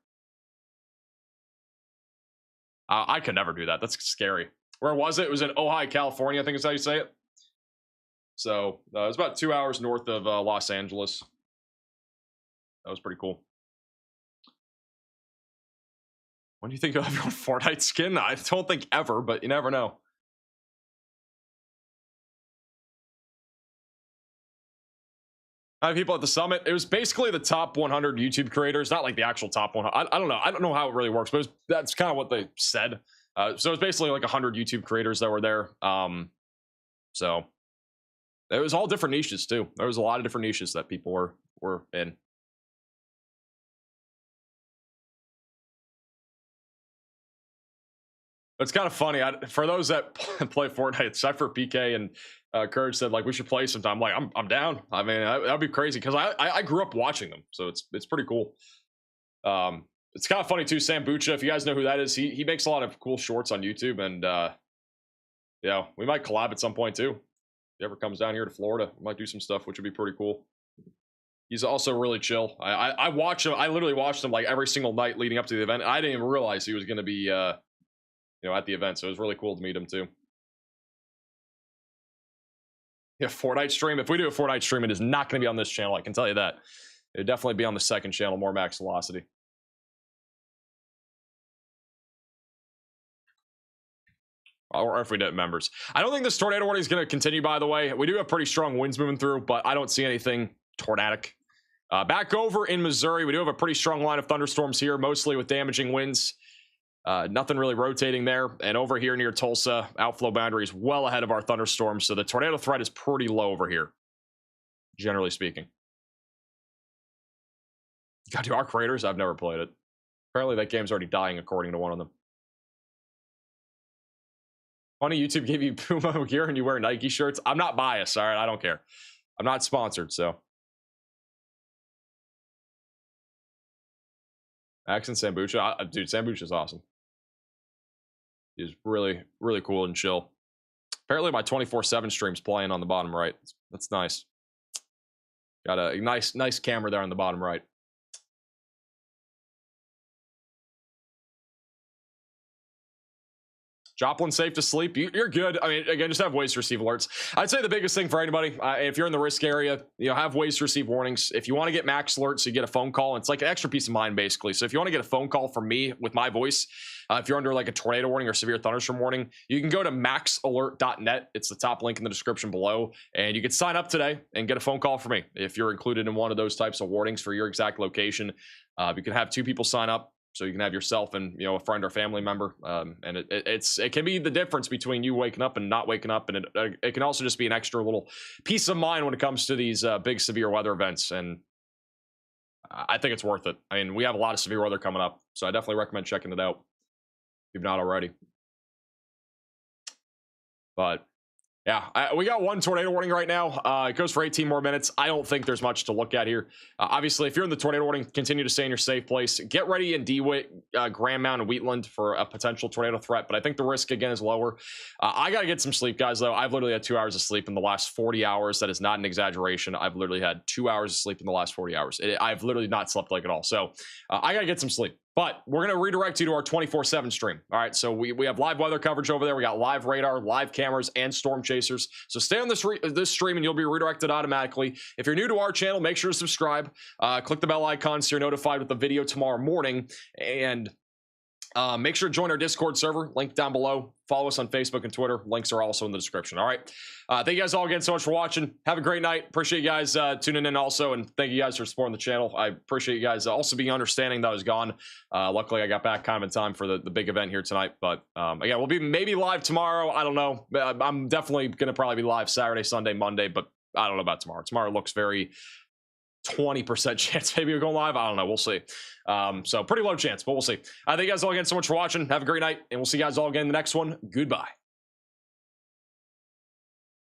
I could never do that. That's scary. Where was it? It was in Ojai, California. I think is how you say it. So it was about 2 hours north of Los Angeles. That was pretty cool. When do you think you'll have your own Fortnite skin? I don't think ever, but you never know. I have people at the summit. It was basically the top 100 YouTube creators, not like the actual top 100. I don't know. I don't know how it really works, but that's kind of what they said. So it's basically like 100 YouTube creators that were there. So it was all different niches too. There was a lot of different niches that people were in. It's kind of funny. For those that play Fortnite, except for PK and Courage said like we should play sometime. Like I'm down. I mean that'd be crazy because I grew up watching them, so it's pretty cool. It's kind of funny too. Sambucha, if you guys know who that is, he makes a lot of cool shorts on YouTube, and yeah, we might collab at some point too. If he ever comes down here to Florida, we might do some stuff, which would be pretty cool. He's also really chill. I watch him. I literally watched him like every single night leading up to the event. I didn't even realize he was going to be you know, at the event, so it was really cool to meet him too. Yeah, Fortnite stream. If we do a Fortnite stream, it is not going to be on this channel. I can tell you that. It'd definitely be on the second channel, more max velocity. Or if we did members. I don't think this tornado warning is going to continue, by the way. We do have pretty strong winds moving through, but I don't see anything tornadic. Back over in Missouri, we do have a pretty strong line of thunderstorms here, mostly with damaging winds. Nothing really rotating there. And over here near Tulsa, outflow boundary is well ahead of our thunderstorms, so the tornado threat is pretty low over here, generally speaking. God, do Arc Raiders? I've never played it. Apparently that game's already dying, according to one of them. Funny, YouTube gave you Puma gear and you wear Nike shirts. I'm not biased, all right? I don't care. I'm not sponsored, so. Accent Sambucha. Dude, Sambucha's awesome. He's really, really cool and chill. Apparently my 24/7 stream's playing on the bottom right. That's nice. Got a nice camera there on the bottom right. Joplin safe to sleep. You're good. I mean, again, just have ways to receive alerts. I'd say the biggest thing for anybody, if you're in the risk area, you know, have ways to receive warnings. If you want to get max alerts, you get a phone call. It's like an extra peace of mind, basically. So if you want to get a phone call from me with my voice, if you're under like a tornado warning or severe thunderstorm warning, you can go to maxalert.net. It's the top link in the description below, and you can sign up today and get a phone call from me if you're included in one of those types of warnings for your exact location. You can have 2 people sign up. So you can have yourself and, you know, a friend or family member, and it can be the difference between you waking up and not waking up, and it can also just be an extra little peace of mind when it comes to these big severe weather events, and I think it's worth it. I mean, we have a lot of severe weather coming up, so I definitely recommend checking it out if you've not already. But yeah, we got 1 tornado warning right now. It goes for 18 more minutes. I don't think there's much to look at here. Obviously, if you're in the tornado warning, continue to stay in your safe place. Get ready in DeWitt, Grand Mountain, and Wheatland for a potential tornado threat, but I think the risk, again, is lower. I got to get some sleep, guys, though. I've literally had 2 hours of sleep in the last 40 hours. That is not an exaggeration. I've literally had 2 hours of sleep in the last 40 hours. I've literally not slept like at all. So I got to get some sleep. But we're going to redirect you to our 24/7 stream. All right, so we have live weather coverage over there. We got live radar, live cameras, and storm chasers. So stay on this stream, and you'll be redirected automatically. If you're new to our channel, make sure to subscribe. Click the bell icon so you're notified with the video tomorrow morning. And make sure to join our Discord server, link down below. Follow us on Facebook and Twitter. Links are also in the description. All right. Thank you guys all again so much for watching. Have a great night. Appreciate you guys tuning in also. And thank you guys for supporting the channel. I appreciate you guys also being understanding that I was gone. Luckily, I got back kind of in time for the big event here tonight. But again, we'll be maybe live tomorrow. I don't know. I'm definitely going to probably be live Saturday, Sunday, Monday. But I don't know about tomorrow. Tomorrow looks very 20% chance maybe we're going live. I don't know. We'll see. So pretty low chance, but we'll see. I thank you guys all again so much for watching. Have a great night, and we'll see you guys all again in the next one. Goodbye.